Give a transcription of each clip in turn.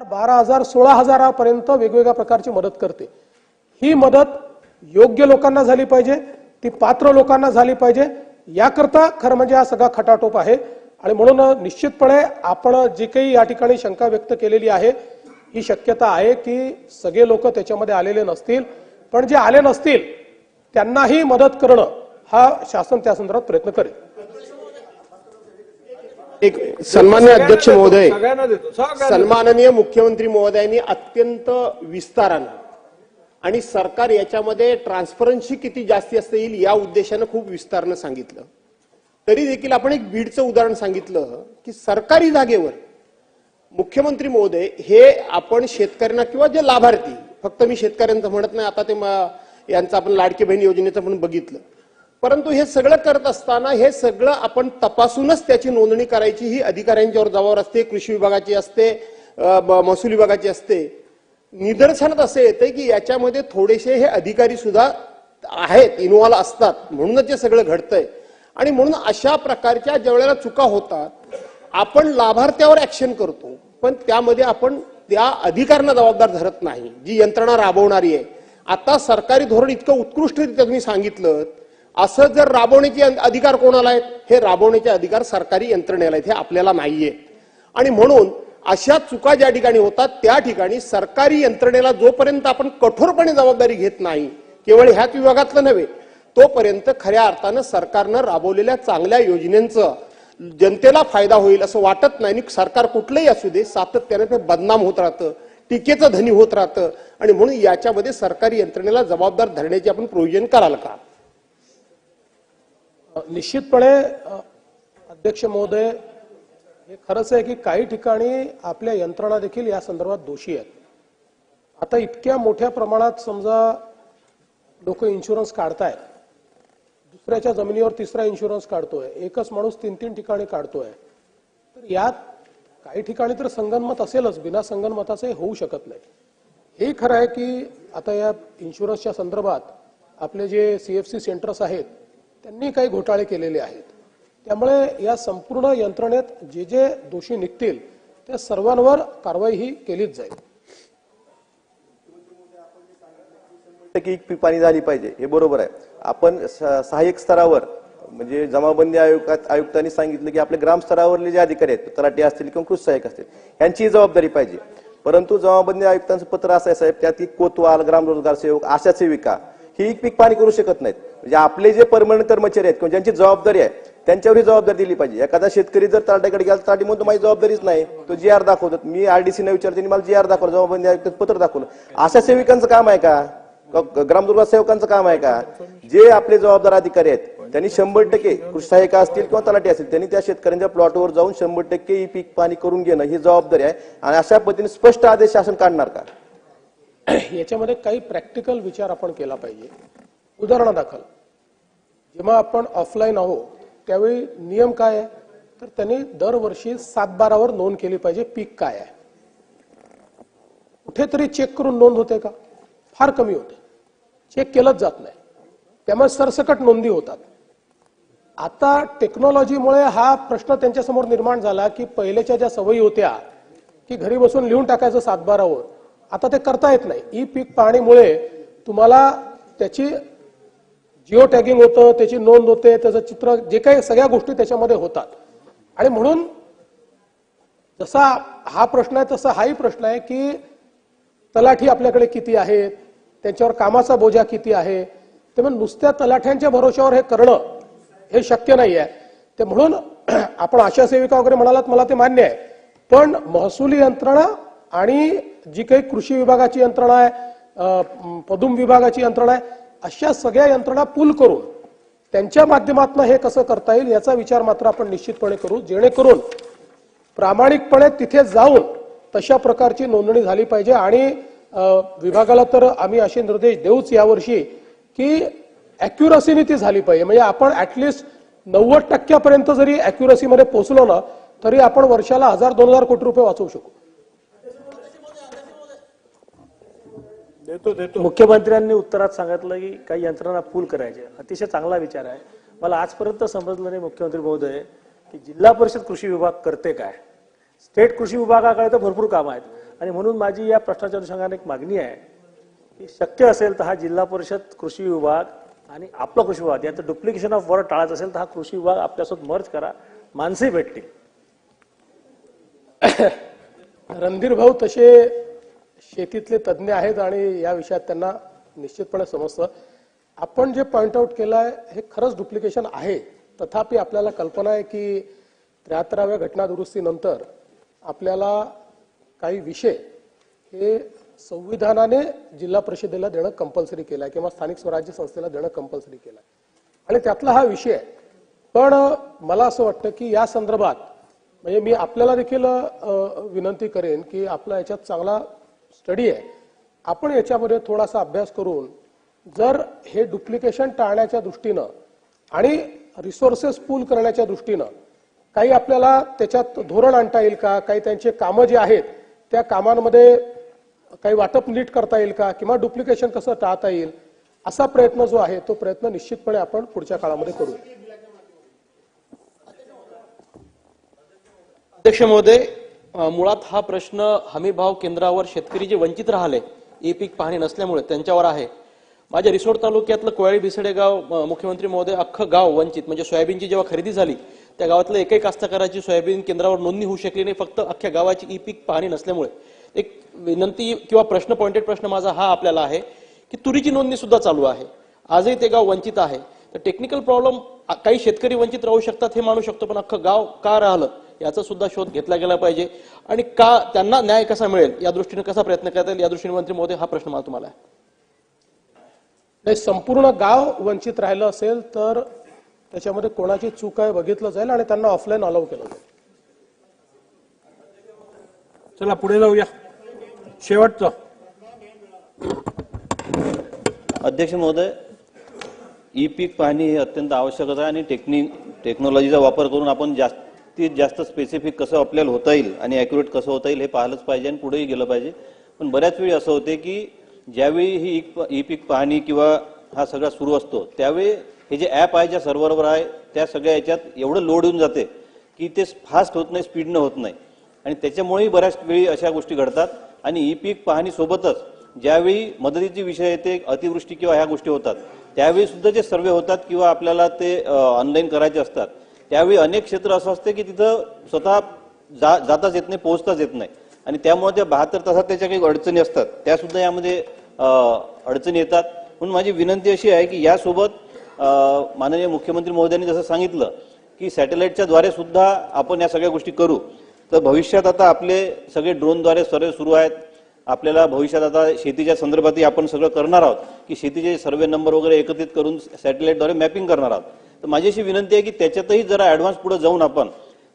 12,000 16,000 वेगवेगळ्या प्रकारची मदत करते। ही मदत योग्य लोकांना झाली पाहिजे, ती पात्र लोकांना झाली पाहिजे, याकरता खरं म्हणजे हा सगळा खटाटोप आहे। आणि म्हणून निश्चितपणे आपण जी काही या ठिकाणी शंका व्यक्त केलेली आहे, ही शक्यता आहे की सगळे लोक त्याच्यामध्ये आलेले नसतील, पण जे आले नसतील त्यांनाही मदत करणं हा शासन त्या संदर्भात प्रयत्न करेल। एक सन्माननीय अध्यक्ष महोदय, सन्माननीय मुख्यमंत्री महोदयांनी अत्यंत विस्ताराने आणि सरकार याच्यामध्ये ट्रान्सपरन्सी किती जास्ती असता येईल या उद्देशाने खूप विस्ताराने सांगितलं। तरी देखील आपण एक बीडचं उदाहरण सांगितलं की सरकारी जागेवर मुख्यमंत्री महोदय हे आपण शेतकऱ्यांना किंवा जे लाभार्थी, फक्त मी शेतकऱ्यांचं म्हणत नाही, आता ते यांचं आपण लाडकी बहीण योजनेचं पण बघितलं, परंतु हे सगळं करत असताना हे सगळं आपण तपासूनच त्याची नोंदणी करायची ही अधिकाऱ्यांच्यावर जबाबदारी असते, कृषी विभागाची असते, महसूल विभागाची असते। निदर्शनात असं येते की याच्यामध्ये थोडेसे हे अधिकारी सुद्धा आहेत, इन्व्हॉल्व असतात, म्हणूनच हे सगळं घडतंय। आणि म्हणून अशा प्रकारच्या ज्यावेळेला चुका होतात आपण लाभार्थ्यावर ऍक्शन करतो, पण त्यामध्ये आपण त्या अधिकाऱ्यांना जबाबदार धरत नाही, जी यंत्रणा राबवणारी आहे। आता सरकारी धोरण इतकं उत्कृष्टरित्या तुम्ही सांगितलं, असं जर राबवण्याचे अधिकार कोणाला आहेत? हे राबवण्याचे अधिकार सरकारी यंत्रणेला आहेत, हे आपल्याला नाहीये। आणि म्हणून अशा चुका ज्या ठिकाणी होतात त्या ठिकाणी सरकारी यंत्रणेला जोपर्यंत आपण कठोरपणे जबाबदारी घेत नाही, केवळ ह्याच विभागातलं नव्हे, तोपर्यंत खऱ्या अर्थानं सरकारनं राबवलेल्या चांगल्या योजनांचा जनतेला फायदा होईल असं वाटत नाही। सरकार कुठलंही असू दे सातत्याने ते बदनाम होत राहतं, टीकेचं धनी होत राहतं। आणि म्हणून याच्यामध्ये सरकारी यंत्रणेला जबाबदार धरण्याची आपण प्रोव्हिजन कराल का? निश्चितपणे अध्यक्ष महोदय, हे खरंच आहे की काही ठिकाणी आपल्या यंत्रणा देखील या संदर्भात दोषी आहेत। आता इतक्या मोठ्या प्रमाणात समजा लोक इन्शुरन्स काढतायत, दुसऱ्याच्या जमिनीवर तिसरा इन्शुरन्स काढतोय, एकच माणूस 3-3 ठिकाणी काढतोय, तर यात काही ठिकाणी तर संगनमत असेलच, बिना संगनमताचे होऊ शकत नाही। हे खरं आहे की आता या इन्शुरन्सच्या संदर्भात आपले जे सीएफसी सेंटर्स आहेत त्यांनी काही घोटाळे केलेले आहेत, त्यामुळे या संपूर्ण यंत्रणेत जे जे दोषी निघतील त्या सर्वांवर कारवाई ही केलीच जाईल। की पीक पाणी झाली पाहिजे हे बरोबर आहे। आपण सहाय्यक स्तरावर म्हणजे जमाबंदी आयुक्तांनी सांगितलं की आपले ग्राम स्तरावरले जे अधिकारी आहेत, तलाठी असतील किंवा कृषी सहाय्यक असतील, यांची जबाबदारी पाहिजे। परंतु जमाबंदी आयुक्तांचं पत्र असं आहे साहेब, त्यात कोतवाल, ग्राम रोजगार सेवक, आशा सेविका ही पीक पाणी करू शकत नाहीत। म्हणजे आपले जे परमनंट कर्मचारी आहेत किंवा ज्यांची जबाबदारी आहे त्यांच्यावर ही जबाबदारी दिली पाहिजे। एखादा शेतकरी जर तलाठ्याकडे गेला, तलाठी म्हणतो माझी जबाबदारीच नाही, तो GR दाखवतात, मी RDC ने विचारते मला GR दाखवलं, जमाबंदी आयुक्तांचं पत्र दाखवलं। आशा सेविकांचं काम आहे का? ग्रामदुर्गा सेवकांचं काम आहे का? जे आपले जबाबदार अधिकारी आहेत त्यांनी 100% कृषी सहाय्यक असतील किंवा तलाठी असतील त्यांनी त्या शेतकऱ्यांच्या प्लॉटवर जाऊन 100% ही पीक पाणी करून घेणं ही जबाबदारी आहे। आणि अशा पद्धतीने स्पष्ट आदेश शासन काढणार का? याच्यामध्ये काही प्रॅक्टिकल विचार आपण केला पाहिजे। उदाहरणादाखल जेव्हा आपण ऑफलाईन आहोत त्यावेळी नियम काय आहे, तर त्यांनी दरवर्षी 7/12 वर नोंद केली पाहिजे पीक काय आहे। कुठेतरी चेक करून नोंद होते का? फार कमी होते, चेक केलंच जात नाही, त्यामुळे सरसकट नोंदी होतात। आता टेक्नॉलॉजीमुळे हा प्रश्न त्यांच्यासमोर निर्माण झाला की पहिल्याच्या ज्या सवयी होत्या की घरी बसून लिहून टाकायचं 7/12 वर, आता ते करता येत नाही। ई पीक पाहणीमुळे तुम्हाला त्याची जिओ टॅगिंग होतं, त्याची नोंद होते, त्याचं चित्र, जे काही सगळ्या गोष्टी त्याच्यामध्ये होतात। आणि म्हणून जसा हा प्रश्न आहे तसा हाही प्रश्न आहे की तलाठी आपल्याकडे किती आहेत, त्यांच्यावर कामाचा बोजा किती आहे, त्यामुळे नुसत्या तलाठ्यांच्या भरोश्यावर हे करणं हे शक्य नाही आहे। ते म्हणून आपण आशा सेविका वगैरे म्हणालात, मला ते मान्य आहे, पण महसुली यंत्रणा आणि जी काही कृषी विभागाची यंत्रणा आहे, पदुम विभागाची यंत्रणा आहे, अशा सगळ्या यंत्रणा पूल करून त्यांच्या माध्यमातून हे कसं करता येईल याचा विचार मात्र आपण निश्चितपणे करू, जेणेकरून प्रामाणिकपणे तिथे जाऊन तशा प्रकारची नोंदणी झाली पाहिजे। आणि विभागाला तर आम्ही असे निर्देश देऊच यावर्षी की ॲक्युरसीने ती झाली पाहिजे। म्हणजे आपण ॲटलिस्ट 90% जरी ॲक्युरसीमध्ये पोहोचलो ना तरी आपण वर्षाला 1000-2000 कोटी रुपये वाचवू शकू। मुख्यमंत्र्यांनी उत्तरात सांगितलं की काही यंत्रणा पूल करायचे, अतिशय चांगला विचार आहे। मला आजपर्यंत समजलं नाही मुख्यमंत्री महोदय की जिल्हा परिषद कृषी विभाग करते काय, स्टेट कृषी विभागाकडे तर भरपूर कामं आहेत आणि म्हणून माझी या प्रश्नाच्या अनुषंगाने एक मागणी आहे की शक्य असेल तर हा जिल्हा परिषद कृषी विभाग आणि आपला कृषी विभाग याचं डुप्लिकेशन ऑफ वर्क टाळायचं असेल तर हा कृषी विभाग आपल्यासोबत मर्ज करा, माणसंही भेटतील. रणधीर भाऊ तसे शेतीतले तज्ज्ञ आहेत आणि या विषयात त्यांना निश्चितपणे समजतं. आपण जे पॉइंट आउट केलं आहे हे खरंच डुप्लिकेशन आहे. तथापि आपल्याला कल्पना आहे की 73व्या घटना दुरुस्तीनंतर आपल्याला काही विषय हे संविधानाने जिल्हा परिषदेला देणं कंपल्सरी केलं आहे किंवा स्थानिक स्वराज्य संस्थेला देणं कंपल्सरी केलं आहे आणि त्यातला हा विषय आहे. पण मला असं वाटतं की या संदर्भात म्हणजे मी आपल्याला देखील विनंती करेन की आपला याच्यात चांगला स्टडी आहे. आपण याच्यामध्ये थोडासा अभ्यास करून जर हे डुप्लिकेशन टाळण्याच्या दृष्टीनं आणि रिसोर्सेस पूल करण्याच्या दृष्टीनं काही आपल्याला त्याच्यात धोरण आणता येईल का, काही त्यांचे कामं जे आहेत त्या कामांमध्ये काही वाटप नीट करता येईल का किंवा डुप्लिकेशन कसं टाळता येईल असा प्रयत्न जो आहे तो प्रयत्न निश्चितपणे आपण पुढच्या काळामध्ये करू. अध्यक्ष महोदय, मुळात हा प्रश्न हमीभाव केंद्रावर शेतकरी जे वंचित राहिले ई पीक पाहणी नसल्यामुळे त्यांच्यावर आहे. माझ्या रिसोड तालुक्यातलं कोयाळी बिसडे गाव मुख्यमंत्री महोदय अख्खं गाव वंचित म्हणजे सोयाबीनची जेव्हा खरेदी झाली त्या गावातलं एकही कास्तकाराची सोयाबीन केंद्रावर नोंदणी होऊ शकली नाही फक्त अख्ख्या गावाची ई पीक पाहणी नसल्यामुळे. एक विनंती किंवा प्रश्न पॉइंटेड प्रश्न माझा हा आपल्याला आहे की तुरीची नोंदणी सुद्धा चालू आहे, आजही ते गाव वंचित आहे. तर टेक्निकल प्रॉब्लेम काही शेतकरी वंचित राहू शकतात हे मानू शकतो, पण अख्खं गाव का राहिलं याचा सुद्धा शोध घेतला गेला पाहिजे आणि का त्यांना न्याय कसा मिळेल या दृष्टीने कसा प्रयत्न करता येईल या दृष्टीने मंत्री महोदय हा प्रश्न मला तुम्हाला आहे. नाही, संपूर्ण गाव वंचित राहिलं असेल तर त्याच्यामध्ये कोणाची चूक आहे बघितलं जाईल आणि त्यांना ऑफलाईन अलाउ केलं जाईल. चला पुढे जाऊया. शेवटचं. अध्यक्ष महोदय, ई पीक पाहणी हे अत्यंत आवश्यकच आहे आणि टेक्नॉलॉजीचा वापर करून आपण जास्तीत जास्त स्पेसिफिक कसं आपल्याला होता येईल आणि ॲक्युरेट कसं होता येईल हे पाहिलंच पाहिजे आणि पुढेही गेलं पाहिजे. पण बऱ्याच वेळी असं होते की ज्यावेळी ही ई पीक पाहणी किंवा हा सगळा सुरू असतो त्यावेळी हे जे ॲप आहे ज्या सर्व्हरवर आहे त्या सगळ्या याच्यात एवढं लोड येऊन जाते की ते फास्ट होत नाही, स्पीडनं होत नाही आणि त्याच्यामुळेही बऱ्याच वेळी अशा गोष्टी घडतात. आणि ई पीक पाहणी सोबतच ज्यावेळी मदतीचे विषय येते, अतिवृष्टी किंवा ह्या गोष्टी होतात त्यावेळी सुद्धा जे सर्वे होतात किंवा आपल्याला ते ऑनलाईन करायचे असतात त्यावेळी अनेक क्षेत्र असं असते की तिथं स्वतः जाताच येत नाही, पोहोचताच येत नाही आणि त्यामुळे त्या 72 तासात त्याच्या काही अडचणी असतात त्या सुद्धा यामध्ये अडचणी येतात. म्हणून माझी विनंती अशी आहे की यासोबत माननीय मुख्यमंत्री महोदयांनी जसं सांगितलं की सॅटेलाइटच्या द्वारे सुद्धा आपण या सगळ्या गोष्टी करू. तर भविष्यात आता आपले सगळे ड्रोनद्वारे सर्वे सुरू आहेत. आपल्याला भविष्यात आता शेतीच्या संदर्भातही आपण सगळं करणार आहोत की शेतीचे सर्वे नंबर वगैरे एकत्रित करून सॅटेलाइटद्वारे मॅपिंग करणार आहोत. तर माझी अशी विनंती आहे की त्याच्यातही जरा ॲडव्हान्स पुढे जाऊन आपण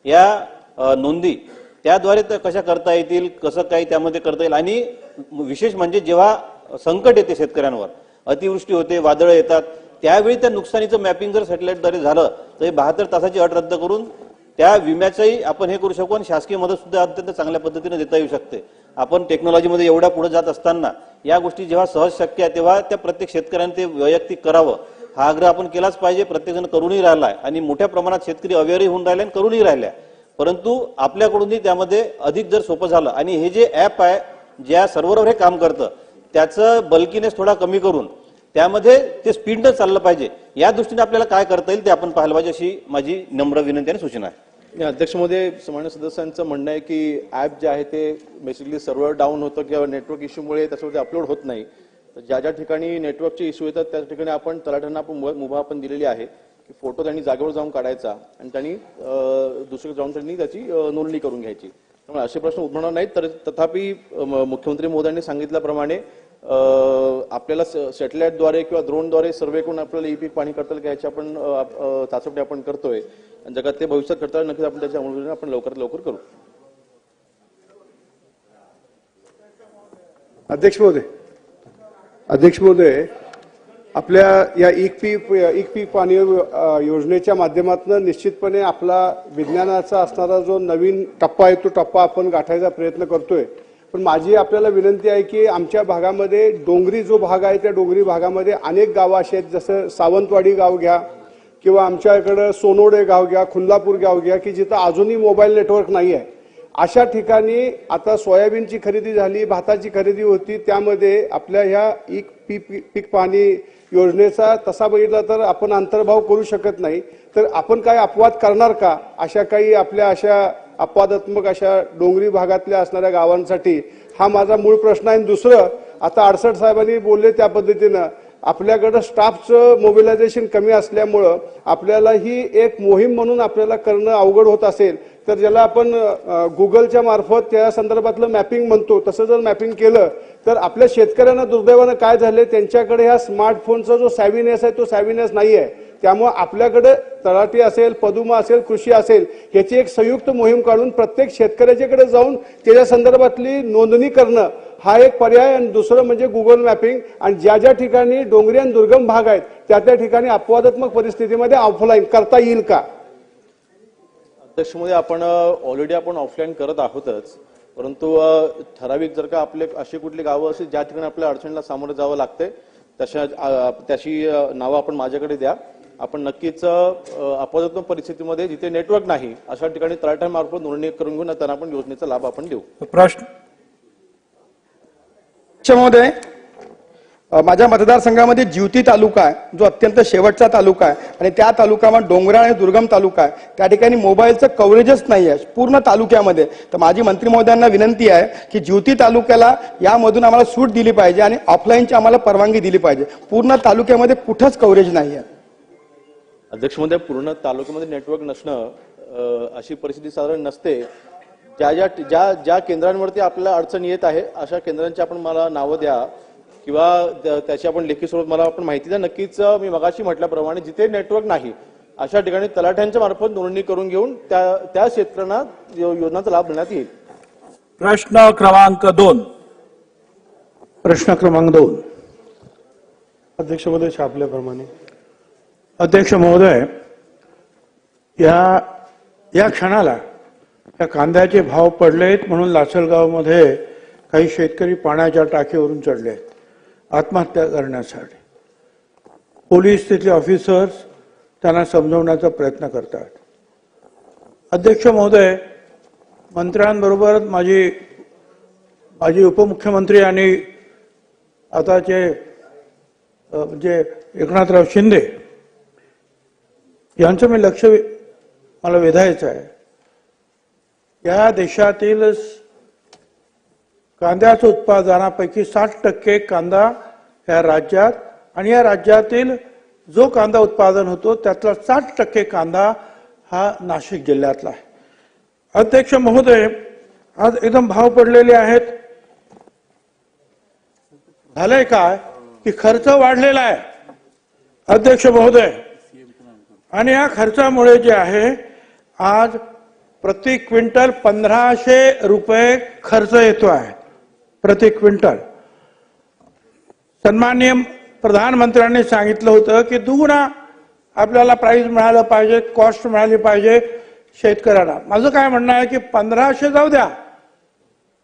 या नोंदी त्याद्वारे तर कशा करता येतील, कसं काही त्यामध्ये करता येईल आणि विशेष म्हणजे जेव्हा संकट येते शेतकऱ्यांवर, अतिवृष्टी होते, वादळं येतात त्यावेळी त्या नुकसानीचं मॅपिंग जर सॅटेलाइटद्वारे झालं तर 72 तासाची अट रद्द करून त्या विम्याचंही आपण हे करू शकू आणि शासकीय मदत सुद्धा अत्यंत चांगल्या पद्धतीने देता येऊ शकते. आपण टेक्नॉलॉजीमध्ये एवढ्या पुढे जात असताना या गोष्टी जेव्हा सहज शक्य आहे तेव्हा त्या प्रत्येक शेतकऱ्यांनी ते वैयक्तिक करावं हा आग्रह आपण केलाच पाहिजे. प्रत्येकजण करूनही राहिलाय आणि मोठ्या प्रमाणात शेतकरी अवेअरही होऊन राहिले आणि करूनही राहिल्या. परंतु आपल्याकडूनही त्यामध्ये अधिक जर सोपं झालं आणि हे जे ॲप आहे ज्या सर्व्हरवर हे काम करतं त्याचं बल्कीनेस थोडा कमी करून त्यामध्ये ते स्पीडनं चाललं पाहिजे या दृष्टीने आपल्याला काय करता येईल ते आपण पाहायला पाहिजे अशी माझी नम्र विनंती आणि सूचना आहे. अध्यक्ष महोदय, मान्य सदस्यांचं म्हणणं आहे की ॲप जे आहे ते बेसिकली सर्व्हर डाऊन होतं किंवा नेटवर्क इश्यूमुळे त्याच्यामध्ये अपलोड होत नाही. तर ज्या ज्या ठिकाणी नेटवर्कचे इश्यू येतात त्या ठिकाणी आपण तलाठ्यांना आपण मुभा आपण दिलेली आहे की फोटो त्यांनी जागेवर जाऊन काढायचा आणि त्यांनी दुसरीकडे जाऊन त्यांनी त्याची नोंदणी करून घ्यायची. त्यामुळे असे प्रश्न उद्भवणार नाहीत. तर तथापि मुख्यमंत्री महोदयांनी सांगितल्याप्रमाणे आपल्याला सॅटेलाइटद्वारे किंवा ड्रोनद्वारे सर्वे करून आपल्याला ई पीक पाणी करता येईल याची आपण चाचपणी आपण करतोय आणि जगात ते भविष्यात करता नक्कीच आपण त्याच्या अंमलबजावणी आपण लवकरात लवकर करू. अध्यक्ष महोदय, आपल्या या ई पीक पाणी योजनेच्या माध्यमातून निश्चितपणे आपला विज्ञानाचा असणारा जो नवीन टप्पा आहे तो टप्पा आपण गाठायचा प्रयत्न करतोय. पण माझी आपल्याला विनंती आहे की आमच्या भागामध्ये डोंगरी जो भाग आहे त्या डोंगरी भागामध्ये अनेक गावं अशी आहेत, जसं सावंतवाडी गाव घ्या किंवा आमच्या इकडं सोनोडे गाव घ्या, खुल्लापूर गाव घ्या की जिथं अजूनही मोबाईल नेटवर्क नाही आहे अशा ठिकाणी आता सोयाबीनची खरेदी झाली, भाताची खरेदी होती, त्यामध्ये आपल्या ह्या पीक पाणी योजनेचा तसा बघितला तर आपण अंतर्भाव करू शकत नाही. तर आपण काय अपवाद करणार का अशा काही आपल्या अशा अपवादात्मक अशा डोंगरी भागातल्या असणाऱ्या गावांसाठी? हा माझा मूळ प्रश्न आहे. दुसरं, आता अडसट साहेबांनी बोलले त्या पद्धतीनं आपल्याकडं स्टाफचं मोबिलायझेशन कमी असल्यामुळं आपल्याला ही एक मोहीम म्हणून आपल्याला करणं अवघड होत असेल तर ज्याला आपण गुगलच्या मार्फत त्या संदर्भातलं मॅपिंग म्हणतो तसं जर मॅपिंग केलं तर आपल्या शेतकऱ्यांना दुर्दैवानं काय झाले, त्यांच्याकडे हा स्मार्टफोनचा जो सॅव्हिनेस आहे तो सॅव्हिनेस नाही आहे. त्यामुळे आपल्याकडे तलाठी असेल, पदुमा असेल, कृषी असेल याची एक संयुक्त मोहीम काढून प्रत्येक शेतकऱ्याच्याकडे जाऊन त्याच्या संदर्भातली नोंदणी करणं हा एक पर्याय. आणि दुसरं म्हणजे गुगल मॅपिंग. आणि ज्या ज्या ठिकाणी डोंगरी आणि दुर्गम भाग आहेत त्या त्या ठिकाणी अपवादात्मक परिस्थितीमध्ये ऑफलाईन करता येईल का? अध्यक्ष महोदय, आपण ऑलरेडी आपण ऑफलाईन करत आहोतच, परंतु ठराविक जर का आपले अशी कुठली गावं असेल ज्या ठिकाणी आपल्या अडचणीला सामोरं जावं लागते त्याची नावं आपण माझ्याकडे द्या. आपण नक्कीच अपवादात्मक परिस्थितीमध्ये जिथे नेटवर्क नाही अशा ठिकाणी तलाठ्यांमार्फत नोंदणी करून घेऊन त्यांना आपण योजनेचा लाभ आपण देऊ. प्रश्न महोदय, माझ्या मतदारसंघामध्ये जिवती तालुका आहे जो अत्यंत शेवटचा तालुका आहे आणि त्या तालुक्यामध्ये डोंगराळ आणि दुर्गम तालुका आहे. त्या ठिकाणी मोबाईलचं कव्हरेजच नाही आहे पूर्ण तालुक्यामध्ये. तर माझी मंत्री महोदयांना विनंती आहे की जिवती तालुक्याला यामधून आम्हाला सूट दिली पाहिजे आणि ऑफलाईनची आम्हाला परवानगी दिली पाहिजे. पूर्ण तालुक्यामध्ये कुठंच कव्हरेज नाही आहे. अध्यक्ष महोदय, पूर्ण तालुक्यामध्ये नेटवर्क नसणं अशी परिस्थिती साधारण नसते. ज्या केंद्रांवरती आपल्याला अडचण येत आहे अशा केंद्रांची आपण मला नावं द्या किंवा त्याची आपण लेखी स्वरूपात मला आपण माहिती द्या. नक्कीच मी मगाशी म्हटल्याप्रमाणे जिथे नेटवर्क नाही अशा ठिकाणी तलाठ्यांच्या मार्फत नोंदणी करून घेऊन त्या शेतकऱ्यांना योजनांचा लाभ देण्यात येईल. प्रश्न क्रमांक 2. प्रश्न क्रमांक 2. अध्यक्ष महोदय, छापल्याप्रमाणे अध्यक्ष महोदय, या क्षणाला या कांद्याचे भाव पडलेत म्हणून लासलगावमध्ये काही शेतकरी पाण्याच्या टाकीवरून चढले आहेत आत्महत्या करण्यासाठी. पोलीस तिथले ऑफिसर्स त्यांना समजवण्याचा प्रयत्न करतात. अध्यक्ष महोदय, मंत्र्यांबरोबर माझी उपमुख्यमंत्री आणि आताचे म्हणजे एकनाथराव शिंदे यांचं मी लक्ष मला वेधायचं आहे. या देशातील कांद्याच्या उत्पादनापैकी 60% कांदा या राज्यात आणि या राज्यातील जो कांदा उत्पादन होतो त्यातला 60% कांदा हा नाशिक जिल्ह्यातला आहे. अध्यक्ष महोदय, आज एकदम भाव पडलेले आहेत. झालंय काय की खर्च वाढलेला आहे अध्यक्ष महोदय, आणि या खर्चामुळे जे आहे आज प्रति क्विंटल 1500 रुपये खर्च येतो आहे प्रति क्विंटल. सन्माननीय प्रधानमंत्र्यांनी सांगितलं होतं की दुगुणा आपल्याला प्राइस मिळालं पाहिजे, कॉस्ट मिळाली पाहिजे शेतकऱ्यांना. माझं काय म्हणणं आहे की 1500 जाऊ द्या,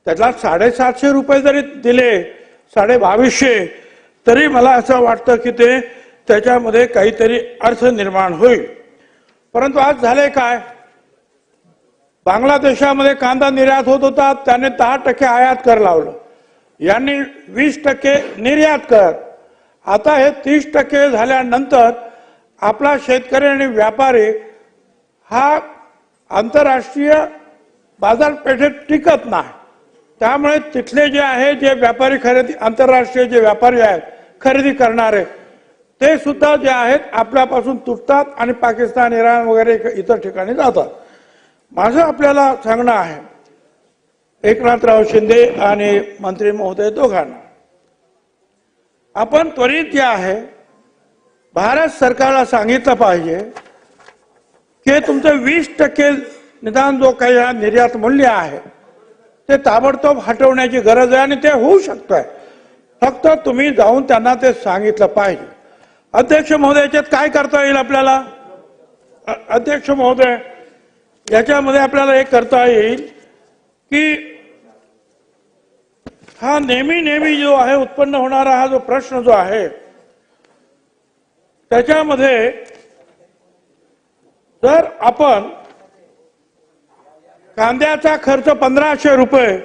त्यातला 750 रुपये जरी दिले, 2250, तरी मला असं वाटतं की ते त्याच्यामध्ये काहीतरी अर्थ निर्माण होईल. परंतु आज झाले काय, बांगलादेशामध्ये कांदा निर्यात होत होता, त्याने 10% आयात कर लावलं, यांनी 20% निर्यात कर. आता हे 30% झाल्यानंतर आपला शेतकरी आणि व्यापारी हा आंतरराष्ट्रीय बाजारपेठेत टिकत नाही. त्यामुळे तिथले जे आहे जे व्यापारी खरेदी आंतरराष्ट्रीय जे व्यापारी आहेत खरेदी करणारे ते सुद्धा जे आहेत आपल्यापासून तुटतात आणि पाकिस्तान, इराण वगैरे इतर ठिकाणी जातात. माझं आपल्याला सांगणं आहे एकनाथराव शिंदे आणि मंत्री महोदय दोघांना, आपण त्वरित जे आहे भारत सरकारला सांगितलं पाहिजे की तुमचं 20% निदान जो काही निर्यात मूल्य आहे ते ताबडतोब हटवण्याची गरज आहे आणि ते होऊ शकतंय. फक्त तुम्ही जाऊन त्यांना ते सांगितलं पाहिजे. अध्यक्ष महोदय, याच्यात काय करता येईल आपल्याला? अध्यक्ष महोदय, याच्यामध्ये आपल्याला एक करता येईल की हा नेहमी जो आहे उत्पन्न होणारा हा जो प्रश्न जो आहे त्याच्यामध्ये जर आपण कांद्याचा खर्च 1500 रुपये,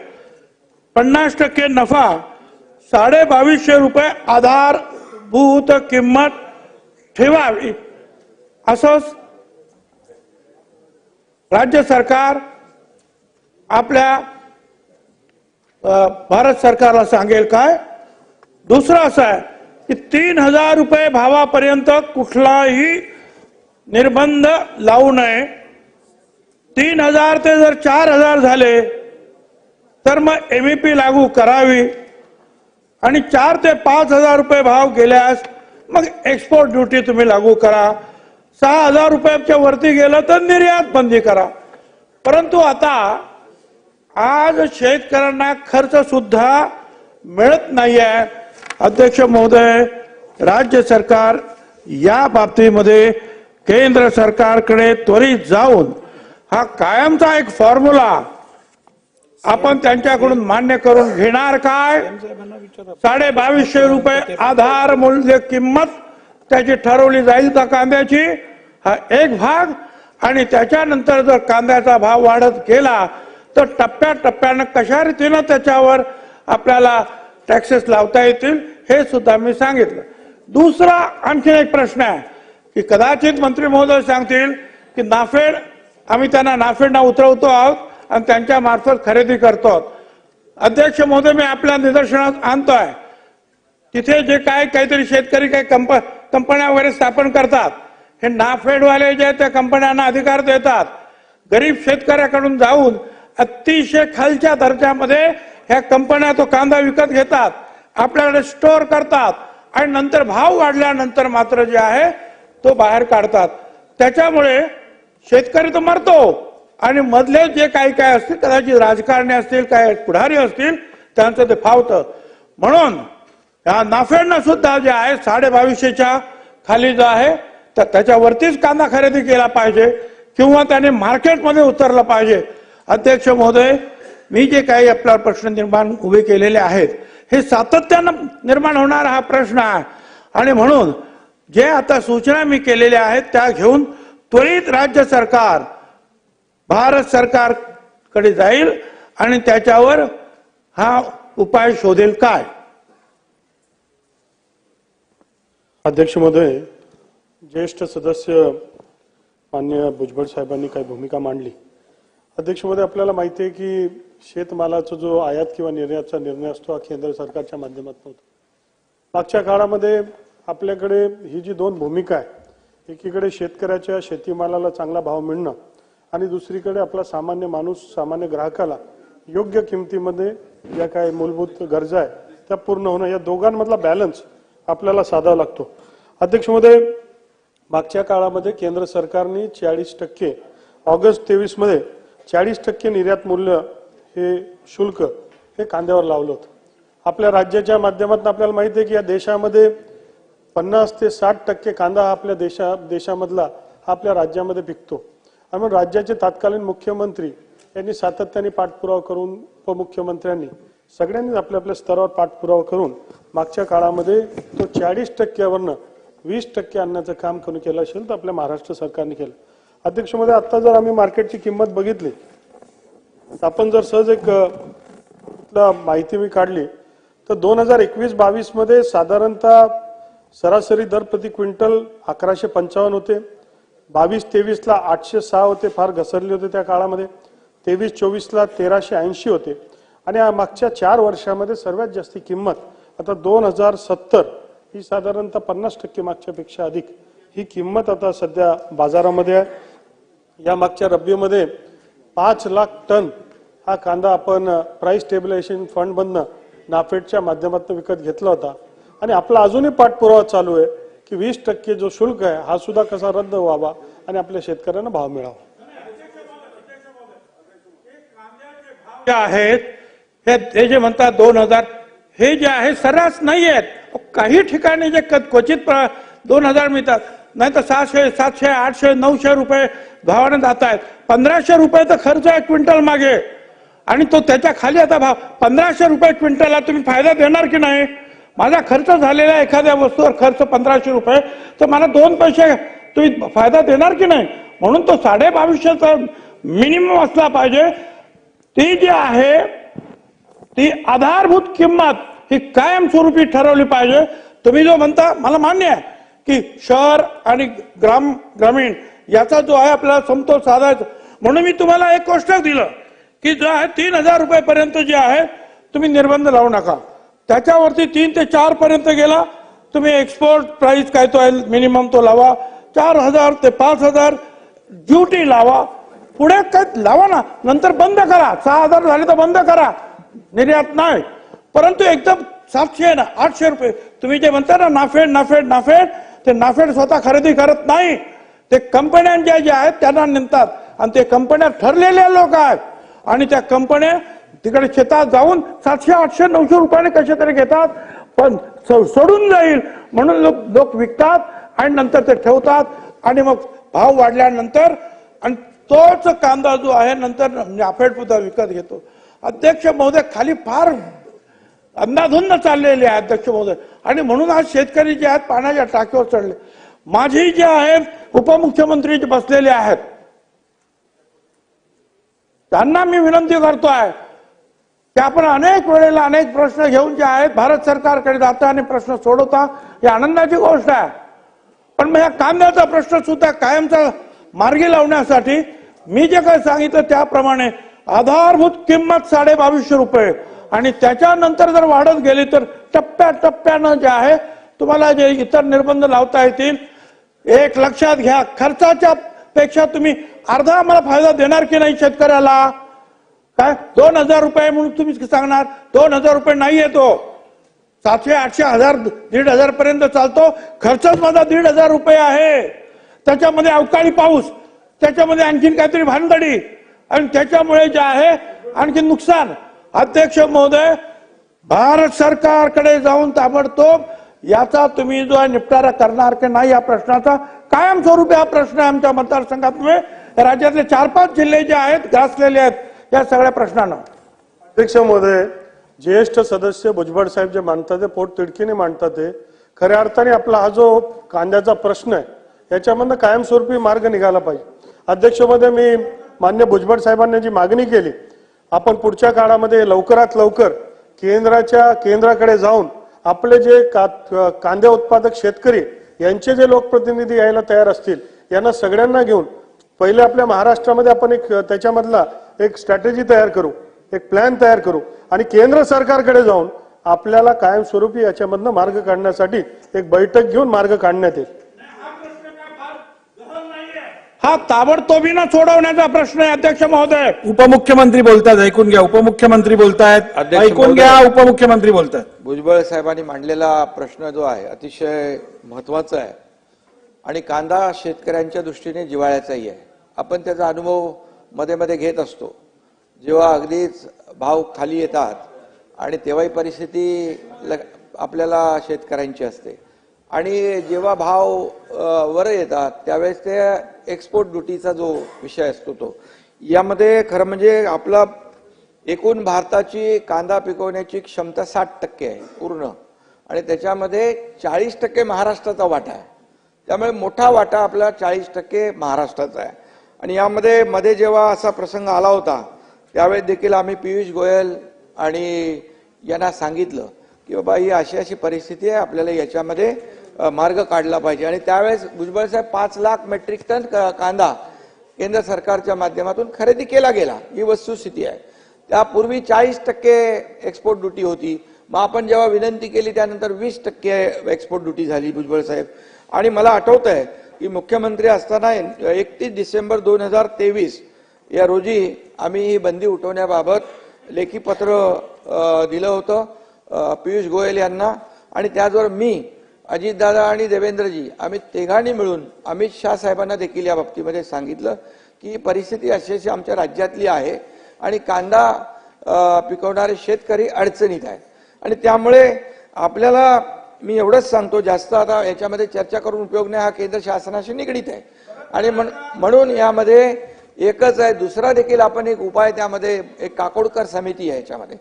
50% नफा, 2250 रुपये आधारभूत किंमत ठेवावी असं राज्य सरकार आपल्या भारत सरकारला सांगेल काय? दुसरं असं आहे की 3000 रुपये भावापर्यंत कुठलाही निर्बंध लावू नये. 3000 ते जर 4000 झाले तर मग एमईपी लागू करावी आणि 4 ते 5000 रुपये भाव गेल्यास मग एक्सपोर्ट ड्युटी तुम्ही लागू करा. 6000 रुपयाच्या वरती गेलं तर निर्यात बंदी करा. परंतु आता आज शेतकऱ्यांना खर्च सुद्धा मिळत नाहीये. अध्यक्ष महोदय, राज्य सरकार या बाबतीमध्ये केंद्र सरकारकडे त्वरित जाऊन हा कायमचा एक फॉर्म्युला आपण त्यांच्याकडून मान्य करून घेणार काय? 2250 रुपये आधार मूल्य किंमत त्याची ठरवली जाईल का कांद्याची? हा एक भाग. आणि त्याच्यानंतर जर कांद्याचा भाव वाढत गेला तर टप्प्याटप्प्यानं कशा रीतीनं त्याच्यावर आपल्याला टॅक्सेस लावता येतील हे सुद्धा मी सांगितलं. दुसरा आणखी एक प्रश्न आहे की कदाचित मंत्री महोदय सांगतील की नाफेड, आम्ही त्यांना नाफेडना उतरवतो आहोत आणि त्यांच्या मार्फत खरेदी करतो. अध्यक्ष महोदय, मी आपल्या निदर्शनात आणतोय तिथे जे काहीतरी शेतकरी काही कंपन्या वगैरे स्थापन करतात, हे नाफेडवाले जे त्या कंपन्यांना अधिकार देतात. गरीब शेतकऱ्याकडून जाऊन अतिशय खालच्या दर्जामध्ये ह्या कंपन्या तो कांदा विकत घेतात, आपल्याकडे स्टोअर करतात आणि नंतर भाव वाढल्यानंतर मात्र जे आहे तो बाहेर काढतात. त्याच्यामुळे शेतकरी तर मरतो आणि मधले जे काही असतील, कदाचित राजकारणी असतील, काही पुढारी असतील, त्यांचं ते फावतं. म्हणून या नाफेडनं सुद्धा जे आहे 2250च्या खाली जो आहे तर त्याच्यावरतीच कांदा खरेदी केला पाहिजे किंवा त्याने मार्केटमध्ये उतरलं पाहिजे. अध्यक्ष महोदय, मी जे काही आपला प्रश्न निर्माण उभे केलेले आहेत हे सातत्यानं निर्माण होणारा हा प्रश्न आहे आणि म्हणून जे आता सूचना मी केलेल्या आहेत त्या घेऊन त्वरित राज्य सरकार भारत सरकारकडे जाईल आणि त्याच्यावर हा उपाय शोधेल काय? अध्यक्ष महोदय, ज्येष्ठ सदस्य माननीय भुजबळ साहेबांनी काही भूमिका मांडली. अध्यक्ष महोदय, आपल्याला माहिती आहे की शेतमालाचा जो आयात किंवा निर्यातचा निर्णय असतो हा केंद्र सरकारच्या माध्यमातून होतो. मागच्या काळामध्ये आपल्याकडे ही जी दोन भूमिका आहे, एकीकडे शेतकऱ्याच्या शेतीमालाला चांगला भाव मिळणं आणि दुसरीकडे आपला सामान्य माणूस, सामान्य ग्राहकाला योग्य किमतीमध्ये ज्या काही मूलभूत गरजा आहे त्या पूर्ण होणं, या दोघांमधला बॅलन्स आपल्याला साधावा लागतो. अध्यक्ष महोदय, मागच्या काळामध्ये केंद्र सरकारने 40% ऑगस्ट 23 मध्ये 40% निर्यात मूल्य हे शुल्क हे कांद्यावर लावलं होतं. आपल्या राज्याच्या माध्यमातून आपल्याला माहिती आहे की या देशामध्ये 50 ते 60% कांदा हा आपल्या देशामधला हा आपल्या राज्यामध्ये पिकतो. आणि राज्याचे तत्कालीन मुख्यमंत्री यांनी सातत्याने पाठपुरावा करून, उपमुख्यमंत्र्यांनी सगळ्यांनी आपल्या आपल्या स्तरावर पाठपुरावा करून मागच्या काळामध्ये तो 40%वरनं 20% आणण्याचं काम कोणी केलं असेल तर आपल्या महाराष्ट्र सरकारने केलं. अध्यक्ष महोदय, आता जर आम्ही मार्केटची किंमत बघितली तर आपण जर सहज एक माहिती मी काढली तर 2021-22 मध्ये साधारणतः सरासरी दर प्रति क्विंटल 1155 होते. 22-23ला 806 होते, फार घसरले होते त्या काळामध्ये. 23-24ला 1380 होते आणि मागच्या 4 वर्षामध्ये सर्वात जास्ती किंमत आता 2070 ही साधारणतः 50% मागच्या पेक्षा अधिक ही किंमत आता सध्या बाजारामध्ये आहे. या मागच्या रब्बीमध्ये 5 लाख टन हा कांदा आपण प्राइस स्टेबिलायझेशन फंड मधनं नाफेडच्या माध्यमातून विकत घेतला होता आणि आपला अजूनही पाठपुरावा चालू आहे की 20% जो शुल्क आहे हा सुद्धा कसा रद्द व्हावा आणि आपल्या शेतकऱ्यांना भाव मिळावा. आहेत हे जे म्हणतात 2000 हे जे आहे सर्रास नाही आहेत. काही ठिकाणी जे क्वचित 2000 मिळतात, नाही तर 600, 700, 800, 900 रुपये भावाने जात आहेत. 1500 रुपये तर खर्च आहे क्विंटल मागे आणि तो त्याच्या खाली आता भाव 1500 रुपये क्विंटलला तुम्ही फायदा देणार की नाही? माझा खर्च झालेला एखाद्या वस्तूवर खर्च 1500 रुपये तर मला 2 पैसे तुम्ही फायदा देणार की नाही? म्हणून तो 2250चा मिनिमम असला पाहिजे, ती जी आहे ती आधारभूत किंमत ही कायमस्वरूपी ठरवली पाहिजे. तुम्ही जो म्हणता मला मान्य आहे की शहर आणि ग्रामीण याचा जो आहे आपल्याला समतोल साधायचा, म्हणून मी तुम्हाला एक गोष्ट दिलं की जो आहे 3,000 रुपयेपर्यंत जे आहे तुम्ही निर्बंध लावू नका, त्याच्यावरती 3 ते 4 पर्यंत गेला तुम्ही एक्सपोर्ट प्राइस काय तो आहे मिनिमम तो लावा, 4,000 ते 5,000 ड्युटी लावा, पुढे काय लावा ना, नंतर बंद करा. 6,000 झाले तर बंद करा, निर्यात नाही. परंतु एकदम 700 ना 800 रुपये तुम्ही जे म्हणता ना नाफेड ते नाफेड स्वतः खरेदी करत नाही, ते कंपन्यांच्या ज्या आहेत त्यांना नेतात आणि ते कंपन्या ठरलेल्या लोक आहेत आणि त्या कंपन्या तिकडे शेतात जाऊन 700 800 900 रुपयाने कसे तरी घेतात, पण सोडून जाईल म्हणून लोक विकतात आणि नंतर ते ठेवतात आणि मग भाव वाढल्यानंतर आणि तोच कांदा जो आहे नंतर नाफेड सुद्धा विकत घेतो. अध्यक्ष महोदय खाली फार अंधाधुंद चाललेले आहे अध्यक्ष महोदय, आणि म्हणून आज शेतकरी जे आहेत पाण्याच्या टाकीवर चढले. माझी जे आहेत उपमुख्यमंत्री जे बसलेले आहेत त्यांना मी विनंती करतोय की आपण अनेक वेळेला अनेक प्रश्न घेऊन जे आहेत भारत सरकारकडे जाता आणि प्रश्न सोडवता, ही आनंदाची गोष्ट आहे. पण मग या कांद्याचा प्रश्न सुद्धा कायमचा मार्गी लावण्यासाठी मी जे काही सांगितलं त्याप्रमाणे आधारभूत किंमत 2250 रुपये आणि त्याच्यानंतर जर वाढत गेली तर टप्प्याटप्प्यानं जे आहे तुम्हाला जे इतर निर्बंध लावता येतील. एक लक्षात घ्या, खर्चाच्या पेक्षा तुम्ही अर्धा आम्हाला फायदा देणार की नाही शेतकऱ्याला? काय 2,000 रुपये म्हणून तुम्ही सांगणार? 2,000 रुपये नाही येतो, 700 800 1000 1,500 पर्यंत चालतो. खर्चच माझा 1,500 रुपये आहे, त्याच्यामध्ये अवकाळी पाऊस, त्याच्यामध्ये आणखीन काहीतरी भानगडी आणि त्याच्यामुळे जे आहे आणखी नुकसान. अध्यक्ष महोदय, भारत सरकारकडे जाऊन ताबडतोब याचा तुम्ही जो आहे निपटारा करणार की नाही या प्रश्नाचा कायमस्वरूपी हा प्रश्न आहे आमच्या मतदारसंघातमुळे राज्यातले 4-5 जिल्हे जे आहेत ग्रासलेले आहेत या सगळ्या प्रश्नांना. अध्यक्ष महोदय, ज्येष्ठ सदस्य भुजबळ साहेब जे मांडतात ते पोट तिडकीने मांडतात, ते खऱ्या अर्थाने आपला हा जो कांद्याचा प्रश्न आहे याच्यामधनं कायमस्वरूपी मार्ग निघाला पाहिजे. अध्यक्ष महोदय, मी मान्य भुजबळ साहेबांनी जी मागणी केली, आपण पुढच्या काळामध्ये लवकरात लवकर केंद्राकडे जाऊन आपले जे कांदे उत्पादक शेतकरी यांचे जे लोकप्रतिनिधी यायला तयार असतील यांना सगळ्यांना घेऊन पहिले आपल्या महाराष्ट्रामध्ये आपण एक त्याच्यामधला एक स्ट्रॅटेजी तयार करू, एक प्लॅन तयार करू आणि केंद्र सरकारकडे जाऊन आपल्याला कायमस्वरूपी याच्यामधनं मार्ग काढण्यासाठी एक बैठक घेऊन मार्ग काढण्यात येईल. हा ताबडतोबीनं सोडवण्याचा प्रश्न आहे अध्यक्ष महोदय. उपमुख्यमंत्री बोलतात, ऐकून घ्या. उपमुख्यमंत्री बोलतायत, ऐकून घ्या. उपमुख्यमंत्री बोलतात. भुजबळ साहेबांनी मांडलेला प्रश्न जो आहे अतिशय महत्वाचा आहे आणि कांदा शेतकऱ्यांच्या दृष्टीने जिव्हाळ्याचाही आहे. आपण त्याचा अनुभव मध्ये मध्ये घेत असतो. जेव्हा अगदीच भाव खाली येतात आणि तेव्हाही परिस्थिती आपल्याला शेतकऱ्यांची असते आणि जेव्हा भाव वर येतात त्यावेळेस ते एक्सपोर्ट ड्युटीचा जो विषय असतो तो यामध्ये खरं म्हणजे आपला एकूण भारताची कांदा पिकवण्याची क्षमता 60% आहे पूर्ण आणि त्याच्यामध्ये 40% महाराष्ट्राचा वाटा आहे. त्यामुळे मोठा वाटा आपला 40% महाराष्ट्राचा आहे. आणि यामध्ये मध्ये जेव्हा असा प्रसंग आला होता त्यावेळेस देखील आम्ही पियुष गोयल आणि यांना सांगितलं की बाबा ही अशी अशी परिस्थिती आहे, आपल्याला याच्यामध्ये मार्ग काढला पाहिजे. आणि त्यावेळेस भुजबळ साहेब 5 लाख मेट्रिक टन कांदा केंद्र सरकारच्या माध्यमातून खरेदी केला गेला, ही वस्तुस्थिती आहे. त्यापूर्वी 40% एक्सपोर्ट ड्युटी होती. मग आपण जेव्हा विनंती केली त्यानंतर 20% एक्सपोर्ट ड्युटी झाली भुजबळ साहेब. आणि मला आठवत आहे की मुख्यमंत्री असताना 31 डिसेंबर 2023 या रोजी आम्ही ही बंदी उठवण्याबाबत लेखी पत्र दिलं होतं पियुष गोयल यांना आणि त्याचबरोबर मी, अजितदादा आणि देवेंद्रजी आम्ही तिघांनी मिळून अमित शाह साहेबांना देखील या बाबतीमध्ये सांगितलं की परिस्थिती अशी आमच्या राज्यातली आहे आणि कांदा पिकवणारे शेतकरी अडचणीत आहे. आणि त्यामुळे आपल्याला मी एवढंच सांगतो, जास्त आता याच्यामध्ये चर्चा करून उपयोग नाही, हा केंद्र शासनाशी निगडीत आहे आणि म्हणून यामध्ये एकच आहे. दुसरा देखील आपण एक उपाय त्यामध्ये एक काकोडकर समिती आहे याच्यामध्ये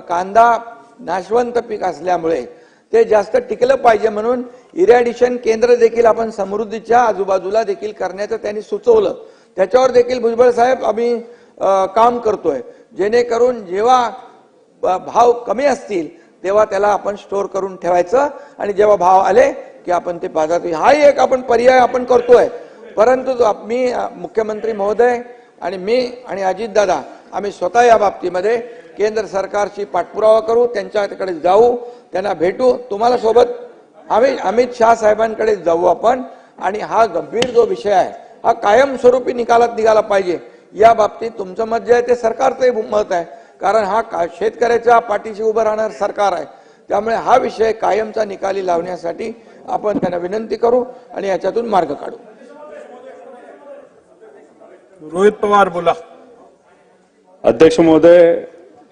कांदा नाशवंत पीक असल्यामुळे ते जास्त टिकलं पाहिजे म्हणून इरॅडिशन केंद्र देखील आपण समृद्धीच्या आजूबाजूला देखील करण्याचं त्यांनी सुचवलं. त्याच्यावर देखील भुजबळ साहेब आम्ही काम करतोय, जेणेकरून जेव्हा भाव कमी असतील तेव्हा त्याला आपण स्टोअर करून ठेवायचं आणि जेव्हा भाव आले की आपण ते बाजारात, हाही एक आपण पर्याय आपण करतोय. परंतु मी मुख्यमंत्री महोदय आणि मी आणि अजितदादा आम्ही स्वतः या बाबतीमध्ये केंद्र सरकारची पाठपुरावा करू, त्यांच्याकडे जाऊ, त्यांना भेटू, तुम्हाला सोबत आम्ही अमित शाह साहेबांकडे जाऊ आपण, आणि हा गंभीर जो विषय आहे हा कायमस्वरूपी निकालात निघाला पाहिजे. या बाबतीत तुमचं मत जे आहे ते सरकारचंही मत आहे, कारण हा शेतकऱ्याच्या पाठीशी उभं राहणार सरकार आहे. त्यामुळे हा विषय कायमचा निकाली लावण्यासाठी आपण त्यांना विनंती करू आणि याच्यातून मार्ग काढू. रोहित पवार बोला. अध्यक्ष महोदय,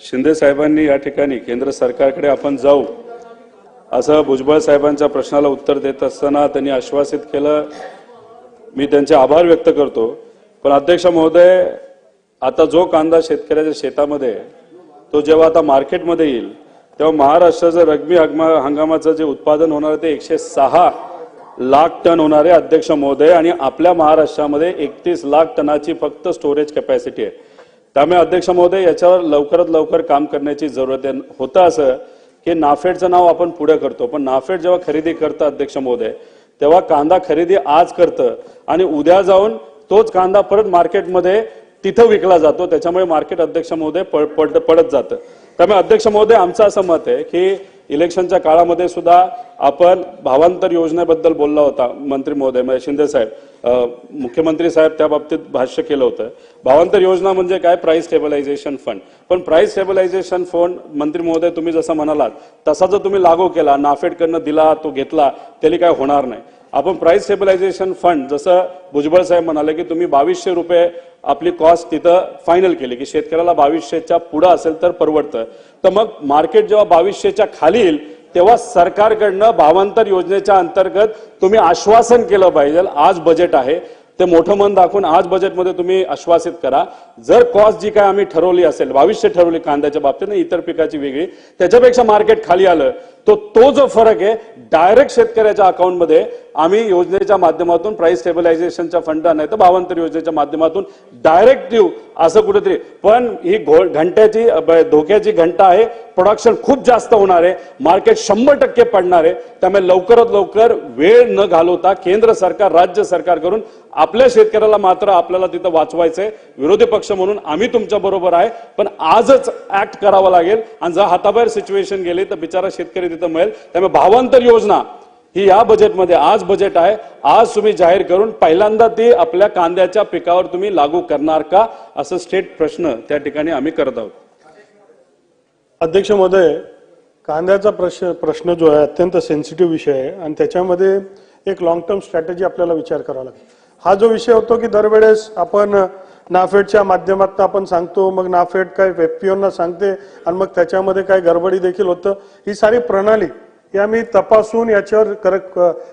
शिंदे साहेबांनी या ठिकाणी केंद्र सरकारकडे आपण जाऊ असं भुजबळ साहेबांच्या प्रश्नाला उत्तर देत असताना त्यांनी आश्वासित केलं. मी त्यांचे आभार व्यक्त करतो. पण अध्यक्ष महोदय, आता जो कांदा शेतकऱ्याच्या शेतामध्ये तो जेव्हा आता मार्केटमध्ये येईल तेव्हा महाराष्ट्राचं रब्बी हंगामाचं जे उत्पादन होणार आहे ते 106 लाख टन होणार आहे अध्यक्ष महोदय, आणि आपल्या महाराष्ट्रामध्ये 31 लाख टनाची फक्त स्टोरेज कॅपॅसिटी आहे. त्यामुळे अध्यक्ष महोदय याच्यावर लवकरात लवकर काम करण्याची जरूरत आहे. होतं असं की नाफेडचं नाव आपण पुढे करतो, पण नाफेड जेव्हा खरेदी करतं अध्यक्ष महोदय तेव्हा कांदा खरेदी आज करतं आणि उद्या जाऊन तोच कांदा परत मार्केटमध्ये तिथं विकला जातो. त्याच्यामुळे मार्केट अध्यक्ष महोदय पडत जातं. त्यामुळे अध्यक्ष महोदय आमचं असं मत आहे की इलेक्शनच्या काळामध्ये सुद्धा आपण भावांतर योजनेबद्दल बोलला होता मंत्री महोदय, म्हणजे शिंदे साहेब, मुख्यमंत्री साहेब त्या बाबतीत भाष्य केलं होतं. भावांतर योजना म्हणजे काय? Price स्टेबलायझेशन fund. पण प्राइस स्टेबलायझेशन फंड मंत्री महोदय तुम्ही जसं म्हणालात तसा जर तुम्ही लागू केला, नाफेडकडनं दिला, तो घेतला, त्याला काय होणार नाही. आपण प्राइस स्टेबलायझेशन फंड जसं भुजबळ साहेब म्हणाले की तुम्ही 2200 रुपये आपली कॉस्ट तिथं फायनल केली की शेतकऱ्याला 2200च्या पुढं असेल तर परवडतं. तर मग मार्केट जेव्हा 2200च्या खाली येईल तेव्हा सरकारकडनं भावांतर योजनेच्या अंतर्गत तुम्ही आश्वासन केलं पाहिजे. आज बजेट आहे ते मोठं मन दाखवून आज बजेटमध्ये तुम्ही आश्वासित करा. जर कॉस्ट जी काय आम्ही ठरवली असेल 2200 ठरवली कांद्याच्या बाबतीत, इतर पिकाची वेगळी, त्याच्यापेक्षा मार्केट खाली आलं तो जो फरक आहे डायरेक्ट शेतकऱ्याच्या अकाउंटमध्ये आम्ही योजनेच्या माध्यमातून प्राइस स्टेबलायझेशनच्या फंड नाही तर भावांतर योजनेच्या माध्यमातून डायरेक्ट देऊ असं कुठेतरी. पण ही घंट्याची धोक्याची घंटा आहे. प्रोडक्शन खूप जास्त होणार आहे, मार्केट 100% पडणार आहे. त्यामुळे लवकरात लवकर वेळ न घालवता केंद्र सरकार राज्य सरकार करून आपल्या शेतकऱ्याला मात्र आपल्याला तिथं वाचवायचंय. विरोधी पक्ष म्हणून आम्ही तुमच्या बरोबर आहे, पण आजच ऍक्ट करावं लागेल. आणि जर हाताबाहेर सिच्युएशन गेली तर बिचारा शेतकरी तिथं मिळेल. त्यामुळे भावांतर योजना ही या बजेटमध्ये आज बजेट आहे, आज तुम्ही जाहीर करून पहिल्यांदा ती आपल्या कांद्याच्या पिकावर तुम्ही लागू करणार का असं स्टेट प्रश्न त्या ठिकाणी आम्ही करत आहोत. अध्यक्ष महोदय, कांद्याचा प्रश्न जो आहे अत्यंत सेन्सिटिव्ह विषय आहे आणि त्याच्यामध्ये एक लॉंग टर्म स्ट्रॅटेजी आपल्याला विचार करावा लागेल. हा जो विषय होतो की दरवेळेस आपण नाफेडच्या माध्यमातून आपण सांगतो, मग नाफेड काय एफपीओना सांगते आणि मग त्याच्यामध्ये काय गडबडी देखील होतं. ही सारी प्रणाली ही आम्ही तपासून याच्यावर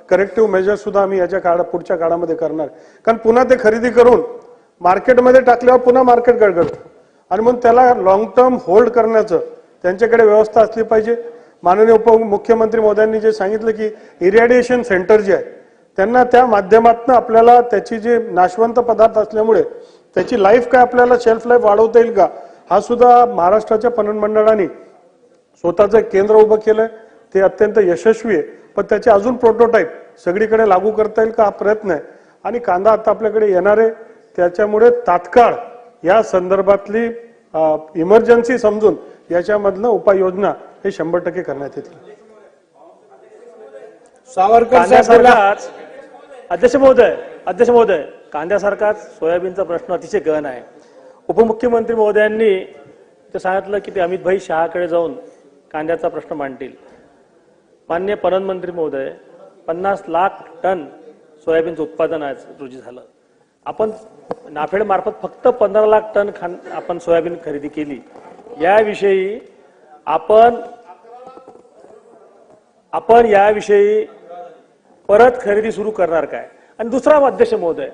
करेक्टिव्ह मेजर सुद्धा आम्ही याच्या पुढच्या काळामध्ये करणार. कारण पुन्हा ते खरेदी करून मार्केटमध्ये टाकल्यावर पुन्हा मार्केट गडगडतं आणि मग त्याला लॉंग टर्म होल्ड करण्याचं त्यांच्याकडे व्यवस्था असली पाहिजे. माननीय उपमुख्यमंत्री महोदयांनी जे सांगितलं की इरिडिएशन सेंटर जे आहे त्यांना त्या माध्यमातून आपल्याला त्याची जे नाशवंत पदार्थ असल्यामुळे त्याची लाईफ काय आपल्याला शेल्फ लाईफ वाढवता येईल का, हा सुद्धा महाराष्ट्राच्या पणन मंडळाने स्वतःचं केंद्र उभं केलंय. ते अत्यंत यशस्वी आहे, पण त्याचे अजून प्रोटोटाईप सगळीकडे लागू करता येईल का हा प्रयत्न आहे. आणि कांदा आता आपल्याकडे येणार आहे, त्याच्यामुळे तात्काळ या संदर्भातली इमर्जन्सी समजून याच्यामधलं उपाययोजना हे 100% करण्यात येतील. कांद्यासारखाच अध्यक्ष महोदय कांद्यासारखाच सोयाबीनचा प्रश्न अतिशय गहन आहे. उपमुख्यमंत्री महोदयांनी ते सांगितलं की ते अमित भाई शहाकडे जाऊन कांद्याचा प्रश्न मांडतील. माननीय पणन मंत्री महोदय, 50 लाख टन सोयाबीनचं उत्पादन आज रोजी झालं. आपण नाफेड मार्फत फक्त 15 लाख टन आपण सोयाबीन खरेदी केली. याविषयी आपण याविषयी परत खरेदी सुरू करणार काय. आणि दुसरा अध्यक्ष महोदय,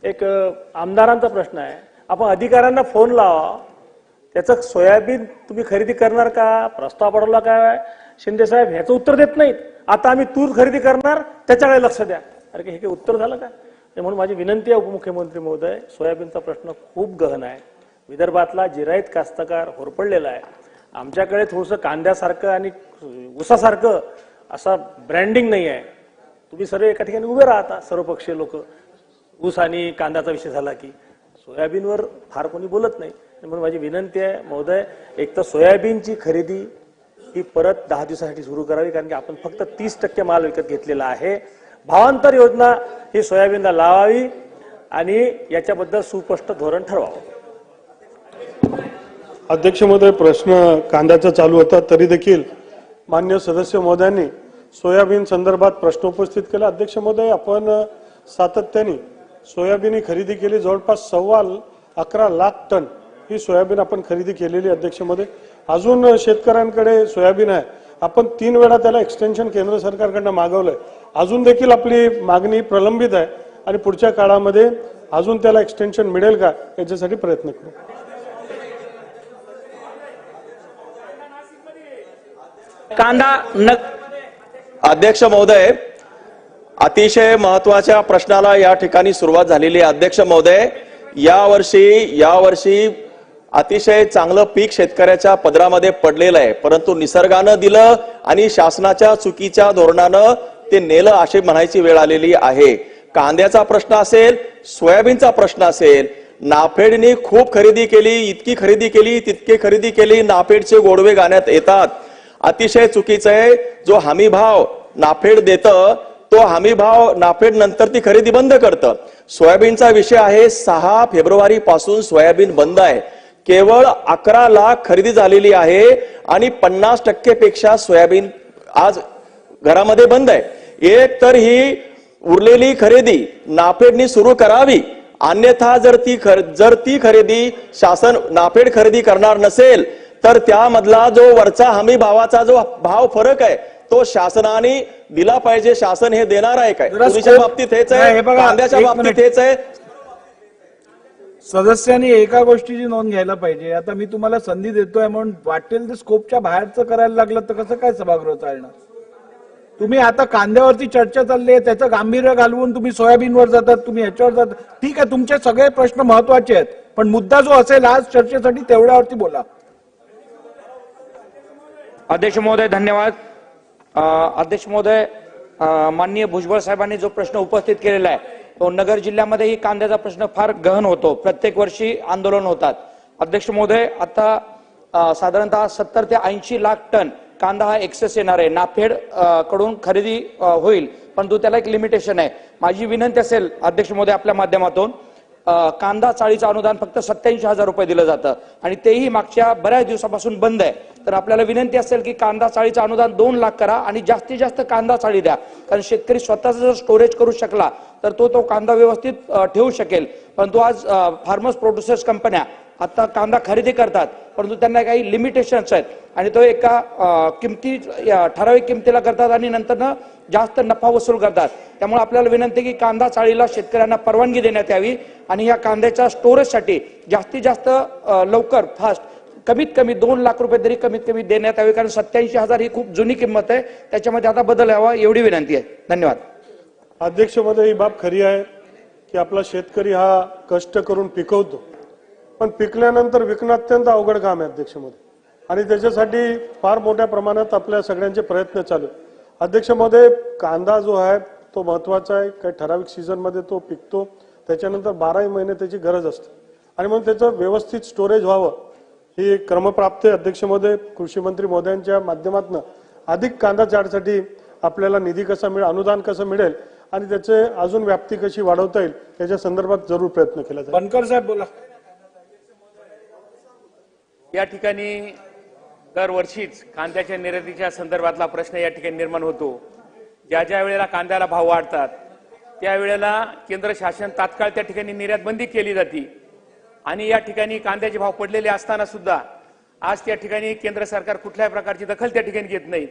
एक आमदारांचा प्रश्न आहे, आपण अधिकाऱ्यांना फोन लावा, त्याचं सोयाबीन तुम्ही खरेदी करणार का, प्रस्ताव पाठवला काय. शिंदे साहेब ह्याचं उत्तर देत नाहीत. आता आम्ही तूर खरेदी करणार त्याच्याकडे लक्ष द्या. अरे हे काही उत्तर झालं का. म्हणून माझी विनंती आहे उपमुख्यमंत्री महोदय, सोयाबीनचा प्रश्न खूप गहन आहे. विदर्भातला जिरायत कास्तकार होरपडलेला आहे. आमच्याकडे थोडंसं कांद्यासारखं आणि ऊसासारखं असा ब्रँडिंग नाही आहे. तुम्ही सर्व एका ठिकाणी उभे राहता, सर्वपक्षीय लोक. ऊस आणि कांद्याचा विषय झाला की सोयाबीनवर फार कोणी बोलत नाही. म्हणून माझी विनंती आहे महोदय, एक तर सोयाबीनची खरेदी ही परत 10 दिवसासाठी सुरू करावी, कारण की आपण फक्त 30% माल विकत घेतलेला आहे. भावांतर योजना ही सोयाबीनला लावावी आणि याच्याबद्दल सुस्पष्ट धोरण ठरवावं. अध्यक्ष महोदय, प्रश्न कांद्याचा चालू होता तरी देखील मान्य सदस्य महोदयांनी सोयाबीन संदर्भात प्रश्न उपस्थित केला. अध्यक्ष महोदय, आपण सातत्याने सोयाबीन खरेदी केली, जवळपास 11.25 लाख टन ही सोयाबीन आपण खरेदी केलेली. अध्यक्ष महोदय, अजून शेतकऱ्यांकडे सोयाबीन आहे. आपण 3 वेळा त्याला एक्सटेन्शन केंद्र सरकारकडनं मागवलंय. अजून देखील आपली मागणी प्रलंबित आहे आणि पुढच्या काळामध्ये अजून त्याला एक्सटेन्शन मिळेल का याच्यासाठी प्रयत्न करू. अध्यक्ष महोदय, अतिशय महत्वाच्या प्रश्नाला या ठिकाणी सुरुवात झालेली आहे. अध्यक्ष महोदय, यावर्षी अतिशय चांगलं पीक शेतकऱ्याच्या पदरामध्ये पडलेलं आहे, परंतु निसर्गानं दिलं आणि शासनाच्या चुकीच्या धोरणानं ते नेलं अशी म्हणायची वेळ आलेली आहे. कांद्याचा प्रश्न असेल, सोयाबीनचा प्रश्न असेल, नाफेडने खूप खरेदी केली, इतकी खरेदी केली, तितकी खरेदी केली, नाफेडचे गोडवे गाण्यात येतात. अतिशय चुकीचं आहे. जो हमी भाव नाफेड देतं तो हमी भाव नाफेड नंतर ती खरेदी बंद करतं. सोयाबीनचा विषय आहे, 6 फेब्रुवारी पासून सोयाबीन बंद आहे. केवळ 11 लाख खरेदी झालेली आहे आणि 50% पेक्षा सोयाबीन आज घरामध्ये बंद आहे. एक तर ही उरलेली खरेदी नाफेडनी सुरू करावी, अन्यथा जर ती खरेदी शासन नाफेड खरेदी करणार नसेल तर त्यामधला जो वरचा हमी भावाचा जो भाव फरक आहे तो शासनाने दिला पाहिजे. शासन हे देणार आहे काय? तुरीच्या बाबतीत हेच आहे, कांद्याच्या बाबतीत हेच आहे. सदस्यांनी एका गोष्टीची नोंद घ्यायला पाहिजे. आता मी तुम्हाला संधी देतोय म्हणून वाटेल ते स्कोपच्या बाहेरचं करायला लागलं तर कसं काय सभागृह चालणार? तुम्ही आता कांद्यावरती चर्चा चालली आहे, त्याचं गांभीर्य घालवून तुम्ही सोयाबीनवर जातात, तुम्ही ह्याच्यावर जातात. ठीक आहे, तुमचे सगळे प्रश्न महत्वाचे आहेत, पण मुद्दा जो असेल आज चर्चेसाठी तेवढ्यावरती बोला. अध्यक्ष महोदय, धन्यवाद. अध्यक्ष महोदय, माननीय भुजबळ साहेबांनी जो प्रश्न उपस्थित केलेला आहे तो नगर जिल्ह्यामध्येही कांद्याचा प्रश्न फार गहन होतो. प्रत्येक वर्षी आंदोलन होतात. अध्यक्ष महोदय, आता साधारणतः 70 ते 80 लाख टन कांदा हा एक्सेस येणार आहे. नाफेड कडून खरेदी होईल, परंतु त्याला एक लिमिटेशन आहे. माझी विनंती असेल अध्यक्ष महोदय आपल्या माध्यमातून, कांदा चाळीचं अनुदान फक्त 87,000 रुपये दिलं जातं आणि तेही मागच्या बऱ्याच दिवसापासून बंद आहे. तर आपल्याला विनंती असेल की कांदा चाळीचं अनुदान 2 लाख करा आणि जास्तीत जास्त कांदा चाळी द्या, कारण शेतकरी स्वतःच जर स्टोरेज करू शकला तर तो कांदा व्यवस्थित ठेवू शकेल. परंतु आज फार्मर्स प्रोड्युसर्स कंपन्या आता कांदा खरेदी करतात, परंतु त्यांना काही लिमिटेशन्स आहेत आणि तो एका ठराविक किमतीला करतात आणि नंतर जास्त नफा वसूल करतात. त्यामुळे आपल्याला विनंती की कांदा चाळीला शेतकऱ्यांना परवानगी देण्यात यावी आणि या कांद्याच्या स्टोरेजसाठी जास्तीत जास्त लवकर फास्ट कमीत कमी 2 लाख रुपये तरी कमीत कमी देण्यात यावे, कारण 87,000 ही खूप जुनी किंमत आहे. त्याच्यामध्ये आता बदल व्हावा एवढी विनंती आहे. धन्यवाद. अध्यक्ष महोदय, ही बाब खरी आहे की आपला शेतकरी हा कष्ट करून पिकवतो, पण पिकल्यानंतर विकणं अत्यंत अवघड काम आहे अध्यक्ष महोदय, आणि त्याच्यासाठी फार मोठ्या प्रमाणात आपल्या सगळ्यांचे प्रयत्न चालू. अध्यक्ष महोदय, कांदा जो आहे तो महत्वाचा आहे. काही ठराविक सीझन मध्ये तो पिकतो, त्याच्यानंतर 12 महिने त्याची गरज असते आणि म्हणून त्याचं व्यवस्थित स्टोरेज व्हावं ही क्रमप्राप्त आहे. अध्यक्ष महोदय, कृषी मंत्री महोदयांच्या माध्यमातून अधिक कांदा चाळीसाठी आपल्याला निधी कसा मिळेल, अनुदान कसं मिळेल आणि त्याचे अजून व्याप्ती कशी वाढवता येईल याच्या संदर्भात जरूर प्रयत्न केला जाईल. बनकर साहेब बोला. या ठिकाणी दरवर्षीच कांद्याच्या निर्यातीच्या संदर्भातला प्रश्न या ठिकाणी निर्माण होतो. ज्या ज्या वेळेला कांद्याला भाव वाढतात त्यावेळेला केंद्र शासन तात्काळ त्या ठिकाणी निर्यात बंदी केली जाते आणि या ठिकाणी कांद्याचे भाव पडलेले असताना सुद्धा आज त्या ठिकाणी केंद्र सरकार कुठल्याही प्रकारची दखल त्या ठिकाणी घेत नाही.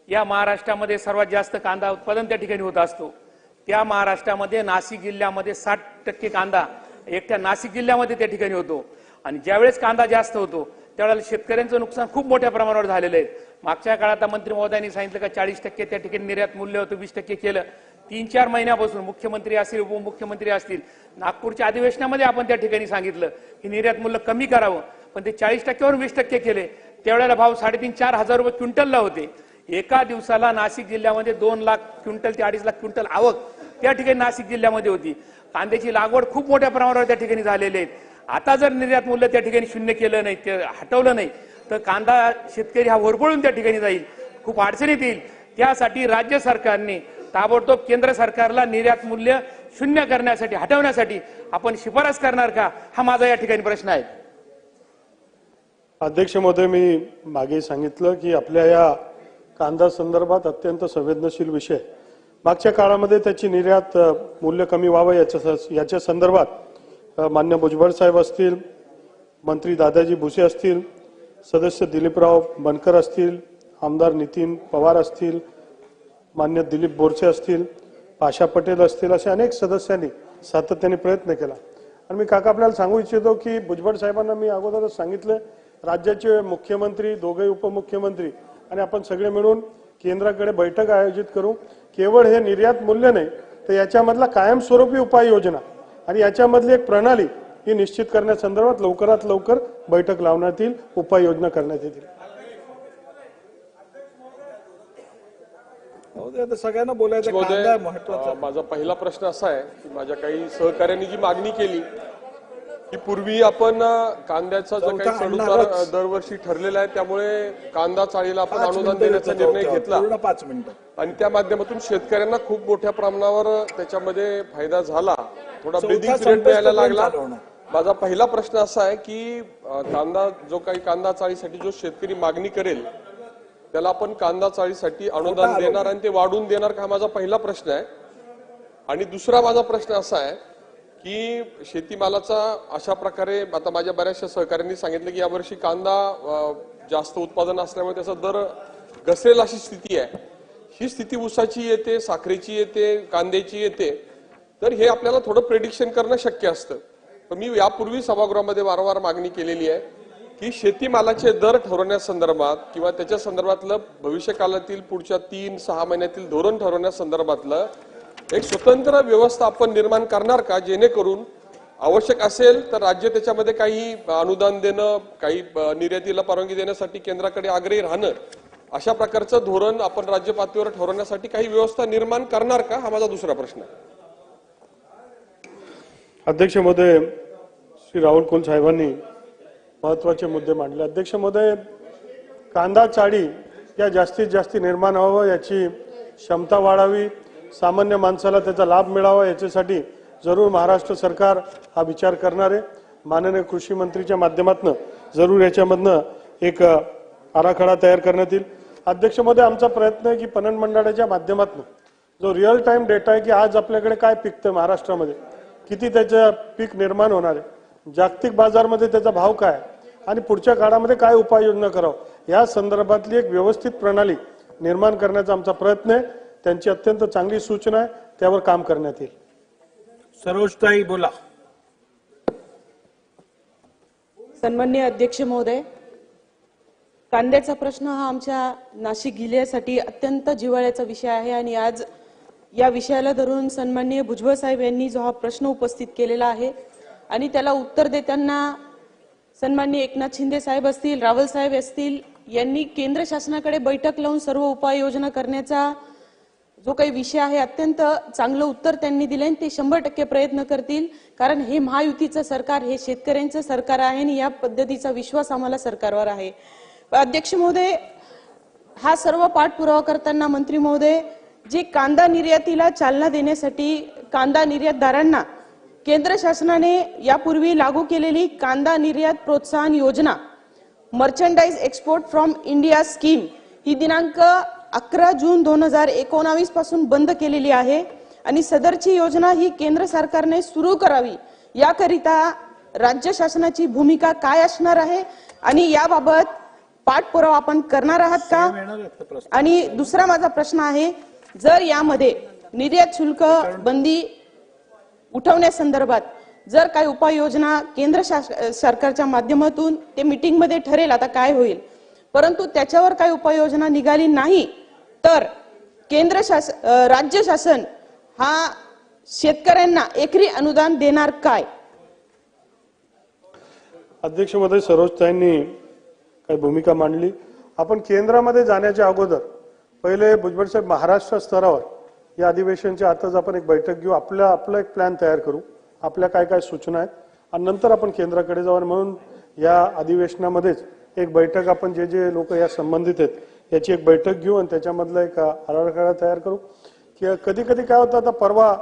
या महाराष्ट्रामध्ये सर्वात जास्त कांदा उत्पादन त्या ठिकाणी होत असतो. त्या महाराष्ट्रामध्ये नाशिक जिल्ह्यामध्ये 60% कांदा एकट्या नाशिक जिल्ह्यामध्ये त्या ठिकाणी होतो आणि ज्यावेळेस कांदा जास्त होतो त्यावेळेला शेतकऱ्यांचं नुकसान खूप मोठ्या प्रमाणावर झालेलं आहे. मागच्या काळात मंत्री महोदयांनी सांगितलं का 40% त्या ठिकाणी निर्यात मूल्य होतं, 20% केलं. 3-4 महिन्यापासून मुख्यमंत्री असतील, उपमुख्यमंत्री असतील, नागपूरच्या अधिवेशनामध्ये आपण त्या ठिकाणी सांगितलं की निर्यात मूल्य कमी करावं, पण ते 40% 20% केले. त्यावेळेला भाव 3,500-4 हजार रुपये क्विंटलला होते. एका दिवसाला नाशिक जिल्ह्यामध्ये 2 लाख क्विंटल ते 2.5 लाख क्विंटल आवक त्या ठिकाणी नाशिक जिल्ह्यामध्ये होती. कांद्याची लागवड खूप मोठ्या प्रमाणावर त्या ठिकाणी झालेली आहे. आता जर निर्यात मूल्य त्या ठिकाणी शून्य केलं नाही, ते हटवलं नाही, तर कांदा शेतकरी हा होरपळून त्या ठिकाणी जाईल, खूप अडचणीत येईल. त्यासाठी राज्य सरकारने ताबडतोब केंद्र सरकारला निर्यात मूल्य शून्य करण्यासाठी, हटवण्यासाठी आपण शिफारस करणार का, हा माझा या ठिकाणी प्रश्न आहे. अध्यक्ष महोदय, मी मागे सांगितलं की आपल्या या कांदा संदर्भात अत्यंत संवेदनशील विषय, मागच्या काळामध्ये त्याची निर्यात मूल्य कमी व्हावं याच्या संदर्भात मान्य भुजबळ साहेब असतील, मंत्री दादाजी भुसे असतील, सदस्य दिलीपराव बनकर असतील, आमदार नितीन पवार असतील, मान्य दिलीप बोरसे असतील, पाशा पटेल असतील, अशा अनेक सदस्यांनी सातत्याने प्रयत्न केला. आणि मी काका आपल्याला सांगू इच्छितो की भुजबळ साहेबांना मी अगोदरच सांगितलं, राज्याचे मुख्यमंत्री, दोघे उपमुख्यमंत्री आणि आपण सगळे मिळून केंद्राकडे बैठक आयोजित करू. केवळ हे निर्यात मूल्य नाही, तर याच्यामधला कायमस्वरूपी उपाययोजना आणि याच्यामधली एक प्रणाली ही निश्चित करण्यासंदर्भात लवकरात लवकर बैठक लावण्यात येईल, उपाययोजना करण्यात येतील. आता सगळ्यांना बोलायचं कांदा महत्त्वाचा. माझा पहिला प्रश्न असा आहे की माझ्या काही सहकार्यांनी जी मागणी केली की पूर्वी आपण कांद्याचा जो काही चढउतार दरवर्षी ठरलेला आहे, त्यामुळे कांदा चाळीला आपण अनुदान देण्याचा निर्णय घेतला 5 मिनिटं आणि त्या माध्यमातून शेतकऱ्यांना खूप मोठ्या प्रमाणावर त्याच्यामध्ये फायदा झाला, थोडा ब्रीदिंग पिरियड मिळायला लागला. माझा पहिला प्रश्न असा आहे की कांदा जो काही कांदा चाळीसाठी जो शेतकरी मागणी करेल त्याला आपण कांदा चाळीसाठी अनुदान देणार आणि ते वाढवून देणार का, हा माझा पहिला प्रश्न आहे. आणि दुसरा माझा प्रश्न असा आहे की शेतीमालाचा अशा प्रकारे आता माझ्या बऱ्याचशा सहकाऱ्यांनी सांगितलं की यावर्षी कांदा जास्त उत्पादन असल्यामुळे त्याचा दर घसरेल अशी स्थिती आहे. ही स्थिती ऊसाची येते, साखरेची येते, कांद्याची येते, तर हे आपल्याला थोडं प्रेडिक्शन करणं शक्य असतं. पण मी यापूर्वी सभागृहामध्ये वारंवार मागणी केलेली आहे की शेतीमालाचे दर ठरवण्यासंदर्भात किंवा त्याच्या संदर्भातलं भविष्यकाळातील पुढच्या 3-6 महिन्यातील धोरण ठरवण्यासंदर्भातलं एक स्वतंत्र व्यवस्था आपण निर्माण करणार का, जेणेकरून आवश्यक असेल तर राज्य त्याच्यामध्ये काही अनुदान देणं, काही निर्यातीला परवानगी देण्यासाठी केंद्राकडे आग्रही राहणं, अशा प्रकारचं धोरण आपण राज्य पातळीवर ठरवण्यासाठी काही व्यवस्था निर्माण करणार का, हा माझा दुसरा प्रश्न आहे. अध्यक्ष महोदय, श्री राहुल कुल साहेबांनी महत्वाचे मुद्दे मांडले. अध्यक्ष महोदय, कांदा चाळी या जास्तीत जास्त निर्माण व्हावं, याची क्षमता वाढावी, सामान्य माणसाला त्याचा लाभ मिळावा, याच्यासाठी जरूर महाराष्ट्र सरकार हा विचार करणार आहे. माननीय कृषी मंत्रीच्या माध्यमातून जरूर याच्यामधनं एक आराखडा तयार करण्यात येईल. अध्यक्ष महोदय, आमचा प्रयत्न आहे की पणन मंडळाच्या माध्यमातून जो रिअल टाइम डेटा आहे की आज आपल्याकडे काय पिकतं महाराष्ट्रामध्ये, किती त्याचं पीक निर्माण होणार आहे, जागतिक बाजारमध्ये त्याचा भाव काय आणि पुढच्या काळामध्ये काय उपाययोजना करावं, या संदर्भातली एक व्यवस्थित प्रणाली निर्माण करण्याचा आमचा प्रयत्न आहे. त्यांची अत्यंत चांगली सूचना आहे, त्यावर काम करण्यात येईल. सरोजताई बोला. सन्माननीय अध्यक्ष महोदय, कांद्याचा प्रश्न हा आमच्या नाशिक जिल्ह्यासाठी अत्यंत जिव्हाळ्याचा विषय आहे आणि आज या विषयाला धरून सन्माननीय भुजबळ साहेब यांनी जो हा प्रश्न उपस्थित केलेला आहे आणि त्याला उत्तर देताना सन्माननीय एकनाथ शिंदे साहेब असतील, रावल साहेब असतील यांनी केंद्र शासनाकडे बैठक लावून सर्व उपाययोजना करण्याचा जो काही विषय आहे अत्यंत चांगलं उत्तर त्यांनी दिले आणि ते 100% प्रयत्न करतील, कारण हे महायुतीचं सरकार, हे शेतकऱ्यांचं सरकार आहे आणि या पद्धतीचा विश्वास आम्हाला सरकारवर आहे. अध्यक्ष महोदय, हा सर्व पाठपुरावा करताना मंत्री महोदय, जे कांदा निर्यातीला चालना देण्यासाठी कांदा निर्यातदारांना केंद्र शासनाने यापूर्वी लागू केलेली कांदा निर्यात प्रोत्साहन योजना मर्चंडाइज एक्सपोर्ट फ्रॉम इंडिया स्कीम ही दिनांक 11 जून 2019 पासून बंद केलेली आहे आणि सदरची योजना ही केंद्र सरकारने सुरू करावी, याकरिता राज्य शासनाची भूमिका काय असणार आहे आणि याबाबत पाठपुरावा आपण करणार आहात का. आणि दुसरा माझा प्रश्न आहे, जर यामध्ये निर्यात शुल्क बंदी उठवण्यासंदर्भात जर काही उपाययोजना केंद्र सरकारच्या माध्यमातून ते मीटिंग मध्ये ठरेल, आता काय होईल, परंतु त्याच्यावर काही उपाययोजना निघाली नाही तर राज्य शासन हा शेतकऱ्यांना एकरी अनुदान देणार काय? अध्यक्ष महोदय, सरोजताईंनी काही भूमिका मांडली. आपण केंद्रामध्ये जाण्याच्या अगोदर पहिले भुजबळ साहेब महाराष्ट्र स्तरावर या अधिवेशनाच्या आताच आपण एक बैठक घेऊ, आपला एक प्लॅन तयार करू, आपल्या काय काय सूचना आहेत आणि नंतर आपण केंद्राकडे जाऊ. म्हणून या अधिवेशनामध्येच एक बैठक आपण जे लोक या संबंधित आहेत याची एक बैठक घेऊ आणि त्याच्यामधला एक आराखडा तयार करू. की कधी कधी काय होतं, आता परवा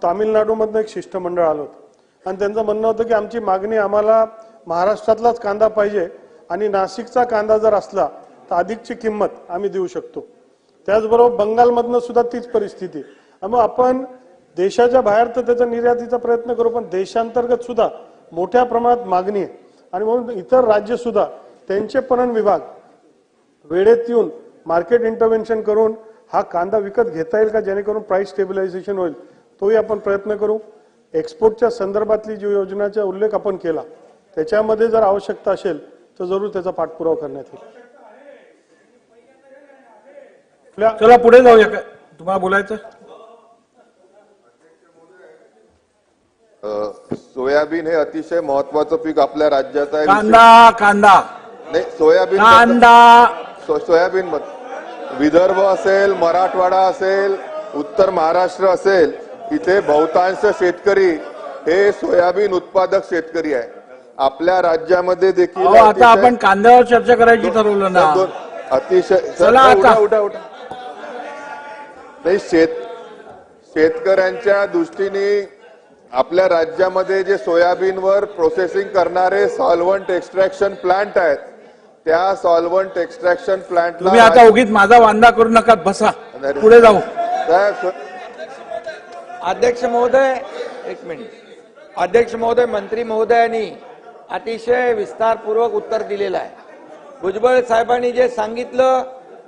तामिळनाडूमधनं एक शिष्टमंडळ आलं होतं आणि त्यांचं म्हणणं होतं की आमची मागणी आम्हाला महाराष्ट्रातलाच कांदा पाहिजे आणि नाशिकचा कांदा जर असला तर अधिकची किंमत आम्ही देऊ शकतो. त्याचबरोबर बंगालमधनं सुद्धा तीच परिस्थिती. मग आपण देशाच्या बाहेर तर त्याचा निर्यातीचा प्रयत्न करू, पण देशांतर्गत सुद्धा मोठ्या प्रमाणात मागणी आहे आणि म्हणून इतर राज्य सुद्धा त्यांचे पणन विभाग वेळेत येऊन मार्केट इंटरव्हेन्शन करून हा कांदा विकत घेता येईल का, जेणेकरून प्राइस स्टेबिलायझेशन होईल, तोही आपण प्रयत्न करू. एक्सपोर्टच्या संदर्भातली जी योजनाचा उल्लेख आपण केला त्याच्यामध्ये जर आवश्यकता असेल तर जरूर त्याचा पाठपुरावा करण्यात येईल. चला पुढे जाऊया. काय तुम्हाला बोलायचं? सोयाबीन हे अतिशय महत्वाचं पीक आपल्या राज्याचं आहे. कांदा नाही, सोयाबीन सोयाबीन विदर्भ असेल, मराठवाडा असेल, उत्तर महाराष्ट्र असेल, इथे बहुतांश शेतकरी हे सोयाबीन उत्पादक शेतकरी आहे. आपल्या राज्यामध्ये देखील आता आपण कांद्यावर चर्चा करायची ठरवलं ना. अतिशय चला आता. उठा नाही, शेतकऱ्यांच्या दृष्टीने आपल्या राज्यामध्ये जे सोयाबीनवर प्रोसेसिंग करणारे सॉल्व्हंट एक्स्ट्रॅक्शन प्लांट आहेत, त्या सॉल्व्हंट एक्स्ट्रॅक्शन प्लांटला तुम्ही आता उगीच माझा वांदा करू नका, बसा पुढे जाऊ. अध्यक्ष महोदय, एक मिनिट. अध्यक्ष महोदय, मंत्री महोदयांनी अतिशय विस्तारपूर्वक उत्तर दिलेलं आहे. भुजबळ साहेबांनी जे सांगितलं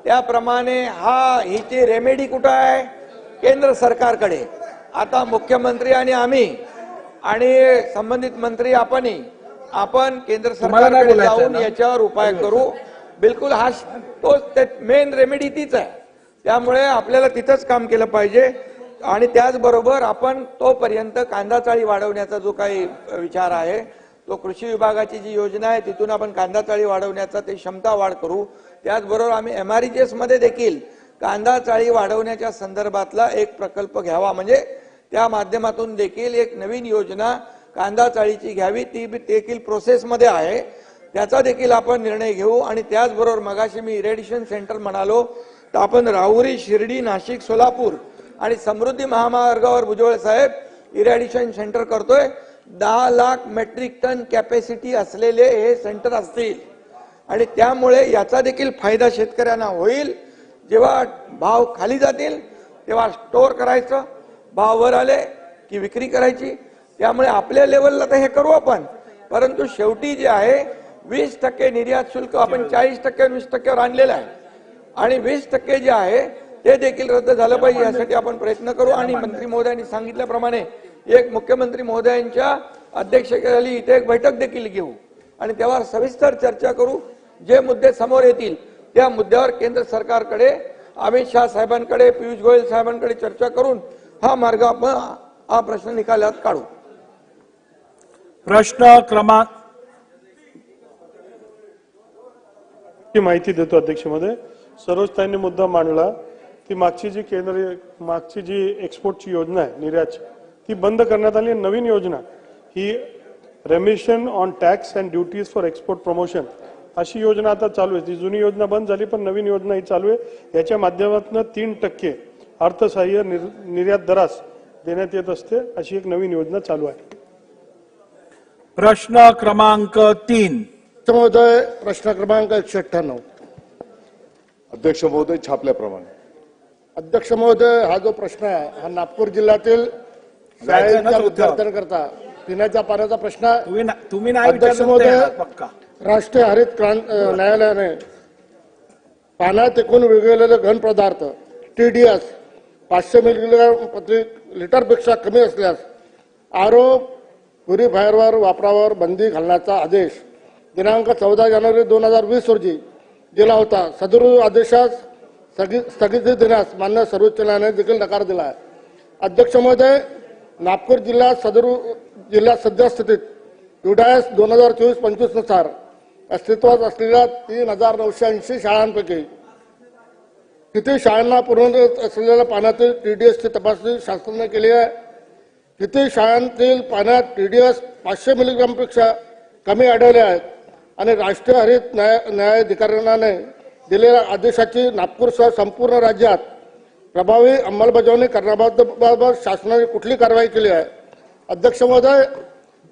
त्याप्रमाणे हिची रेमेडी कुठं आहे? केंद्र सरकारकडे. आता मुख्यमंत्री आणि आम्ही आणि संबंधित मंत्री आपण केंद्र सरकारकडे जाऊन याच्यावर उपाय करू. बिलकुल तोच मेन रेमेडी तीच आहे. त्यामुळे आपल्याला तिथंच काम केलं पाहिजे आणि त्याचबरोबर आपण तोपर्यंत कांदा चाळी वाढवण्याचा जो काही विचार आहे तो कृषी विभागाची जी योजना आहे तिथून आपण कांदा चाळी वाढवण्याचा ते क्षमता वाढ करू. त्याचबरोबर आम्ही MREGS मध्ये देखील कांदा चाळी वाढवण्याच्या संदर्भातला एक प्रकल्प घ्यावा, म्हणजे त्या माध्यमातून देखील एक नवीन योजना कांदा चाळीची घ्यावी, ती देखील प्रोसेसमध्ये आहे. त्याचा देखील आपण निर्णय घेऊ. आणि त्याचबरोबर मगाशी मी इरेडिशन सेंटर म्हणालो तर आपण राहुरी, शिर्डी, नाशिक, सोलापूर आणि समृद्धी महामार्गावर भुजबळ साहेब इरेडिशन सेंटर करतोय. 10 लाख मेट्रिक टन कॅपॅसिटी असलेले हे सेंटर असतील आणि त्यामुळे याचा देखील फायदा शेतकऱ्यांना होईल. जेव्हा भाव खाली जातील तेव्हा स्टोअर करायचं, भाव वर आले की विक्री करायची. त्यामुळे आपल्या लेवलला तर हे करू आपण, परंतु शेवटी जे आहे 20% निर्यात शुल्क आपण 40% 20%वर आणलेलं आहे आणि 20% जे आहे ते देखील रद्द झालं पाहिजे यासाठी आपण प्रयत्न करू. आणि मंत्री महोदयांनी सांगितल्याप्रमाणे एक मुख्यमंत्री महोदयांच्या अध्यक्षतेखाली इथे एक बैठक देखील घेऊ आणि त्यावर सविस्तर चर्चा करू. जे मुद्दे समोर येतील त्या मुद्द्यावर केंद्र सरकारकडे, अमित शाह साहेबांकडे, पियुष गोयल साहेबांकडे चर्चा करून हा मार्ग आपण हा प्रश्न निकालात काढू. प्रश्न क्रमांक माहिती देतो अध्यक्ष महोदय. सरोजताईंनी मुद्दा मांडला ती मागची जी एक्सपोर्टची योजना आहे निर्यातची ती बंद करण्यात आली. नवीन योजना ही remission on tax and duties for export promotion अशी योजना आता चालू आहे. ती जुनी योजना बंद झाली पण नवीन योजना ही चालू आहे. याच्या माध्यमातून 3% अर्थसहाय्य निर्यात दरास देण्यात येत असते. अशी एक नवीन योजना चालू आहे. प्रश्न क्रमांक 3. महोदय, प्रश्न क्रमांक 198. अध्यक्ष महोदय, छापल्याप्रमाणे. अध्यक्ष महोदय, हा जो प्रश्न आहे हा नागपूर जिल्ह्यातील शाळेच्या विद्यार्थ्यांकरता पिण्याच्या पाण्याचा प्रश्न आहे. तुम्ही अध्यक्ष महोदय, राष्ट्रीय हरित न्यायालयाने पाण्यात एकूण विरघळलेले घन पदार्थ TDS 500 मिलीग्राम प्रति लिटरपेक्षा कमी असल्यास RO प्युरिफायरवर वापरावर बंदी घालण्याचा आदेश दिनांक 14 जानेवारी 2020 रोजी दिला होता. सदर आदेशास स्थगिती देण्यास मान्य सर्वोच्च न्यायालयाने देखील नकार दिला आहे. अध्यक्ष महोदय, नागपूर जिल्ह्यात सध्या स्थितीत युडायस 2024-25 नुसार अस्तित्वात असलेल्या 3,980 शाळांपैकी किती शाळांना पुरवण्यात असलेल्या पाण्यातील TDSची तपासणी शासनाने केली आहे? किती शाळांतील पाण्यात TDS 500 मिलीग्रामपेक्षा कमी आढळले आहेत? आणि राष्ट्रीय हरित न्यायाधिकरणाने दिलेल्या आदेशाची नागपूरसह संपूर्ण राज्यात प्रभावी अंमलबजावणी करण्याबाबत शासनाने कुठली कारवाई केली आहे? अध्यक्ष महोदय,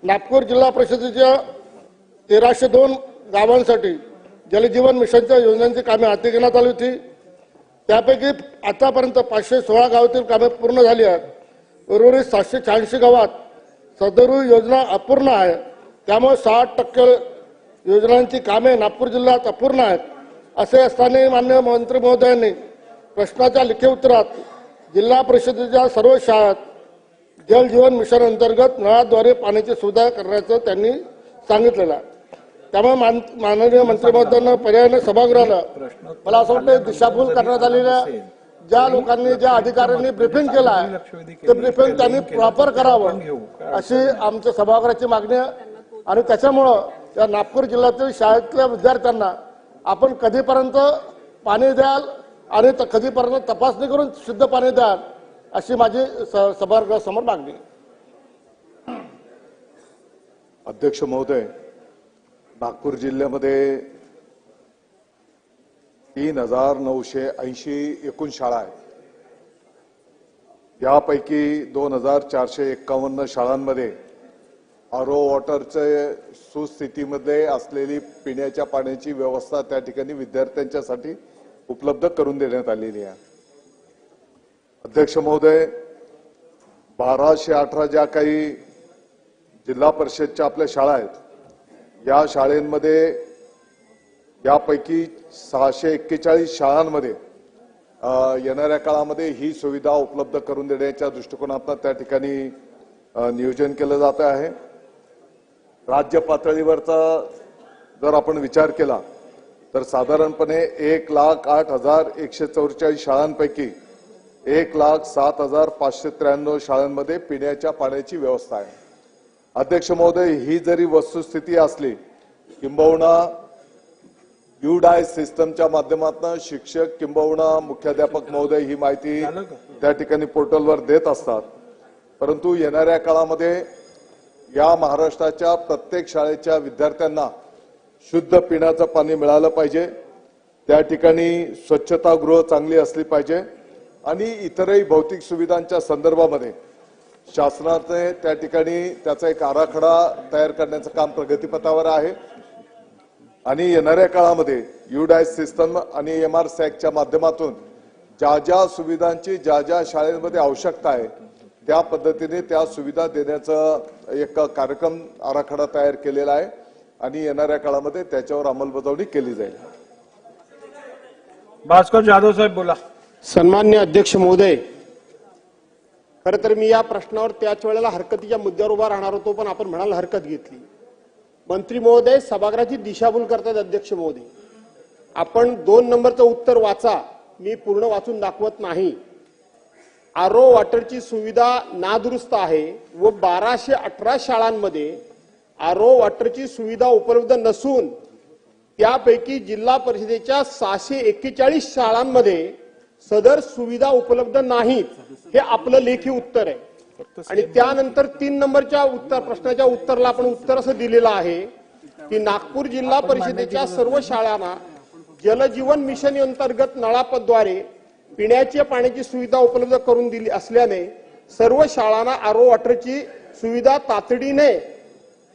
नागपूर जिल्हा परिषदेच्या 1302 गावांसाठी जलजीवन मिशनच्या योजनांची कामे हाती घेण्यात आली होती. त्यापैकी आतापर्यंत 516 गावातील कामे पूर्ण झाली आहेत. उर्वरित 786 गावात सदर योजना अपूर्ण आहे. त्यामुळे 60% योजनांची कामे नागपूर जिल्ह्यात अपूर्ण आहेत. असे असताना माननीय मंत्री महोदयांनी प्रश्नाच्या लिखित उत्तरात जिल्हा परिषदेच्या सर्व शाळात जल जीवन मिशन अंतर्गत नळाद्वारे पाण्याची सुविधा करण्याचं त्यांनी सांगितलेलं आहे. त्यामुळे माननीय मंत्री महोदयांना पर्यायाने सभागृहाला मला असं वाटतं दिशाभूल करण्यात आलेल्या ज्या लोकांनी ज्या अधिकाऱ्यांनी ब्रीफिंग केलं आहे ते ब्रीफिंग त्यांनी प्रॉपर करावं अशी आमच्या सभागृहाची मागणी आहे. आणि त्याच्यामुळं या नागपूर जिल्ह्यातील शाळेतल्या विद्यार्थ्यांना आपण कधीपर्यंत पाणी द्याल आणि कधीपर्यंत तपासणी करून शुद्ध पाणी द्याल अशी माझी सभागृहासमोर मागणी. अध्यक्ष महोदय, नागपूर जिल्ह्यामध्ये 3,980 एकूण शाळा आहेत. यापैकी 2,451 शाळांमध्ये आरो वॉटरचे सुस्थितीमध्ये असलेली पिण्याच्या पाण्याची व्यवस्था त्या ठिकाणी विद्यार्थ्यांच्यासाठी उपलब्ध करून देण्यात आलेली आहे. अध्यक्ष महोदय, 1218 ज्या काही जिल्हा परिषदच्या आपल्या शाळा आहेत या शाळांमध्ये यापैकी 641 शाळांमध्ये येणाऱ्या काळामध्ये ही सुविधा उपलब्ध करून देण्याच्या दृष्टिकोनातून त्या ठिकाणी नियोजन केलं जात आहे. राज्य पातळीवरचा जर आपण विचार केला तर साधारणपणे 1,08,144 शाळांपैकी 1,07,593 शाळांमध्ये पिण्याच्या पाण्याची व्यवस्था आहे. अध्यक्ष महोदय, ही जरी वस्तुस्थिती असली किंबहुना युडायस सिस्टमच्या माध्यमातून शिक्षक किंबहुना मुख्याध्यापक महोदय ही माहिती त्या ठिकाणी पोर्टलवर देत असतात, परंतु येणाऱ्या काळामध्ये या महाराष्ट्राच्या प्रत्येक शाळेच्या विद्यार्थ्यांना शुद्ध पिण्याचं पाणी मिळालं पाहिजे. त्या ठिकाणी स्वच्छतागृह चांगली असली पाहिजे आणि इतरही भौतिक सुविधांच्या संदर्भामध्ये शासनाने त्या ठिकाणी त्याचा एक आराखडा तयार करण्याचं काम प्रगतीपथावर आहे. आणि येणाऱ्या काळामध्ये युडायस सिस्टम आणि MRSACच्या माध्यमातून ज्या ज्या सुविधांची ज्या ज्या शाळेमध्ये आवश्यकता आहे त्या पद्धतीने त्या सुविधा देण्याचं एक कार्यक्रम आराखडा तयार केलेला आहे आणि येणाऱ्या काळामध्ये त्याच्यावर अंमलबजावणी केली जाईल. भास्कर जाधव साहेब बोला. सन्मान्य अध्यक्ष महोदय, खरं तर मी या प्रश्नावर त्याच वेळेला हरकतीच्या मुद्द्यावर उभा राहणार होतो, पण आपण म्हणाल हरकत घेतली. मंत्री महोदय सभागृहाची दिशाभूल करतात. अध्यक्ष महोदय, आपण 2 नंबरचं उत्तर वाचा, मी पूर्ण वाचून दाखवत नाही. आरो वॉटरची सुविधा नादुरुस्त आहे व 1218 शाळांमध्ये आरो वॉटरची सुविधा उपलब्ध नसून त्यापैकी जिल्हा परिषदेच्या 641 शाळांमध्ये सदर सुविधा उपलब्ध नाहीत. हे आपलं लेखी उत्तर आहे. आणि त्यानंतर 3 नंबरच्या प्रश्नाच्या उत्तराला आपण उत्तर असं दिलेलं आहे की नागपूर जिल्हा परिषदेच्या सर्व शाळांना जलजीवन मिशन अंतर्गत नळाद्वारे पिण्याच्या पाण्याची सुविधा उपलब्ध करून दिली असल्याने सर्व शाळांना आरो वॉटरची सुविधा तातडीने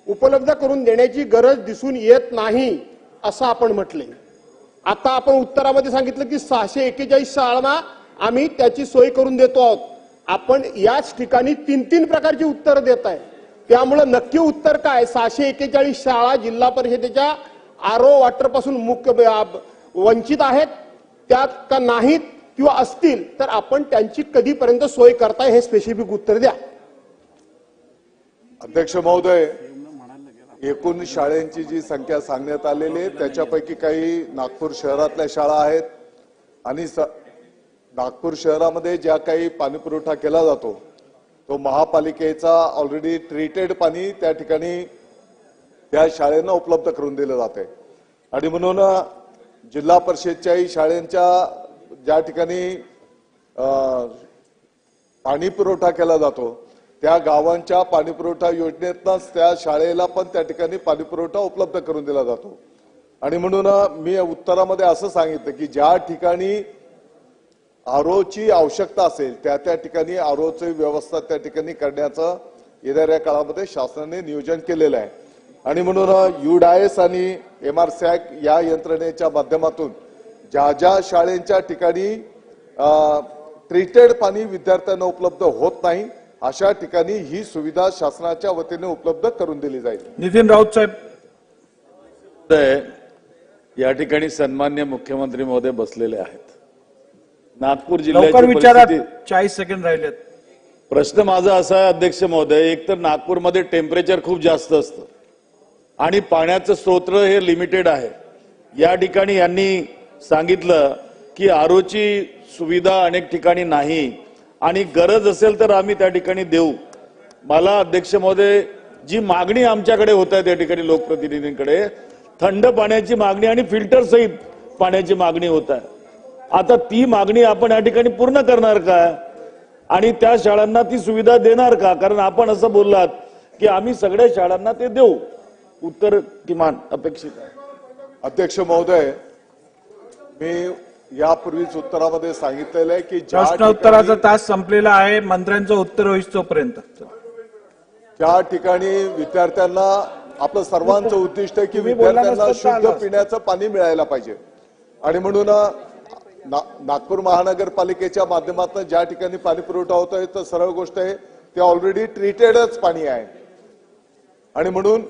उपलब्ध करून देण्याची गरज दिसून येत नाही असं आपण म्हटले. आता आपण उत्तरामध्ये सांगितलं की 641 शाळांना आम्ही त्याची सोय करून देतो आहोत. आपण याच ठिकाणी 3 प्रकारची उत्तर देत आहे. त्यामुळे नक्की उत्तर काय? 641 शाळा जिल्हा परिषदेच्या आरो वॉटर पासून वंचित आहेत त्यात का नाहीत किंवा असतील तर आपण त्यांची कधीपर्यंत सोय करताय हे स्पेसिफिक उत्तर द्या. अध्यक्ष महोदय, एकूण शाळांची जी संख्या सांगण्यात आलेली आहे त्याच्यापैकी काही नागपूर शहरातल्या शाळा आहेत आणि नागपूर शहरामध्ये ज्या काही पाणी पुरवठा केला जातो तो महापालिकेचा ऑलरेडी ट्रीटेड पाणी त्या ठिकाणी त्या शाळेंना उपलब्ध करून दिलं जाते आणि म्हणून जिल्हा परिषदच्याही शाळांच्या ज्या ठिकाणी पाणी पुरवठा केला जातो त्या गावांच्या पाणी पुरवठा योजनेतनंच त्या शाळेला पण त्या ठिकाणी पाणी पुरवठा उपलब्ध करून दिला जातो आणि म्हणून मी उत्तरामध्ये असं सांगितलं की ज्या ठिकाणी आरोची आवश्यकता असेल त्या ठिकाणी आरोची व्यवस्था त्या ठिकाणी करण्याचं येणाऱ्या काळामध्ये शासनाने नियोजन केलेलं आहे आणि म्हणून युडायस आणि MRSAC या यंत्रणेच्या माध्यमातून ज्या ज्या शाळेच्या ठिकाणी ट्रीटेड पाणी विद्यार्थ्यांना उपलब्ध होत नाही अशा ठिकाणी ही सुविधा शासनाच्या वतीने उपलब्ध करून दिली जाईल. नितीन राऊत साहेब. या ठिकाणी सन्मान्य मुख्यमंत्री महोदय बसलेले आहेत. नागपूर लवकर विचारा, जिल्ह्याची 40 सेकंद राहिलेत. प्रश्न माझा असा आहे अध्यक्ष महोदय, एक तर नागपूरमध्ये टेम्परेचर खूप जास्त असतं आणि पाण्याचं स्रोत हे लिमिटेड आहे. या ठिकाणी यांनी सांगितलं की आरोची सुविधा अनेक ठिकाणी नाही आणि गरज असेल तर आम्ही त्या ठिकाणी देऊ. मला अध्यक्ष महोदय जी मागणी आमच्याकडे होत आहे त्या ठिकाणी लोकप्रतिनिधींकडे थंड पाण्याची मागणी आणि फिल्टर सहित पाण्याची मागणी होत आहे. आता ती मागणी आपण या ठिकाणी पूर्ण करणार का आणि त्या शाळांना ती सुविधा देणार का? कारण आपण असं बोललात की आम्ही सगळ्या शाळांना ते देऊ. उत्तर किमान अपेक्षित आहे. अध्यक्ष महोदय, मी यापूर्वीच उत्तरामध्ये सांगितलेलं आहे की प्रश्न उत्तराचा तास संपलेला आहे. मंत्र्यांचं उत्तर होईल तोपर्यंत ज्या ठिकाणी विद्यार्थ्यांना आपलं सर्वांचं उद्दिष्ट आहे की विद्यार्थ्यांना शुद्ध पिण्याचं पाणी मिळायला पाहिजे आणि म्हणून नागपूर महानगरपालिकेच्या माध्यमातून ज्या ठिकाणी पाणी पुरवठा होतोय तर सरळ गोष्ट आहे ते ऑलरेडी ट्रीटेडच पाणी आहे आणि म्हणून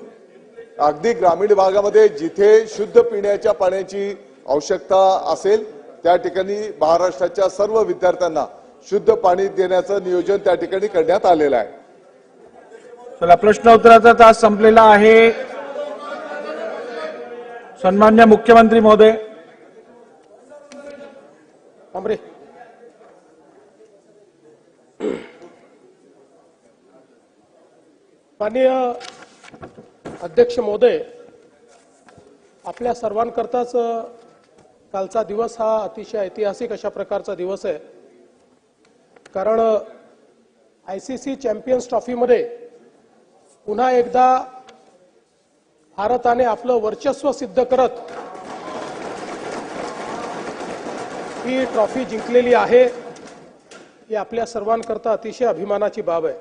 अगदी ग्रामीण भागामध्ये जिथे शुद्ध पिण्याच्या पाण्याची आवश्यकता असेल त्या ठिकाणी महाराष्ट्राच्या सर्व विद्यार्थ्यांना शुद्ध पाणी देण्याचं नियोजन त्या ठिकाणी करण्यात आलेलं आहे. चला, प्रश्न उत्तराचा तास संपलेला आहे. सन्मान्य मुख्यमंत्री महोदय. अमरे माननीय अध्यक्ष महोदय, आपल्या सर्वांकरताच कालचा दिवस हा अतिशय ऐतिहासिक अशा प्रकारचा दिवस आहे. कारण ICC चॅम्पियन्स ट्रॉफीमध्ये पुन्हा एकदा भारताने आपलं वर्चस्व सिद्ध करत ही ट्रॉफी जिंकलेली आहे. ही आपल्या सर्वांकरता अतिशय अभिमानाची बाब आहे.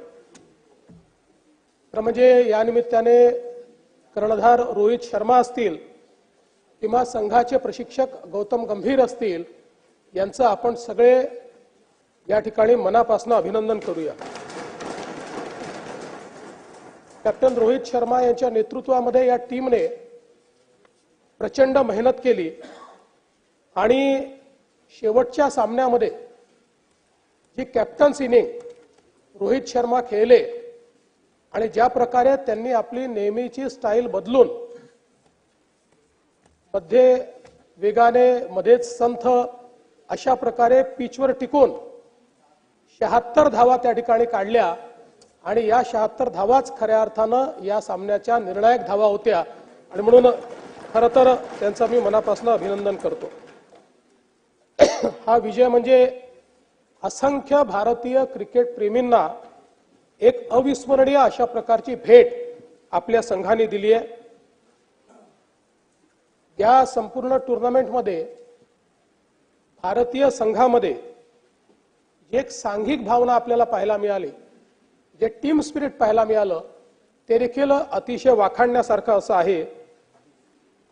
तर म्हणजे या निमित्ताने कर्णधार रोहित शर्मा असतील किंवा संघाचे प्रशिक्षक गौतम गंभीर असतील यांचं आपण सगळे या ठिकाणी मनापासून अभिनंदन करूया. कॅप्टन रोहित शर्मा यांच्या नेतृत्वामध्ये या टीमने प्रचंड मेहनत केली आणि शेवटच्या सामन्यामध्ये जी कॅप्टन्स इनिंग रोहित शर्मा खेळले आणि ज्या प्रकारे त्यांनी आपली नेहमीची स्टाईल बदलून मध्ये वेगाने मध्येच संथ अशा प्रकारे पिचवर टिकून 76 धावा त्या ठिकाणी काढल्या आणि या 76 धावाच खऱ्या अर्थानं या सामन्याच्या निर्णायक धावा होत्या आणि म्हणून खरं तर त्यांचं मी मनापासून अभिनंदन करतो. हा विजय म्हणजे असंख्य भारतीय क्रिकेट प्रेमींना एक अविस्मरणीय अशा प्रकारची भेट आपल्या संघाने दिली आहे. या संपूर्ण टुर्नामेंटमध्ये भारतीय संघामध्ये जी एक सांघिक भावना आपल्याला पाहायला मिळाली, जे टीम स्पिरिट पाहायला मिळालं ते देखील अतिशय वाखाणण्यासारखं असं आहे.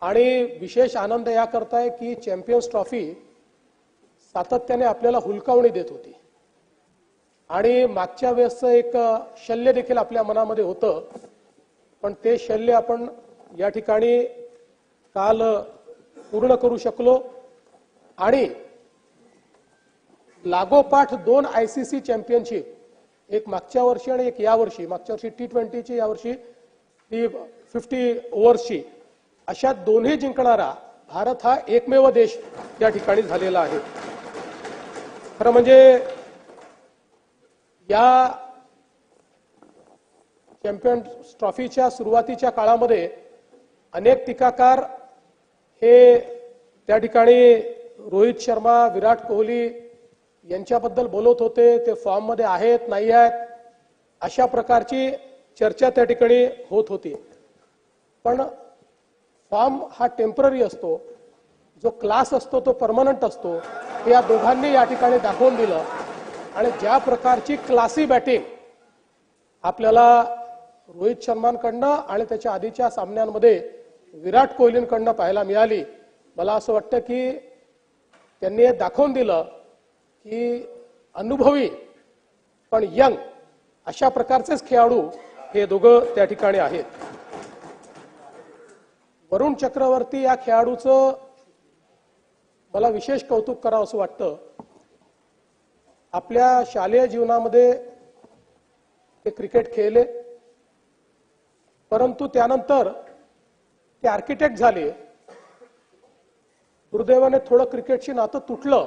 आणि विशेष आनंद याकरता आहे की चॅम्पियन्स ट्रॉफी सातत्याने आपल्याला हुलकावणी देत होती आणि मागच्या वेळेसचं एक शल्य देखील आपल्या मनामध्ये होतं, पण ते शल्य आपण या ठिकाणी काल पूर्ण करू शकलो आणि लागोपाठ 2 ICC चॅम्पियनशिप, एक मागच्या वर्षी आणि एक या वर्षी, मागच्या वर्षी T20ची, या वर्षी 50 ओव्हर्सची, अशा दोन्ही जिंकणारा भारत हा एकमेव देश या ठिकाणी झालेला आहे. खरं म्हणजे या चॅम्पियन्स ट्रॉफीच्या सुरुवातीच्या काळामध्ये अनेक टीकाकार हे त्या ठिकाणी रोहित शर्मा, विराट कोहली यांच्याबद्दल बोलत होते, ते फॉर्म मध्ये आहेत नाही आहेत अशा प्रकारची चर्चा त्या ठिकाणी होत होती. पण फॉर्म हा टेम्पररी असतो, जो क्लास असतो तो परमनंट असतो, हे या दोघांनी या ठिकाणी दाखवून दिलं. आणि ज्या प्रकारची क्लासी बॅटिंग आपल्याला रोहित शर्मांकडनं आणि त्याच्या आधीच्या सामन्यांमध्ये विराट कोहलींकडनं पाहायला मिळाली, मला असं वाटतं की त्यांनी दाखवून दिलं की अनुभवी पण यंग अशा प्रकारचेच खेळाडू हे दोघं त्या ठिकाणी आहेत. वरुण चक्रवर्ती या खेळाडूचं मला विशेष कौतुक करावं असं वाटतं. आपल्या शालेय जीवनामध्ये ते क्रिकेट खेळले, परंतु त्यानंतर ते आर्किटेक्ट झाले. दुर्दैवाने थोडं क्रिकेटशी नातं तुटलं,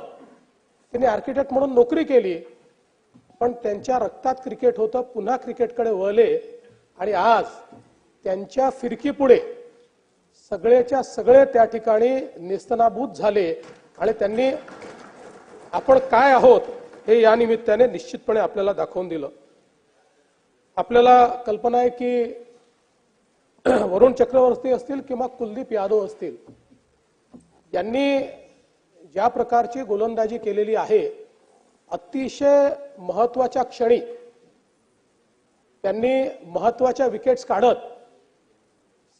त्यांनी आर्किटेक्ट म्हणून नोकरी केली, पण त्यांच्या रक्तात क्रिकेट होतं, पुन्हा क्रिकेटकडे वळले आणि आज त्यांच्या फिरकीपुढे सगळेच्या सगळे त्या ठिकाणी नेस्तनाबूत झाले आणि त्यांनी आपण काय आहोत हे या निमित्ताने निश्चितपणे आपल्याला दाखवून दिलं. आपल्याला कल्पना आहे की वरुण चक्रवर्ती असतील किंवा कुलदीप यादव असतील, यांनी ज्या प्रकारची गोलंदाजी केलेली आहे, अतिशय महत्वाच्या क्षणी त्यांनी महत्वाच्या विकेट्स काढत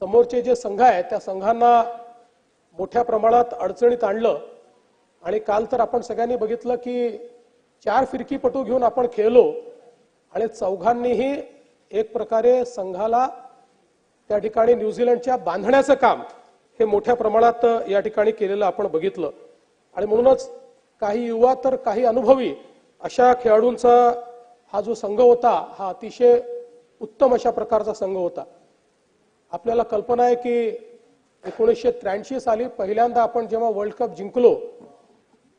समोरचे जे संघ आहेत त्या संघांना मोठ्या प्रमाणात अडचणीत आणलं. आणि काल तर आपण सगळ्यांनी बघितलं की 4 फिरकीपटू घेऊन आपण खेळलो आणि चौघांनीही एक प्रकारे संघाला त्या ठिकाणी न्यूझीलंडच्या बांधण्याचं काम हे मोठ्या प्रमाणात या ठिकाणी केलेलं आपण बघितलं. आणि म्हणूनच काही युवा तर काही अनुभवी अशा खेळाडूंचा हा जो संघ होता हा अतिशय उत्तम अशा प्रकारचा संघ होता. आपल्याला कल्पना आहे की 1983 साली पहिल्यांदा आपण जेव्हा वर्ल्ड कप जिंकलो,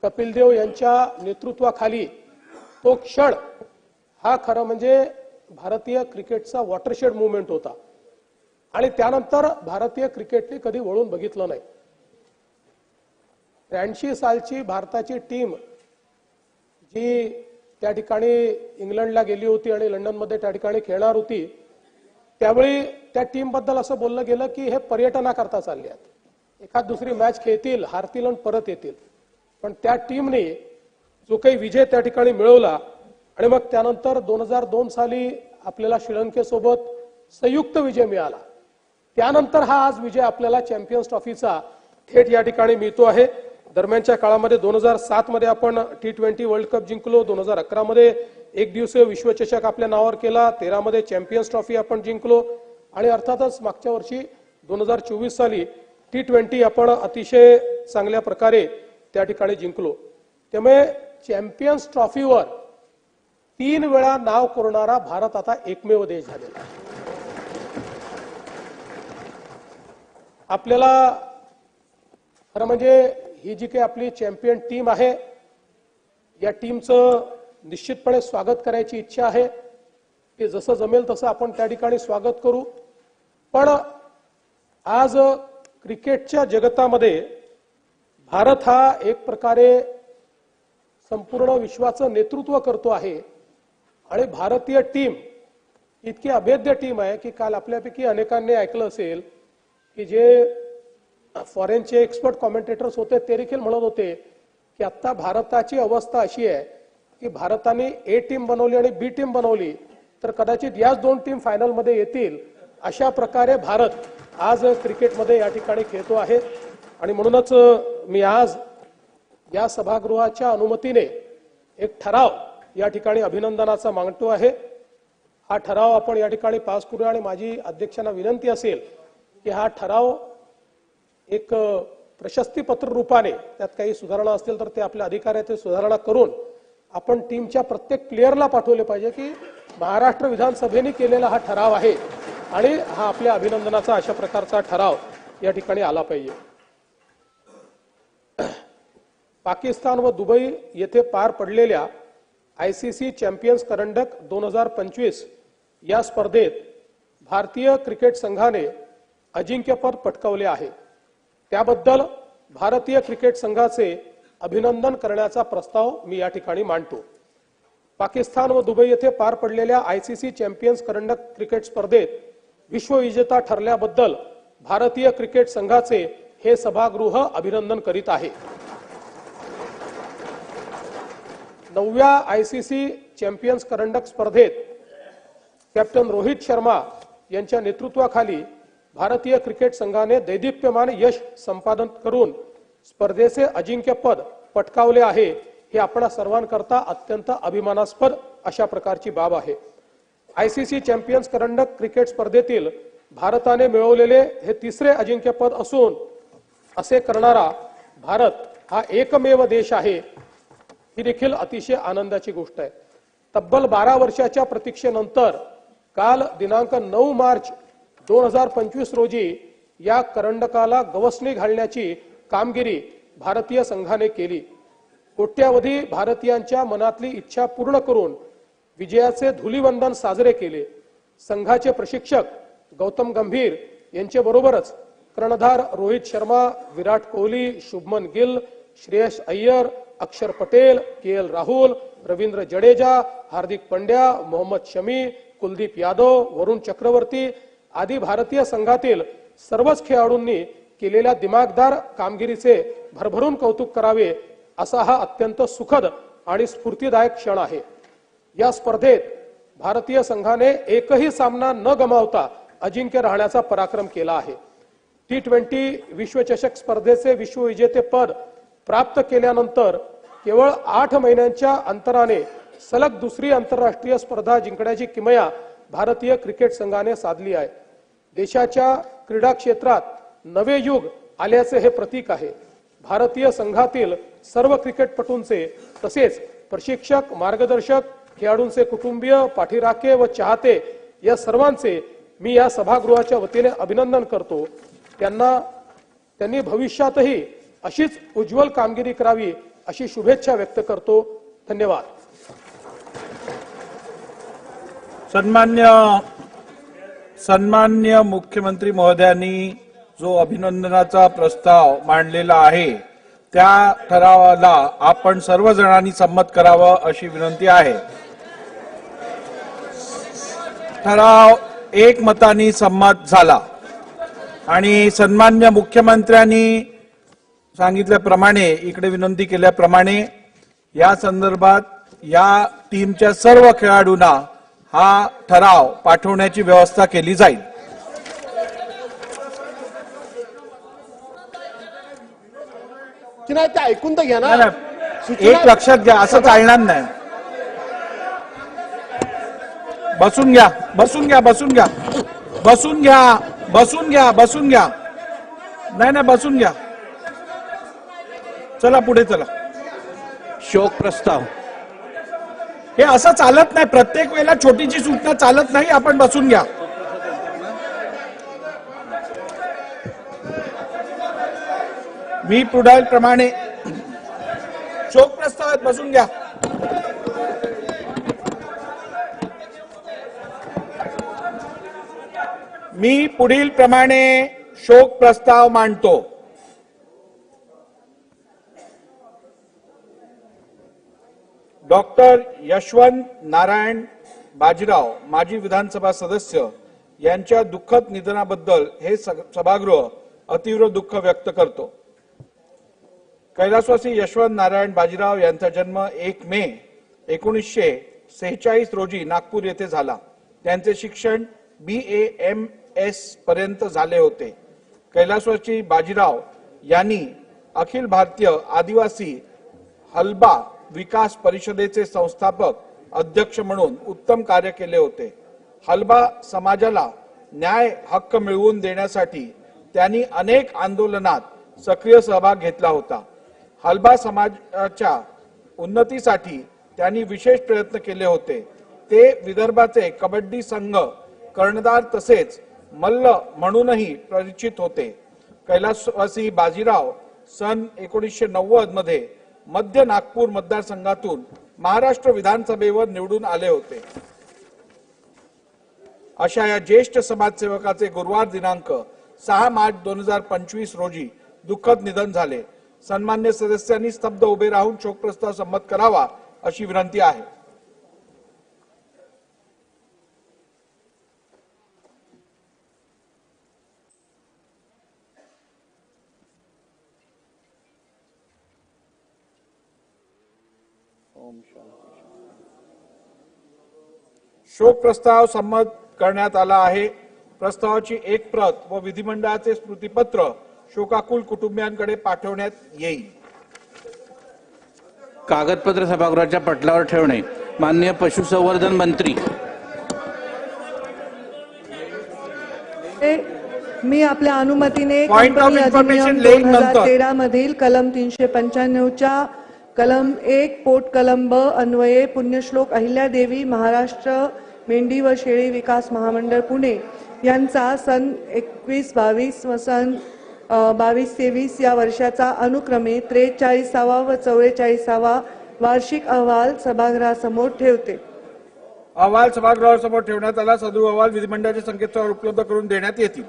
कपिल देव यांच्या नेतृत्वाखाली तो क्षण हा खरं म्हणजे भारतीय क्रिकेटचा वॉटरशेड मुवमेंट होता. आणि त्यानंतर भारतीय क्रिकेटने कधी वळून बघितलं नाही. 83 सालची भारताची टीम जी त्या ठिकाणी इंग्लंडला गेली होती आणि लंडनमध्ये त्या ठिकाणी खेळणार होती, त्यावेळी त्या टीम बद्दल असं बोललं गेलं की हे पर्यटनाकरता चालले आहेत, एखाद दुसरी मॅच खेळतील, हारतील आणि परत येतील. पण त्या टीमने जो काही विजय त्या ठिकाणी मिळवला आणि मग त्यानंतर 2002 साली आपल्याला श्रीलंकेसोबत संयुक्त विजय मिळाला, त्यानंतर हा आज विजय आपल्याला चॅम्पियन्स ट्रॉफीचा थेट या ठिकाणी मिळतो आहे. दरम्यानच्या काळामध्ये 2007 मध्ये आपण T20 वर्ल्ड कप जिंकलो, 2011 मध्ये एक दिवसीय विश्वचषक आपल्या नावावर केला, 13 मध्ये चॅम्पियन्स ट्रॉफी आपण जिंकलो आणि अर्थातच मागच्या वर्षी 2024 साली T20 आपण अतिशय चांगल्या प्रकारे त्या ठिकाणी जिंकलो. त्यामुळे चॅम्पियन्स ट्रॉफीवर 3 वेळा नाव कोरणारा भारत आता एकमेव देश झालेला आहे. आपल्याला खरं म्हणजे ही जी काही आपली चॅम्पियन टीम आहे, या टीमचं निश्चितपणे स्वागत करायची इच्छा आहे. ते जसं जमेल तसं आपण त्या ठिकाणी स्वागत करू. पण आज क्रिकेटच्या जगतामध्ये भारत हा एक प्रकारे संपूर्ण विश्वाचं नेतृत्व करतो आहे आणि भारतीय टीम इतकी अभेद्य टीम आहे की काल आपल्यापैकी अनेकांनी ऐकलं असेल की जे फॉरेनचे एक्सपर्ट कॉमेंटेटर्स होते ते देखील म्हणत होते की आता भारताची अवस्था अशी आहे की भारताने ए टीम बनवली आणि बी टीम बनवली तर कदाचित याच 2 टीम फायनलमध्ये येतील. अशा प्रकारे भारत आज क्रिकेटमध्ये या ठिकाणी खेळतो आहे. आणि म्हणूनच मी आज या सभागृहाच्या अनुमतीने एक ठराव या ठिकाणी अभिनंदनाचा मागतो आहे. हा ठराव आपण या ठिकाणी पास करूया आणि माझी अध्यक्षांना विनंती असेल की हा ठराव एक प्रशस्तीपत्र रूपाने त्यात काही सुधारणा असतील तर ते आपल्या अधिकाऱ्यात सुधारणा करून आपण टीमच्या प्रत्येक प्लेयरला पाठवले पाहिजे की महाराष्ट्र विधानसभेने केलेला हा ठराव आहे आणि हा आपल्या अभिनंदनाचा अशा प्रकारचा ठराव या ठिकाणी आला पाहिजे. पाकिस्तान व दुबई येथे पार पडलेल्या ICC चॅम्पियन्स करंडक 2025 या स्पर्धेत भारतीय क्रिकेट संघाने अजिंक्यपद पटकावले आहे. त्याबद्दल भारतीय क्रिकेट संघाचे अभिनंदन करण्याचा प्रस्ताव मी या ठिकाणी मांडतो. पाकिस्तान व दुबई येथे पार पडलेल्या ICC चॅम्पियन्स करंडक क्रिकेट स्पर्धेत विश्वविजेता ठरल्याबद्दल भारतीय क्रिकेट संघाचे हे सभागृह अभिनंदन करीत आहे. 9व्या ICC चॅम्पियन्स करंडक स्पर्धेत कॅप्टन रोहित शर्मा यांच्या नेतृत्वाखाली भारतीय क्रिकेट संघाने दैदिप्यमान यश संपादन करून स्पर्धेचे अजिंक्यपद पटकावले आहे. हे आपणा सर्वांकरता अत्यंत अभिमानास्पद अशा प्रकारची बाब आहे. ICC चॅम्पियन्स करंडक क्रिकेट स्पर्धेतील भारताने मिळवलेले हे तिसरे अजिंक्यपद असून असे करणारा भारत हा एकमेव देश आहे. ही देखील अतिशय आनंदाची गोष्ट आहे. तब्बल 12 वर्षाच्या प्रतीक्षेनंतर काल दिनांक 9 मार्च 2025 रोजी या करंडकाला गवसणी घालण्याची कामगिरी भारतीय संघाने केली. कोट्यावधी भारतीयांच्या मनातली इच्छा पूर्ण करून विजयाचे धुलीवंदन साजरे केले. संघाचे प्रशिक्षक गौतम गंभीर यांच्या बरोबरच कर्णधार रोहित शर्मा, विराट कोहली, शुभमन गिल, श्रेयस अय्यर, अक्षर पटेल, KL राहुल, रवींद्र जडेजा, हार्दिक पंड्या, मोहम्मद शमी, कुलदीप यादव, वरुण चक्रवर्ती आदी भारतीय संघातील सर्वच खेळाडूंनी केलेल्या दिमागदार कामगिरीचे भरभरून कौतुक करावे असा हा अत्यंत सुखद आणि स्फूर्तिदायक क्षण आहे. या स्पर्धेत भारतीय संघाने एकही सामना न गमावता अजिंक्य राहण्याचा पराक्रम केला आहे. T20 विश्वचषक स्पर्धेचे विश्वविजेतेपद प्राप्त केल्यानंतर केवळ 8 महिन्यांच्या अंतराने सलग दुसरी आंतरराष्ट्रीय स्पर्धा जिंकण्याची किमया भारतीय क्रिकेट संघाने साधली आहे. देशाच्या क्रीडा क्षेत्रात नवे युग आल्याचे हे प्रतीक आहे. भारतीय संघातील सर्व क्रिकेटपटूंचे तसेच प्रशिक्षक, मार्गदर्शक, खेळाडूंचे कुटुंबीय, पाठीराखे व चाहते या सर्वांचे मी या सभागृहाच्या वतीने अभिनंदन करतो. त्यांनी भविष्यातही अशीच उज्ज्वल कामगिरी करावी अशी शुभेच्छा व्यक्त करतो. धन्यवाद. सन्मान्य मुख्यमंत्री महोदयांनी जो अभिनंदनाचा प्रस्ताव मांडलेला आहे त्या ठरावाला आपण सर्वजणांनी संमत करावं अशी विनंती आहे. ठराव एकमताने संमत झाला आणि सन्मान्य मुख्यमंत्र्यांनी सांगितल्याप्रमाणे, इकडे विनंती केल्याप्रमाणे या संदर्भात या टीमच्या सर्व खेळाडूंना हा ठराव पाठवण्याची व्यवस्था केली जाईल. नाही ते ऐकून तर घ्या ना. एक लक्षात घ्या, असं चालणार नाही. बसून घ्या, बसून घ्या, बसून घ्या, बसून घ्या, बसून घ्या, बसून घ्या. नाही नाही, बसून घ्या. चला पुढे चला. शोक प्रस्ताव. हे असं चालत नाही. प्रत्येक वेळेला छोटीची सूचना चालत नाही. आपण बसून घ्या. मी पुढीलप्रमाणे शोक प्रस्तावात बसून घ्या. मी पुढील प्रमाणे शोक प्रस्ताव मांडतो. डॉक्टर यशवंत नारायण बाजीराव, माजी विधानसभा सदस्य यांच्या दुःखद निधनाबद्दल हे सभागृह अतीव्र दुःख व्यक्त करतो. कैलासवासी यशवंत नारायण बाजीराव यांचा जन्म 1 मे 1946 रोजी नागपूर येथे झाला. त्यांचे शिक्षण BA MS पर्यंत झाले होते. कैलासवासी बाजीराव यांनी अखिल भारतीय आदिवासी हलबा विकास परिषदेचे संस्थापक अध्यक्ष म्हणून उत्तम कार्य केले होते. हलबा समाजाला न्याय हक्क मिळवून देण्यासाठी त्यांनी अनेक आंदोलनात सक्रिय सहभाग घेतला होता. हलबा समाजाच्या उन्नतीसाठी त्यांनी विशेष प्रयत्न केले होते. ते विदर्भाचे कबड्डी संघ कर्णधार तसेच मल्ल म्हणूनही परिचित होते. कैलासवासी बाजीराव सन 1990 मध्ये मध्य नागपूर मतदारसंघातून महाराष्ट्र विधानसभेवर निवडून आले होते. अशा या ज्येष्ठ समाजसेवकाचे गुरुवार दिनांक 6 मार्च 2025 रोजी दुःखद निधन झाले. सन्मान्य सदस्यांनी स्तब्ध उभे राहून शोकप्रस्ताव संमत करावा अशी विनंती आहे. शोक प्रस्ताव संमत करण्यात आला आहे. प्रस्तावाची एक प्रत व विधिमंडळाचे स्मृतिपत्र शोकाकुल कुटुंबियांकडे पाठवण्यात येईल. कागदपत्र सभागृहाच्या पटलावर ठेवणे. माननीय पशुसंवर्धन मंत्री. मी आपल्या अनुमतीने पॉइंट ऑफ इन्फॉर्मेशन लेख नंतर 2013 मधील कलम 395 कलम 1 पोट कलम ब अन्वये पुण्यश्लोक अहिल्यादेवी महाराष्ट्र मेंढी व शेळी विकास महामंडळ पुणे यांचा सन 21-22 व सन 22-23 या वर्षाचा अनुक्रमे 43वा व 44वा वार्षिक अहवाल सभागृहासमोर ठेवते. अहवाल सभागृहासमोर ठेवण्यात आला. सदर अहवाल विधिमंडळाच्या संकेतस्थळावर उपलब्ध करून देण्यात येतील.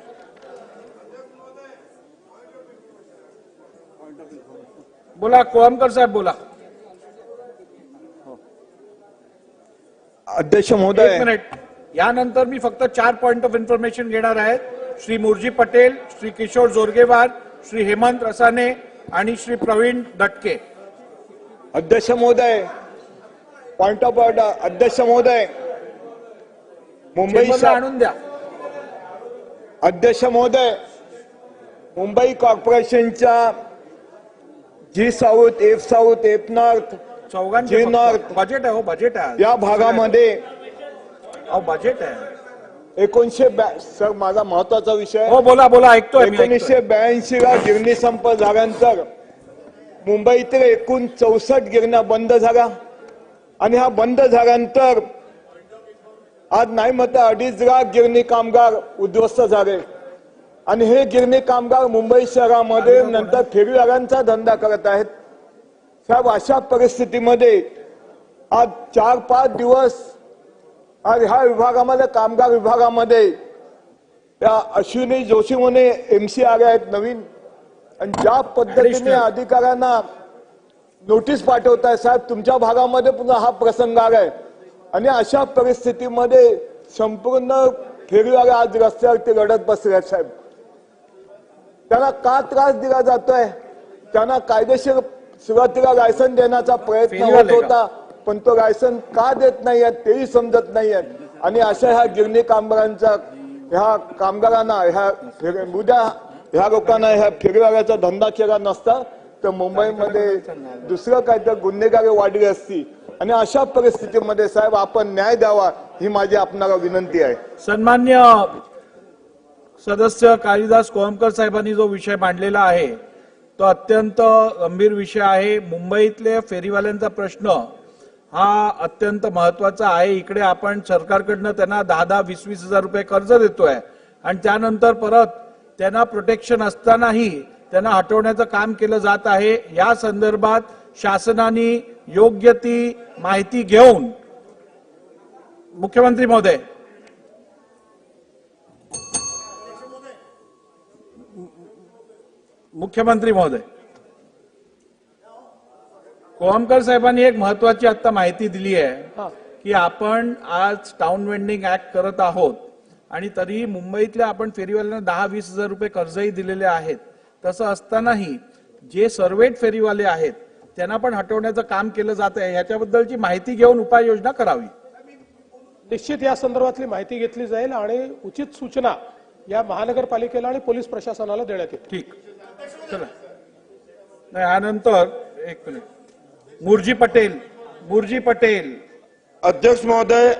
बोला कोळंबकर साहेब बोला. अध्यक्ष महोदय, एक मिनिट. यानंतर मी फक्त 4 पॉइंट ऑफ इन्फॉर्मेशन घेणार आहेत. श्री मुरजी पटेल, श्री किशोर जोरगेवार, श्री हेमंत रसाने आणि श्री प्रवीण दटके. अध्यक्ष महोदय, पॉइंट ऑफ ऑर्डर. अध्यक्ष महोदय, मुंबई चेंबरला आणून द्या. अध्यक्ष महोदय, मुंबई कॉर्पोरेशनच्या G south, F south, F north, G north budget आहे. हो बजेट आहे या भागामध्ये बजेट आहे. 1982 सर माझा महत्वाचा विषय. हो बोला बोला ऐकतोय. 1982 ला गिरणी संप झाल्यानंतर मुंबईतील एकूण 64 गिरण्या बंद झाल्या आणि हा बंद झाल्यानंतर आज नाही म्हणता 2.5 लाख गिरणी कामगार उद्ध्वस्त झाले आणि हे गिरणी कामगार मुंबई शहरामध्ये नंतर फेरीवाल्यांचा धंदा करत आहेत. साहेब अशा परिस्थितीमध्ये आज 4-5 दिवस आज ह्या विभागामध्ये कामगार विभागामध्ये त्या अश्विनी जोशी म्हणून MC आले आहेत नवीन आणि ज्या पद्धतीने अधिकाऱ्यांना नोटीस पाठवत आहे साहेब तुमच्या भागामध्ये पुन्हा हा प्रसंग आलाय आणि अशा परिस्थितीमध्ये संपूर्ण फेरीवाले आज रस्त्यावरती लढत बसले आहेत साहेब. त्यांना का त्रास दिला जातोय? त्यांना कायदेशीर सुरुवातीला लायसन देण्याचा प्रयत्न होत होता पण तो लायसन का देत नाहीये तेही समजत नाहीये आणि अशा ह्या गिरणी कामगारांचा ह्या कामगारांना ह्या लोकांना ह्या फेरीवाल्याचा धंदा केला नसता तर मुंबईमध्ये दुसरं काहीतरी गुन्हेगारी वाढली असती आणि अशा परिस्थितीमध्ये साहेब आपण न्याय द्यावा ही माझी आपणाला विनंती आहे. सन्मान्य सदस्य कालिदास कोळंबकर साहेबांनी जो विषय मांडलेला आहे तो अत्यंत गंभीर विषय आहे. मुंबईतल्या फेरीवाल्यांचा प्रश्न हा अत्यंत महत्वाचा आहे. इकडे आपण सरकारकडनं त्यांना 10-20 हजार रुपये कर्ज देतोय आणि त्यानंतर परत त्यांना प्रोटेक्शन असतानाही त्यांना हटवण्याचं काम केलं जात आहे. या संदर्भात शासनाने योग्य ती माहिती घेऊन मुख्यमंत्री महोदय कोळंबकर साहेबांनी एक महत्वाची आता माहिती दिली आहे की आपण आज टाउन वेंडिंग ऍक्ट करत आहोत आणि तरी मुंबईतल्या आपण फेरीवाल्यांना 10-20 हजार रुपये कर्जही दिलेले आहेत. तसं असतानाही जे सर्वेट फेरीवाले आहेत त्यांना पण हटवण्याचं काम केलं जात आहे. याच्याबद्दलची माहिती घेऊन उपाययोजना करावी. निश्चित या संदर्भातली माहिती घेतली जाईल आणि उचित सूचना या महानगरपालिकेला आणि पोलीस प्रशासनाला देण्यात येतील. ठीक चला. यानंतर एक मिनिट मुरजी पटेल. अध्यक्ष महोदय,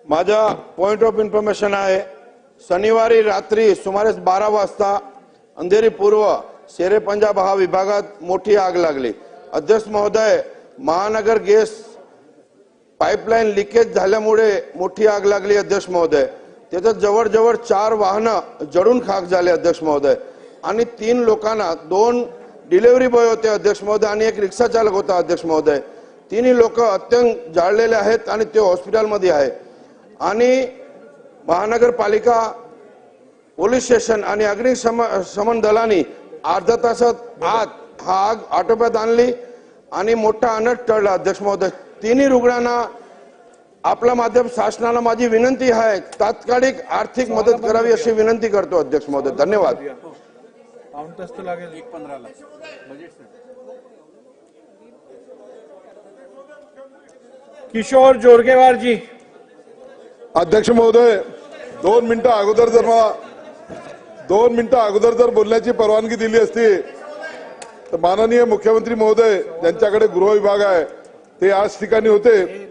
माझा पॉइंट ऑफ इन्फॉर्मेशन आहे. शनिवारी रात्री सुमारे 12 वाजता अंधेरी पूर्व शेरे पंजाब हा विभागात मोठी आग लागली. अध्यक्ष महोदय, महानगर गॅस पाईपलाईन लिकेज झाल्यामुळे मोठी आग लागली. अध्यक्ष महोदय, त्याच्यात जवळजवळ 4 वाहनं जळून खाक झाले. अध्यक्ष महोदय, आणि 3 लोकांना 2 डिलिव्हरी बॉय होते अध्यक्ष महोदय आणि एक रिक्षा चालक होता अध्यक्ष महोदय. तिन्ही लोक अत्यंत जाळलेले आहेत आणि ते हॉस्पिटलमध्ये आहे. आणि महानगरपालिका, पोलीस स्टेशन आणि अग्निशमन दलाने अर्ध्या तासात आत हा आग आटोक्यात आणली आणि मोठा अनर्थ टळला अध्यक्ष महोदय. तिन्ही रुग्णांना आपल्या माध्यम शासनाला माझी विनंती आहे, तात्कालिक आर्थिक मदत करावी अशी विनंती करतो अध्यक्ष महोदय. धन्यवाद. किशोर जोरगेवार जी. अध्यक्ष महोदय, 2 मिनिटं अगोदर जर बोलण्याची परवानगी दिली असती तर माननीय मुख्यमंत्री महोदय ज्यांच्याकडे गृह विभाग आहे ते आज ठिकाणी होते.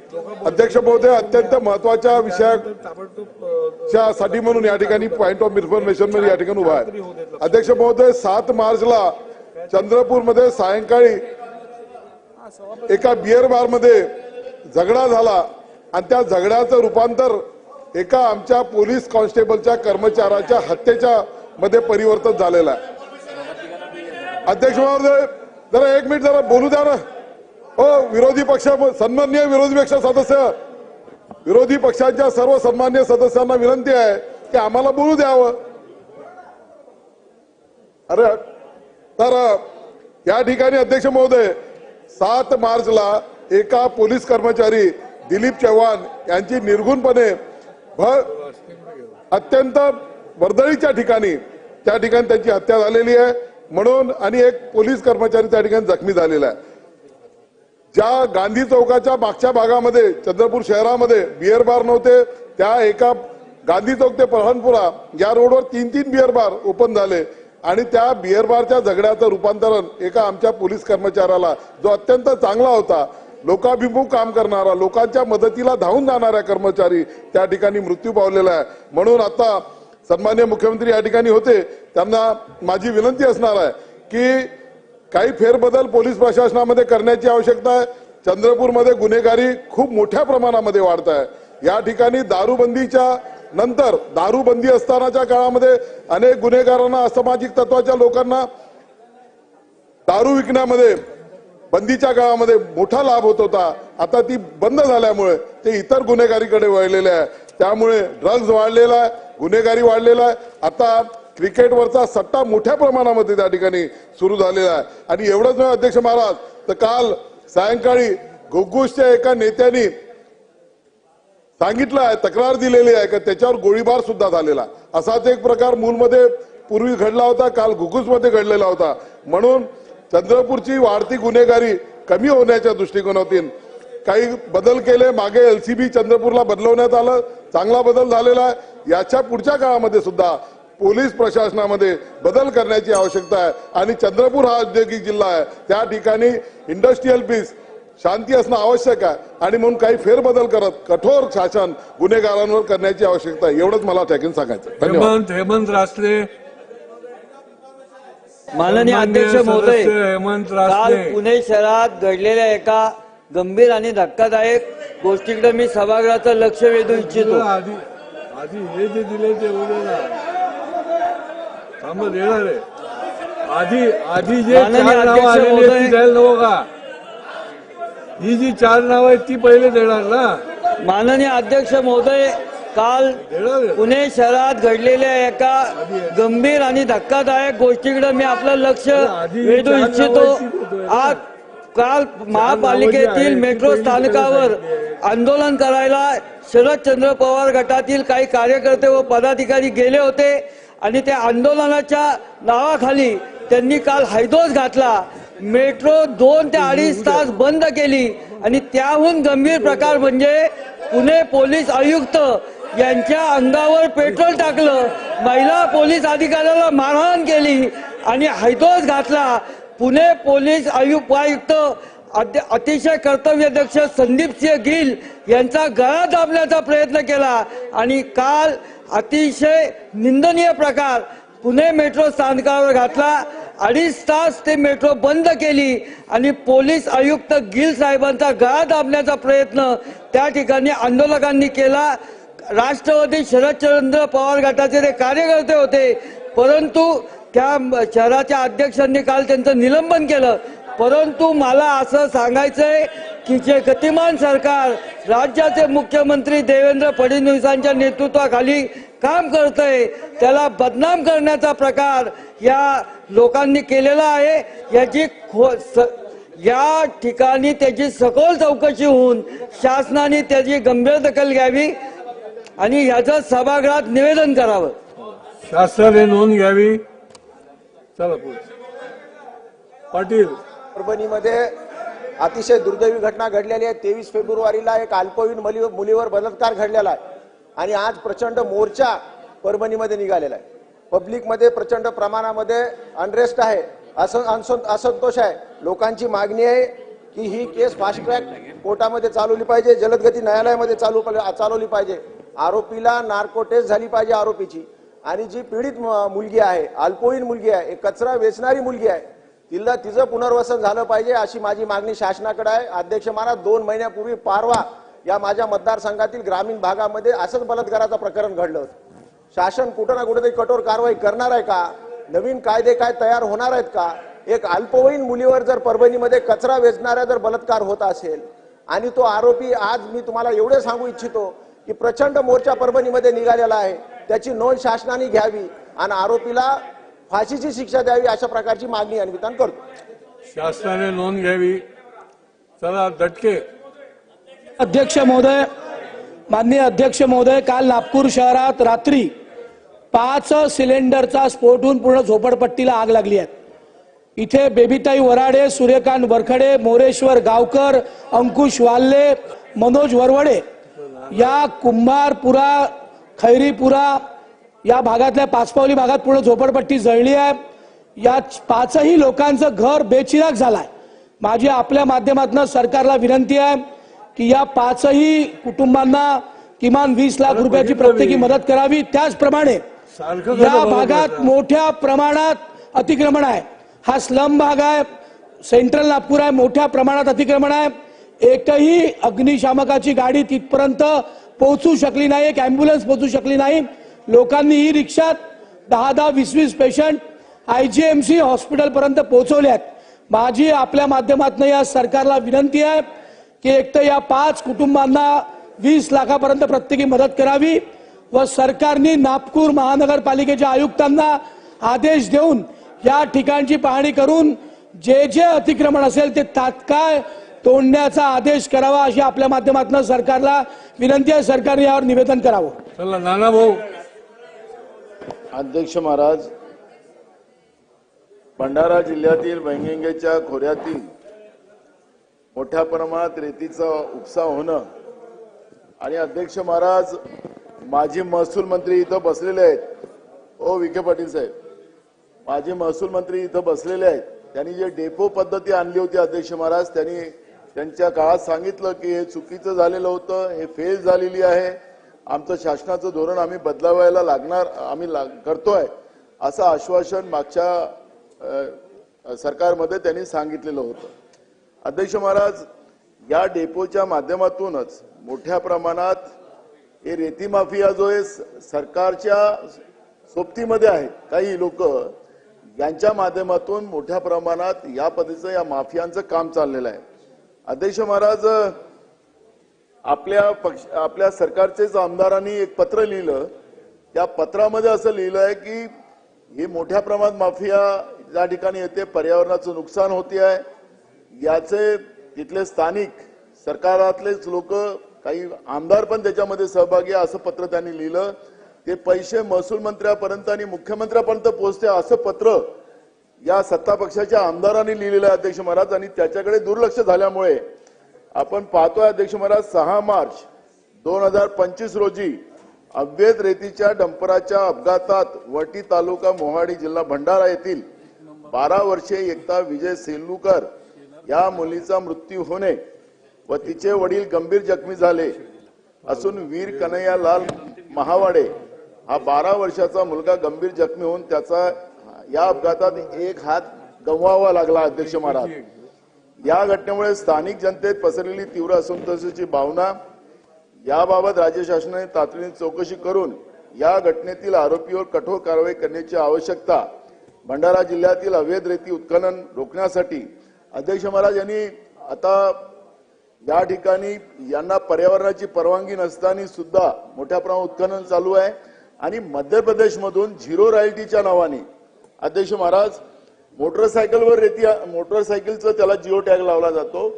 अध्यक्ष महोदय, अत्यंत महत्वाच्या विषयासाठी म्हणून या ठिकाणी पॉइंट ऑफ इन्फॉर्मेशन मध्ये या ठिकाणी उभा आहे. अध्यक्ष महोदय, 7 मार्चला चंद्रपूरमध्ये सायंकाळी एका बिअर बार मध्ये झगडा झाला आणि त्या झगड्याचं रूपांतर एका आमच्या पोलीस कॉन्स्टेबलच्या कर्मचाऱ्याच्या हत्येच्या मध्ये परिवर्तन झालेलं आहे. अध्यक्ष महोदय, जरा 1 मिनिट जरा बोलू द्या ना. हो, विरोधी पक्ष, सन्माननीय विरोधी पक्ष सदस्य, विरोधी पक्षाच्या सर्व सन्माननीय सदस्यांना विनंती आहे की आम्हाला बोलू द्यावं. अरे तर या ठिकाणी अध्यक्ष महोदय, 7 मार्चला एका पोलीस कर्मचारी दिलीप चव्हाण यांची निर्घुणपणे अत्यंत वर्दळीच्या ठिकाणी त्या ठिकाणी त्यांची हत्या झालेली आहे म्हणून, आणि एक पोलीस कर्मचारी त्या ठिकाणी जखमी झालेला आहे. ज्या गांधी चौकाच्या मागच्या भागामध्ये चंद्रपूर शहरामध्ये बिअर बार नव्हते, त्या एका गांधी चौक ते पठाणपुरा या रोडवर 3 बिअर बार ओपन झाले आणि त्या बिअर बारच्या झगड्याचं रूपांतरण एका आमच्या पोलीस कर्मचाऱ्याला, जो अत्यंत चांगला होता, लोकाभिमुख काम करणारा, लोकांच्या मदतीला धावून जाणारा कर्मचारी त्या ठिकाणी मृत्यू पावलेला आहे. म्हणून आता सन्माननीय मुख्यमंत्री या ठिकाणी होते, त्यांना माझी विनंती असणार आहे की काही फेरबदल पोलीस प्रशासनामध्ये करण्याची आवश्यकता आहे. चंद्रपूरमध्ये गुन्हेगारी खूप मोठ्या प्रमाणामध्ये वाढत आहे. या ठिकाणी दारूबंदीच्या नंतर, दारूबंदी असतानाच्या काळामध्ये अनेक गुन्हेगारांना, असामाजिक तत्वाच्या लोकांना दारू विकण्यामध्ये बंदीच्या काळामध्ये मोठा लाभ होत होता. आता ती बंद झाल्यामुळे ते इतर गुन्हेगारीकडे वळलेले आहे. त्यामुळे ड्रग्ज वाढलेला आहे, गुन्हेगारी वाढलेला आहे. आता क्रिकेटवरचा सट्टा मोठ्या प्रमाणामध्ये त्या ठिकाणी सुरू झालेला आहे. आणि एवढंच नाही अध्यक्ष महाराज, तर काल सायंकाळी घुग्गुसच्या एका नेत्यांनी सांगितलं आहे, तक्रार दिलेली आहे की त्याच्यावर गोळीबार सुद्धा झालेला. असाच एक प्रकार मूलमध्ये पूर्वी घडला होता, काल घुग्गुसमध्ये घडलेला होता. म्हणून चंद्रपूरची वाढती गुन्हेगारी कमी होण्याच्या दृष्टिकोनातून काही बदल केले. मागे LCB चंद्रपूरला बदलवण्यात आलं, चांगला बदल झालेला आहे. याच्या पुढच्या काळामध्ये सुद्धा पोलीस प्रशासनामध्ये बदल करण्याची आवश्यकता आहे. आणि चंद्रपूर हा औद्योगिक जिल्हा आहे, त्या ठिकाणी इंडस्ट्रियल पीस, शांती असणं आवश्यक आहे. आणि म्हणून काही फेरबदल करत कठोर शासन गुन्हेगारांवर करण्याची आवश्यकता आहे. एवढंच मला त्यातून सांगायचं. धन्यवाद. हेमंत रासने. माननीय अध्यक्ष महोदय, काल पुणे शहरात घडलेल्या एका गंभीर आणि धक्कादायक गोष्टीकडे मी सभागृहाचं लक्ष वेधू इच्छितो. आधी हे जे दिले ते थांबत येणार आहे. आधी जे 4 नावं आलेली आहेत ती द्यायला नको का? ही जी 4 नावं आहेत ती पहिले देणार ना. माननीय अध्यक्ष महोदय, काल पुणे शहरात घडलेल्या एका गंभीर आणि धक्कादायक गोष्टीकडे मी आपलं लक्ष वेधू इच्छितो. काल महापालिकेतील मेट्रो स्थानकावर आंदोलन करायला शरदचंद्र पवार गटातील काही कार्यकर्ते व पदाधिकारी गेले होते आणि त्या आंदोलनाच्या नावाखाली त्यांनी काल हैदोस घातला. मेट्रो 2 ते 2.5 तास बंद केली आणि त्याहून गंभीर प्रकार म्हणजे पुणे पोलीस आयुक्त यांच्या अंगावर पेट्रोल टाकलं, महिला पोलीस अधिकाऱ्याला मारहाण केली आणि हैदोस घातला. पुणे पोलीस आयुक्त अतिशय कर्तव्यदक्ष संदीपसिंह गिल यांचा गळा दाबण्याचा प्रयत्न केला आणि काल अतिशय निंदनीय प्रकार पुणे मेट्रो स्थानकावर घातला. 2.5 तास ते मेट्रो बंद केली आणि पोलीस आयुक्त गिल साहेबांचा गळा दाबण्याचा प्रयत्न त्या ठिकाणी आंदोलकांनी केला. राष्ट्रवादी शरदचंद्र पवार गटाचे ते कार्यकर्ते होते, परंतु त्या शहराच्या अध्यक्षांनी काल त्यांचं निलंबन केलं. परंतु मला असं सांगायचंय की जे गतिमान सरकार राज्याचे मुख्यमंत्री देवेंद्र फडणवीसांच्या नेतृत्वाखाली काम करतंय त्याला बदनाम करण्याचा प्रकार या लोकांनी केलेला आहे. याची या ठिकाणी त्याची सखोल चौकशी होऊन शासनाने त्याची गंभीर दखल घ्यावी आणि याचं सभागृहात निवेदन करावं. शासनाने नोंद घ्यावी. चला पाटील. परभणीमध्ये अतिशय दुर्दैवी घटना घडलेली आहे. 23 फेब्रुवारीला एक अल्पवयीन मुलीवर बलात्कार घडलेला आहे आणि आज प्रचंड मोर्चा परभणीमध्ये निघालेला आहे. पब्लिकमध्ये प्रचंड प्रमाणामध्ये अनरेस्ट आहे, असंतोष आहे. लोकांची मागणी आहे की ही केस फास्ट ट्रॅक कोर्टामध्ये चालवली पाहिजे, जलदगती न्यायालयामध्ये चालवली पाहिजे. आरोपीला नार्को टेस्ट झाली पाहिजे आरोपीची. आणि जी पीडित मुलगी आहे, अल्पवयीन मुलगी आहे, एक कचरा वेचणारी मुलगी आहे, तिचं पुनर्वसन झालं पाहिजे अशी माझी मागणी शासनाकडे आहे. अध्यक्ष महाराज, 2 महिन्यापूर्वी पारवा या माझ्या मतदारसंघातील ग्रामीण भागामध्ये असंच बलात्काराचं प्रकरण घडलं होतं. शासन कुठं ना कुठेतरी कठोर कारवाई करणार आहे का? नवीन कायदे काय तयार होणार आहेत का? एक अल्पवयीन मुलीवर जर परभणीमध्ये कचरा वेचणारा जर बलात्कार होत असेल आणि तो आरोपी, आज मी तुम्हाला एवढे सांगू इच्छितो की प्रचंड मोर्चा परभणीमध्ये निघालेला आहे, त्याची नोंद शासनाने घ्यावी आणि आरोपीला फाशीची शिक्षा द्यावी अशा प्रकारची मागणी अन्वितान करतो. शासनाने नोंद घ्यावी. चला दटके. अध्यक्ष महोदय, माननीय अध्यक्ष महोदय, काल नागपूर शहरात रात्री 5 सिलेंडरचा स्फोट होऊन पूर्ण झोपडपट्टीला आग लागली आहे. इथे बेबीताई वराडे, सूर्यकांत वरखडे, मोरेश्वर गावकर, अंकुश वाल्ले, मनोज वरवडे या कुंभारपुरा, खैरीपुरा या भागातल्या पाचपावली भागात पूर्ण झोपडपट्टी जळली आहे. या 5ही लोकांचं घर बेचिराग झालंय. माझी आपल्या माध्यमातून सरकारला विनंती आहे की या 5ही कुटुंबांना किमान 20 लाख रुपयाची प्रत्येकी मदत करावी. त्याचप्रमाणे या भागात मोठ्या प्रमाणात अतिक्रमण आहे. हा स्लम भाग आहे, सेंट्रल नागपूर आहे, मोठ्या प्रमाणात अतिक्रमण आहे. एकही अग्निशामकाची गाडी तिथपर्यंत पोहोचू शकली नाही, एक अँब्युलन्स पोहोचू शकली नाही. लोकांनी ही रिक्षात 10-10, 20-20 पेशंट IGMC हॉस्पिटल पर्यंत पोहोचवले आहेत. माझी आपल्या माध्यमातून या सरकारला विनंती आहे की एक तर या 5 कुटुंबांना 20 लाखापर्यंत प्रत्येकी मदत करावी व सरकारने नागपूर महानगरपालिकेच्या आयुक्तांना आदेश देऊन या ठिकाणची पाहणी करून जे अतिक्रमण असेल ते तात्काळ तोडण्याचा आदेश करावा अशी आपल्या माध्यमातून सरकारला विनंती आहे. सरकारने यावर निवेदन करावं. चला नाना भाऊ. अध्यक्ष महाराज, भंडारा जिल्ह्यातील वेंगेंगेच्या खोऱ्यातील मोठ्या प्रमाणात रेतीचा उपसा होणं आणि अध्यक्ष महाराज, माजी महसूल मंत्री इथं बसलेले आहेत. ओ विखे पाटील साहेब, माजी महसूल मंत्री इथं बसलेले आहेत. त्यांनी जे डेपो पद्धती आणली होती अध्यक्ष महाराज, त्यांनी त्यांच्या काळात सांगितलं की हे चुकीचं झालेलं होतं, हे फेल झालेली आहे, आमचं शासनाचं धोरण आम्ही बदलावायला लागणार, आम्ही करतोय असं आश्वासन मागच्या सरकारमध्ये त्यांनी सांगितलेलं होतं. अध्यक्ष महाराज, या डेपोच्या माध्यमातूनच मोठ्या प्रमाणात हे रेती माफिया जो आहे सरकारच्या सोबतीमध्ये आहेत काही लोक, यांच्या माध्यमातून मोठ्या प्रमाणात या पद्धतीचं या माफियांचं काम चाललेलं आहे. अध्यक्ष महाराज, आपल्या सरकारचेच आमदारांनी एक पत्र लिहिलं. त्या पत्रामध्ये असं लिहिलं आहे की ही मोठ्या प्रमाणात माफिया ज्या ठिकाणी येते पर्यावरणाचं नुकसान होते आहे, याचे तिथले स्थानिक सरकारातलेच लोक, काही आमदार पण त्याच्यामध्ये सहभागी आहे असं पत्र त्यांनी लिहिलं. ते पैसे महसूल मंत्र्यापर्यंत आणि मुख्यमंत्र्यापर्यंत पोहोचते असं पत्र या सत्ता पक्षाच्या आमदारांनी लिहिलेलं आहे अध्यक्ष महाराज. आणि त्याच्याकडे दुर्लक्ष झाल्यामुळे आपण पाहतोय अध्यक्ष महाराज, 6 मार्च 2025 रोजी अवैध रेतीच्या डंपराच्या अपघातात वटी तालुका मोहाडी जिल्हा भंडारा येथील 12 वर्षीय एकता विजय सेलुकर या मुलीचा मृत्यू होणे व तिचे वडील गंभीर जखमी झाले असून वीर कन्हैया लाल महावाडे हा 12 वर्षाचा मुलगा गंभीर जखमी होऊन त्याचा या अपघातात एक हात गमवावा लागला. अध्यक्ष महाराज, या घटनेमुळे स्थानिक जनतेत पसरलेली तीव्र असंतोषाची भावना, याबाबत राज्य शासनाने तातडीने चौकशी करून या घटनेतील आरोपीवर कठोर कारवाई करण्याची आवश्यकता भंडारा जिल्ह्यातील अवैध रेती उत्खनन रोखण्यासाठी अध्यक्ष महाराज यांनी आता या ठिकाणी यांना पर्यावरणाची परवानगी नसताना सुद्धा मोठ्या प्रमाणात उत्खनन चालू आहे आणि मध्य प्रदेशमधून झिरो रॉयल्टीच्या नावाने अध्यक्ष महाराज मोटरसायकलवर रेती मोटरसायकलचं त्याला जिओ टॅग लावला जातो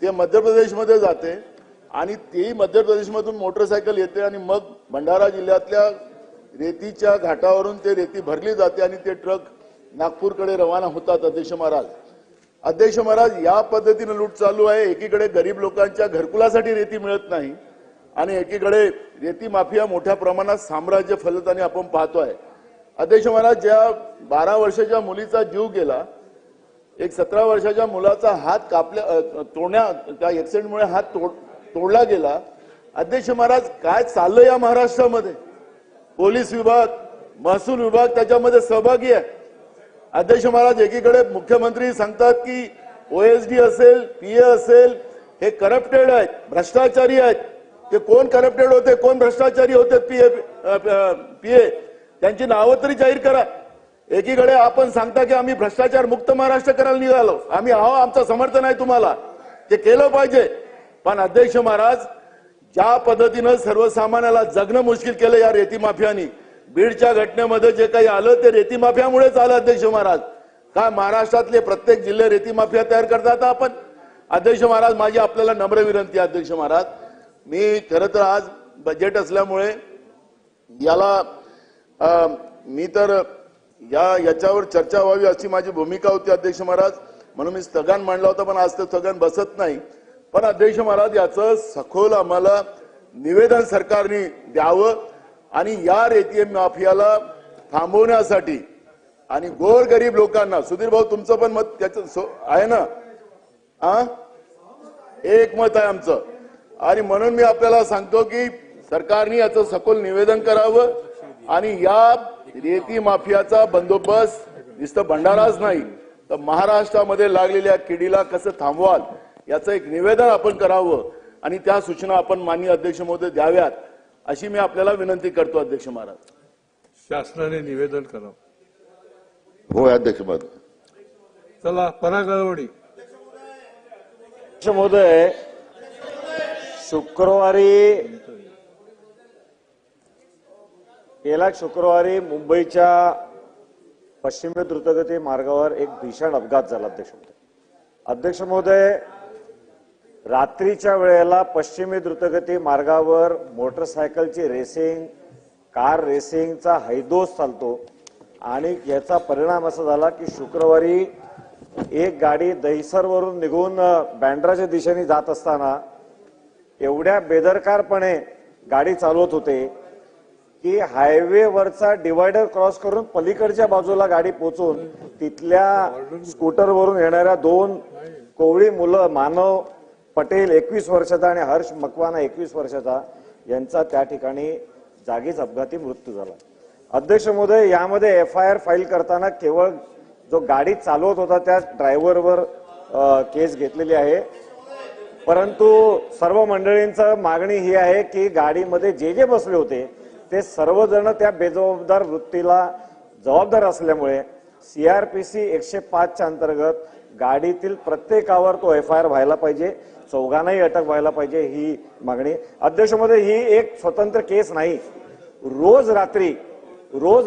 ते मध्य प्रदेशमध्ये जाते आणि तेही मध्य प्रदेशमधून मोटरसायकल येते आणि मग भंडारा जिल्ह्यातल्या रेतीच्या घाटावरून ते रेती भरली जाते आणि ते ट्रक नागपूरकडे रवाना होतात अध्यक्ष महाराज या पद्धतीने लूट चालू आहे। एकीकडे गरीब लोकांच्या घरकुलासाठी रेती मिळत नाही आणि एकीकडे रेती माफिया मोठ्या प्रमाणात साम्राज्य फलताना आपण पाहतोय। अध्यक्ष महाराज ज्या 12 वर्षाच्या मुलीचा जीव गेला, एक 17 वर्षाच्या मुलाचा हात त्या ऍक्सिडेंटमुळे हात तोडला गेला। अध्यक्ष महाराज काय चाललंय या महाराष्ट्रामध्ये? पोलीस विभाग, महसूल विभाग त्याच्यामध्ये सहभागी आहे। अध्यक्ष महाराज एकीकडे मुख्यमंत्री सांगतात की ओएसडी असेल, पीए असेल हे करप्टेड आहेत, भ्रष्टाचारी आहेत। ते कोण करप्टेड होते, कोण भ्रष्टाचारी होते? पीए त्यांची नावं तरी जाहीर करा। एकीकडे आपण सांगता की आम्ही भ्रष्टाचार मुक्त महाराष्ट्र करायला निघालो, आम्ही आमचं समर्थन आहे तुम्हाला, ते केलं पाहिजे। पण अध्यक्ष महाराज ज्या पद्धतीनं सर्वसामान्याला जगणं मुश्किल केलं या रेती माफियांनी, बीडच्या घटनेमध्ये जे काही आलं ते रेती माफियामुळेच आलं। अध्यक्ष महाराज काय महाराष्ट्रातले प्रत्येक जिल्हे रेती माफिया तयार करतात आपण? अध्यक्ष महाराज माझी आपल्याला नम्र विनंती आहे अध्यक्ष महाराज, मी खरं तर आज बजेट असल्यामुळे याला मी तर याच्यावर चर्चा व्हावी अशी माझी भूमिका होती अध्यक्ष महाराज, म्हणून मी स्थगन मांडला होता, पण आज ते स्थगन बसत नाही। पण अध्यक्ष महाराज याचं सखोल आम्हाला निवेदन सरकारने द्यावं आणि या रेती माफियाला थांबवण्यासाठी आणि गोरगरीब लोकांना, सुधीर भाऊ तुमचं पण मत त्याचं आहे ना? एक मत आहे आमचं आणि म्हणून मी आपल्याला सांगतो की सरकारने याचं सखोल निवेदन करावं आणि या रेती माफियाचा बंदोबस्त नुसतं भंडाराच नाही तर महाराष्ट्रामध्ये लागलेल्या किडीला कसं थांबवाल याचं एक निवेदन आपण करावं आणि त्या सूचना आपण माननीय अध्यक्ष महोदय द्याव्यात अशी मी आपल्याला विनंती करतो अध्यक्ष महाराज। शासनाने निवेदन करावं। होय अध्यक्ष महोदय। चला परागळवडी। अध्यक्ष महोदय गेल्या शुक्रवारी मुंबईच्या पश्चिमी द्रुतगती मार्गावर एक भीषण अपघात झाला अध्यक्ष महोदय रात्रीच्या वेळेला पश्चिमी द्रुतगती मार्गावर मोटरसायकलची रेसिंग, कार रेसिंगचा हैदोस चालतो आणि याचा परिणाम असा झाला की शुक्रवारी एक गाडी दहिसरवरून निघून बँड्राच्या दिशेने जात असताना एवढ्या बेदरकारपणे गाडी चालवत होते की हायवेवरचा डिवायडर क्रॉस करून पलीकडच्या बाजूला गाडी पोहोचून तिथल्या स्कूटरवरून येणाऱ्या 2 कोवळी मुलं, मानव पटेल 21 वर्षाचा आणि हर्ष मकवाना 21 वर्षाचा यांचा त्या ठिकाणी जागीच अपघाती मृत्यू झाला। अध्यक्ष महोदय यामध्ये FIR फाईल करताना केवळ जो गाडी चालवत होता त्या ड्रायव्हरवर केस घेतलेली आहे, परंतु सर्व मंडळींची मागणी ही आहे की गाडीमध्ये जे बसले होते ते सर्वजण त्या बेजबाबदार वृत्तीला जबाबदार असल्यामुळे CRPC 105च्या अंतर्गत गाडीतील प्रत्येकावर तो FIR व्हायला पाहिजे, चौघांनाही अटक व्हायला पाहिजे ही मागणी। अध्यक्ष महोदय ही एक स्वतंत्र केस नाही, रोज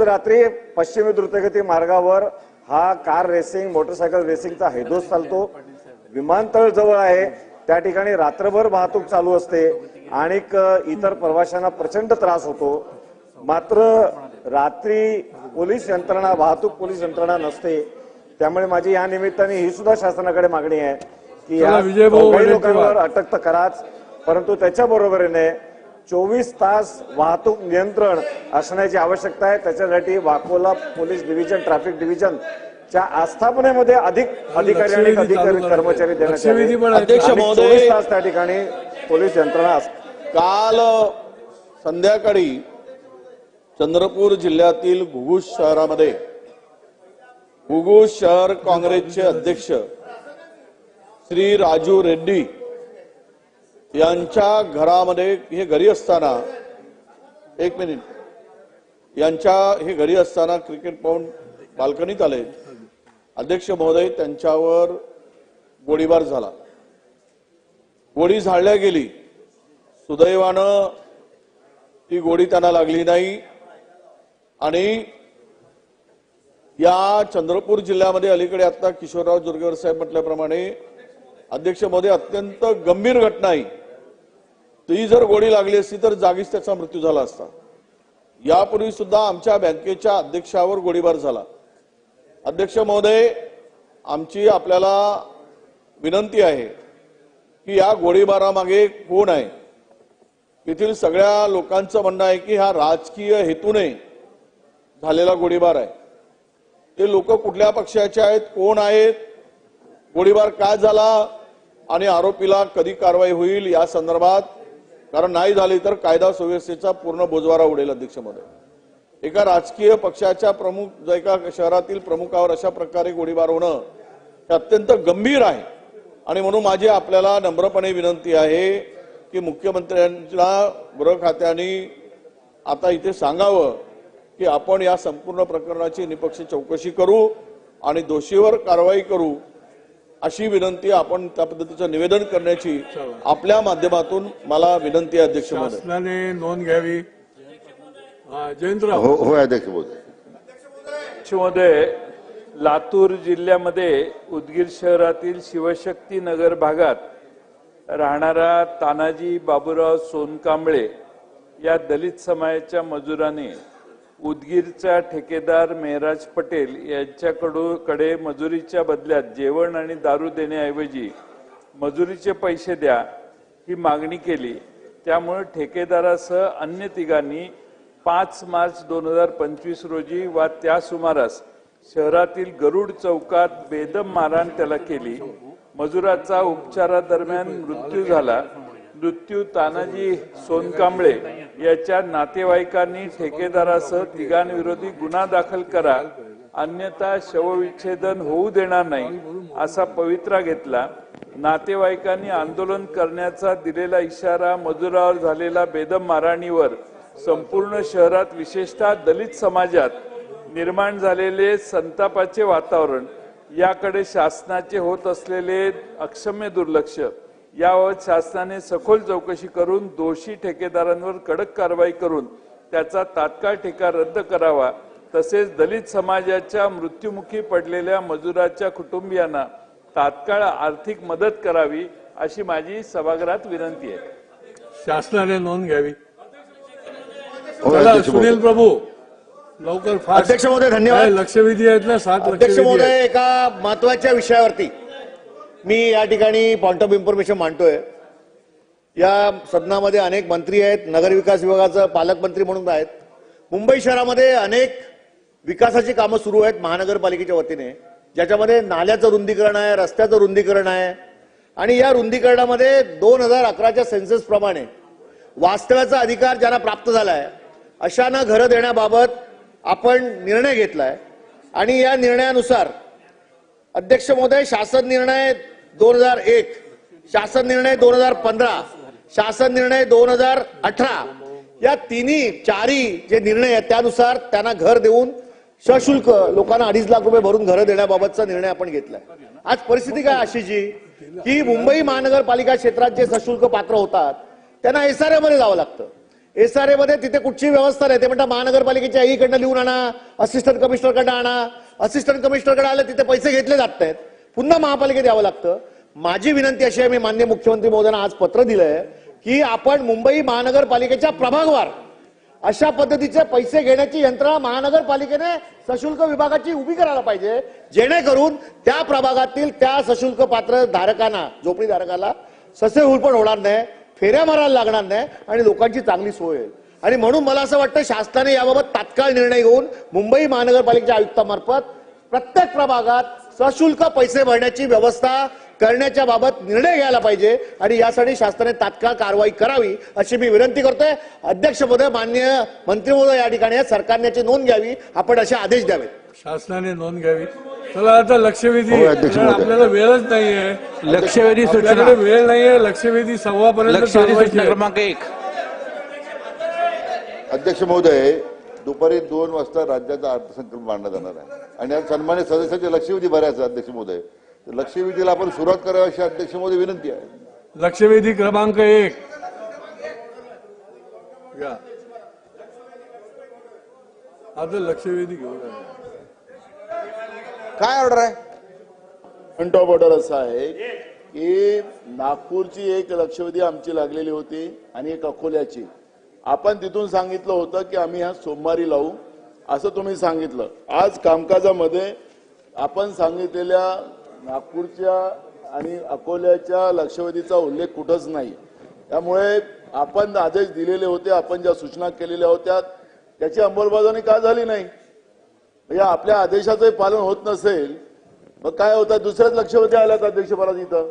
रात्री पश्चिमी द्रुतगती मार्गावर हा कार रेसिंग, मोटरसायकल रेसिंगचा हैदोस चालतो। विमानतळ जवळ आहे, त्या ठिकाणी रात्रभर वाहतूक चालू असते आणि इतर प्रवाशांना प्रचंड त्रास होतो। मात्र रात्री पोलीस यंत्रणा, वाहतूक पोलीस यंत्रणा नसते, त्यामुळे माझी या निमित्ताने ही सुद्धा शासनाकडे मागणी आहे की या लोकांवर अटक तर कराच, परंतु त्याच्या बरोबरीने 24 तास वाहतूक नियंत्रण असण्याची आवश्यकता आहे। त्याच्यासाठी Vakola police division, traffic division च्या आस्थापनेमध्ये अधिक अधिकारी आणि कर्मचारी देण्यात यावे। अध्यक्ष महोदय 24 तास त्या ठिकाणी पोलीस यंत्रणा। काल संध्याकाळी चंद्रपूर जिल्ह्यातील घुगुस शहरामध्ये घुगुस शहर काँग्रेसचे अध्यक्ष श्री राजू रेड्डी यांच्या घरामध्ये हे घरी असताना क्रिकेट पाहून बाल्कनीत आले. अध्यक्ष महोदय, त्यांच्यावर गोळीबार झाला. गोळी झाडल्या गेली. सुदैवानं ती गोळी त्यांना लागली नाही. आणि या चंद्रपूर जिल्ह्यामध्ये अलीकडे आता किशोरराव जोरगेवार साहेब म्हटल्याप्रमाणे अध्यक्ष महोदय अत्यंत गंभीर घटना आहे. ती जर गोळी लागली असती तर जागीच त्याचा मृत्यू झाला असता. यापूर्वी सुद्धा आमच्या बँकेच्या अध्यक्षावर गोळीबार झाला. अध्यक्ष महोदय, आमची आपल्याला विनंती आहे की या गोळीबारामागे कोण आहे. येथील सगळ्या लोकांचं म्हणणं आहे की हा राजकीय हेतूने झालेला गोळीबार आहे. ते लोक कुठल्या पक्षाचे आहेत, कोण आहेत, गोळीबार काय झाला आणि आरोपीला कधी कारवाई होईल या संदर्भात, कारण नाही झाली तर कायदा सुव्यवस्थेचा पूर्ण बोजवारा उडेल. अध्यक्ष महोदय, एका राजकीय पक्षाच्या प्रमुख, एका शहरातील प्रमुखावर अशा प्रकारे गोळीबार होणं हे अत्यंत गंभीर आहे. आणि म्हणून माझी आपल्याला नम्रपणे विनंती आहे की मुख्यमंत्र्यांच्या गृह खात्याने आता इथे सांगावं की आपण या संपूर्ण प्रकरणाची निपक्ष चौकशी करू आणि दोषीवर कारवाई करू, अशी विनंती आपण त्या पद्धतीचं निवेदन करण्याची आपल्या माध्यमातून मला विनंती आहे. अध्यक्ष महोदय, शासनाने नोंद घ्यावी. जयंतराव. हो अध्यक्ष महोदय. अध्यक्ष महोदय, लातूर जिल्ह्यामध्ये उदगीर शहरातील शिवशक्ती नगर भागात राहणारा तानाजी बाबूराव सोनकांबळे या दलित समाजाच्या मजुराने उदगीरचा ठेकेदार मेहराज पटेल यांच्याकडे मजुरीच्या बदल्यात जेवण आणि दारू देण्याऐवजी मजुरीचे पैसे द्या ही मागणी केली. त्यामुळे ठेकेदारासह अन्य तिघांनी 5 मार्च 2025 रोजी वा त्या सुमारास शहरातील गरुड चौकात बेदम मारहाण त्याला केली. मजुराचा उपचारादरम्यान मृत्यू झाला. मृत्यू तानाजी सोनकांबळे याच्या नातेवाईकांनी ठेकेदारासह तिघांविरोधी गुन्हा दाखल करा, अन्यथा शवविच्छेदन होऊ देणार नाही असा पवित्रा घेतला. नातेवाईकांनी आंदोलन करण्याचा दिलेला इशारा मजुरावर झालेला बेदम मारहाणीवर संपूर्ण शहरात विशेषतः दलित समाजात निर्माण झालेले संतापाचे वातावरण याकडे शासनाचे होत असलेले अक्षम्य दुर्लक्ष याबाबत शासनाने सखोल चौकशी करून दोषी ठेकेदारांवर कडक कारवाई करून त्याचा तात्काळ ठेका रद्द करावा. तसेच दलित समाजाच्या मृत्युमुखी पडलेल्या मजुराच्या कुटुंबियांना तात्काळ आर्थिक मदत करावी अशी माझी सभागृहात विनंती आहे. शासनाने नोंद घ्यावी. चला सुनील प्रभू, लवकर फास्ट. अध्यक्ष महोदय धन्यवाद. लक्षवेधी आहेत ना 7 अध्यक्ष महोदय, एका महत्वाच्या विषयावरती मी या ठिकाणी पॉइंट ऑफ इन्फॉर्मेशन मांडतोय. या सदनामध्ये अनेक मंत्री आहेत, नगरविकास विभागाचा पालकमंत्री म्हणून आहेत. मुंबई शहरामध्ये अनेक विकासाची कामं सुरू आहेत महानगरपालिकेच्या वतीने, ज्याच्यामध्ये नाल्याचं रुंदीकरण आहे, रस्त्याचं रुंदीकरण आहे. आणि या रुंदीकरणामध्ये 2011च्या सेन्सस प्रमाणे वास्तव्याचा अधिकार ज्यांना प्राप्त झालाय अशांना घरं देण्याबाबत आपण निर्णय घेतलाय. आणि या निर्णयानुसार अध्यक्ष महोदय, शासन निर्णय 2001, शासन निर्णय 2015, शासन निर्णय 2018 या चारही जे निर्णय आहेत त्यानुसार त्यांना घर देऊन सशुल्क लोकांना 2.5 लाख रुपये भरून घरं देण्याबाबतचा निर्णय आपण घेतलाय. आज परिस्थिती काय अशी जी की मुंबई महानगरपालिका क्षेत्रात जे सशुल्क पात्र होतात त्यांना एसआरए मध्ये जावं लागतं. एसआरए मध्ये तिथे कुठची व्यवस्था नाही. ते म्हणतात महानगरपालिकेच्या ईकडनं लिहून आणा, असिस्टंट कमिशनरकडनं आणा. असिस्टंट कमिशनरकडे आलं तिथे पैसे घेतले जात आहेत, पुन्हा महापालिकेत यावं लागतं. माझी विनंती अशी आहे, मी माननीय मुख्यमंत्री महोदयांना आज पत्र दिलंय की आपण मुंबई महानगरपालिकेच्या प्रभागवार अशा पद्धतीचे पैसे घेण्याची यंत्रणा महानगरपालिकेने सशुल्क विभागाची उभी करायला पाहिजे, जेणेकरून त्या प्रभागातील त्या सशुल्क पात्र धारकांना, झोपडी धारकाला ससे हुलपण होणार नाही, फेऱ्या मारायला लागणार नाही आणि लोकांची चांगली सोय होईल. आणि म्हणून मला असं वाटतं शासनाने याबाबत तात्काळ निर्णय घेऊन मुंबई महानगरपालिकेच्या आयुक्तामार्फत प्रत्येक प्रभागात सशुल्क पैसे भरण्याची व्यवस्था करण्याच्या बाबत निर्णय घ्यायला पाहिजे आणि यासाठी शासनाने तात्काळ कारवाई करावी अशी मी विनंती करतोय. अध्यक्ष महोदय, माननीय मंत्री महोदय या ठिकाणी सरकारने याची नोंद घ्यावी, आपण असे आदेश द्यावेत. शासनाने नोंद घ्यावी. चला आता लक्षवेधी, आपल्याला वेळच नाहीये. लक्षवेधी सूचना, वेळ नाहीये. लक्षवेधी 1:15 लक्षवेधी सूचना क्रमांक 1. अध्यक्ष महोदय, दुपारी 2 वाजता राज्याचा अर्थसंकल्प मांडला जाणार आहे आणि आज सन्मान्य सदस्याचे लक्षवेधी भरायचं अध्यक्ष महोदय. लक्षवेधीला आपण सुरुवात करावी अशी अध्यक्ष महोदय विनंती आहे. लक्षवेधी क्रमांक 1 या आता लक्षवेधी घेऊन काय ऑर्डर आहे? पॉइंट ऑफ ऑर्डर असा आहे की नागपूरची एक लक्षवेधी आमची लागलेली होती आणि एक अकोल्याची. आपण तिथून सांगितलं होतं की आम्ही हा सोमवारी लावू असं तुम्ही सांगितलं. आज कामकाजामध्ये आपण सांगितलेल्या नागपूरच्या आणि अकोल्याच्या लक्षवेधीचा उल्लेख कुठंच नाही. त्यामुळे आपण आदेश दिलेले होते, आपण ज्या सूचना केलेल्या होत्या त्याची अंमलबजावणी का झाली नाही? म्हणजे आपल्या आदेशाचंही पालन होत नसेल मग काय होतं? दुसऱ्याच लक्षवेधी आल्यात अध्यक्षपदात इथं.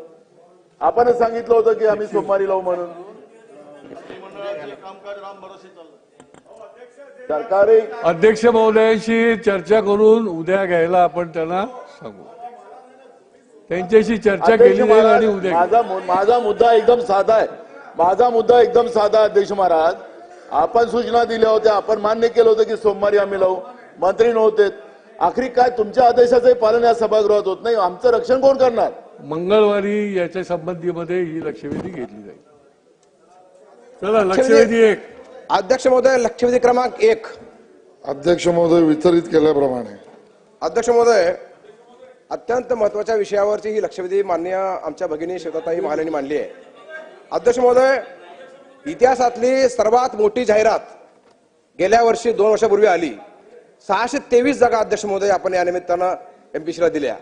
आपणच सांगितलं होतं की आम्ही सोमवारी लावू म्हणून. सरकारी अध्यक्ष महोदयांशी चर्चा करून उद्या घ्यायला आपण त्यांना सांगू. त्यांच्याशी चर्चा केली जाईल आणि उद्या माझा मुद्दा एकदम साधा आहे. माझा मुद्दा एकदम साधा आहे अध्यक्ष महाराज. आपण सूचना दिल्या होत्या, आपण मान्य केलं होतं की सोमवारी आम्ही लावू. मंत्री नव्हते. आखरी काय तुमच्या आदेशाचंही पालन या सभागृहात होत नाही. आमचं रक्षण कोण करणार? मंगळवारी याच्या संबंधीमध्ये ही लक्षवेधी घेतली जाईल. चला लक्षवेधी 1. अध्यक्ष महोदय लक्षवेधी क्रमांक 1. अध्यक्ष महोदय वितरित केल्याप्रमाणे. अध्यक्ष महोदय अत्यंत महत्वाच्या विषयावरची ही लक्षवेधी माननीय आमच्या भगिनी श्वेताताई महाल यांनी मांडली आहे. अध्यक्ष महोदय इतिहासातली सर्वात मोठी जाहिरात गेल्या वर्षी 2 वर्षापूर्वी आली. 623 जागा अध्यक्ष महोदय आपण या निमित्तानं एमपीसीला दिल्या.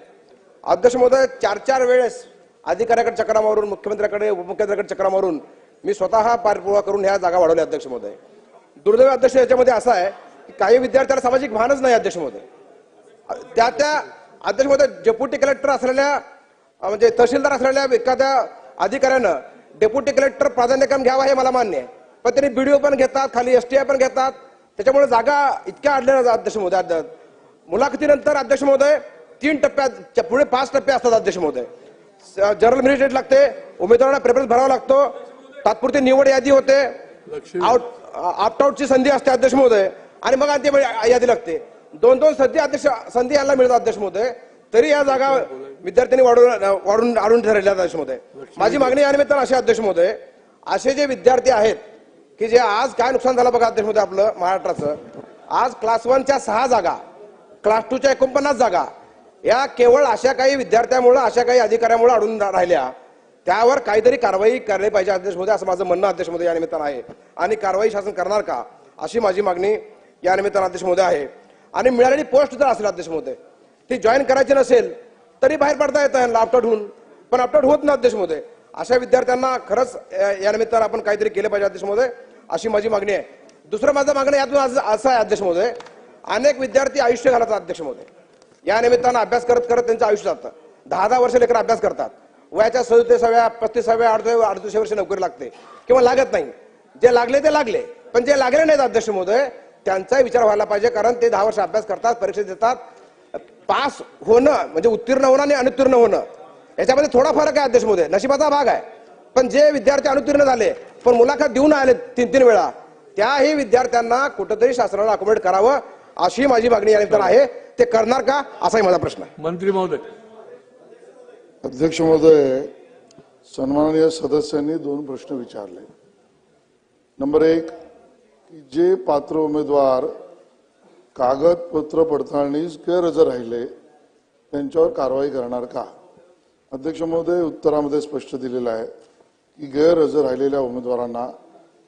अध्यक्ष महोदय 4 वेळेस अधिकाऱ्याकडे चक्रा मारून, मुख्यमंत्र्याकडे, उपमुख्यमंत्र्याकडे चक्रा मारून मी स्वतः पाठपुरावा करून ह्या जागा वाढवल्या अध्यक्ष महोदय. दुर्दैव अध्यक्ष याच्यामध्ये असं आहे की काही विद्यार्थ्यांना सामाजिक भानच नाही अध्यक्ष महोदय. त्या अध्यक्ष महोदय डेप्युटी कलेक्टर असलेल्या म्हणजे तहसीलदार असलेल्या एखाद्या अधिकाऱ्यानं डेप्युटी कलेक्टर प्राधान्यक्रम घ्यावा हे मला मान्य आहे, पण त्यांनी बीडीओ पण घेतात, खाली एसटीआय पण घेतात. त्याच्यामुळे जागा इतक्या अडल्या अध्यक्ष महोदय. मुलाखतीनंतर अध्यक्ष महोदय 3 टप्प्यात पुढे 5 टप्पे असतात अध्यक्ष महोदय. जनरल मेरिट लागते, उमेदवारांना प्रेफरन्स भरावा लागतो, तात्पुरती निवड यादी होते, ऑप्ट आउटची संधी असते अध्यक्ष महोदय आणि मग अंतिम यादी लागते. 2 संधी यायला मिळतात अध्यक्ष महोदय. तरी या जागा विद्यार्थ्यांनी वाढून ठरवल्या अध्यक्ष महोदय. माझी मागणी या निमित्तानं अशी अध्यक्ष महोदय, असे जे विद्यार्थी आहेत की जे आज काय नुकसान झालं बघा अध्यक्ष महोदय आपलं महाराष्ट्राचं. आज क्लास 1च्या 6 जागा, क्लास 2च्या 49 जागा या केवळ अशा काही विद्यार्थ्यामुळे, अशा काही अधिकाऱ्यामुळे अडून राहिल्या. त्यावर काहीतरी कारवाई करायला पाहिजे अध्यक्ष महोदय असं माझं म्हणणं अध्यक्ष महोदय या निमित्तानं आहे. आणि कारवाई शासन करणार का अशी माझी मागणी या निमित्तानं अध्यक्ष महोदय आहे. आणि मिळालेली पोस्ट जर असेल अध्यक्ष महोदय ती जॉईन करायची नसेल तरी बाहेर पडता येतं अपडेट होऊन, पण अपडेट होत नाही अध्यक्ष महोदय. अशा विद्यार्थ्यांना खरंच या निमित्तानं आपण काहीतरी केलं पाहिजे अध्यक्ष महोदय अशी माझी मागणी आहे. दुसरं माझं मागणं यातून असं आहे अध्यक्ष महोदय, अनेक विद्यार्थी आयुष्य घालतात अध्यक्ष महोदय. या निमित्तानं अभ्यास करत करत त्यांचं आयुष्य जातं. 10-10 वर्ष लेकर अभ्यास करतात. वयाच्या 37व्या 35व्या 38व्या वर्षी नोकरी लागते किंवा लागत नाही. जे लागले ते लागले, पण जे लागले नाहीत अध्यक्ष महोदय त्यांचाही विचार व्हायला पाहिजे. कारण ते 10 वर्ष अभ्यास करतात, परीक्षा देतात. पास होणं म्हणजे उत्तीर्ण होणं आणि अनुत्तीर्ण होणं याच्यामध्ये थोडा फरक आहे अध्यक्ष महोदय, नशिबाचा भाग आहे. पण जे विद्यार्थी अनुत्तीर्ण झाले पण मुलाखत देऊन आले 3-3 वेळा, त्याही विद्यार्थ्यांना कुठेतरी शासनानं अकोमोडेट करावं अशी माझी मागणी या निमित्तानं आहे. ते करणार का असाही माझा प्रश्न आहे. मंत्री महोदय. अध्यक्ष महोदय, सन्माननीय सदस्यांनी 2 प्रश्न विचारले. नंबर 1 की जे पात्र उमेदवार कागदपत्र पडताळणीस गैरहजर राहिले त्यांच्यावर कारवाई करणार का? अध्यक्ष महोदय, उत्तरामध्ये स्पष्ट दिलेलं आहे की गैरहजर राहिलेल्या उमेदवारांना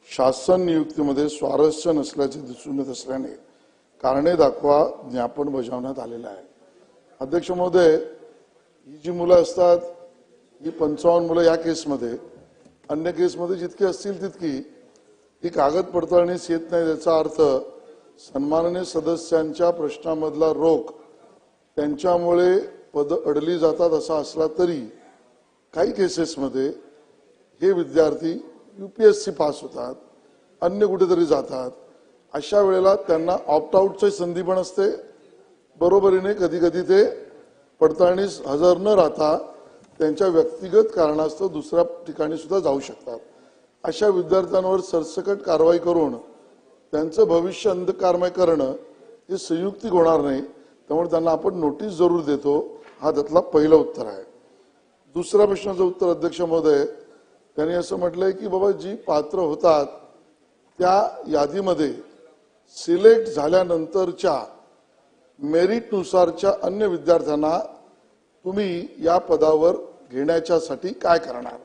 शासन नियुक्तीमध्ये स्वारस्य नसल्याचे दिसून येत असल्याने कारणे दाखवा ज्ञापन बजावण्यात आलेलं आहे. अध्यक्ष महोदय, ही जी मुलं असतात ही 55 मुलं या केसमध्ये, अन्य केसमध्ये जितकी असतील तितकी ही कागद पडताळणीस येत नाही. त्याचा अर्थ सन्माननीय सदस्यांच्या प्रश्नामधला रोख त्यांच्यामुळे पद अडली जातात असा असला तरी काही केसेसमध्ये हे विद्यार्थी UPSC पास होतात, अन्य कुठेतरी जातात. अशा वेळेला त्यांना ऑप्ट आउटची संधी पण असते. बरोबरीने कधी कधी ते पडताळणीस हजर न राहता त्यांच्या व्यक्तिगत कारणास्तव दुसऱ्या ठिकाणी सुद्धा जाऊ शकतात. अशा विद्यार्थ्यांवर सरसकट कारवाई करून त्यांचं भविष्य अंधकारमय करणं हे संयुक्तिक होणार नाही, त्यामुळे त्यांना आपण नोटीस जरूर देतो. हा त्यातला पहिलं उत्तर आहे. दुसऱ्या प्रश्नाचं उत्तर अध्यक्ष महोदय, त्यांनी असं म्हटलंय की बाबा जी पात्र होतात त्या यादीमध्ये सिलेक्ट झाल्यानंतरच्या मेरिटनुसारच्या अन्य विद्यार्थ्यांना तुम्ही या पदावर घेण्याच्यासाठी काय करणार,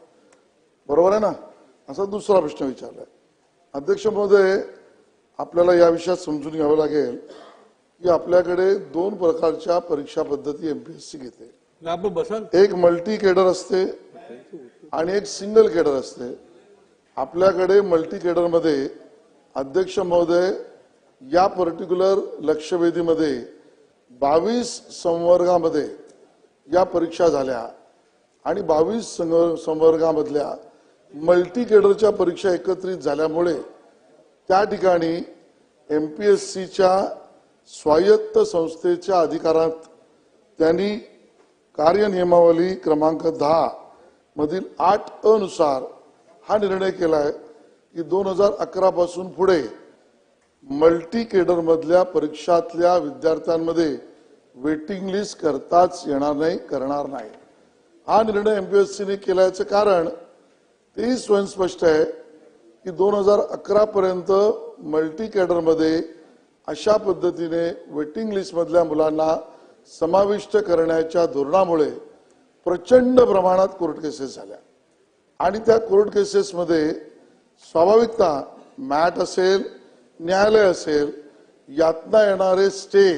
बरोबर आहे ना, असा दुसरा प्रश्न विचारलाय. अध्यक्ष महोदय, आपल्याला या विषयात समजून घ्यावं लागेल की आपल्याकडे दोन प्रकारच्या परीक्षा पद्धती एमपीएससी घेते. एक मल्टी केडर असते आणि एक सिंगल केडर असते. आपल्याकडे मल्टी केडर मध्ये अध्यक्ष महोदय या पर्टिक्युलर लक्षवेधीमध्ये 22 संवर्गामध्ये या परीक्षा झाल्या आणि 22 संवर्गामधल्या मल्टी केडरच्या परीक्षा एकत्रित झाल्यामुळे त्या ठिकाणी एमपीएससीच्या स्वायत्त संस्थेच्या अधिकारात त्यांनी कार्यनियमावली क्रमांक 10 मधील 8 नुसार हा निर्णय केलाय की 2011 पासून पुढे मल्टी केडर मधल्या परीक्षातल्या विद्यार्थ्यांमध्ये वेटिंग लिस्ट करताच येणार नाही, करणार नाही. हा निर्णय एमपीएससीने केल्याचं कारण तेही स्वयंस्पष्ट आहे की 2011 पर्यंत मल्टी केडर मध्ये अशा पद्धतीने वेटिंग लिस्ट मधल्या मुलांना समाविष्ट करण्याच्या धोरणामुळे प्रचंड प्रमाणात कोर्ट केसेस झाल्या आणि त्या कोर्ट केसेस मध्ये स्वाभाविकता मॅट असेल, न्यायालय असेल, यातना येणारे स्टे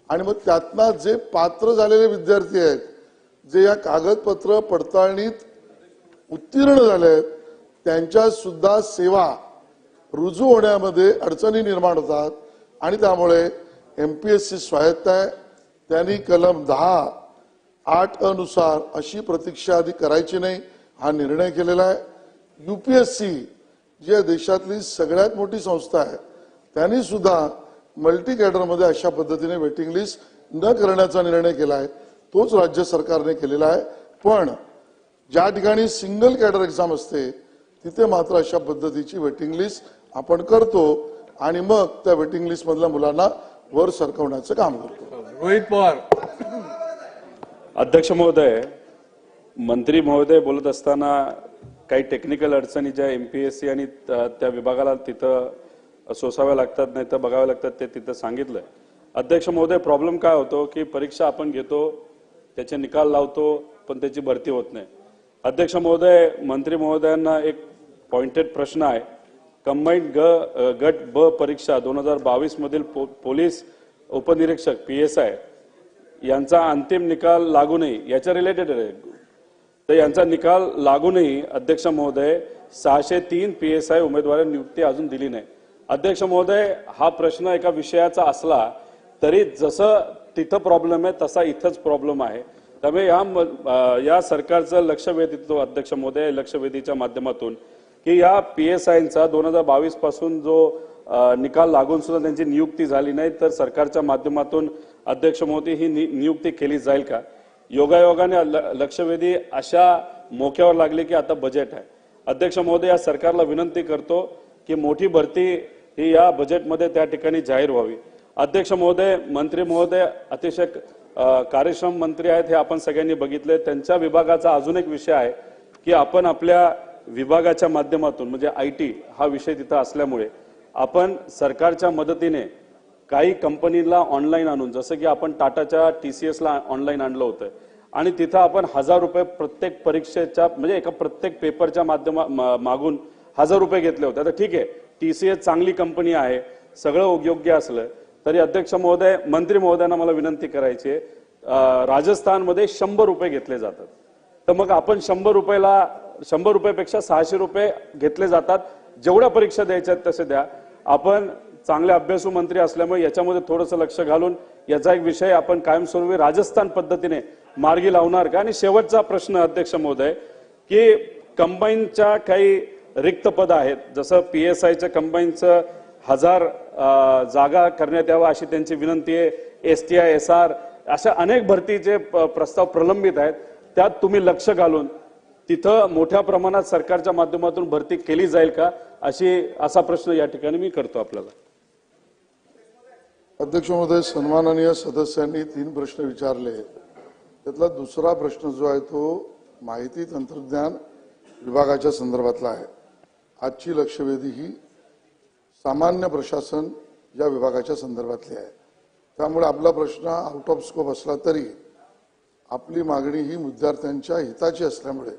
आणि मग त्यातना जे पात्र झालेले विद्यार्थी आहेत, जे या कागदपत्र पडताळणीत उत्तीर्ण झाले आहेत, त्यांच्या सुद्धा सेवा रुजू होण्यामध्ये अडचणी निर्माण होतात आणि त्यामुळे एमपीएससी स्वायत्त आहे. त्यांनी कलम 10(8) नुसार अशी प्रतीक्षा आधी करायची नाही हा निर्णय केलेला आहे. यूपीएससी जी या देशातली सगळ्यात मोठी संस्था आहे, त्यांनी सुद्धा मल्टी कॅडरमध्ये अशा पद्धतीने वेटिंग लिस्ट न करण्याचा निर्णय केला आहे. तोच राज्य सरकारने केलेला आहे. पण ज्या ठिकाणी सिंगल कॅडर एक्झाम असते तिथे मात्र अशा पद्धतीची वेटिंग लिस्ट आपण करतो आणि मग त्या वेटिंग लिस्ट मधल्या मुलांना वर सरकवण्याचं काम करतो. रोहित पवार. अध्यक्ष महोदय, मंत्री महोदय बोलत असताना काही टेक्निकल अडचणी ज्या एमपीएससी आणि त्या विभागाला तिथं सोसाव्या लागतात, नाही तर बघाव्या लागतात, ते तिथं सांगितलंय. अध्यक्ष महोदय, प्रॉब्लेम काय होतो की परीक्षा आपण घेतो, त्याचे निकाल लावतो, पण त्याची भरती होत नाही. अध्यक्ष महोदय, मंत्री महोदयांना एक पॉइंटेड प्रश्न आहे. कंबाईंड गट ब परीक्षा 2022 मधील पोलीस उपनिरीक्षक PSI यांचा अंतिम निकाल लागूनही, याच्या रिलेटेड आहे, तर यांचा निकाल लागूनही अध्यक्ष महोदय 603 PSI उमेदवारांना नियुक्ती अजून दिली नाही. अध्यक्ष महोदय, हा प्रश्न एका विषयाचा असला तरी जसं तिथं प्रॉब्लेम आहे तसा इथंच प्रॉब्लेम आहे. त्यामुळे या सरकारचं लक्ष वेधतो अध्यक्ष महोदय लक्षवेधीच्या माध्यमातून की या PSIंचा 2022 पासून जो निकाल लागून सुद्धा त्यांची नियुक्ती झाली नाही, तर सरकारच्या माध्यमातून अध्यक्ष महोदय ही नियुक्ती केली जाईल का? योगायोगाने लक्षवेधी अशा मोक्यावर लागले की आता बजेट आहे. अध्यक्ष महोदय, या सरकारला विनंती करतो की मोठी भरती ही या बजेटमध्ये त्या ठिकाणी जाहीर व्हावी. अध्यक्ष महोदय, मंत्री महोदय अतिशय कार्यक्षम मंत्री आहेत, हे आपण सगळ्यांनी बघितले. त्यांच्या विभागाचा अजून एक विषय आहे की आपण आपल्या विभागाच्या माध्यमातून म्हणजे IT हा विषय तिथं असल्यामुळे आपण सरकारच्या मदतीने काही कंपनीला ऑनलाईन आणून, जसं की आपण टाटाच्या TCSला ऑनलाईन आणलं होतं आणि तिथं आपण 1000 रुपये प्रत्येक परीक्षेच्या म्हणजे एका प्रत्येक पेपरच्या मागून 1000 रुपये घेतले होते. आता ठीक आहे, TCS चांगली कंपनी आहे, सगळं योग्य असलं तरी अध्यक्ष महोदय, मंत्री महोदयांना मला विनंती करायची आहे, राजस्थानमध्ये 100 रुपये घेतले जातात, तर मग आपण 100 रुपयापेक्षा 600 रुपये घेतले जातात. जेवढ्या परीक्षा द्यायच्या तसे द्या. आपण चांगले अभ्यासू मंत्री असल्यामुळे याच्यामध्ये थोडंसं लक्ष घालून याचा एक विषय आपण कायमस्वरूपी राजस्थान पद्धतीने मार्गी लावणार का? आणि शेवटचा प्रश्न अध्यक्ष महोदय की कंबाईनच्या काही रिक्त पद आहेत, जसं PSIच्या कंबाईनचं 1000 जागा करण्यात यावा अशी त्यांची विनंती आहे. STI SR अशा अनेक भरतीचे प्रस्ताव प्रलंबित आहेत, त्यात तुम्ही लक्ष घालून तिथं मोठ्या प्रमाणात सरकारच्या माध्यमातून भरती केली जाईल का? असा प्रश्न या ठिकाणी मी करतो आपल्याला. अध्यक्ष महोदय, सन्माननीय सदस्यांनी 3 प्रश्न विचारले. त्यातला दुसरा प्रश्न जो आहे तो माहिती तंत्रज्ञान विभागाच्या संदर्भातला आहे. आजची लक्षवेधी ही सामान्य प्रशासन या विभागाच्या संदर्भातली आहे. त्यामुळे आपला प्रश्न आउट ऑफ स्कोप असला तरी आपली मागणी ही विद्यार्थ्यांच्या हिताची असल्यामुळे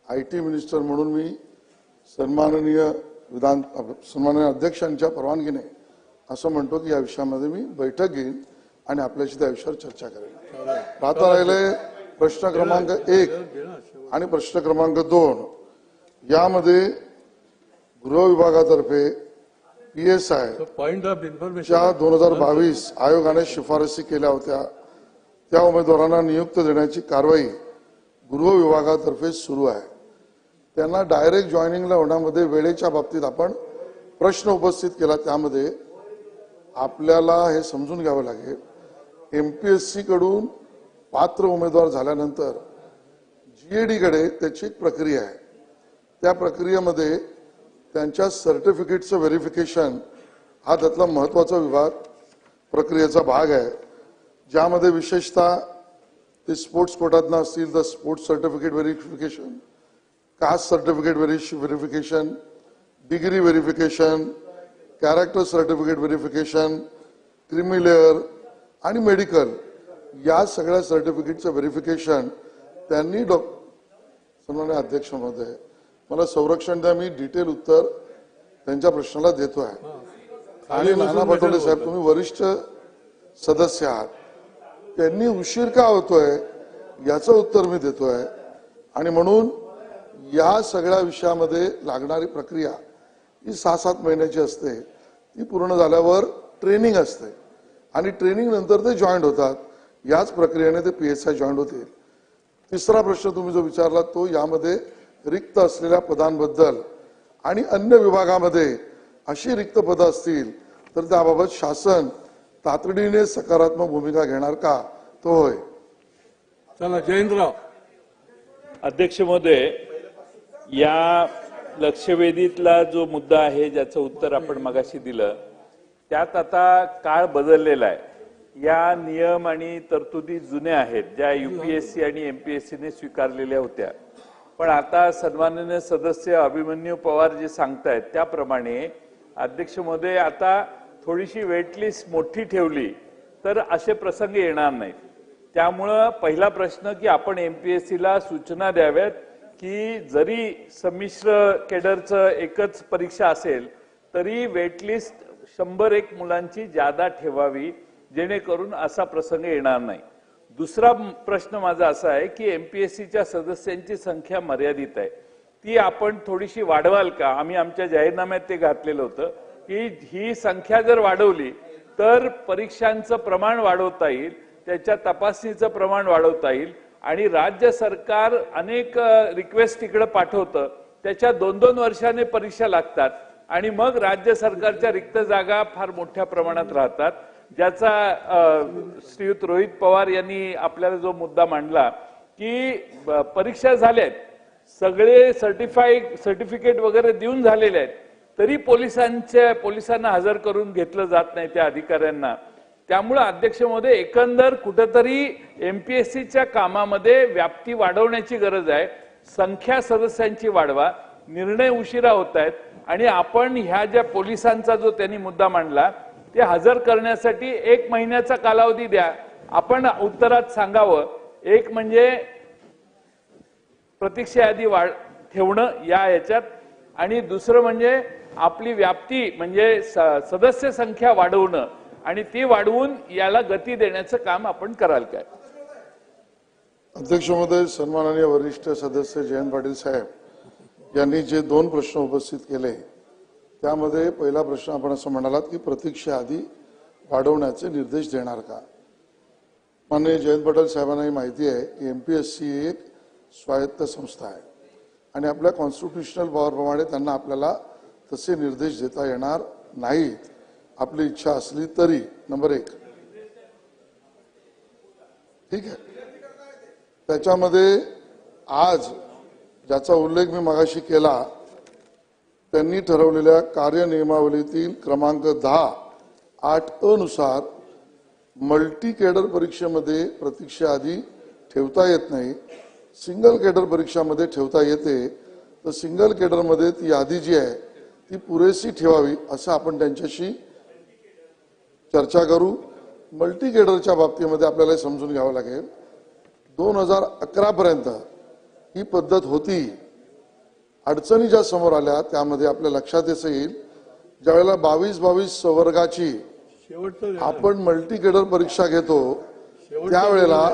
IT मिनिस्टर म्हणून मी सन्माननीय अध्यक्षांच्या परवानगीने असं म्हणतो की या विषयामध्ये मी बैठक घेईन आणि आपल्याशी त्या विषयावर चर्चा करेन. आता राहिले प्रश्न क्रमांक 1 आणि प्रश्न क्रमांक 2. यामध्ये गृह विभागातर्फे PSI पॉइंट ऑफ इन्फॉर्मेशन च्या 2022 आयोगाने शिफारसी केल्या होत्या त्या उमेदवारांना नियुक्त देण्याची कारवाई गृह विभागातर्फे सुरू आहे. त्यांना डायरेक्ट जॉईनिंगला होण्यामध्ये वेळेच्या बाबतीत आपण प्रश्न उपस्थित केला. त्यामध्ये आपल्याला हे समजून घ्यावं लागेल, MPSC कडून पात्र उमेदवार झाल्यानंतर GAD कडे त्याची एक प्रक्रिया आहे. त्या प्रक्रियेमध्ये त्यांच्या सर्टिफिकेटचं व्हेरिफिकेशन हा त्यातला महत्वाचा विभाग प्रक्रियेचा भाग आहे, ज्यामध्ये विशेषतः ते स्पोर्ट्स कोटातनं असतील तर sports certificate verification, caste certificate verification, degree verification, character certificate verification, creamy layer आणि मेडिकल या सगळ्या सर्टिफिकेटचं व्हेरिफिकेशन त्यांनी सन्माननीय अध्यक्ष महोदय, मला संरक्षण द्या, मी डिटेल उत्तर त्यांच्या प्रश्नाला देतो आहे. आणि नाना पटोले साहेब, तुम्ही वरिष्ठ सदस्य आहात, त्यांनी उशीर का होतोय याचं उत्तर मी देतोय. आणि म्हणून या सगळ्या विषयामध्ये लागणारी प्रक्रिया ही 6-7 महिन्याची असते. ती पूर्ण झाल्यावर ट्रेनिंग असते आणि ट्रेनिंग नंतर ते जॉईंट होतात. याच प्रक्रियेने ते PSI जॉईंट होतील. तिसरा प्रश्न तुम्ही जो विचारला तो यामध्ये रिक्त असलेल्या पदांबद्दल आणि अन्य विभागामध्ये अशी रिक्त पदं असतील तर त्याबाबत शासन तातडीने सकारात्मक भूमिका घेणार का, तो होय. चला जयंतराव. अध्यक्ष महोदय, या लक्षवेधीतला जो मुद्दा आहे ज्याचं उत्तर आपण मगाशी दिलं त्यात आता काळ बदललेला आहे. या नियम आणि तरतुदी जुन्या आहेत ज्या UPSC आणि MPSCने स्वीकारलेल्या होत्या. पण आता सन्माननीय सदस्य अभिमन्यू पवार जे सांगतायत त्याप्रमाणे अध्यक्ष महोदय आता थोडीशी वेटलिस्ट मोठी ठेवली तर असे प्रसंग येणार नाहीत. त्यामुळं पहिला प्रश्न की आपण MPSCला सूचना द्याव्यात की जरी संमिश्र केडरचं एकच परीक्षा असेल तरी वेटलिस्ट 101 मुलांची जादा ठेवावी जेणेकरून असा प्रसंग येणार नाही. दुसरा प्रश्न माझा असा आहे की MPSCच्या सदस्यांची संख्या मर्यादित आहे, ती आपण थोडीशी वाढवाल का? आम्ही आमच्या जाहीरनाम्यात ते घातलेलं होतं की ही संख्या जर वाढवली तर परीक्षांचं प्रमाण वाढवता येईल, त्याच्या तपासणीचं प्रमाण वाढवता येईल आणि राज्य सरकार अनेक रिक्वेस्ट तिकडे पाठवतं, त्याच्या 2-2 वर्षाने परीक्षा लागतात आणि मग राज्य सरकारच्या रिक्त जागा फार मोठ्या प्रमाणात राहतात. ज्याचा श्रीयुत रोहित पवार यांनी आपल्याला जो मुद्दा मांडला की परीक्षा झाल्यात, सगळे सर्टिफिकेट वगैरे देऊन झालेले आहेत, तरी पोलिसांना हजर करून घेतलं जात नाही त्या अधिकाऱ्यांना. त्यामुळे अध्यक्ष महोदय, एकंदर कुठेतरी MPSCच्या कामामध्ये व्याप्ती वाढवण्याची गरज आहे. संख्या सदस्यांची वाढवा, निर्णय उशिरा होत आहेत आणि आपण ह्या ज्या पोलिसांचा जो त्यांनी मुद्दा मांडला ते हजर करण्यासाठी 1 महिन्याचा कालावधी द्या. आपण उत्तरात सांगावं, एक म्हणजे प्रतीक्षा यादी ठेवणं या याच्यात आणि दुसरं म्हणजे आपली व्याप्ती म्हणजे सदस्य संख्या वाढवणं आणि ती वाढवून याला गती देण्याचं काम आपण कराल काय? अध्यक्ष महोदय, सन्माननीय वरिष्ठ सदस्य जयंत पाटील साहेब यांनी जे 2 प्रश्न उपस्थित केले त्यामध्ये पहिला प्रश्न आपण असं म्हणालात की प्रतीक्षा यादी वाढवण्याचे निर्देश देणार का. माननीय जयंत पाटील साहेबांना माहिती आहे की MPSC एक स्वायत्त संस्था आहे आणि आपल्या कॉन्स्टिट्यूशनल पॉवरप्रमाणे त्यांना आपल्याला तसे निर्देश देता येणार नाहीत. आपली इच्छा असली तरी नंबर 1 ठीक आहे. त्याच्यामध्ये आज ज्याचा उल्लेख मी मगाशी केला त्यांनी ठरवलेल्या कार्यनियमावलीतील क्रमांक 10.8 नुसार मल्टी कॅडर परीक्षेमध्ये प्रतीक्षेआधी ठेवता येत नाही, सिंगल कॅडर परीक्षामध्ये ठेवता येते. तर सिंगल कॅडरमध्ये ती यादी जी आहे ती पुरेशी ठेवावी असं आपण त्यांच्याशी चर्चा करू. मल्टी कॅडरच्या बाबतीमध्ये आपल्याला समजून घ्यावं लागेल. 2011 पर्यंत ही पद्धत होती. अडचणी ज्या समोर आल्या त्यामध्ये आपल्या लक्षात येईल ज्यावेळेला 22 वर्गाची आपण मल्टी कॅडर परीक्षा घेतो त्यावेळेला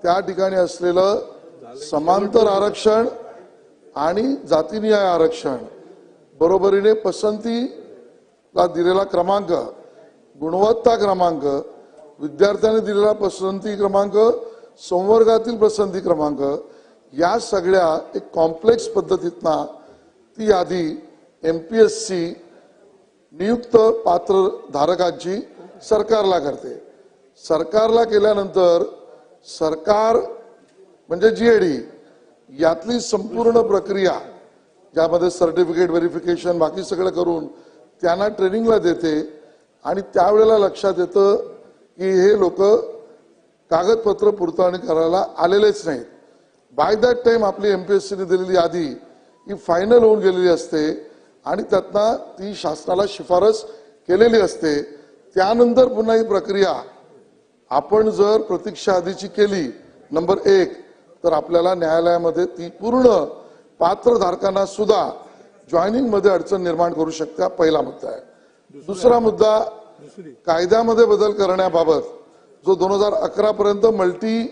त्या ठिकाणी असलेलं समांतर आरक्षण आणि जातीनिहाय आरक्षण, बरोबरीने पसंतीला दिलेला क्रमांक, गुणवत्ता क्रमांक, विद्यार्थ्यांनी दिलेला पसंती क्रमांक, संवर्गातील पसंती क्रमांक, या सगळ्या एक कॉम्प्लेक्स पद्धतीतनं ती यादी MPSC नियुक्त पात्र धारकांची सरकारला करते. सरकारला केल्यानंतर सरकार म्हणजे GAD यातली संपूर्ण प्रक्रिया ज्यामध्ये सर्टिफिकेट व्हेरिफिकेशन बाकी सगळं करून त्यांना ट्रेनिंगला देते. आणि त्यावेळेला लक्षात येतं की हे लोक कागदपत्र पुरवणी करायला आलेलेच नाहीत. बाय दॅट टाइम आपली MPSCने दिलेली यादी ही फायनल होऊन गेलेली असते आणि त्यातनं ती शासनाला शिफारस केलेली असते. त्यानंतर पुन्हा ही प्रक्रिया आपण जर प्रतीक्षा आधीची केली नंबर 1 तर आपल्याला न्यायालयामध्ये ती पूर्ण पात्र धारकांना सुद्धा जॉईनिंग मध्ये अडचण निर्माण करू शकते. हा पहिला मुद्दा आहे. दुसरा मुद्दा कायद्यामध्ये बदल करण्याबाबत जो 2011 पर्यंत मल्टी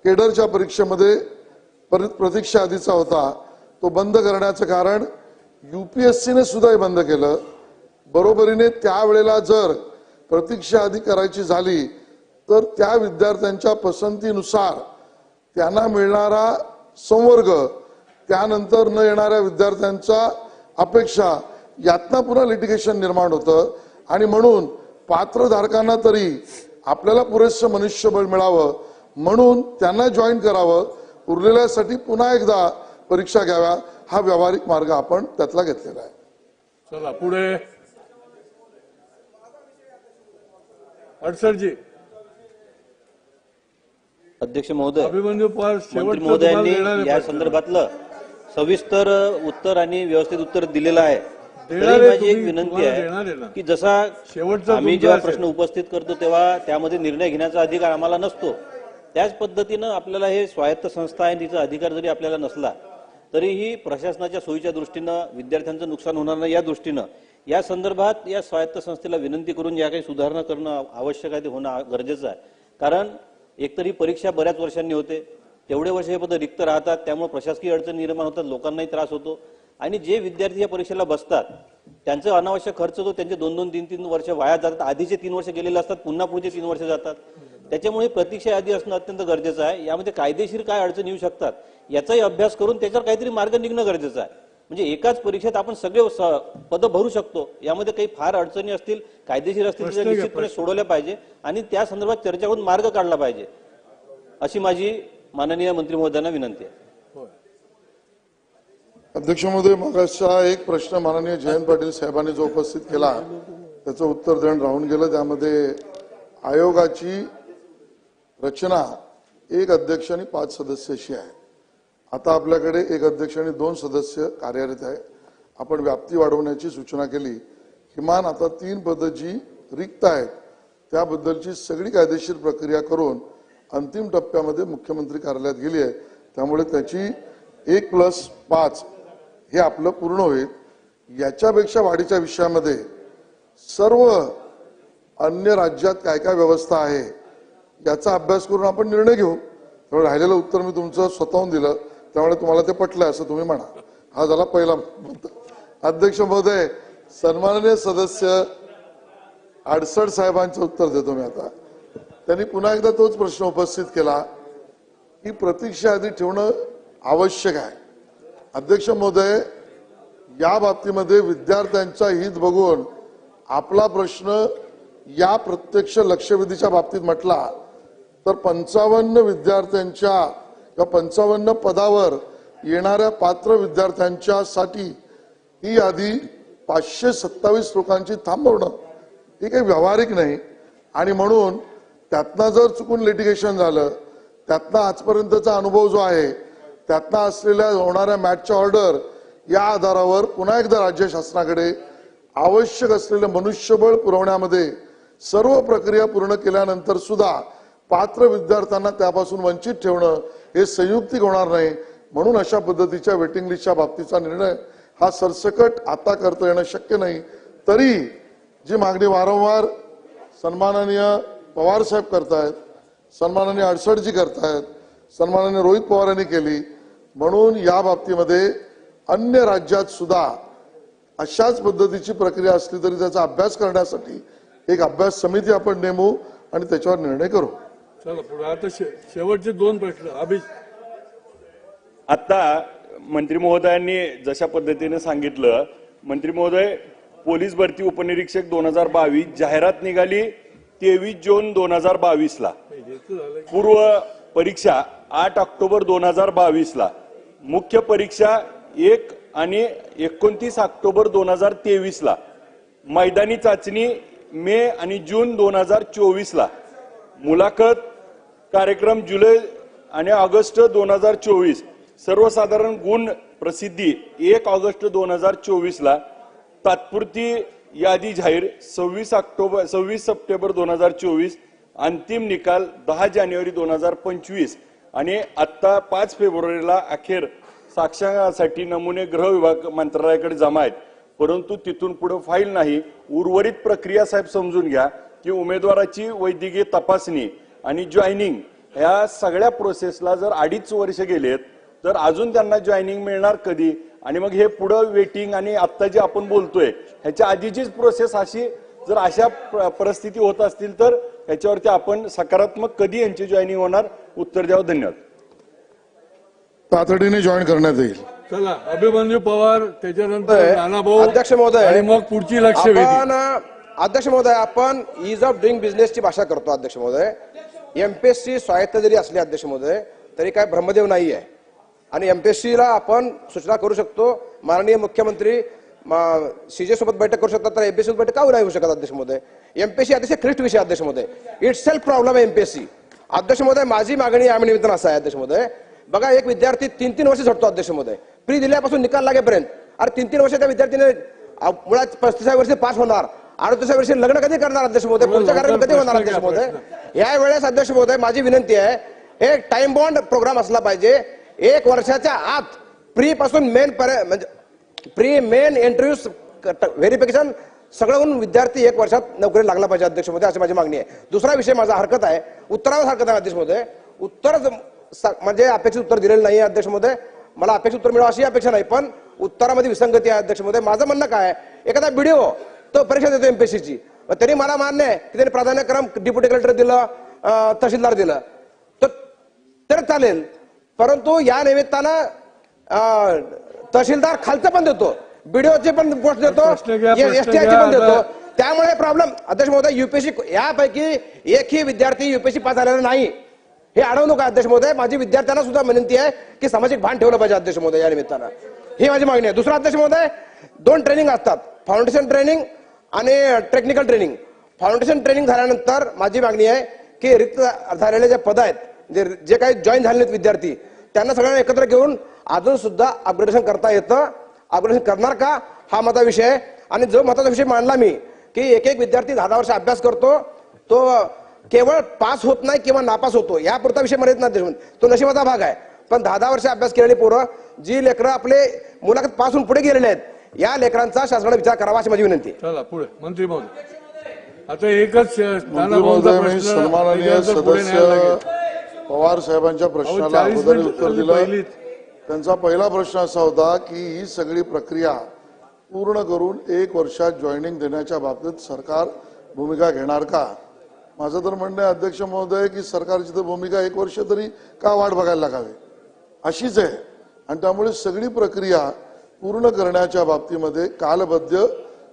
केडरच्या परीक्षेमध्ये प्रतीक्षा आधीचा होता तो बंद करण्याचं कारण UPSCने सुद्धा हे बंद केलं. बरोबरीने त्यावेळेला जर प्रतीक्षा आधी करायची झाली तर त्या विद्यार्थ्यांच्या पसंतीनुसार त्यांना मिळणारा संवर्ग, त्यानंतर न येणाऱ्या विद्यार्थ्यांच्या अपेक्षा यातनं पुन्हा लिटिगेशन निर्माण होतं. आणि म्हणून पात्रधारकांना तरी आपल्याला पुरेसं मनुष्यबळ मिळावं म्हणून त्यांना जॉईन करावं, उरलेल्यासाठी पुन्हा एकदा परीक्षा घ्याव्या, हा व्यावहारिक मार्ग आपण त्यातला घेतलेला आहे. चला पुढे अडसरजी. अध्यक्ष महोदय, अभिमन्यू पवार मंत्री महोदयांनी या संदर्भातलं सविस्तर उत्तर आणि व्यवस्थित उत्तर दिलेलं आहे. तरी माझी एक विनंती आहे की जसा आम्ही जेव्हा प्रश्न उपस्थित करतो तेव्हा त्यामध्ये निर्णय घेण्याचा अधिकार आम्हाला नसतो, त्याच पद्धतीनं आपल्याला हे स्वायत्त संस्था आहे तिचा अधिकार जरी आपल्याला नसला तरीही प्रशासनाच्या सोयीच्या दृष्टीनं विद्यार्थ्यांचं नुकसान होणार नाही या दृष्टीनं या संदर्भात या स्वायत्त संस्थेला विनंती करून ज्या काही सुधारणा करणं आवश्यक आहे ते होणं गरजेचं आहे. कारण एकतरी परीक्षा बऱ्याच वर्षांनी होते, तेवढे वर्ष हे पद रिक्त राहतात, त्यामुळे प्रशासकीय अडचण निर्माण होतात, लोकांनाही त्रास होतो. आणि जे विद्यार्थी या परीक्षेला बसतात त्यांचा अनावश्यक खर्च तो त्यांचे 2-2, 3-3 वर्ष वाया जातात. आधीचे 3 वर्ष गेलेले असतात, पुन्हा पुढचे 3 वर्ष जातात. त्याच्यामुळे प्रतीक्षा आधी असणं अत्यंत गरजेचं आहे. यामध्ये कायदेशीर काय अडचण येऊ शकतात याचाही अभ्यास करून त्याच्यावर काहीतरी मार्ग निघणं गरजेचं आहे. म्हणजे एकाच परीक्षेत आपण सगळे पद भरू शकतो, यामध्ये काही फार अडचणी असतील, कायदेशीर असतील तर निश्चितपणे सोडवल्या पाहिजे आणि त्या संदर्भात चर्चा करून मार्ग काढला पाहिजे, अशी माझी माननीय मंत्री महोदयांना विनंती आहे. अध्यक्ष महोदय, मगाचा एक प्रश्न माननीय जयंत पाटील साहेबांनी जो उपस्थित केला त्याचं उत्तर देणं राहून गेलं. त्यामध्ये आयोगाची रचना 1 अध्यक्ष आणि 5 सदस्याची आहे. आता आपल्याकडे 1 अध्यक्ष आणि 2 सदस्य कार्यरत आहे. आपण व्याप्ती वाढवण्याची सूचना केली. किमान आता 3 पदं जी रिक्त आहेत त्याबद्दलची सगळी कायदेशीर प्रक्रिया करून अंतिम टप्प्यामध्ये मुख्यमंत्री कार्यालयात गेली आहे. त्यामुळे त्याची 1+5 हे आपलं पूर्ण होईल. याच्यापेक्षा वाढीच्या विषयामध्ये सर्व अन्य राज्यात काय काय व्यवस्था आहे याचा अभ्यास करून आपण निर्णय घेऊ. त्यामुळे राहिलेलं उत्तर मी तुमचं स्वतःहून दिलं, त्यामुळे तुम्हाला ते पटलं असं तुम्ही म्हणा. हा झाला पहिला मुद्दा. अध्यक्ष महोदय, सन्माननीय सदस्य अडसड साहेबांचं उत्तर देतो मी आता. त्यांनी पुन्हा एकदा तोच प्रश्न उपस्थित केला की प्रतीक्षा आधी ठेवणं आवश्यक आहे. अध्यक्ष महोदय, या बाबतीमध्ये विद्यार्थ्यांचा हित बघून आपला प्रश्न या प्रत्यक्ष लक्षवेधीच्या बाबतीत म्हटला तर 55 विद्यार्थ्यांच्या किंवा 55 पदावर येणाऱ्या पात्र विद्यार्थ्यांच्या साठी ही यादी 527 लोकांची थांबवणं ही काही व्यावहारिक नाही आणि म्हणून त्यातनं जर चुकून लिटिगेशन झालं, त्यातनं आजपर्यंतचा अनुभव जो आहे, त्यातनं असलेल्या होणाऱ्या मॅचच्या ऑर्डर या आधारावर पुन्हा एकदा राज्य शासनाकडे आवश्यक असलेलं मनुष्यबळ पुरवण्यामध्ये सर्व प्रक्रिया पूर्ण केल्यानंतर सुद्धा पात्र विद्यार्थ्यांना त्यापासून वंचित ठेवणं हे संयुक्तिक होणार नाही. म्हणून अशा पद्धतीच्या वेटिंग लिस्टच्या बाबतीचा निर्णय हा सरसकट आता करता येणं शक्य नाही. तरी जी मागणी वारंवार सन्माननीय पवार साहेब करतायत, सन्माननीय अडसडजी करतायत, सन्माननीय रोहित पवार यांनी केली, म्हणून या बाबतीमध्ये अन्य राज्यात सुद्धा अशाच पद्धतीची प्रक्रिया असली तरी त्याचा अभ्यास करण्यासाठी एक अभ्यास समिती आपण नेमू आणि त्याच्यावर निर्णय करू. चला पुढे आता शेवटचे 2 प्रश्न. आता मंत्री महोदयांनी जशा पद्धतीने सांगितलं, मंत्री महोदय पोलीस भरती उपनिरीक्षक 2022 जाहिरात निघाली 23 जून 2022 ला, पूर्व परीक्षा 8 ऑक्टोबर 2022 ला, मुख्य परीक्षा 1 आणि 29 ऑक्टोबर 2023 ला, मैदानी चाचणी मे आणि जून 2024 ला, मुलाखत कार्यक्रम जुलै आणि ऑगस्ट 2024, सर्वसाधारण गुण प्रसिद्धी 1 ऑगस्ट 2024 ला, तात्पुरती यादी जाहीर 26 सप्टेंबर 2024, अंतिम निकाल 10 जानेवारी 2025 आणि आता 5 फेब्रुवारीला अखेर साक्षांसाठी नमुने गृह विभाग मंत्रालयाकडे जमा आहेत. परंतु तिथून पुढे फाईल नाही. उर्वरित प्रक्रिया साहेब समजून घ्या की उमेदवाराची वैद्यकीय तपासणी आणि जॉईनिंग या सगळ्या प्रोसेसला जर 2.5 वर्ष गेलेत तर अजून त्यांना जॉईनिंग मिळणार कधी? आणि मग हे पुढे वेटिंग आणि आता जे आपण बोलतोय ह्याच्या आधीचीच प्रोसेस अशी जर अशा परिस्थिती होत असतील तर ह्याच्यावरती आपण सकारात्मक कधी यांची जॉईनिंग होणार? उत्तर द्यावं. धन्यवाद. तातडीने जॉईन करण्यात येईल. चला अभिमन्यू पवार, त्याच्यानंतर नानाभाऊ, अध्यक्ष महोदय, आणि मग पुढची लक्षवेधी. अध्यक्ष महोदय, आपण इज ऑफ डुईंग बिझनेसची भाषा करतो. अध्यक्ष महोदय, एमपीएससी स्वायत्त जरी असली अध्यक्ष महोदय तरी काय ब्रह्मदेव नाही आहे आणि एमपीएससीला आपण सूचना करू शकतो. माननीय मुख्यमंत्री सीजे सोबत बैठक करू शकतात तर एमपीएससी बैठक का नाही होऊ शकत? अध्यक्ष महोदय, एमपीएससी अतिशय क्लिष्ट विषय अध्यक्ष महोदय, इट्स सेल्फ प्रॉब्लेम आहे एमपीएससी. अध्यक्ष महोदय, माझी मागणी या निमित्तानं असं आहे अध्यक्ष महोदय, बघा एक विद्यार्थी 3-3 वर्ष झटतो अध्यक्ष महोदय, प्री दिल्यापासून निकाल लागेपर्यंत. अरे 3-3 वर्ष त्या विद्यार्थीने मुळात 35व्या वर्षी पास होणार, 38व्या वर्षी लग्न कधी करणार अध्यक्ष महोदय? पुढचा कार्यक्रम कधी होणार अध्यक्ष महोदय? या वेळेस अध्यक्ष महोदय माझी विनंती आहे, एक टाइम बॉन्ड प्रोग्राम असला पाहिजे. 1 वर्षाच्या आत प्री पासून मेन म्हणजे प्री मेन इंटरव्ह्यू व्हेरिफिकेशन सगळं होऊन विद्यार्थी 1 वर्षात नोकरी लागला पाहिजे अध्यक्ष महोदय, अशी माझी मागणी आहे. दुसरा विषय माझा हरकत आहे, उत्तरावर हरकत आहे अध्यक्ष महोदय. उत्तर म्हणजे अपेक्षित उत्तर दिलेलं नाही अध्यक्ष महोदय, मला अपेक्षित उत्तर मिळावं अशी अपेक्षा नाही, पण उत्तरामध्ये विसंगती आहे अध्यक्ष महोदय. माझं म्हणणं काय, एखादा व्हिडिओ तो परीक्षा देतो एमपीएससीची, त्यांनी मला मान्य आहे की त्यांनी प्राधान्यक्रम डेप्युटी कलेक्टर दिलं, तहसीलदार दिलं तर चालेल, परंतु या निमित्तानं तहसीलदार खालचं पण देतो, बीडीओची पण पोस्ट देतो, एसटीआयची पण देतो. त्यामुळे प्रॉब्लेम अध्यक्ष महोदय, युपीएससी यापैकी एकही विद्यार्थी युपीएससी पास झालेला नाही, हे अडवू नका अध्यक्ष महोदय. माझी विद्यार्थ्यांना सुद्धा विनंती आहे की सामाजिक भान ठेवलं पाहिजे अध्यक्ष महोदय या निमित्तानं, ही माझी मागणी आहे. दुसरा अध्यक्ष महोदय, 2 ट्रेनिंग असतात, फाउंडेशन ट्रेनिंग आणि टेक्निकल ट्रेनिंग. फाउंडेशन ट्रेनिंग झाल्यानंतर माझी मागणी आहे की रिक्त झालेले जे पद आहेत, जे काही जॉईन झालेले विद्यार्थी, त्यांना सगळ्यांना एकत्र घेऊन अजून सुद्धा अपग्रेडेशन करता येतं. अपग्रेडेशन करणार का हा माझा विषय आहे. आणि जो महत्वाचा विषय मांडला मी की एक विद्यार्थी 10 वर्ष अभ्यास करतो, तो केवळ पास होत नाही किंवा नापास होतो यापुरता विषय मर्यादित नाही, तो नशिबाचा भाग आहे. पण 10 वर्ष अभ्यास केलेली पोरं, जी लेकरं आपले मुलाखत पास होऊन पुढे गेलेले आहेत, या लेकरांचा शासनाने विचार करावा अशी माझी विनंती आहे. चला पुढे मंत्री महोदय. आता एकच सन्माननीय सदस्य पवार साहेबांच्या प्रश्नाला अगोदर उत्तर दिलं. त्यांचा पहिला प्रश्न असा होता की ही सगळी प्रक्रिया पूर्ण करून 1 वर्षात जॉईनिंग देण्याच्या बाबतीत सरकार भूमिका घेणार का? माझं तर म्हणणं आहे अध्यक्ष महोदय की सरकारची तर भूमिका 1 वर्ष तरी का वाट बघायला लागावी अशीच आहे. आणि त्यामुळे सगळी प्रक्रिया पूर्ण करण्याच्या बाबतीमध्ये कालबद्ध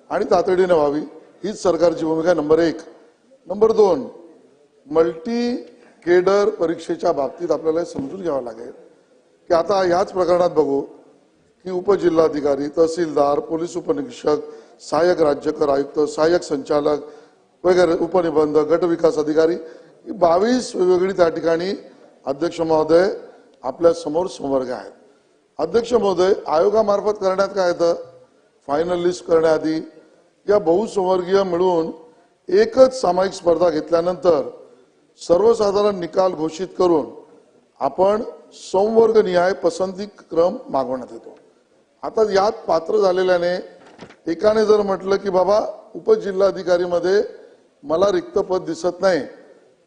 आणि तातडीने व्हावी हीच सरकारची भूमिका नंबर 1. नंबर 2, मल्टी केडर परीक्षेच्या बाबतीत आपल्याला समजून घ्यावं लागेल की आता ह्याच प्रकरणात बघू, की उपजिल्हाधिकारी, तहसीलदार, पोलीस उपनिरीक्षक, सहाय्यक राज्य कर आयुक्त, सहाय्यक संचालक वगैरे, उपनिबंधक, गट विकास अधिकारी, 22 वेगवेगळी त्या ठिकाणी अध्यक्ष महोदय आपल्या समोर संवर्ग आहेत. अध्यक्ष महोदय, आयोगामार्फत करण्यात काय येतं, फायनल लिस्ट करण्याआधी या बहुसंवर्गीय मिळून एकच सामायिक स्पर्धा घेतल्यानंतर सर्वसाधारण निकाल घोषित करून आपण संवर्गनिहाय पसंती क्रम मागवण्यात येतो. आता यात पात्र झालेल्याने एकाने जर म्हटलं की बाबा उपजिल्हाधिकारी मध्ये मला रिक्त पद दिसत नाही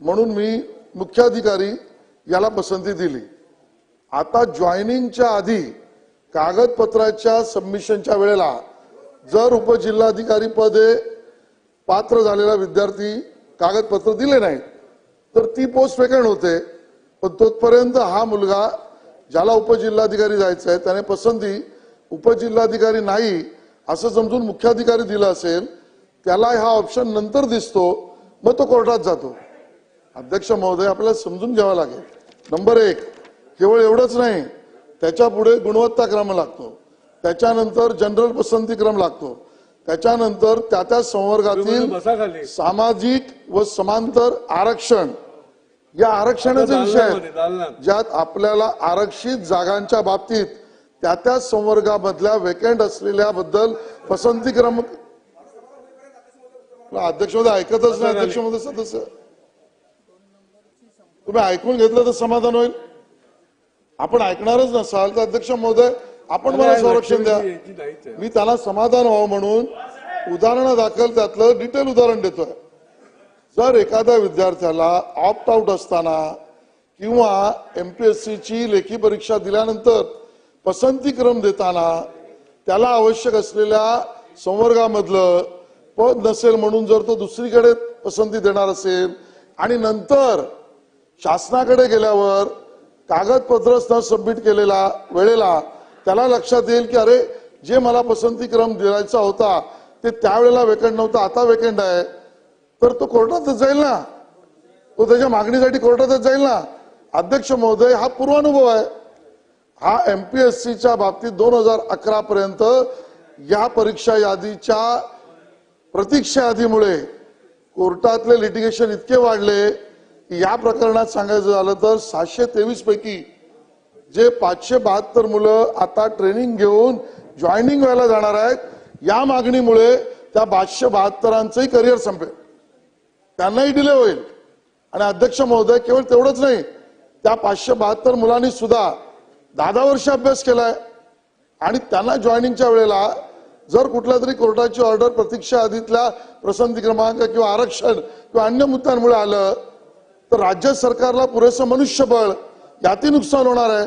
म्हणून मी मुख्याधिकारी याला पसंती दिली. आता जॉईनिंगच्या आधी कागदपत्राच्या सबमिशनच्या वेळेला जर उपजिल्हाधिकारी पदे पात्र झालेला विद्यार्थी कागदपत्र दिले नाही तर ती पोस्ट वेकंट होते. पण तोपर्यंत हा मुलगा ज्याला उपजिल्हाधिकारी जायचं आहे त्याने पसंती उपजिल्हाधिकारी नाही असं समजून मुख्याधिकारी दिला असेल, त्याला हा ऑप्शन नंतर दिसतो, मग तो कोर्टात जातो. अध्यक्ष महोदय, आपल्याला समजून घ्यावं लागेल. नंबर 1, केवळ एवढंच नाही, त्याच्या पुढे गुणवत्ता क्रम लागतो, त्याच्यानंतर जनरल पसंती क्रम लागतो, त्याच्यानंतर त्या संवर्गातील सामाजिक व समांतर आरक्षण, या आरक्षणाचे विषय ज्यात आपल्याला आरक्षित जागांच्या बाबतीत त्या संवर्गामधल्या वेकेंट असलेल्याबद्दल पसंती क्रम. अध्यक्ष महोदय ऐकतच नाही. अध्यक्ष महोदय सदस्य, तुम्ही ऐकून घेतलं तर समाधान होईल. आपण ऐकणारच नसाल तर अध्यक्ष महोदय आपण मला संरक्षण द्या. मी त्याला समाधान व्हावं म्हणून उदाहरणादाखल त्यातलं डिटेल उदाहरण देतोय. जर एखाद्या विद्यार्थ्याला ऑप्ट आउट असताना किंवा एमपीएससीची लेखी परीक्षा दिल्यानंतर पसंती क्रम देताना त्याला आवश्यक असलेल्या संवर्गामधलं पद नसेल म्हणून जर तो दुसरीकडे पसंती देणार असेल आणि नंतर शासनाकडे गेल्यावर कागदपत्रच न सबमिट केलेला वेळेला त्याला लक्षात येईल की अरे जे मला पसंती क्रम द्यायचा होता ते त्यावेळेला वेकंट नव्हता, आता वेकंट आहे, तर तो कोर्टातच जाईल ना, तो त्याच्या मागणीसाठी कोर्टातच जाईल ना. अध्यक्ष महोदय, हा पूर्वानुभव आहे. हा एमपीएससीच्या बाबतीत 2011 पर्यंत या परीक्षा यादीच्या प्रतीक्षा यादीमुळे कोर्टातले लिटिगेशन इतके वाढले की या प्रकरणात सांगायचं झालं तर 723 पैकी जे 572 मुलं आता ट्रेनिंग घेऊन जॉईनिंग व्हायला जाणार आहेत, या मागणीमुळे त्या 572ांचंही करिअर संपेल, त्यांनाही डिले होईल. आणि अध्यक्ष महोदय, केवळ तेवढंच नाही, त्या 572 मुलांनी सुद्धा 10 वर्ष अभ्यास केलाय आणि त्यांना जॉईनिंगच्या वेळेला जर कुठल्या तरी कोर्टाची ऑर्डर प्रतीक्षा यादीतल्या पसंती क्रमांक किंवा आरक्षण किंवा अन्य मुद्द्यांमुळे आलं तर राज्य सरकारला पुरेसं मनुष्यबळ यातही नुकसान होणार आहे.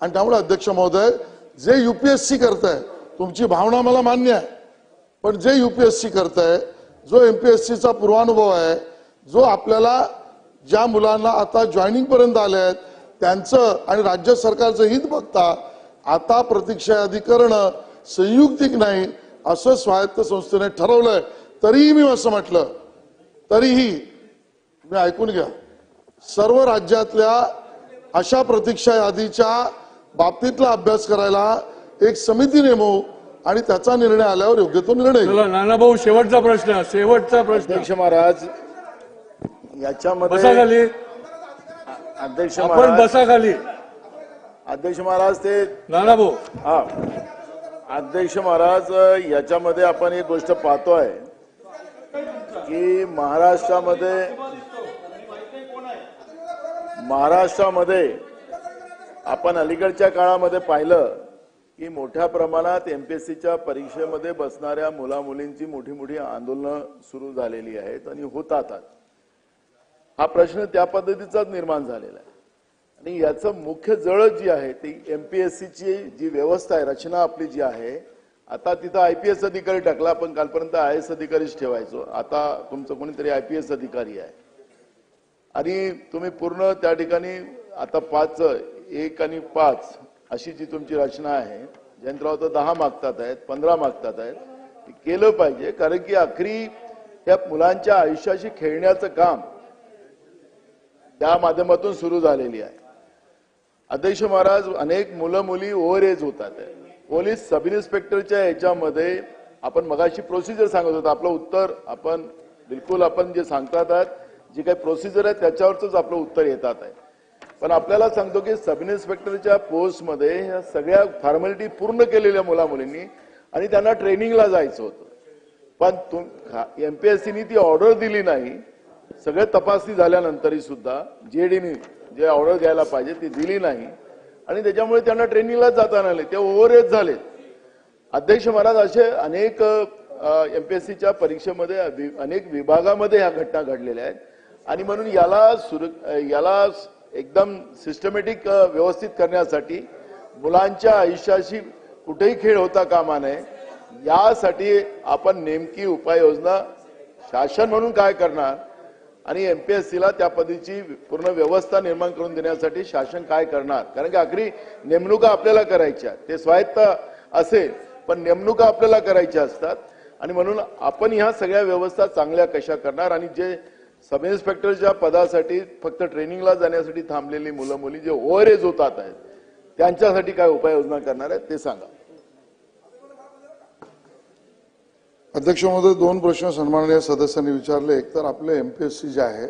आणि त्यामुळे अध्यक्ष महोदय, जे युपीएससी करताय, तुमची भावना मला मान्य आहे, पण जे युपीएससी करताय, जो एमपीएससीचा पूर्वानुभव आहे, जो आपल्याला ज्या मुलांना आता जॉईनिंग पर्यंत आले आहेत त्यांचं आणि राज्य सरकारचं हित बघता आता प्रतीक्षा यादी करणं संयुक्तिक नाही असं स्वायत्त संस्थेने ठरवलंय. तरीही मी असं म्हटलं, तरीही तुम्ही ऐकून घ्या, सर्व राज्यातल्या अशा प्रतीक्षा यादीच्या बाबतीतला अभ्यास करायला एक समिती नेमू आणि त्याचा निर्णय आल्यावर योग्य तो निर्णय. नानाभाऊ, शेवटचा प्रश्न. अध्यक्ष महाराज, याच्यामध्ये अध्यक्ष महाराज ते नानाभाऊ, हा अध्यक्ष महाराज, याच्यामध्ये आपण एक गोष्ट पाहतोय की महाराष्ट्रामध्ये आपण अलीकडच्या काळामध्ये पाहिलं की मोठ्या प्रमाणात एमपीएससीच्या परीक्षेमध्ये बसणाऱ्या मुला मुलींची मोठी मोठी आंदोलनं सुरू झालेली आहेत आणि होतात. हा प्रश्न त्या पद्धतीचाच निर्माण झालेला आहे आणि याचं मुख्य जळ जी आहे ती एमपीएससीची जी व्यवस्था आहे, रचना आपली जी आहे, आता तिथं आयपीएस अधिकारी टाकला, आपण कालपर्यंत आयएस अधिकारीच ठेवायचो, आता तुमचं कोणीतरी आयपीएस अधिकारी आहे आणि तुम्ही पूर्ण त्या ठिकाणी आता 5, 1 आणि 5 अशी जी तुमची रचना आहे, जयंतराव तर 10 मागतात आहेत, 15 मागतात आहेत, केलं पाहिजे. कारण की अखेरी त्या मुलांच्या आयुष्याशी खेळण्याचं काम त्या माध्यमातून सुरू झालेली आहे. अध्यक्ष महाराज, अनेक मुलं मुली ओव्हर एज होतात आहे पोलीस सब इन्स्पेक्टरच्या याच्यामध्ये आपण मगाशी प्रोसिजर सांगत होतो. आपलं उत्तर आपण बिलकुल आपण जे सांगतात जी काही प्रोसिजर आहे त्याच्यावरच आपलं उत्तर येतात आहे. पण आपल्याला सांगतो की सब इन्स्पेक्टरच्या पोस्टमध्ये ह्या सगळ्या फॉर्मॅलिटी पूर्ण केलेल्या मुलामुलींनी आणि त्यांना ट्रेनिंगला जायचं होतं. पण एमपीएससीनी ती ऑर्डर दिली नाही. सगळे तपासणी झाल्यानंतरही सुद्धा जेडीने जे ऑर्डर द्यायला पाहिजे ती दिली नाही आणि त्याच्यामुळे त्यांना ट्रेनिंगलाच जाता नाही आले. ते ओव्हरएज झाले. अध्यक्ष महाराज, असे अनेक एमपीएससीच्या परीक्षेमध्ये अनेक विभागामध्ये ह्या घटना घडलेल्या आहेत आणि म्हणून याला एकदम सिस्टमॅटिक व्यवस्थित करण्यासाठी मुलांच्या आयुष्याशी कुठेही खेळ होता कामा नये यासाठी आपण नेमकी उपाययोजना शासन म्हणून काय करणार आणि एमपीएससीला त्या पद्धतीची पूर्ण व्यवस्था निर्माण करून देण्यासाठी शासन काय करणार. कारण की आखरी नेमणुका आपल्याला करायच्या, ते स्वायत्त असेल पण नेमणुका आपल्याला करायच्या असतात आणि म्हणून आपण ह्या सगळ्या व्यवस्था चांगल्या कशा करणार आणि जे सब इन्स्पेक्टरच्या पदासाठी फक्त ट्रेनिंगला जाण्यासाठी थांबलेली मुलं मुली जे ओव्हरएज होतात आहेत त्यांच्यासाठी काय उपाययोजना करणार आहेत ते सांगा. अध्यक्ष महोदय, 2 प्रश्न सन्माननीय सदस्यांनी विचारले. एक तर आपले एमपीएससी जे आहे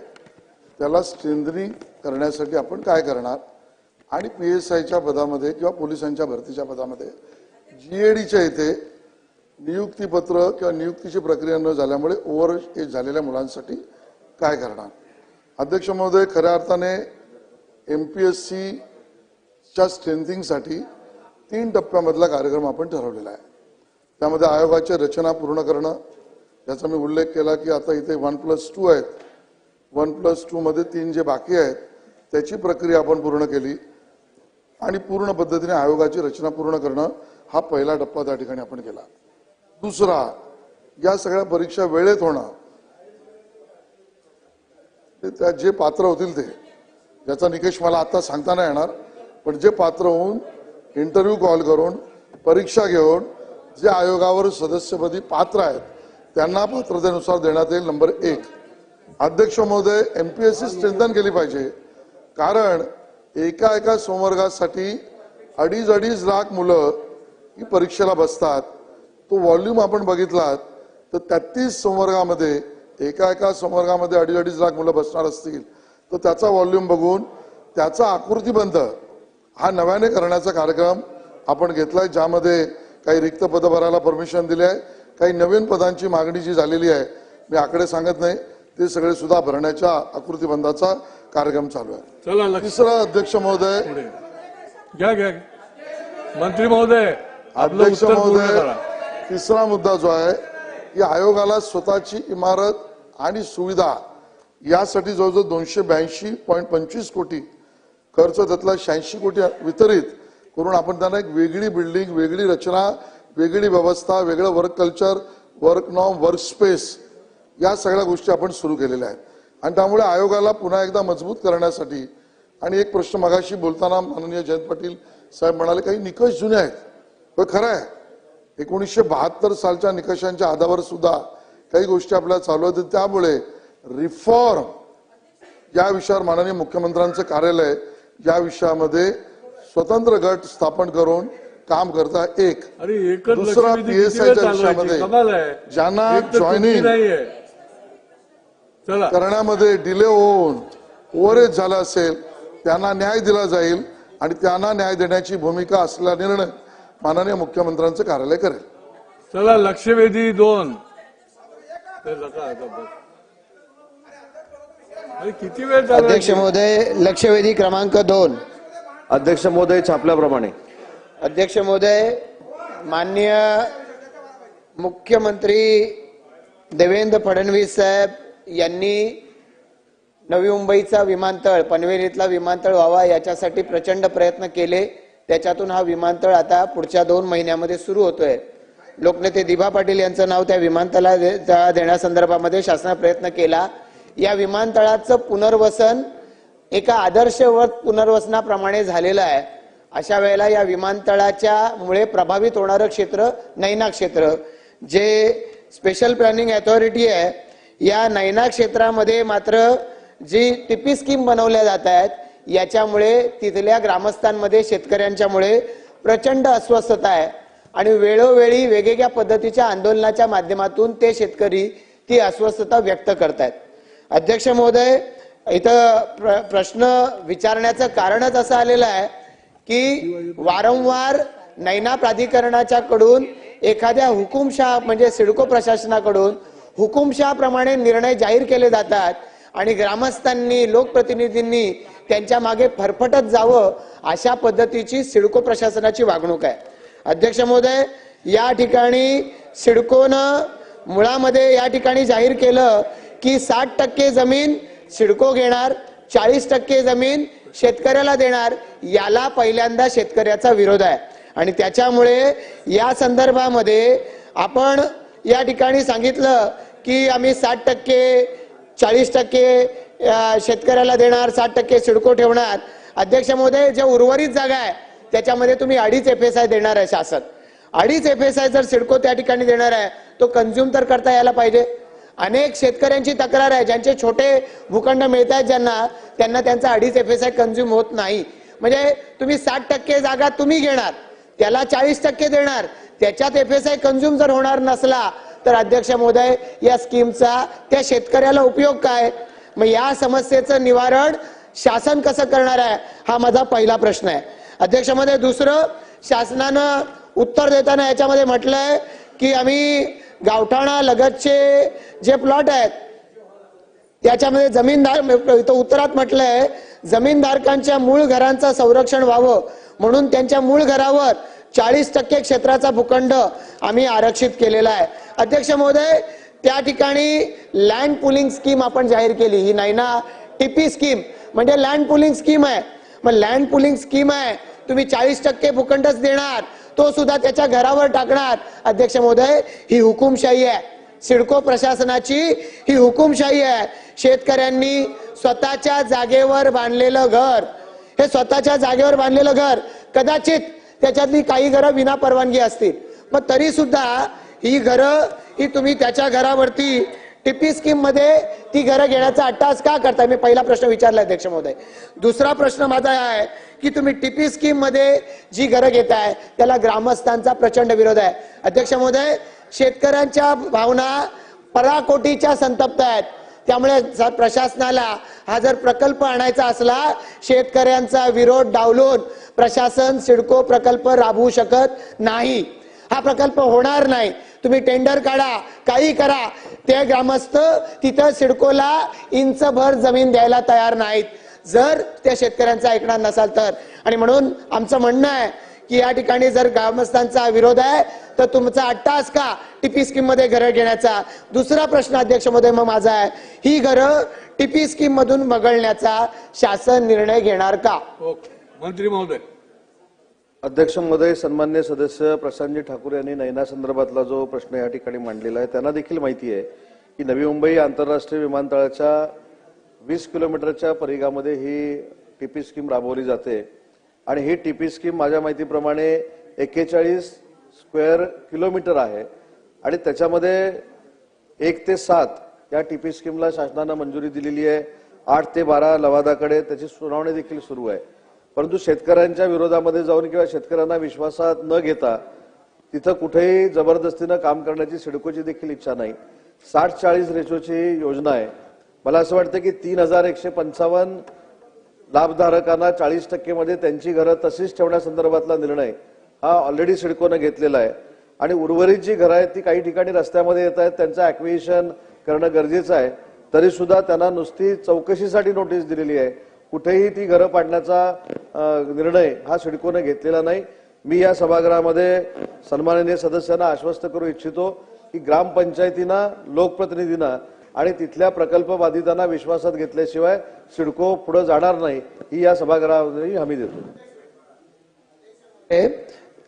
त्याला स्ट्रेंथनिंग करण्यासाठी आपण काय करणार आणि पीएसआयच्या पदामध्ये किंवा पोलिसांच्या भरतीच्या पदामध्ये जीएडीच्या इथे नियुक्तीपत्र किंवा नियुक्तीची प्रक्रिया न झाल्यामुळे ओव्हर एज झालेल्या मुलांसाठी काय करणार. अध्यक्ष महोदय, खऱ्या अर्थाने एमपीएससीच्या स्ट्रेंथिंगसाठी 3 टप्प्यामधला कार्यक्रम आपण ठरवलेला आहे. त्यामध्ये आयोगाची रचना पूर्ण करणं, याचा मी उल्लेख केला की आता इथे 1+2 आहेत. 1+2 मध्ये 3 जे बाकी आहेत त्याची प्रक्रिया आपण पूर्ण केली आणि पूर्ण पद्धतीने आयोगाची रचना पूर्ण करणं हा पहिला टप्पा त्या ठिकाणी आपण केला. दुसरा, या सगळ्या परीक्षा वेळेत होणं, त्या जे पात्र होतील ते, याचा निकष मला आता सांगता नाही येणार, पण जे पात्र होऊन इंटरव्ह्यू कॉल करून परीक्षा घेऊन जे आयोगावर सदस्यपदी पात्र आहेत त्यांना पात्रतेनुसार देण्यात येईल. नंबर 1. अध्यक्ष महोदय, एमपीएससी स्ट्रेंथन केली पाहिजे कारण एका संवर्गासाठी 2.5 लाख मुलं ही परीक्षेला बसतात. तो व्हॉल्यूम आपण बघितलात तर 33 संवर्गामध्ये एका संवर्गामध्ये 2.5 लाख मुलं बसणार असतील तर त्याचा व्हॉल्यूम बघून त्याचा आकृतीबंध हा नव्याने करण्याचा कार्यक्रम आपण घेतलाय, ज्यामध्ये काही रिक्त पद भरायला परमिशन दिली आहे, काही नवीन पदांची मागणी जी झालेली आहे, मी आकडे सांगत नाही, ते सगळे सुद्धा भरण्याच्या आकृतीबंधाचा कार्यक्रम चालू आहे. तिसरा, अध्यक्ष महोदय, घ्या मंत्री महोदय, अध्यक्ष महोदय, तिसरा मुद्दा जो आहे की आयोगाला स्वतःची इमारत आणि सुविधा यासाठी जवळजवळ 282.25 कोटी खर्च, त्यातला 86 कोटी वितरित करून आपण त्यांना एक वेगळी बिल्डिंग, वेगळी रचना, वेगळी व्यवस्था, वेगळं work culture, work norm, work space या सगळ्या गोष्टी आपण सुरू केलेल्या आहेत. आणि त्यामुळे आयोगाला पुन्हा एकदा मजबूत करण्यासाठी, आणि एक प्रश्न मगाशी बोलताना माननीय जयंत पाटील साहेब म्हणाले काही निकष जुने आहेत. होय, खरं आहे, 1972 सालच्या निकषांच्या आधारावर सुद्धा काही गोष्टी आपल्याला चालू आहेत. त्यामुळे रिफॉर्म या विषयावर माननीय मुख्यमंत्र्यांचं कार्यालय या विषयामध्ये स्वतंत्र गट स्थापन करून काम करता. एक दुसरा, पीएसआयच्या विषयामध्ये ज्यांना जॉईनिंग करण्यामध्ये डिले होऊन ओव्हरेज झाला असेल त्यांना न्याय दिला जाईल आणि त्यांना न्याय देण्याची भूमिका असलेला निर्णय माननीय मुख्यमंत्र्यांचं कार्यालय करेल. चला, लक्षवेधी 2. किती वेळ झाला? अध्यक्ष महोदय, लक्षवेधी क्रमांक 2. अध्यक्ष महोदय, छापल्याप्रमाणे. अध्यक्ष महोदय, माननीय मुख्यमंत्री देवेंद्र फडणवीस साहेब यांनी नवी मुंबईचा विमानतळ, पनवेलीतला विमानतळ व्हावा याच्यासाठी प्रचंड प्रयत्न केले. त्याच्यातून हा विमानतळ आता पुढच्या 2 महिन्यामध्ये सुरू होतोय. लोकनेते दिभा पाटील यांचं नाव त्या विमानतळाला देण्यासंदर्भामध्ये शासनाने प्रयत्न केला. या विमानतळाचं पुनर्वसन एका आदर्शवत पुनर्वसनाप्रमाणे झालेलं आहे. अशा वेळेला या विमानतळाच्या मुळे प्रभावित होणारं क्षेत्र नैना क्षेत्र, जे स्पेशल प्लॅनिंग अथॉरिटी आहे, या नैना क्षेत्रामध्ये मात्र जी टीपी स्कीम बनवल्या जात आहेत याच्यामुळे तिथल्या ग्रामस्थांमध्ये, शेतकऱ्यांच्यामुळे प्रचंड अस्वस्थता आहे. आणि वेळोवेळी वेगवेगळ्या पद्धतीच्या आंदोलनाच्या माध्यमातून ते शेतकरी ती अस्वस्थता व्यक्त करतायत. अध्यक्ष महोदय, इथं प्रश्न विचारण्याचं कारणच असं आलेलं आहे की वारंवार नैना प्राधिकरणाच्या कडून एखाद्या हुकुमशाह म्हणजे सिडको प्रशासनाकडून हुकुमशाहप्रमाणे निर्णय जाहीर केले जातात आणि ग्रामस्थांनी लोकप्रतिनिधींनी त्यांच्या मागे फरफटत जावं अशा पद्धतीची सिडको प्रशासनाची वागणूक आहे. अध्यक्ष महोदय, या ठिकाणी सिडकोनं मुळामध्ये या ठिकाणी जाहीर केलं की 60% जमीन सिडको घेणार, 40% जमीन शेतकऱ्याला देणार. याला पहिल्यांदा शेतकऱ्याचा विरोध आहे आणि त्याच्यामुळे या संदर्भामध्ये आपण या ठिकाणी सांगितलं की आम्ही 60%, 40% शेतकऱ्याला देणार, 60% सिडको ठेवणार. अध्यक्ष महोदय, जे उर्वरित जागा आहे त्याच्यामध्ये तुम्ही 2.5 FSI देणार आहे शासन. 2.5 FSI जर सिडको त्या ठिकाणी देणार आहे तो कंझ्युम तर करता यायला पाहिजे. अनेक शेतकऱ्यांची तक्रार आहे, ज्यांचे छोटे भूखंड मिळत आहेत ज्यांना, त्यांना त्यांचा 2.5 FSI कंझ्युम होत नाही. म्हणजे तुम्ही 60% जागा तुम्ही घेणार, त्याला 40% देणार, त्याच्यात FSI कंझ्युम जर होणार नसला तर अध्यक्ष महोदय या स्कीमचा त्या शेतकऱ्याला उपयोग काय? मग या समस्येचं निवारण शासन कसं करणार आहे हा माझा पहिला प्रश्न आहे. अध्यक्ष महोदय, दुसरं, शासनानं उत्तर देताना याच्यामध्ये म्हटलंय की आम्ही गावठाणा लगतचे जे प्लॉट आहेत त्याच्यामध्ये जमीनदार, इथं उत्तरात म्हटलंय जमीनधारकांच्या मूळ घरांचं संरक्षण व्हावं म्हणून त्यांच्या मूळ घरावर 40% क्षेत्राचा भूखंड आम्ही आरक्षित केलेला आहे. अध्यक्ष महोदय, त्या ठिकाणी लँड पुलिंग स्कीम आपण जाहीर केली. ही नैना टीपी स्कीम म्हणजे लँड पुलिंग स्कीम आहे. मग लँड पुलिंग स्कीम आहे, तुम्ही 40% भूखंडच देणार, तो सुद्धा त्याच्या घरावर टाकणार. अध्यक्ष महोदय, ही हुकुमशाही आहे. सिडको प्रशासनाची ही हुकुमशाही आहे. शेतकऱ्यांनी स्वतःच्या जागेवर बांधलेलं घर, हे स्वतःच्या जागेवर बांधलेलं घर, कदाचित त्याच्यातली काही घरं विना परवानगी असतील, पण तरी सुद्धा ही घरं ही तुम्ही त्याच्या घरावरती टीपी स्कीम मध्ये ती घरं घेण्याचा अट्टास का करताय? मी पहिला प्रश्न विचारला अध्यक्ष महोदय. दुसरा प्रश्न माझा आहे की तुम्ही टीपी स्कीम मध्ये जी घरं घेताय त्याला ग्रामस्थांचा प्रचंड विरोध आहे. अध्यक्ष महोदय, शेतकऱ्यांच्या भावना पराकोटीच्या संतप्त आहेत. त्यामुळे प्रशासनाला हा जर प्रकल्प आणायचा असला, शेतकऱ्यांचा विरोध डावलून प्रशासन सिडको प्रकल्प राबवू शकत नाही. हा प्रकल्प होणार नाही. तुम्ही टेंडर काढा, काही करा, ते ग्रामस्थ तिथं सिडकोला इंचभर जमीन द्यायला तयार नाहीत जर त्या शेतकऱ्यांचा ऐकणार नसाल तर. आणि म्हणून आमचं म्हणणं आहे की या ठिकाणी जर ग्रामस्थांचा विरोध आहे तर तुमचा अट्टास का टीपी स्कीम मध्ये घरं घेण्याचा? दुसरा प्रश्न अध्यक्ष महोदय मग माझा आहे, ही घरं टीपी स्कीम मधून वगळण्याचा शासन निर्णय घेणार का? मंत्री महोदय. अध्यक्ष महोदय, सन्मान्य सदस्य प्रशांतजी ठाकूर यांनी नैना संदर्भातला जो प्रश्न या ठिकाणी मांडलेला आहे त्यांना देखील माहिती आहे की नवी मुंबई आंतरराष्ट्रीय विमानतळाच्या 20 किलोमीटरच्या परिघामध्ये ही टीपी स्कीम राबवली जाते आणि ही टीपी स्कीम माझ्या माहितीप्रमाणे 41 स्क्वेअर किलोमीटर आहे आणि त्याच्यामध्ये 1 ते 7 या टीपी स्कीमला शासनानं मंजुरी दिलेली आहे. 8 ते 12 लवादाकडे त्याची सुनावणी देखील सुरू आहे. परंतु शेतकऱ्यांच्या विरोधामध्ये जाऊन किंवा शेतकऱ्यांना विश्वासात न घेता तिथं कुठेही जबरदस्तीनं काम करण्याची सिडकोची देखील इच्छा नाही. 60-40 रेशोची योजना आहे. मला असं वाटतं की 3155 लाभधारकांना 40% मध्ये त्यांची घरं तशीच ठेवण्यासंदर्भातला निर्णय हा ऑलरेडी सिडकोनं घेतलेला आहे आणि उर्वरित जी घरं आहेत ती काही ठिकाणी रस्त्यामध्ये येत आहेत, त्यांचं ॲक्विजिशन करणं गरजेचं आहे. तरी सुद्धा त्यांना नुसती चौकशीसाठी नोटीस दिलेली आहे. कुठेही ती घरं पाडण्याचा निर्णय हा सिडकोनं घेतलेला नाही. मी या सभागृहामध्ये सन्माननीय सदस्यांना आश्वस्त करू इच्छितो की ग्रामपंचायतींना, लोकप्रतिनिधींना आणि तिथल्या प्रकल्प बाधितांना विश्वासात घेतल्याशिवाय सिडको पुढे जाणार नाही ही या सभागृहामध्ये हमी देतो.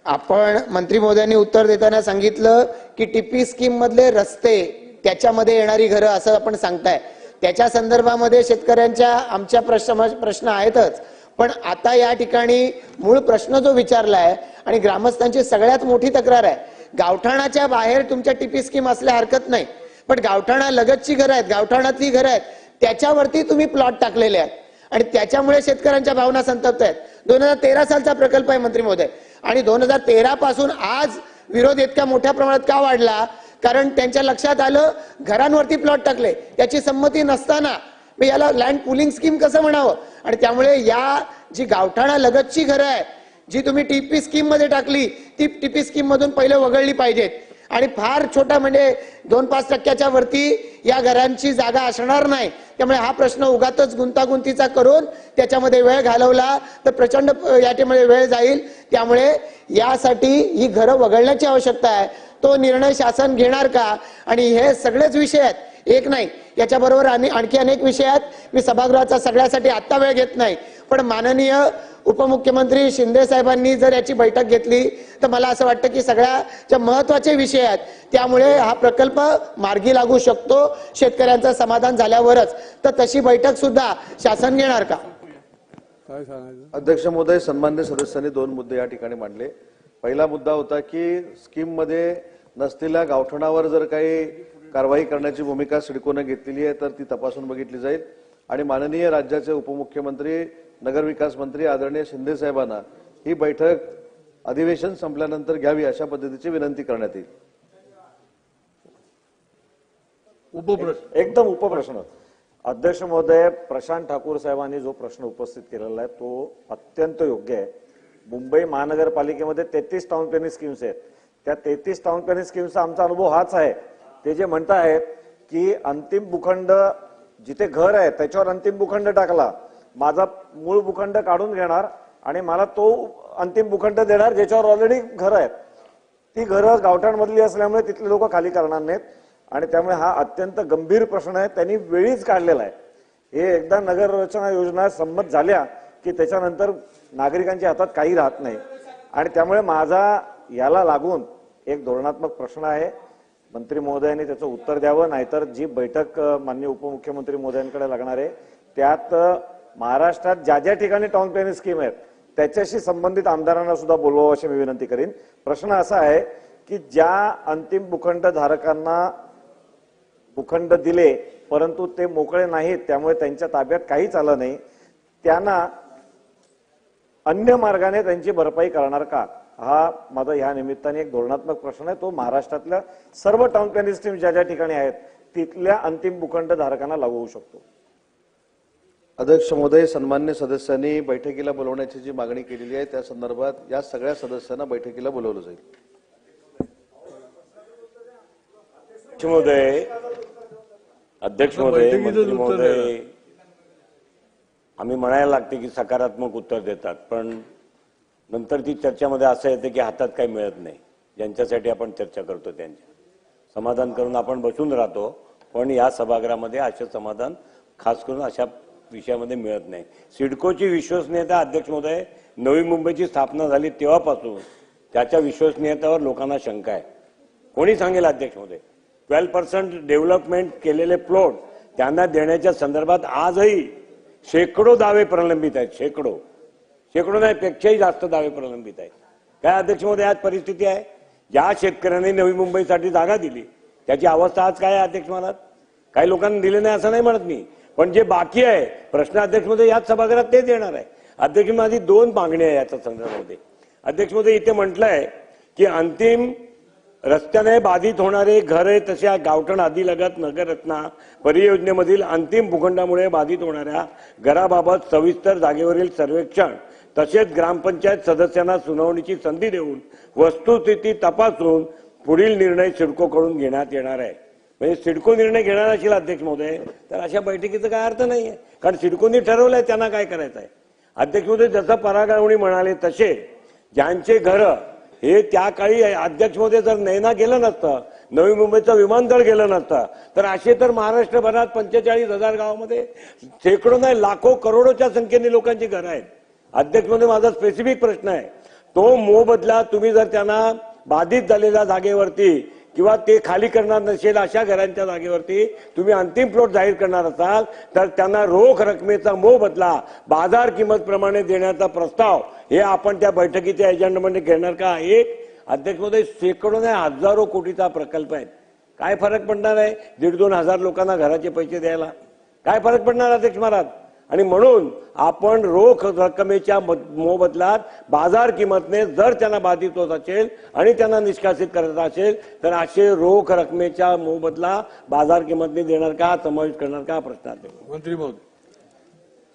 आपण मंत्री महोदयांनी उत्तर देताना सांगितलं की टीपी स्कीम मधले रस्ते त्याच्यामध्ये येणारी घरं असं आपण सांगताय. त्याच्या संदर्भामध्ये शेतकऱ्यांच्या आमच्या प्रश्न आहेतच, पण आता या ठिकाणी मूळ प्रश्न जो विचारलाय आणि ग्रामस्थांची सगळ्यात मोठी तक्रार आहे, गावठाणाच्या बाहेर तुमच्या टीपी स्कीम असल्या हरकत नाही, पण गावठाणा लगतची घरं आहेत, गावठाणातली घरं आहेत, त्याच्यावरती तुम्ही प्लॉट टाकलेले आहेत आणि त्याच्यामुळे शेतकऱ्यांच्या भावना संतप्त आहेत. 2013 सालचा प्रकल्प आहे मंत्री महोदय आणि 2013 पासून आज विरोध इतक्या मोठ्या प्रमाणात का वाढला? कारण त्यांच्या लक्षात आलं घरांवरती प्लॉट टाकले, त्याची संमती नसताना मग याला लँड पुलिंग स्कीम कसं म्हणावं? आणि त्यामुळे या जी गावठाणा लगतची घरं आहे जी तुम्ही टीपी स्कीम मध्ये टाकली, ती टीपी स्कीम मधून पहिले वगळली पाहिजेत. आणि फार छोटा म्हणजे 2-5% वरती या घरांची जागा असणार नाही. त्यामुळे हा प्रश्न उगातच गुंतागुंतीचा करून त्याच्यामध्ये वेळ घालवला तर प्रचंड याच्यामध्ये वेळ जाईल. त्यामुळे यासाठी ही घरं वगळण्याची आवश्यकता आहे. तो निर्णय शासन घेणार का? आणि हे सगळेच विषय आहेत, एक नाही, याच्याबरोबर आणखी अनेक विषय आहेत. मी सभागृहाचा सगळ्यासाठी आत्ता वेळ घेत नाही, पण माननीय उपमुख्यमंत्री शिंदे साहेबांनी जर याची बैठक घेतली तर मला असं वाटतं की सगळ्याच्या महत्वाचे विषय आहेत. त्यामुळे हा प्रकल्प मार्गी लागू शकतो शेतकऱ्यांचं समाधान झाल्यावरच. तर तशी बैठक सुद्धा शासन घेणार का? अध्यक्ष महोदय, सन्मान्य सदस्यांनी 2 मुद्दे या ठिकाणी मांडले. पहिला मुद्दा होता की स्कीम मध्ये नसलेल्या गावठाणावर जर काही कारवाई करण्याची भूमिका सिडकोने घेतलेली आहे तर ती तपासून बघितली जाईल. आणि माननीय राज्याचे उपमुख्यमंत्री नगरविकास मंत्री आदरणीय शिंदे साहेबांना ही बैठक अधिवेशन संपल्यानंतर घ्यावी अशा पद्धतीची विनंती करण्यात येईल. एकदम उपप्रश्न. अध्यक्ष महोदय, प्रशांत ठाकूर साहेबांनी जो प्रश्न उपस्थित केलेला आहे तो अत्यंत योग्य आहे. मुंबई महानगरपालिकेमध्ये 33 टाउन प्लॅनिंग स्कीम्स आहेत. त्या 33 टाउन प्लॅनिंग स्कीम्सचा आमचा अनुभव हाच आहे. ते जे म्हणतायत की अंतिम भूखंड जिथे घर आहे त्याच्यावर अंतिम भूखंड टाकला, माझा मूळ भूखंड काढून घेणार आणि मला तो अंतिम भूखंड देणार ज्याच्यावर ऑलरेडी घरं आहेत. ती घरं गावठाणमधली असल्यामुळे तिथले लोक खाली करणार नाहीत. आणि त्यामुळे हा अत्यंत गंभीर प्रश्न आहे, त्यांनी वेळीच काढलेला आहे. हे एकदा नगर रचना योजना संमत झाल्या की त्याच्यानंतर नागरिकांच्या हातात काही राहत नाही. आणि त्यामुळे माझा याला लागून एक धोरणात्मक प्रश्न आहे. मंत्री महोदयांनी त्याचं उत्तर द्यावं, नाहीतर जी बैठक माननीय उपमुख्यमंत्री महोदयांकडे लागणार आहे त्यात महाराष्ट्रात ज्या ज्या ठिकाणी टाउन प्लॅनिंग स्कीम आहेत त्याच्याशी संबंधित आमदारांना सुद्धा बोलवावं अशी मी विनंती करीन. प्रश्न असा आहे की ज्या अंतिम भूखंड धारकांना भूखंड दिले परंतु ते मोकळे नाहीत, त्यामुळे त्यांच्या ताब्यात काहीच आलं नाही, त्यांना अन्य मार्गाने त्यांची भरपाई करणार का? हा माझा ह्या निमित्ताने एक धोरणात्मक प्रश्न आहे. तो महाराष्ट्रातल्या सर्व टाउन प्लॅनिंग स्कीम ज्या ज्या ठिकाणी आहेत तिथल्या अंतिम भूखंड धारकांना लागू होऊ शकतो. अध्यक्ष महोदय, सन्मान्य सदस्यांनी बैठकीला बोलवण्याची जी मागणी केलेली आहे त्या संदर्भात या सगळ्या सदस्यांना बैठकीला बोलवलं जाईल. अध्यक्ष महोदय, मंत्री महोदय, आम्ही म्हणायला लागते की सकारात्मक उत्तर देतात, पण नंतर ती चर्चामध्ये असं येते की हातात काही मिळत नाही. ज्यांच्यासाठी आपण चर्चा करतो त्यांच्या समाधान करून आपण बसून राहतो, पण या सभागृहामध्ये असे समाधान खास करून अशा विषयामध्ये मिळत नाही. सिडकोची विश्वसनीयता अध्यक्ष महोदय, नवी मुंबईची स्थापना झाली तेव्हापासून त्याच्या विश्वसनीयतेवर लोकांना शंका आहे. कोणी सांगेल अध्यक्ष महोदय? 12% डेव्हलपमेंट केलेले प्लॉट त्यांना देण्याच्या संदर्भात आजही शेकडो दावे प्रलंबित आहेत. शेकडो नाही, पेक्षाही जास्त दावे प्रलंबित आहेत. काय अध्यक्ष महोदय आज परिस्थिती आहे? ज्या शेतकऱ्यांनी नवी मुंबईसाठी जागा दिली त्याची अवस्था आज काय आहे अध्यक्ष महाराज? काही लोकांना दिले नाही असं नाही म्हणत मी, पण जे बाकी आहे प्रश्न अध्यक्ष महोदय याच सभागृहात तेच येणार आहे. अध्यक्ष माझी 2 मागण्या आहे याच्या संदर्भामध्ये. अध्यक्ष महोदय, इथे म्हटलंय की अंतिम रस्त्याने बाधित होणारे घर आहे तशा गावठण आदिलगत नगररत्ना परियोजनेमधील अंतिम भूखंडामुळे बाधित होणाऱ्या घराबाबत सविस्तर जागेवरील सर्वेक्षण तसेच ग्रामपंचायत सदस्यांना सुनावणीची संधी देऊन वस्तुस्थिती तपासून पुढील निर्णय सिडकोकडून घेण्यात येणार आहे. म्हणजे सिडको निर्णय घेणार असेल अध्यक्ष महोदय तर अशा बैठकीचा काय अर्थ नाहीये, कारण सिडकोनी ठरवलंय त्यांना काय करायचं आहे. अध्यक्ष महोदय, जसं परागळवणी म्हणाले तसे ज्यांचे घर हे त्या काळी अध्यक्ष महोदय जर नैना गेलं नसतं, नवी मुंबईचं विमानतळ गेलं नसतं तर असे तर महाराष्ट्रभरात 45,000 गावामध्ये शेकडो नाही लाखो करोडोच्या संख्येने लोकांची घरं आहेत. अध्यक्ष महोदय, माझा स्पेसिफिक प्रश्न आहे, तो मोबदला तुम्ही जर त्यांना बाधित झालेल्या जागेवरती किंवा ते खाली करणार नसेल अशा घरांच्या जागेवरती तुम्ही अंतिम प्लॉट जाहीर करणार असाल तर त्यांना रोख रकमेचा मोबदला बाजार किंमत प्रमाणे देण्याचा प्रस्ताव हे आपण त्या बैठकीच्या एजेंडामध्ये घेणार का? एक अध्यक्ष महोदय, शेकडो नाही हजारो कोटीचा प्रकल्प आहे. काय फरक पडणार आहे 1,500-2,000 लोकांना घराचे पैसे द्यायला? काय फरक पडणार अध्यक्ष महाराज? आणि म्हणून आपण रोख रकमेच्या मोबदल्यात बाजार किंमतने जर त्यांना बाधित होत असेल आणि त्यांना निष्कासित करायचं असेल तर असे रोख रकमेच्या मोबदला बाजार किंमतने देणार का, समावेश करणार का, प्रश्न आहे. मंत्री महोदय.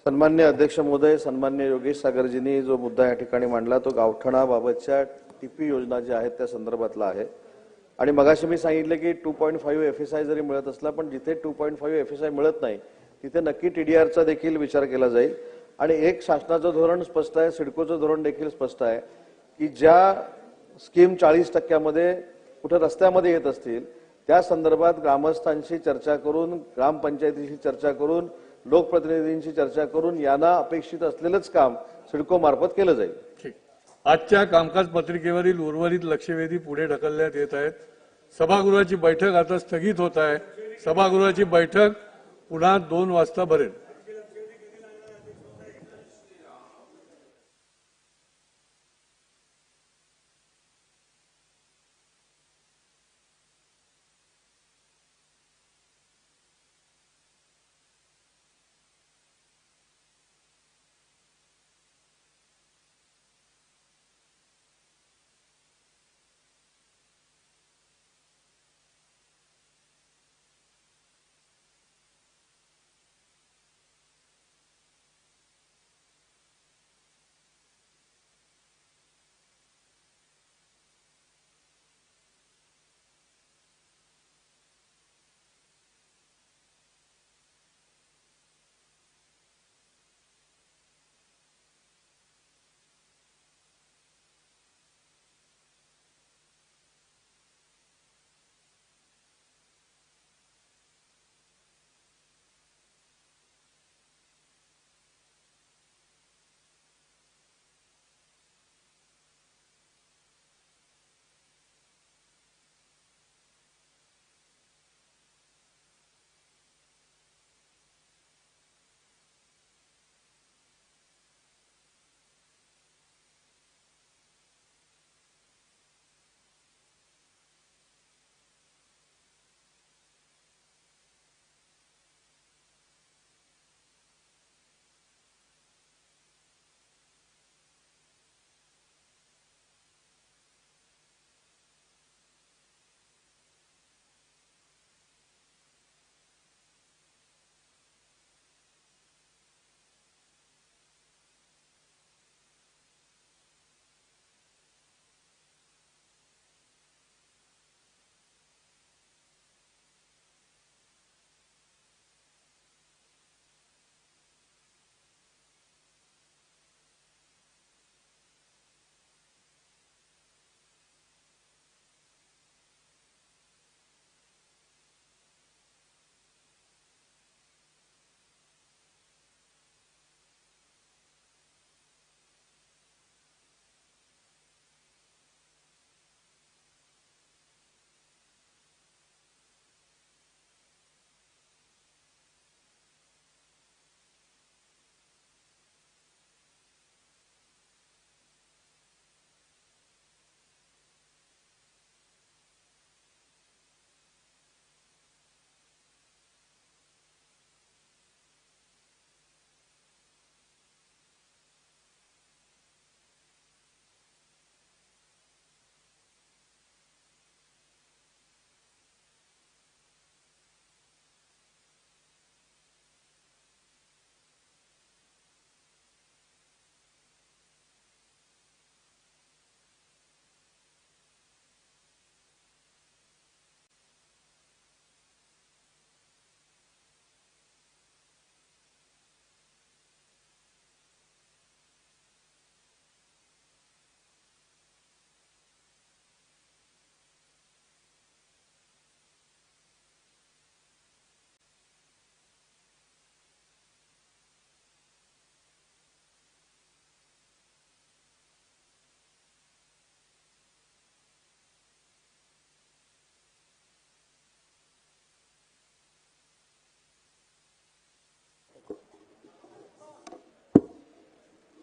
सन्मान्य अध्यक्ष महोदय, सन्मान्य योगेश सागरजींनी जो मुद्दा या ठिकाणी मांडला तो गावठणाबाबतच्या टीपी योजना ज्या आहेत त्या संदर्भातला आहे. आणि मगाशी मी सांगितलं की 2.5 FSI जरी मिळत असला पण जिथे 2.5 FSI मिळत नाही तिथे नक्की TDRचा देखील विचार केला जाईल. आणि एक शासनाचं धोरण स्पष्ट आहे, सिडकोचं धोरण देखील स्पष्ट आहे की ज्या स्कीम 40% कुठे रस्त्यामध्ये येत असतील त्या संदर्भात ग्रामस्थांशी चर्चा करून, ग्रामपंचायतीशी चर्चा करून, लोकप्रतिनिधींशी चर्चा करून यांना अपेक्षित असलेलंच काम सिडको मार्फत केलं जाईल. ठीक. आजच्या कामकाज पत्रिकेवरील उर्वरित लक्षवेधी पुढे ढकलण्यात येत आहेत. सभागृहाची बैठक आता स्थगित होत आहे. सभागृहाची बैठक पुन्हा 2 वाजता भरेल.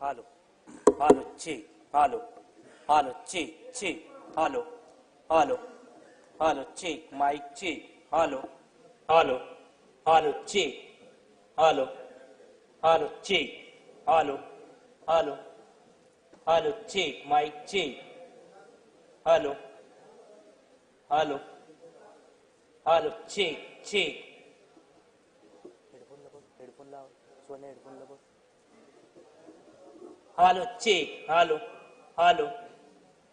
Halo, halo, check, halo, halo, check, check, halo, halo, halo, check, mic check, halo, halo, halo, check, halo, hello check hello hello hello check mic check hello hello hello check check headphone लाव सोने headphone लाव hello check hello hello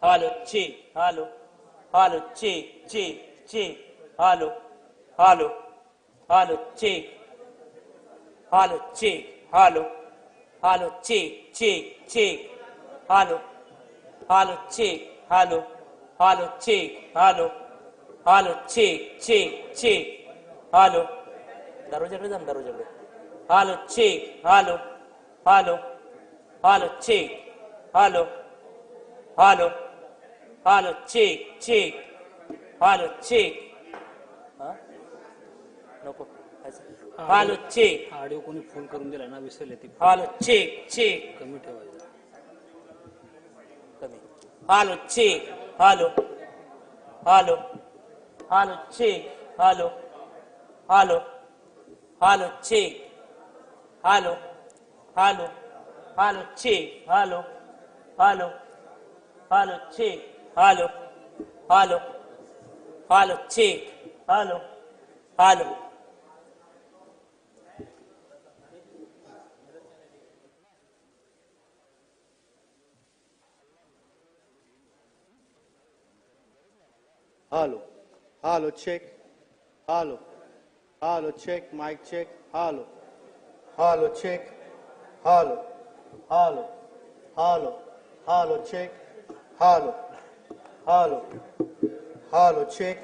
hello check hello hello check check check hello hello hello check hello check hello hello check check check hello hello check hello hello check hello hello check check check hello दरवाजाकडे जा दरवाजाकडे hello check hello hello hello check hello hello hello check check hello check नको hello check audio कोणी phone करून दिला ना विसरले ती हालो चेक चेक कमी ठेवायचं कमी hello check hello hello hello check hello hello hello check hello hello hello check hello hello hello check hello hello hello check hello hello Hello, hello, check. Hello, hello, check. Mic check. Hello, hello, check. Hello, hello, hello, hello, check. Hello, hello, hello, check.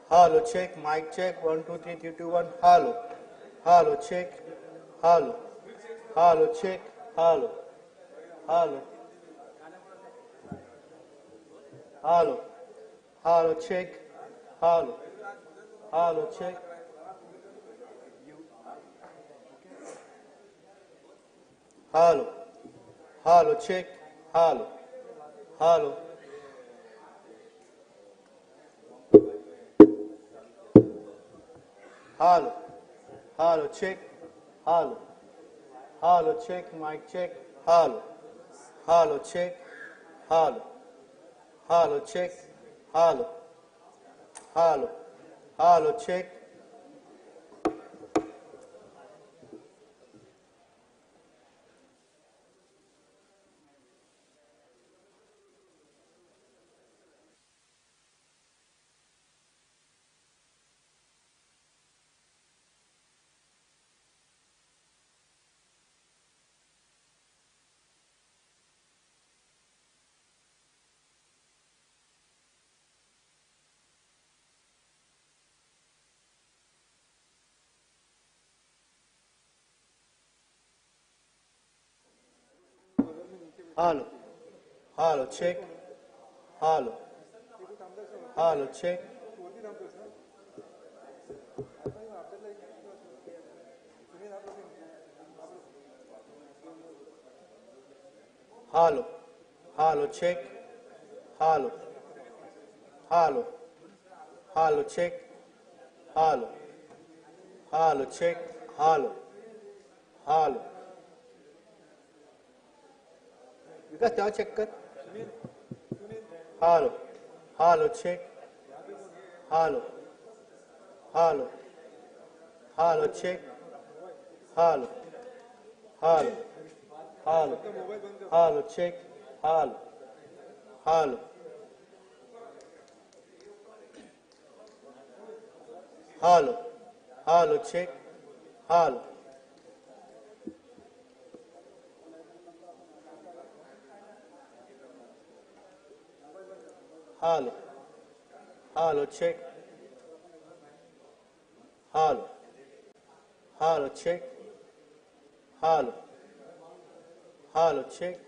Hello, check. Mic check. 1 2 3 3 2 1. Hello, hello, check. Hello, hello, check. Hello, hello, hello. Hello, check. Hello. Hello, check. Hello. Hello, check. Hello. Hello. Hello. Hello, check. Hello. Hello, check. Mic check. Hello. Hello, check. Hello. Hello, check. Hello. Hello. Hello, check. Hello. Hello, check. Hello. Hello, check. Hello. Hello, check. Hello. Hello. Hello, check. Hello. Hello, check. Hello. Hello. Vikas तेव्हा check कर hello hello check hello hello hello check hello hello hello hello check hello hello hello hello check hello Hello. Hello, check. Hello. Hello, check. Hello. Hello, check.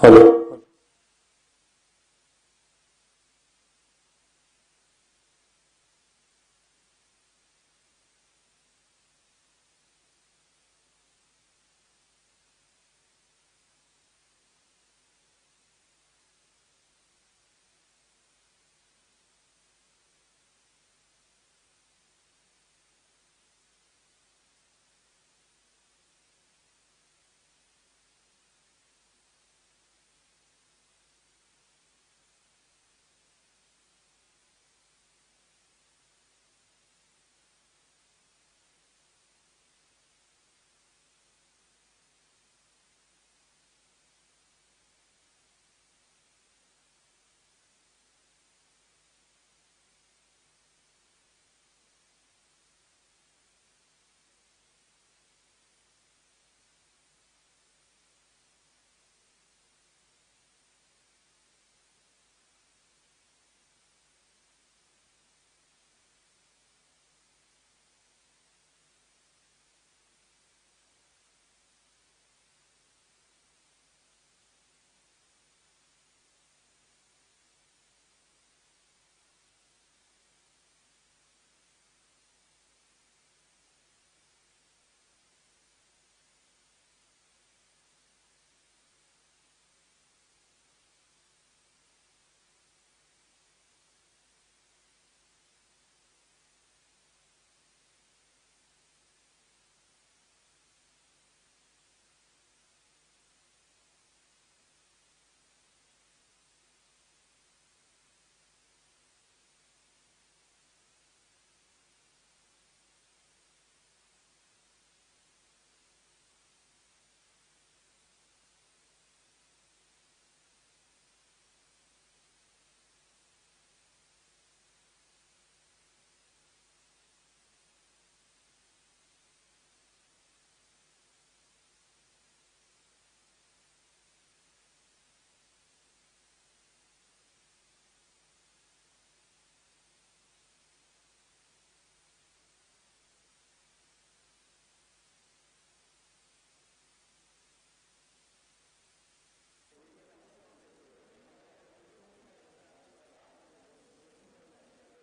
Hello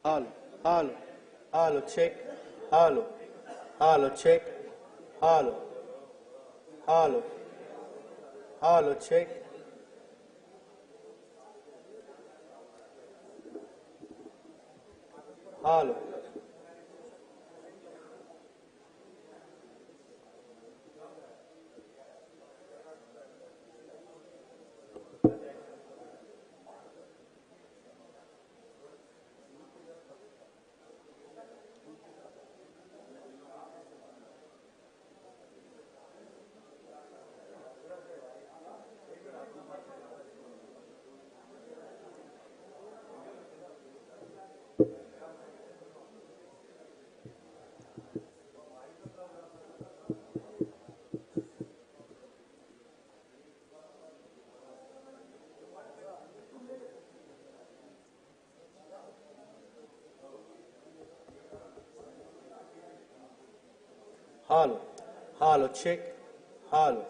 Halo, halo, halo, check, halo, halo, check, halo, halo, halo, check, halo. Halo, halo, check, halo.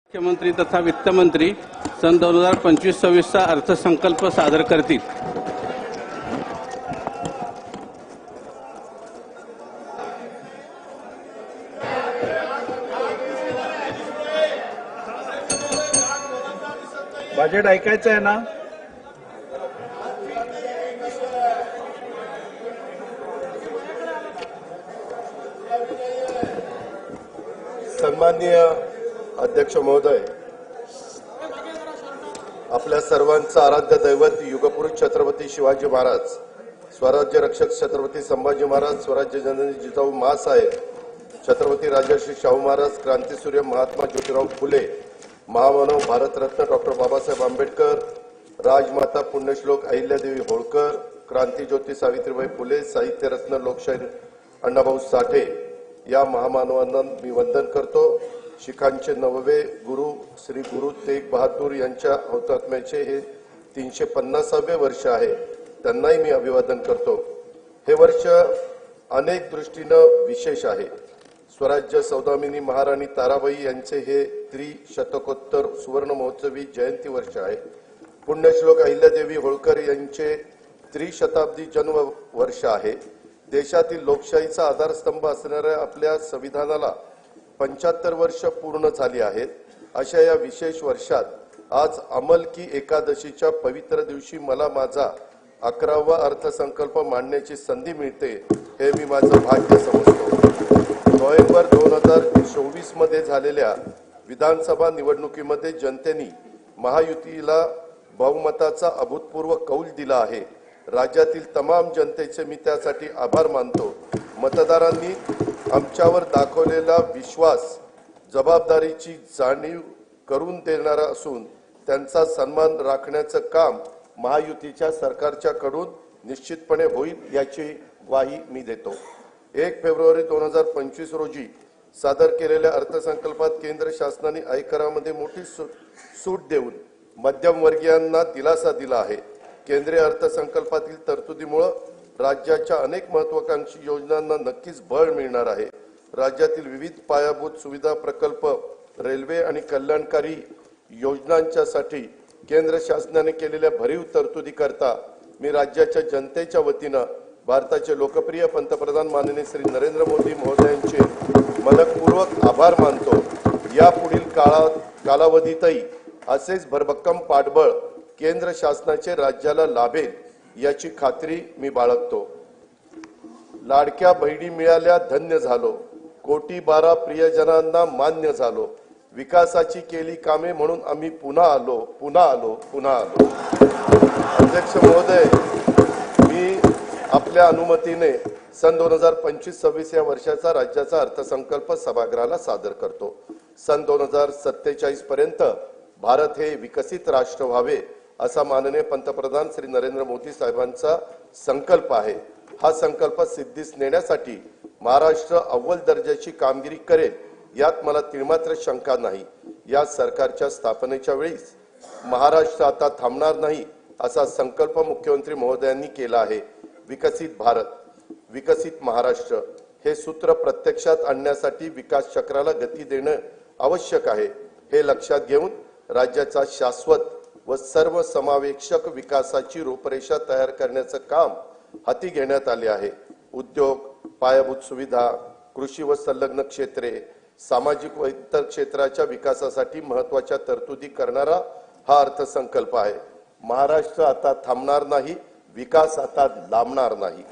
मुख्यमंत्री तथा वित्तमंत्री सन 2025-26चा अर्थसंकल्प सादर करतील. Budget ऐकायचं आहे ना? सन्माननीय अध्यक्ष महोदय, आपल्या सर्वांचं आराध्य दैवत युगपुरुष छत्रपती शिवाजी महाराज, स्वराज्य रक्षक छत्रपती संभाजी महाराज, स्वराज्य जननी जिजाऊ माँसाहेब, छत्रपती राजर्षी शाहू महाराज, क्रांतीसूर्य महात्मा ज्योतिराव फुले, महामानव भारतरत्न डॉक्टर बाबासाहेब आंबेडकर, राजमाता पुण्यश्लोक अहिल्यादेवी होळकर, क्रांतीज्योती सावित्रीबाई फुले, साहित्यरत्न लोकशाहीर अण्णाभाऊ साठे या महामानवांना मी वंदन करतो. शिखांचे 9वे गुरु श्री गुरु तेग बहादूर यांच्या हौतात्म्याचे हे 350वे वर्ष आहे. त्यांनाही मी अभिवादन करतो. हे वर्ष अनेक दृष्टीनं विशेष आहे. स्वराज्य सौदामिनी महाराणी ताराबाई यांचे हे त्रिशतकोत्तर सुवर्ण महोत्सवी जयंती वर्ष आहे. पुण्यश्लोक अहिल्यादेवी होळकर यांचे त्रिशताब्दी जन्म वर्ष आहे. देशातील लोकशाहीचा आधारस्तंभ असणाऱ्या आपल्या संविधानाला 75 वर्ष पूर्ण झाली आहेत. अशा या विशेष वर्षात आज अंमल की एकादशीच्या पवित्र दिवशी मला माझा 11वा अर्थसंकल्प मांडण्याची संधी मिळते, हे मी माझं भाग्य समजतो. नोव्हेंबर 2024 मध्ये झालेल्या विधानसभा निवडणुकीमध्ये जनतेने महायुतीला बहुमताचा अभूतपूर्व कौल दिला आहे. राज्यातील तमाम जनतेचे मी त्यासाठी आभार मानतो. मतदारांनी आमच्यावर दाखवलेला विश्वास जबाबदारीची जाणीव करून देणारा असून त्यांचा सन्मान राखण्याचं काम महायुतीच्या सरकारच्याकडून निश्चितपणे होईल याची ग्वाही मी देतो. 1 फेब्रुवारी 2025 रोजी सादर केलेल्या अर्थसंकल्पात केंद्र शासनाने आयकरामध्ये मोठी सूट देऊन मध्यमवर्गीयांना दिलासा दिला आहे. केंद्रीय अर्थसंकल्पातील तरतुदीमुळे राज्याच्या अनेक महत्वाकांक्षी योजनांना नक्कीच बळ मिळणार आहे. राज्यातील विविध पायाभूत सुविधा प्रकल्प, रेल्वे आणि कल्याणकारी योजनांच्यासाठी केंद्र शासनाने केलेल्या भरीव तरतुदी करता मी राज्याच्या जनतेच्या वतीनं भारताचे लोकप्रिय पंतप्रधान माननीय श्री नरेंद्र मोदी महोदयांचे मनपूर्वक आभार मानतो. यापुढील कालावधीतही असेच भरभक्कम पाठबळ केंद्र शासनाचे राज्याला लाभेल याची खात्री मी बाळगतो. लाडक्या बहिणी मिळाल्या धन्य झालो, 1,12 प्रियजनांना मान्य झालो, विकासाची केली कामे म्हणून आम्ही पुन्हा आलो. अध्यक्ष महोदय, मी आपल्या अनुमतीने सन 2025-26 या वर्षाचा राज्याचा अर्थसंकल्प सभागृहाला सादर करतो. सन 2047 पर्यंत भारत हे विकसित राष्ट्र व्हावे असा माननीय पंतप्रधान श्री नरेंद्र मोदी साहेबांचा संकल्प आहे. हा संकल्प सिद्धीस नेण्यासाठी महाराष्ट्र अव्वल दर्जाची कामगिरी करेल यात मला तिळमात्र शंका नाही. या सरकारच्या स्थापनेच्या वेळीच महाराष्ट्र आता थांबणार नाही असा संकल्प मुख्यमंत्री महोदयांनी केला आहे. विकसित भारत, विकसित महाराष्ट्र हे सूत्र प्रत्यक्षात आणण्यासाठी विकास चक्राला गती देणं आवश्यक आहे. हे लक्षात घेऊन राज्याचा शाश्वत व सर्वसमावेशक विकासाची रूपरेषा तयार करण्याचं काम हाती घेण्यात आले आहे. उद्योग, पायाभूत सुविधा, कृषी व संलग्न क्षेत्रे, सामाजिक व इतर क्षेत्राच्या विकासासाठी महत्वाच्या तरतुदी करणारा हा अर्थसंकल्प आहे. महाराष्ट्र आता थांबणार नाही, विकास आता लांबणार नाही.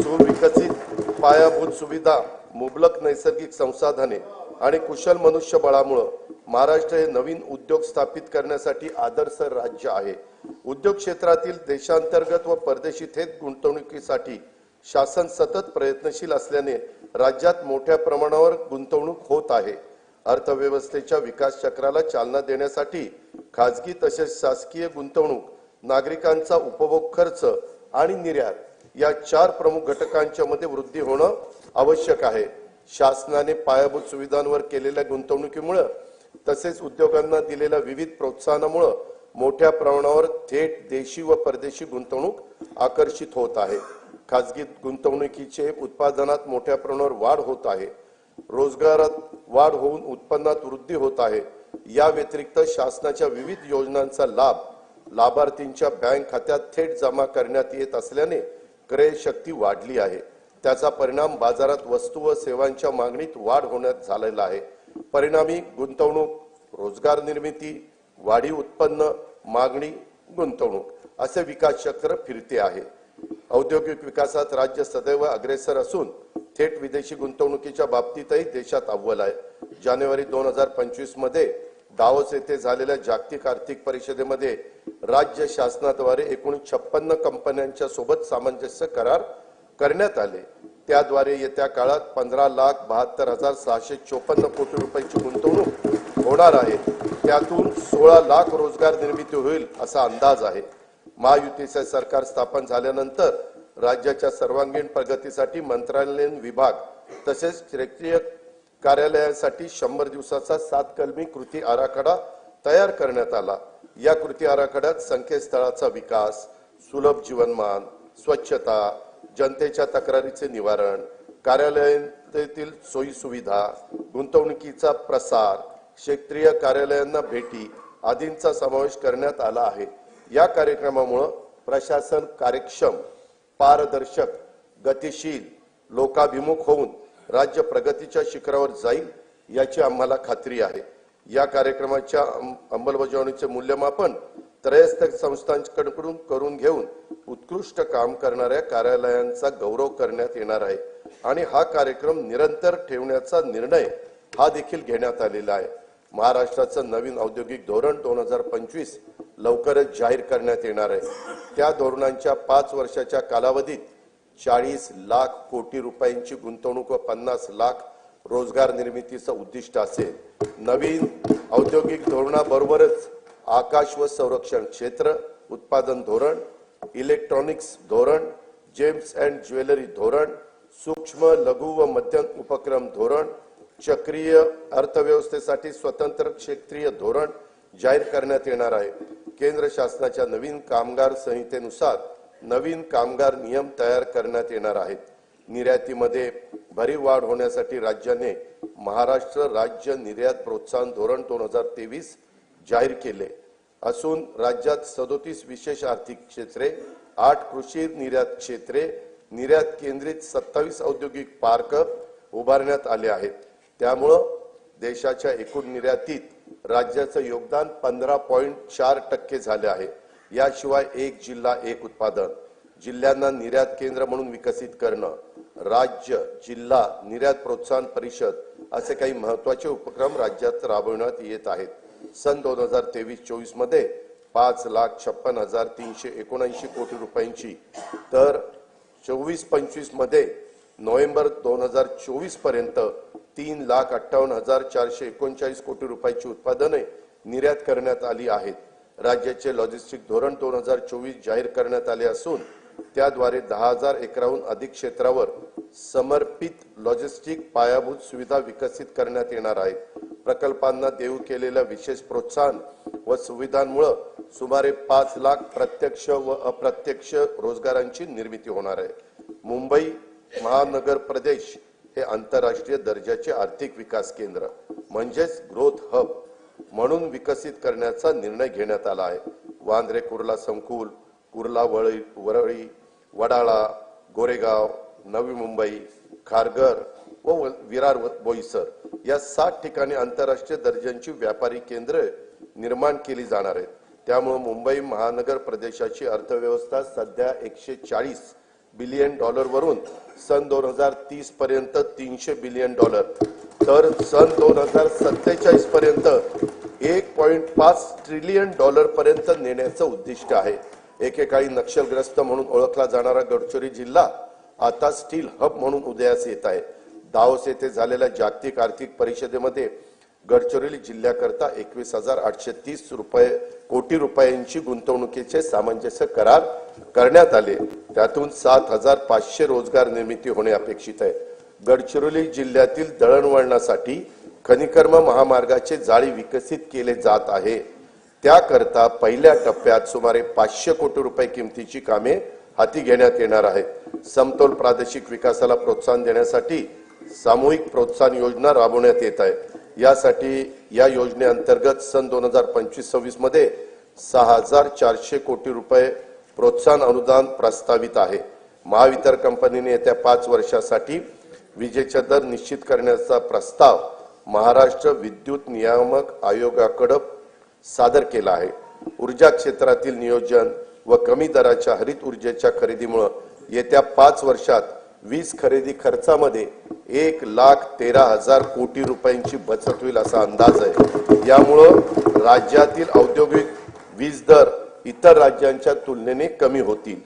सुविकसित पायाभूत सुविधा, मुबलक नैसर्गिक संसाधने आणि कुशल मनुष्यबळामुळे महाराष्ट्र हे नवीन उद्योग स्थापित करण्यासाठी आदर्श राज्य आहे. उद्योग क्षेत्रातील देशांतर्गत व परदेशी थेट गुंतवणुकीसाठी शासन सतत प्रयत्नशील असल्याने राज्यात मोठ्या प्रमाणावर गुंतवणूक होत आहे. अर्थव्यवस्थेच्या विकास चक्राला चालना देण्यासाठी खासगी तसेच शासकीय गुंतवणूक, नागरिकांचा उपभोग खर्च आणि निर्यात या 4 प्रमुख घटकांच्या मध्ये वृद्धी होणं आवश्यक आहे. शासनाने पायाभूत सुविधांवर केलेल्या गुंतवणुकीमुळे तसेच उद्योगांना दिलेल्या विविध प्रोत्साहनामुळे मोठ्या प्रमाणावर थेट देशी व परदेशी गुंतवणूक आकर्षित होत आहे. खासगी गुंतवणुकीचे उत्पादनात मोठ्या प्रमाणावर वाढ होत आहे. रोजगारात वाढ होऊन उत्पन्नात वृद्धी होत आहे. या व्यतिरिक्त शासनाच्या विविध योजनांचा लाभ लाभार्थींच्या बँक खात्यात थेट जमा करण्यात येत असल्याने क्रय शक्ती वाढली आहे. त्याचा परिणाम बाजारात वस्तू व सेवांच्या मागणीत वाढ होण्यात झालेला आहे. परिणामी गुंतवणूक, रोजगार निर्मिती, वाढीव उत्पन्न, मागणी, गुंतवणूक असे विकास चक्र फिरते आहे. औद्योगिक विकासात राज्य सदैव अग्रेसर असून थेट विदेशी गुंतवणुकीच्या बाबतीतही देशात अव्वल आहे. जानेवारी 2025 मध्ये दावोस येथे झालेल्या जागतिक आर्थिक परिषदेमध्ये राज्य शासनाद्वारे एकूण 56 कंपन्यांच्या सोबत सामंजस्य करार करण्यात आले. त्याद्वारे येत्या काळात 15,72,654 कोटी रुपयांची गुंतवणूक होणार आहे. त्यातून 16 लाख रोजगार निर्मिती होईल असा अंदाज आहे. महायुतीचे सरकार स्थापन झाल्यानंतर राज्याच्या सर्वांगीण प्रगतीसाठी मंत्रालयीन विभाग तसेच क्षेत्रीय कार्यालयासाठी 100 दिवसाचा 7 कलमी कृती आराखडा तयार करण्यात आला. या कृती आराखड्यात संकेतस्थळाचा विकास, सुलभ जीवनमान, स्वच्छता, जनतेच्या तक्रारीचे निवारण, कार्यालयातील सोयी सुविधा, गुंतवणुकीचा प्रसार, क्षेत्रीय कार्यालयांना भेटी आदींचा समावेश करण्यात आला आहे. या कार्यक्रमामुळे प्रशासन कार्यक्षम, पारदर्शक, गतिशील, लोकाभिमुख होऊन राज्य प्रगतीच्या शिखरावर जाईल याची आम्हाला खात्री आहे. या कार्यक्रमाच्या अंमलबजावणीचे मूल्यमापन त्रयस्थ संस्थांकडून करून घेऊन उत्कृष्ट काम करणाऱ्या कार्यालयांचा गौरव करण्यात येणार आहे आणि हा कार्यक्रम निरंतर ठेवण्याचा निर्णय हा देखील घेण्यात आलेला आहे. महाराष्ट्राचं नवीन औद्योगिक धोरण 2025 लवकरच जाहीर करण्यात येणार आहे. त्या धोरणांच्या 5 वर्षाच्या कालावधीत 40 लाख कोटी रुपयांची गुंतवणूक व 50 लाख रोजगार निर्मितीचं उद्दिष्ट असेल. नवीन औद्योगिक धोरणाबरोबरच आकाश व संरक्षण क्षेत्र उत्पादन धोरण, इलेक्ट्रॉनिक्स धोरण, जेम्स अँड ज्वेलरी धोरण, सूक्ष्म लघु व मध्यम उपक्रम धोरण, चक्रीय अर्थव्यवस्थेसाठी स्वतंत्र क्षेत्रीय धोरण जाहीर करण्यात येणार आहे. केंद्र शासनाच्या नवीन कामगार संहितेनुसार नवीन कामगार नियम तयार करण्यात येणार आहेत. निर्यातीमध्ये भरीव वाढ होण्यासाठी राज्याने महाराष्ट्र राज्य निर्यात प्रोत्साहन धोरण 2023 जाहीर केले असून राज्यात 37 विशेष आर्थिक क्षेत्रे, 8 कृषी निर्यात क्षेत्रे, निर्यात केंद्रित 27 औद्योगिक पार्क उभारण्यात आले आहेत. त्यामुळं देशाच्या एकूण निर्यातीत राज्याचं योगदान 15.4% झाले आहे. याशिवाय एक जिल्हा एक उत्पादन, जिल्ह्यांना निर्यात केंद्र म्हणून विकसित करणं, राज्य जिल्हा निर्यात प्रोत्साहन परिषद असे काही महत्वाचे उपक्रम राज्यात राबवण्यात येत आहेत. सन 2023-24 मध्ये 5,56,379 कोटी रुपयांची तर 24-25 मध्ये नोव्हेंबर 2024 पर्यंत 3,58,439 कोटी रुपयाची उत्पादने निर्यात करण्यात आली आहेत. राज्याचे लॉजिस्टिक धोरण 2024 जाहीर करण्यात आले असून त्याद्वारे 10,000 एकराहून अधिक क्षेत्रावर समर्पित लॉजिस्टिक पायाभूत सुविधा विकसित करण्यात येणार आहेत. प्रकल्पांना देऊ केलेल्या विशेष प्रोत्साहन व सुविधांमुळे सुमारे 5 लाख प्रत्यक्ष व अप्रत्यक्ष रोजगारांची निर्मिती होणार आहे. मुंबई महानगर प्रदेश हे आंतरराष्ट्रीय दर्जाचे आर्थिक विकास केंद्र म्हणजेच ग्रोथ हब म्हणून विकसित करण्याचा निर्णय घेण्यात आला आहे. वांद्रे कुर्ला संकुल, कुर्ला वरळी, वडाळा, गोरेगाव, नवी मुंबई, खारघर व विरार बोईसर या 7 ठिकाणी आंतरराष्ट्रीय दर्जाची व्यापारी केंद्र निर्माण केली जाणार आहेत. त्यामुळे मुंबई महानगर प्रदेशाची अर्थव्यवस्था सध्या $140 बिलियन वरून सन 2030 पर्यंत $300 बिलियन तर सन 2047 पर्यंत $1.5 ट्रिलियन पर्यंत नेण्याचं उद्दिष्ट आहे. एकेकाळी नक्षलग्रस्त म्हणून ओळखला जाणारा गडचिरोली जिल्हा आता स्टील हब म्हणून उदयास येत आहे. दावोस येथे झालेल्या जागतिक आर्थिक परिषदेमध्ये गडचिरोली जिल्ह्याकरता 21,830 कोटी रुपयांची गुंतवणुकीचे सामंजस्य करार करण्यात आले. त्यातून 7,500 रोजगार निर्मिती होणे अपेक्षित आहे. गडचिरोली जिल्ह्यातील दळणवळणासाठी खनिकर्म महामार्गाचे जाळी विकसित केले जात आहे. त्याकरता पहिल्या टप्प्यात सुमारे 500 कोटी रुपये किमतीची कामे हाती घेण्यात येणार आहेत. समतोल प्रादेशिक विकासाला प्रोत्साहन देण्यासाठी सामूहिक प्रोत्साहन योजना राबवण्यात येत आहे। यासाठी या योजनेअंतर्गत सन 2025-26 मध्ये 6,400 कोटी रुपये प्रोत्साहन अनुदान प्रस्तावित आहे। महावितरण कंपनीने येत्या 5 वर्षासाठी विजेचा दर निश्चित करण्याचा प्रस्ताव महाराष्ट्र विद्युत नियामक आयोगाकडे सादर केला आहे। ऊर्जा क्षेत्रातील नियोजन व कमी दराच्या हरित ऊर्जेच्या खरेदीमुळे येत्या 5 वर्षात वीज खरेदी खर्चामध्ये 1,13,000 कोटी रुपयांची बचत होईल असा अंदाज आहे। यामुळे राज्यातील औद्योगिक वीज दर इतर राज्यांच्या तुलनेने कमी होतील।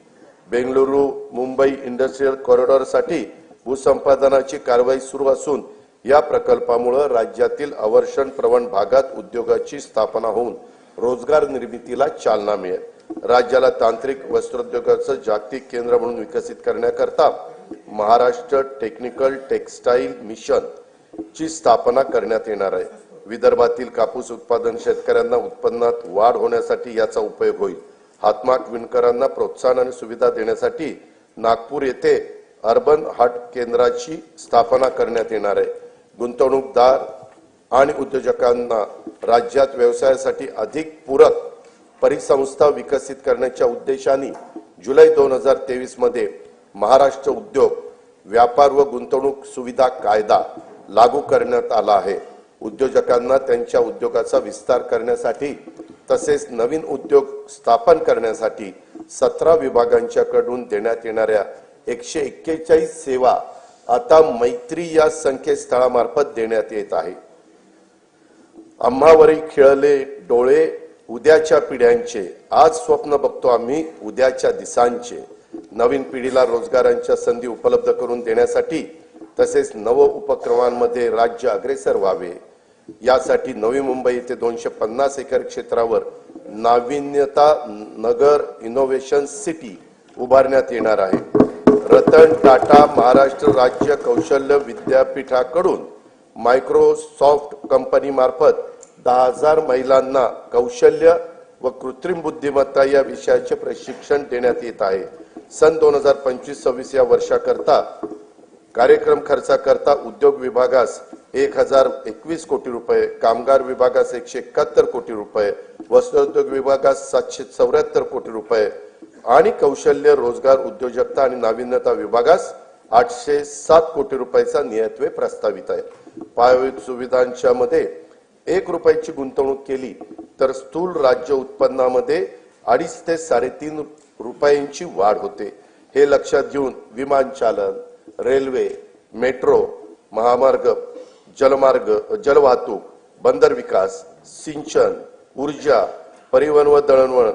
बेंगळुरू मुंबई इंडस्ट्रियल कॉरिडॉरसाठी भूसंपादनाची कारवाई सुरू असून या प्रकल्पामुळे राज्यातील अवर्षण प्रवण भागात उद्योगाची स्थापना होऊन रोजगार निर्मितीला चालना मिळेल। राज्याला तांत्रिक वस्त्रोद्योगाचं जागतिक केंद्र म्हणून विकसित करण्याकरता महाराष्ट्र टेक्निकल टेक्सटाईल मिशन ची स्थापना करण्यात येणार आहे। विदर्भातील कापूस उत्पादन शेतकऱ्यांना उत्पन्नात वाढ होण्यासाठी याचा उपयोग होईल। हातमाग विणकरांना प्रोत्साहन आणि सुविधा देण्यासाठी नागपूर येथे अर्बन हाट केंद्राची स्थापना करण्यात येणार आहे। गुंतवणूकदार आणि उद्योजकांना राज्यात व्यवसायासाठी अधिक पूरक परिसंस्था विकसित करण्याच्या उद्देशाने जुलै 2023 मध्ये महाराष्ट्र उद्योग व्यापार व गुंतवणूक सुविधा कायदा लागू करण्यात आला आहे। उद्योजकांना त्यांच्या उद्योगाचा विस्तार करण्यासाठी तसेच नवीन उद्योग स्थापन करण्यासाठी 17 विभागांच्याकडून देण्यात येणाऱ्या 141 सेवा आता मैत्री या संकेतस्थळामार्फत देण्यात येत आहे। आम्हावरी खिळले डोळे उद्याच्या पिढ्यांचे, आज स्वप्न बघतो आम्ही उद्याच्या दिसांचे। नवीन पिढीला रोजगारांच्या संधी उपलब्ध करून देण्यासाठी तसेच नव उपक्रमांमध्ये राज्य अग्रेसर व्हावे यासाठी नवी मुंबई येथे 250 एकर क्षेत्रावर नाविन्यता नगर इनोव्हेशन सिटी उभारण्यात येणार आहे। रतन टाटा महाराष्ट्र राज्य कौशल्य विद्यापीठाकडून मायक्रोसॉफ्ट कंपनी मार्फत 10,000 महिलांना कौशल्य व कृत्रिम बुद्धिमत्ता या विषयाचे प्रशिक्षण देण्यात येत आहे। सन 2025-26 या वर्षाकरता कार्यक्रम खर्चाकरता उद्योग विभागास 1,021 कोटी रुपये, कामगार विभागास 171 कोटी रुपये, वस्त्रोद्योग विभागास 774 कोटी रुपये आणि कौशल्य रोजगार उद्योजकता आणि नाविन्यता विभागास 807 कोटी रुपयाचा नियतव्यय प्रस्तावित आहे। पायाभूत सुविधांच्या मध्ये 1 रुपयाची गुंतवणूक केली तर स्थूल राज्य उत्पन्नामध्ये 2.5 ते 3.5 रुपयांची वाढ होते। हे लक्षात घेऊन विमानचालन, रेल्वे, मेट्रो, महामार्ग, जलमार्ग, जलवाहतूक, बंदर विकास, सिंचन, ऊर्जा, परिवहन व दळणवळण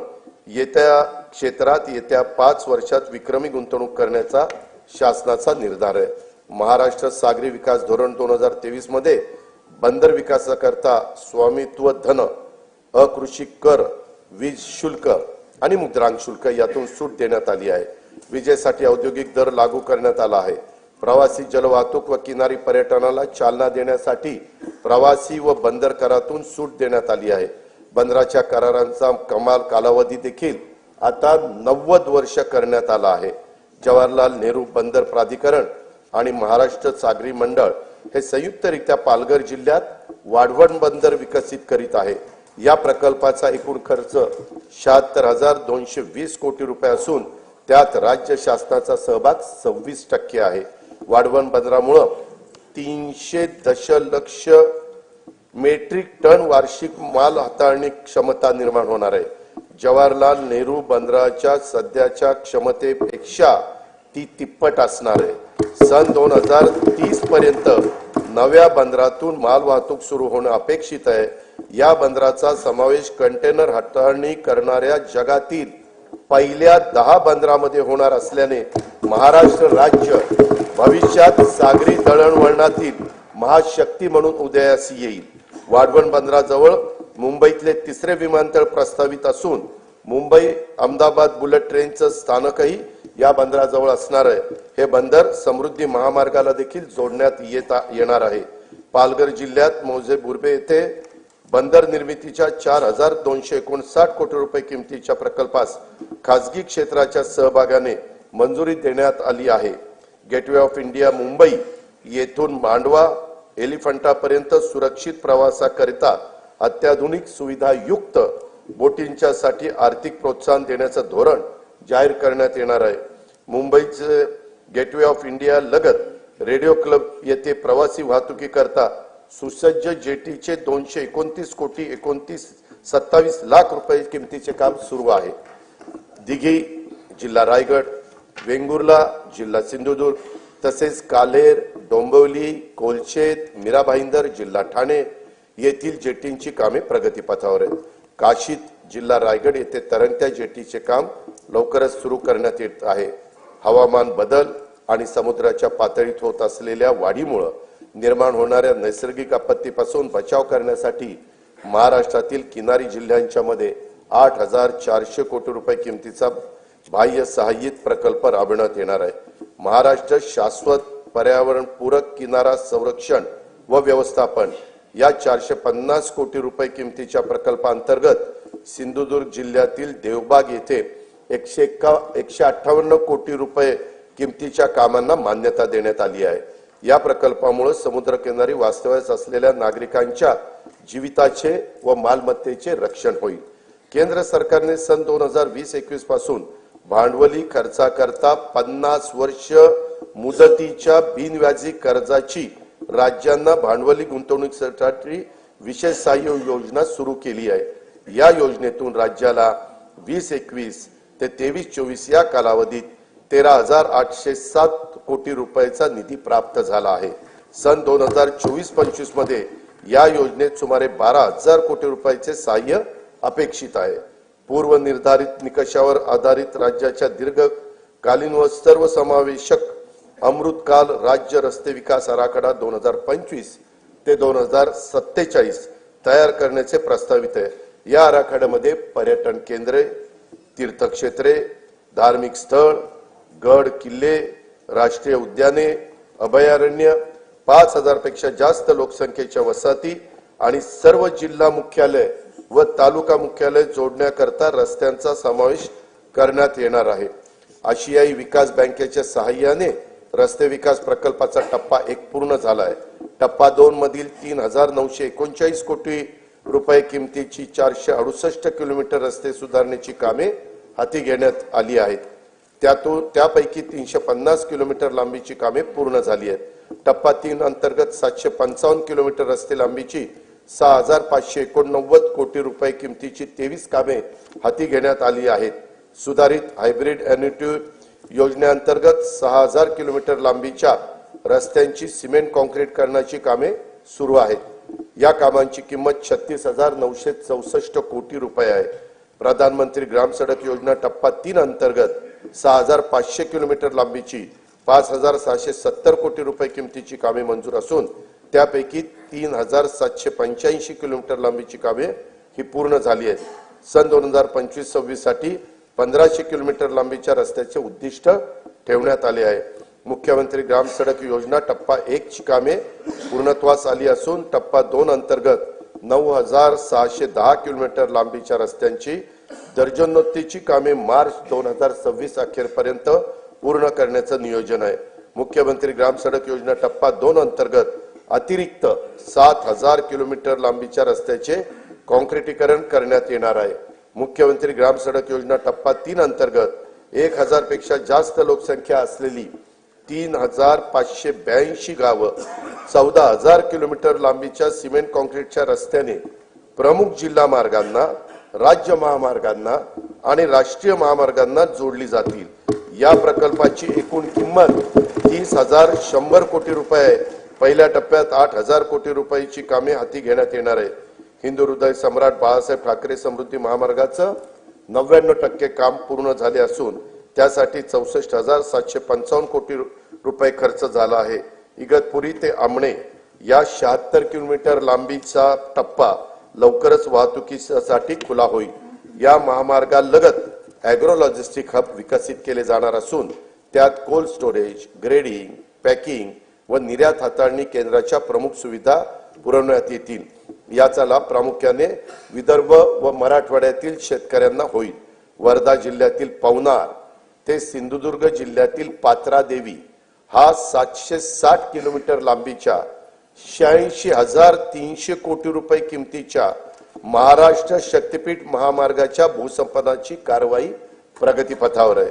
येत्या क्षेत्रात येत्या 5 वर्षात विक्रमी गुंतवणूक करण्याचा शासनाचा निर्धार आहे। महाराष्ट्र सागरी विकास धोरण 2023 मध्ये बंदर विकासाकरता स्वामित्व धन, अकृषी कर, वीज शुल्क आणि मुद्रांक शुल्क यातून सूट देण्यात आली आहे। विजेसाठी औद्योगिक दर लागू करण्यात आला आहे। प्रवासी जलवाहतूक व किनारी पर्यटनाला चालना देण्यासाठी प्रवासी व बंदर करातून सूट देण्यात आली आहे। बंदराच्या करारांचा कमाल कालावधी देखील आता 90 वर्ष करण्यात आला आहे। जवाहरलाल नेहरू बंदर प्राधिकरण आणि महाराष्ट्र सागरी मंडळ हे संयुक्तरित्या पालघर जिल्ह्यात वाढवण बंदर विकसित करीत आहे। या प्रकल्पाचा एकूण खर्च 76,220 कोटी रुपये असून त्यात राज्य शासनाचा सहभाग 26% आहे। वाढवण बंदरामुळे 300 दशलक्ष मेट्रिक टन वार्षिक माल हाताळणी क्षमता निर्माण होणार आहे। जवाहरलाल नेहरू बंदराच्या सध्याच्या क्षमतेपेक्षा ती तिप्पट असणार आहे। सन 2030 पर्यंत नव्या बंदरातून माल वाहतूक सुरू होणे अपेक्षित आहे। या बंदराचा समावेश कंटेनर हाताळणी करणाऱ्या जगातील पहिल्या 10 बंदरामध्ये होणार असल्याने महाराष्ट्र राज्य भविष्यात सागरी दळणवळणातील महाशक्ती म्हणून उदयास येईल। वाढवण बंदराजवळ मुंबईतले 3रे विमानतळ प्रस्तावित असून मुंबई अहमदाबाद बुलेट ट्रेनचं स्थानकही या बंदराजवळ असणार आहे। हे बंदर समृद्धी महामार्गाला देखील जोडण्यात येणार आहे। पालघर जिल्ह्यात मौजे बुर्बे येथे बंदर निर्मितीच्या 4,259 कोटी रुपये किमतीच्या प्रकल्पास खासगी क्षेत्राच्या सहभागाने मंजुरी देण्यात आली आहे। गेटवे ऑफ इंडिया मुंबई येथून मांडवा एलिफंटापर्यंत सुरक्षित प्रवासाकरिता अत्याधुनिक सुविधायुक्त बोटींच्यासाठी आर्थिक प्रोत्साहन देण्याचं धोरण जाहीर करण्यात येणार आहे. मुंबईचे गेटवे ऑफ इंडिया लगत रेडिओ क्लब येथे प्रवासी वाहतुकीकरता सुसज्ज जेटीचे 229 कोटी 27 लाख रुपये किमतीचे काम सुरू आहे. दिघी जिल्हा रायगड, वेंगुर्ला जिल्हा सिंधुदुर्ग तसेच काल्हेर, डोंबिवली, कोलशेत, मीरा भाईंदर जिल्हा ठाणे येथील जेटींची कामे प्रगतीपथावर आहेत. काशीद जिल्हा रायगड येथे तरंगत्या जेटीचे काम लवकरच सुरू करण्यात येत आहे. हवामान बदल आणि समुद्राच्या पातळीत होत असलेल्या वाढीमुळे निर्माण होणाऱ्या नैसर्गिक आपत्तीपासून बचाव करण्यासाठी महाराष्ट्रातील किनारी जिल्ह्यांच्या मध्ये 8,400 कोटी रुपये किमतीचा बाह्य सहाय्यित प्रकल्प राबवण्यात येणार आहे. महाराष्ट्र शाश्वत पर्यावरणपूरक किनारा संरक्षण व व्यवस्थापन या 450 कोटी रुपये किमतीच्या प्रकल्पांतर्गत सिंधुदुर्ग जिल्ह्यातील देवबाग येथे 158 कोटी रुपये किमतीच्या कामांना मान्यता देण्यात आली आहे. या प्रकल्पामुळे समुद्रकिनारी वास्तव्यास असलेल्या नागरिकांच्या जीविताचे व मालमत्तेचे रक्षण होईल. केंद्र सरकारने सन 2020-21 पासून भांडवली खर्चाकरता 50 वर्ष मुदतीच्या बिनव्याजी कर्जाची राज्यांना भांडवली गुंतवणुकीसाठी विशेष सहाय्य योजना सुरू केली आहे. या योजनेतून राज्याला 2021 ते 23-24 या कालावधीत 13,807 कोटी रुपयाचा निधी प्राप्त झाला आहे. सन 2024-25 मध्ये या योजनेत सुमारे 12,000 कोटी रुपयाचे सहाय्य अपेक्षित आहे. पूर्व निर्धारित निकषावर आधारित राज्याच्या दीर्घकालीन व सर्वसमावेशक अमृतकाल राज्य रस्ते विकास आराखडा 2025 ते 2047 तयार करण्याचे प्रस्तावित आहे. या आराखड्यामध्ये पर्यटन केंद्रे, तीर्थक्षेत्रे, धार्मिक स्थळ, गड किल्ले, राष्ट्रीय उद्याने, अभयारण्य, 5,000 पेक्षा जास्त लोकसंख्येच्या वसाहती आणि सर्व जिल्हा मुख्यालय व तालुका मुख्यालय जोडण्याकरता रस्त्यांचा समावेश करण्यात येणार आहे. आशियाई विकास बँकेच्या सहाय्याने रस्ते विकास प्रकल्पाचा टप्पा 1 पूर्ण झाला आहे. टप्पा 2 मधील 3,939 कोटी रुपये किमतीची 468 किलोमीटर रस्ते सुधारण्याची कामे हाती घेण्यात आली आहेत. त्यापैकी 350 किलोमीटर लांबीची कामे पूर्ण झाली आहेत. टप्पा 3 अंतर्गत 755 किलोमीटर रस्ते लांबीची 6,589 कोटी रुपये किमतीची 23 कामे हाती घेण्यात आली आहेत. सुधारित हायब्रिड एन्युटी योजनेअंतर्गत 6,000 किलोमीटर लांबीच्या रस्त्यांची सिमेंट कॉन्क्रीट करण्याची कामे सुरू आहेत. या कामांची किंमत 36,964 कोटी रुपये आहे. प्रधानमंत्री ग्राम सडक योजना टप्पा 3 अंतर्गत 6,500 किलोमीटर लांबीची 5,670 कोटी रुपये किमतीची कामे मंजूर असून त्यापैकी 3,785 किलोमीटर लांबीची कामे ही पूर्ण झाली आहेत. सन 2025-26 साठी 1,500 किलोमीटर लांबीच्या रस्त्याचे उद्दिष्ट ठेवण्यात आले आहे. मुख्यमंत्री ग्राम सडक योजना टप्पा 1 ची कामे पूर्णत्वास आली असून टप्पा 2 अंतर्गत 9,610 किलोमीटर लांबीच्या रस्त्यांची दर्जनोत्तीची कामे मार्च 2026 अखेरपर्यंत पूर्ण करण्याचं नियोजन आहे. मुख्यमंत्री ग्राम सडक योजना टप्पा 2 अंतर्गत अतिरिक्त 7,000 किलोमीटर लांबीच्या रस्त्याचे कॉन्क्रिटीकरण करण्यात येणार आहे. मुख्यमंत्री ग्राम सडक योजना टप्पा 3 अंतर्गत 1,000 पेक्षा जास्त लोकसंख्या असलेली 3,582 गावं 14,000 किलोमीटर लांबीच्या सिमेंट कॉन्क्रीटच्या रस्त्याने प्रमुख जिल्हा मार्गांना, राज्य महामार्गांना आणि राष्ट्रीय महामार्गांना जोडली जातील. या प्रकल्पाची एकूण किंमत 30,100 कोटी रुपये आहे. पहिल्या टप्प्यात 8,000 कोटी रुपयाची कामे हाती घेण्यात येणार आहे. हिंदू हृदय सम्राट बाळासाहेब ठाकरे समृद्धी महामार्गाचं 99% काम पूर्ण झाले असून त्यासाठी 64,755 कोटी रुपये खर्च झाला आहे. इगतपुरी ते आमणे या 76 किलोमीटर लांबीचा टप्पा लवकरच वाहतुकीसाठी खुला होईल. या महामार्गालगत ॲग्रो लॉजिस्टिक हब विकसित केले जाणार असून त्यात कोल्ड स्टोरेज, ग्रेडिंग, पॅकिंग व निर्यात हाताळणी केंद्राच्या प्रमुख सुविधा पुरवण्यात येतील. याचा लाभ प्रामुख्याने विदर्भ व मराठवाड्यातील शेतकऱ्यांना होईल. वर्धा जिल्ह्यातील पवनार ते सिंधुदुर्ग जिल्ह्यातील पात्रादेवी हा 760 किलोमीटर लांबीच्या 86,300 कोटी रुपये किमतीच्या महाराष्ट्र शक्तीपीठ महामार्गाच्या भूसंपादनाची कारवाई प्रगतीपथावर आहे.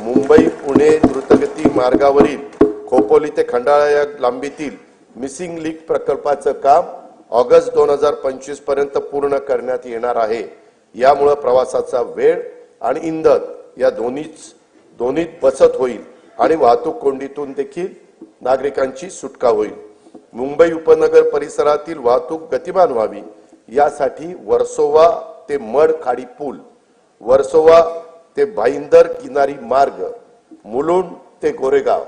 मुंबई पुणे द्रुतगती मार्गावरील खोपोली ते खंडाळा या लांबीतील मिसिंग लिंक प्रकल्पाचं काम ऑगस्ट 2025 पर्यंत पूर्ण करण्यात येणार आहे. यामुळे प्रवासाचा वेळ आणि इंधन या दोन्हीत बचत होईल आणि वाहतूक कोंडीतून देखील नागरिकांची सुटका होईल. मुंबई उपनगर परिसरातील वाहतूक गतिमान व्हावी यासाठी वर्सोवा ते मड खाडी पूल, वर्सोवा ते भाईंदर किनारी मार्ग, मुलुंड ते गोरेगाव,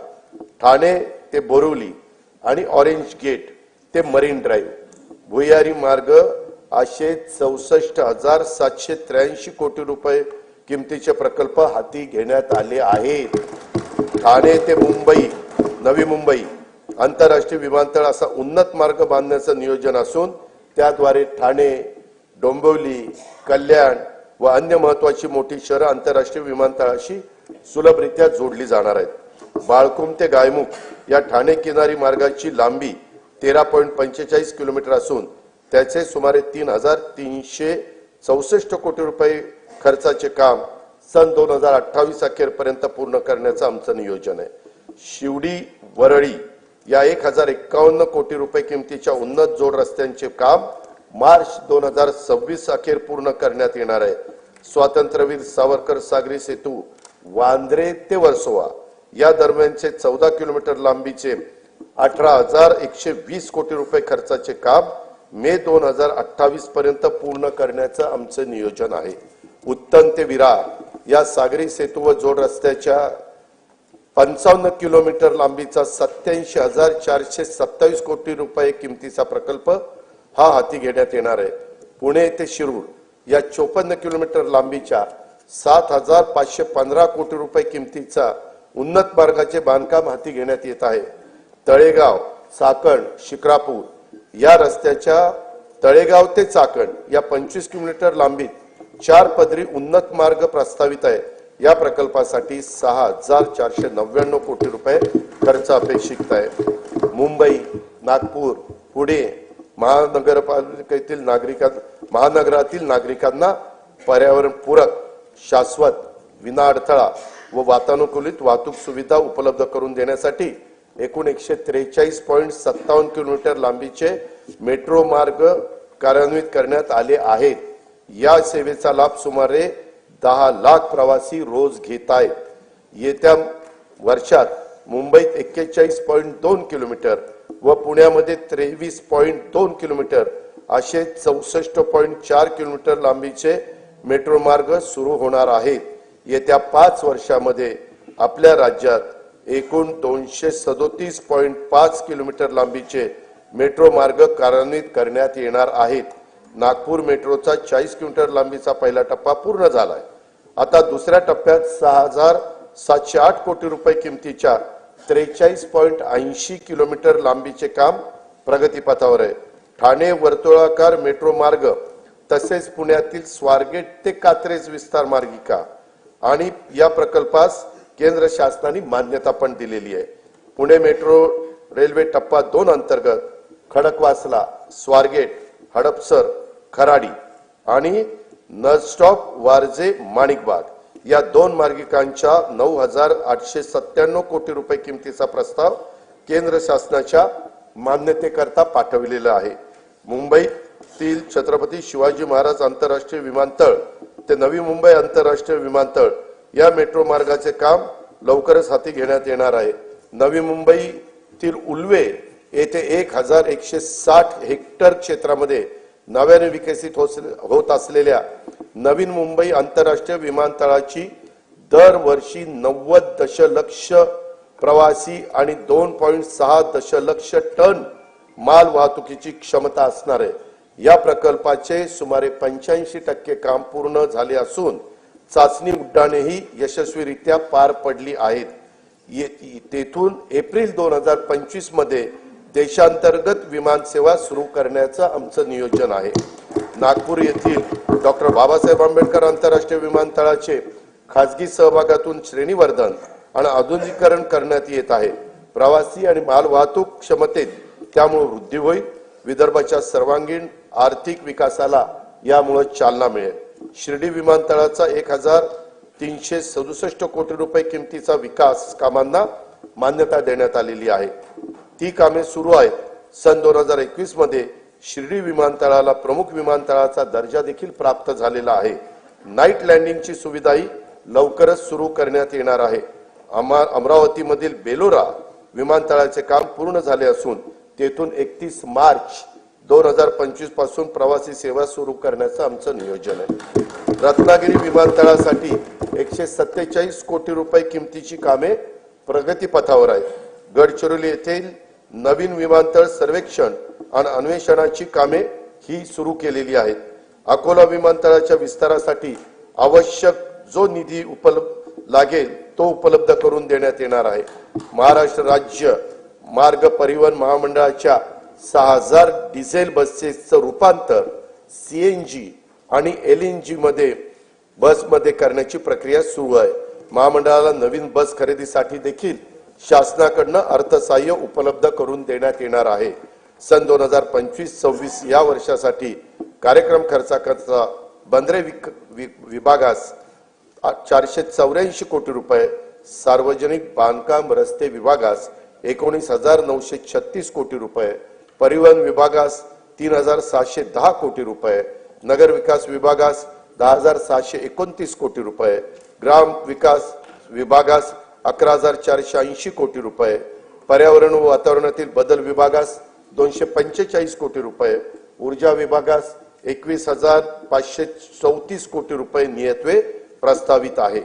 ठाणे ते बोरिवली आणि ऑरेंज गेट ते मरीन ड्राईव्ह भुयारी मार्ग असे 64,783 कोटी रुपये किमतीचे प्रकल्प हाती घेण्यात आले आहेत. ठाणे ते मुंबई नवी मुंबई आंतरराष्ट्रीय विमानतळ असा उन्नत मार्ग बांधण्याचं नियोजन असून त्याद्वारे ठाणे, डोंबिवली, कल्याण व अन्य महत्वाची मोठी शहरं आंतरराष्ट्रीय विमानतळाशी सुलभरित्या जोडली जाणार आहेत. बाळकुम ते गायमुख या ठाणे किनारी मार्गाची लांबी 13.45 किलोमीटर असून त्याचे सुमारे 3,364 कोटी रुपये खर्चाचे काम सन 2028 अखेरपर्यंत पूर्ण करण्याचं आमचं नियोजन आहे. शिवडी वरळी या 1,051 कोटी रुपये किमतीच्या उन्नत जोड रस्त्यांचे काम मार्च 2026 अखेर पूर्ण करण्यात येणार आहे. स्वातंत्र्यवीर सावरकर सागरी सेतू वांद्रे ते वर्सोवा या दरम्यानचे 14 किलोमीटर लांबीचे 18,120 कोटी रुपये खर्चाचे काम मे 2028 पर्यंत पूर्ण करण्याचं आमचं नियोजन आहे. उत्तन ते विरार या सागरी सेतू व जोड रस्त्याच्या 55 किलोमीटर लांबीचा 87,427 कोटी रुपये किमतीचा प्रकल्प हा हाती घेण्यात येणार आहे. पुणे ते शिरूर या 54 किलोमीटर लांबीच्या 7,515 कोटी रुपये किमतीचा उन्नत मार्गाचे बांधकाम हाती घेण्यात येत आहे. तळेगाव चाकण शिक्रापूर या रस्त्याच्या तळेगाव ते चाकण या 25 किलोमीटर लांबीत 4 पदरी उन्नत मार्ग प्रस्तावित आहे. या प्रकल्पासाठी 6,499 कोटी रुपये खर्च अपेक्षित आहे. मुंबई, नागपूर, पुणे महानगरातील नागरिकांना पर्यावरणपूरक, शाश्वत, विनाअडथळा व वातानुकूलित वाहतूक सुविधा उपलब्ध करून देण्यासाठी एकूण 143.57 किलोमीटर लांबीचे मेट्रो मार्ग कार्यान्वित करण्यात आले आहेत. या सेवेचा लाभ सुमारे 10 लाख प्रवासी रोज घेत आहेत. येत्या वर्षात मुंबईत 41.2 किलोमीटर व पुण्यामध्ये 23.2 किलोमीटर असे 64.4 किलोमीटर लांबीचे मेट्रो मार्ग सुरू होणार आहेत. येत्या 5 वर्षामध्ये आपल्या राज्यात एकूण 237.5 किलोमीटर लांबीचे मेट्रो मार्ग कार्यान्वित करण्यात येणार आहेत. नागपूर मेट्रोचा 40 किलोमीटर लांबीचा पहिला टप्पा पूर्ण झालाय. आता दुसऱ्या टप्प्यात 6,708 कोटी रुपये किमतीच्या 43.80 किलोमीटर लांबीचे काम प्रगतीपथावर आहे. ठाणे वर्तुळाकार मेट्रो मार्ग तसेच पुण्यातील स्वारगेट ते कात्रज विस्तार मार्गिका आणि या प्रकल्पास केंद्र शासनाने मान्यता पण दिलेली आहे. पुणे मेट्रो रेल्वे टप्पा 2 अंतर्गत खडकवासला, स्वारगेट, हडपसर, खराडी आणि नळस्टॉप वारजे माणिकबाग या 2 मार्गिकांच्या 9,897 कोटी रुपये किमतीचा प्रस्ताव केंद्र शासनाच्या मान्यतेकरता पाठविलेला आहे. मुंबईतील छत्रपती शिवाजी महाराज आंतरराष्ट्रीय विमानतळ ते नवी मुंबई आंतरराष्ट्रीय विमानतळ या मेट्रो मार्गाचे काम लवकरच हाती घेण्यात येणार आहे. नवी मुंबईतील उल्वे येथे 1,160 हेक्टर क्षेत्रामध्ये नव्याने विकसित होत असलेल्या नवीन मुंबई आंतरराष्ट्रीय विमानतळाची दरवर्षी 90 दशलक्ष प्रवासी आणि 2.6 दशलक्ष टन माल वाहतुकीची क्षमता असणार आहे. या प्रकल्पाचे सुमारे 85% काम पूर्ण झाले असून चाचणी उड्डाणेही यशस्वीरित्या पार पडली आहेत. तेथून एप्रिल 2025 मध्ये देशांतर्गत विमान सेवा सुरू करण्याचं आमचं नियोजन आहे. नागपूर येथील डॉक्टर बाबासाहेब आंबेडकर आंतरराष्ट्रीय विमानतळाचे खासगी सहभागातून श्रेणीवर्धन आणि आधुनिकीकरण करण्यात येत आहे. प्रवासी आणि माल वाहतूक क्षमतेत त्यामुळे वृद्धी होईल. विदर्भाच्या सर्वांगीण आर्थिक विकासाला यामुळे चालना मिळेल. शिर्डी विमानतळाचा 1367 कोटी रुपये किमतीचा विकास कामांना मान्यता देण्यात आलेली आहे. ती कामे सुरू आहेत. सन 2021 मध्ये शिर्डी विमानतळाला प्रमुख विमानतळाचा दर्जा देखील प्राप्त झालेला आहे. नाईट लँडिंगची सुविधाही लवकरच सुरू करण्यात येणार आहे. अमरावतीमधील बेलोरा विमानतळाचे काम पूर्ण झाले असून तेथून 31 मार्च 2025 पासून प्रवासी सेवा सुरू करण्याचं आमचं नियोजन आहे. रत्नागिरी विमानतळासाठी 147 कोटी रुपये किमतीची कामे प्रगतीपथावर आहेत. गडचिरोली येथील नवीन विमानतळ सर्वेक्षण आणि अन्वेषणाची कामे ही सुरू केलेली आहेत. अकोला विमानतळाच्या विस्तारासाठी आवश्यक जो निधी लागेल तो उपलब्ध करून देण्यात येणार आहे. महाराष्ट्र राज्य मार्ग परिवहन महामंडळाच्या 6000 डिझेल बसेसचं रूपांतर CNG आणि LNG बसमध्ये करण्याची प्रक्रिया सुरू आहे. महामंडळाला नवीन बस खरेदीसाठी देखील शासनाकडून अर्थसहाय्य उपलब्ध करून देण्यात येणार आहे. सन 2025-26 या वर्षासाठी कार्यक्रम खर्चाकरता बंदरे विभागास 484 कोटी रुपये, सार्वजनिक बांधकाम रस्ते विभागास 19,936 कोटी रुपये, परिवहन विभागास 3,710 कोटी रुपये, नगर विकास विभागास 10,729 कोटी रुपये, ग्राम विकास विभागास 11,480 कोटी रुपये, पर्यावरण व वातावरणातील बदल विभागास 245 कोटी रुपये, ऊर्जा विभागास 21,534 कोटी रुपये नियतवे प्रस्तावित आहे.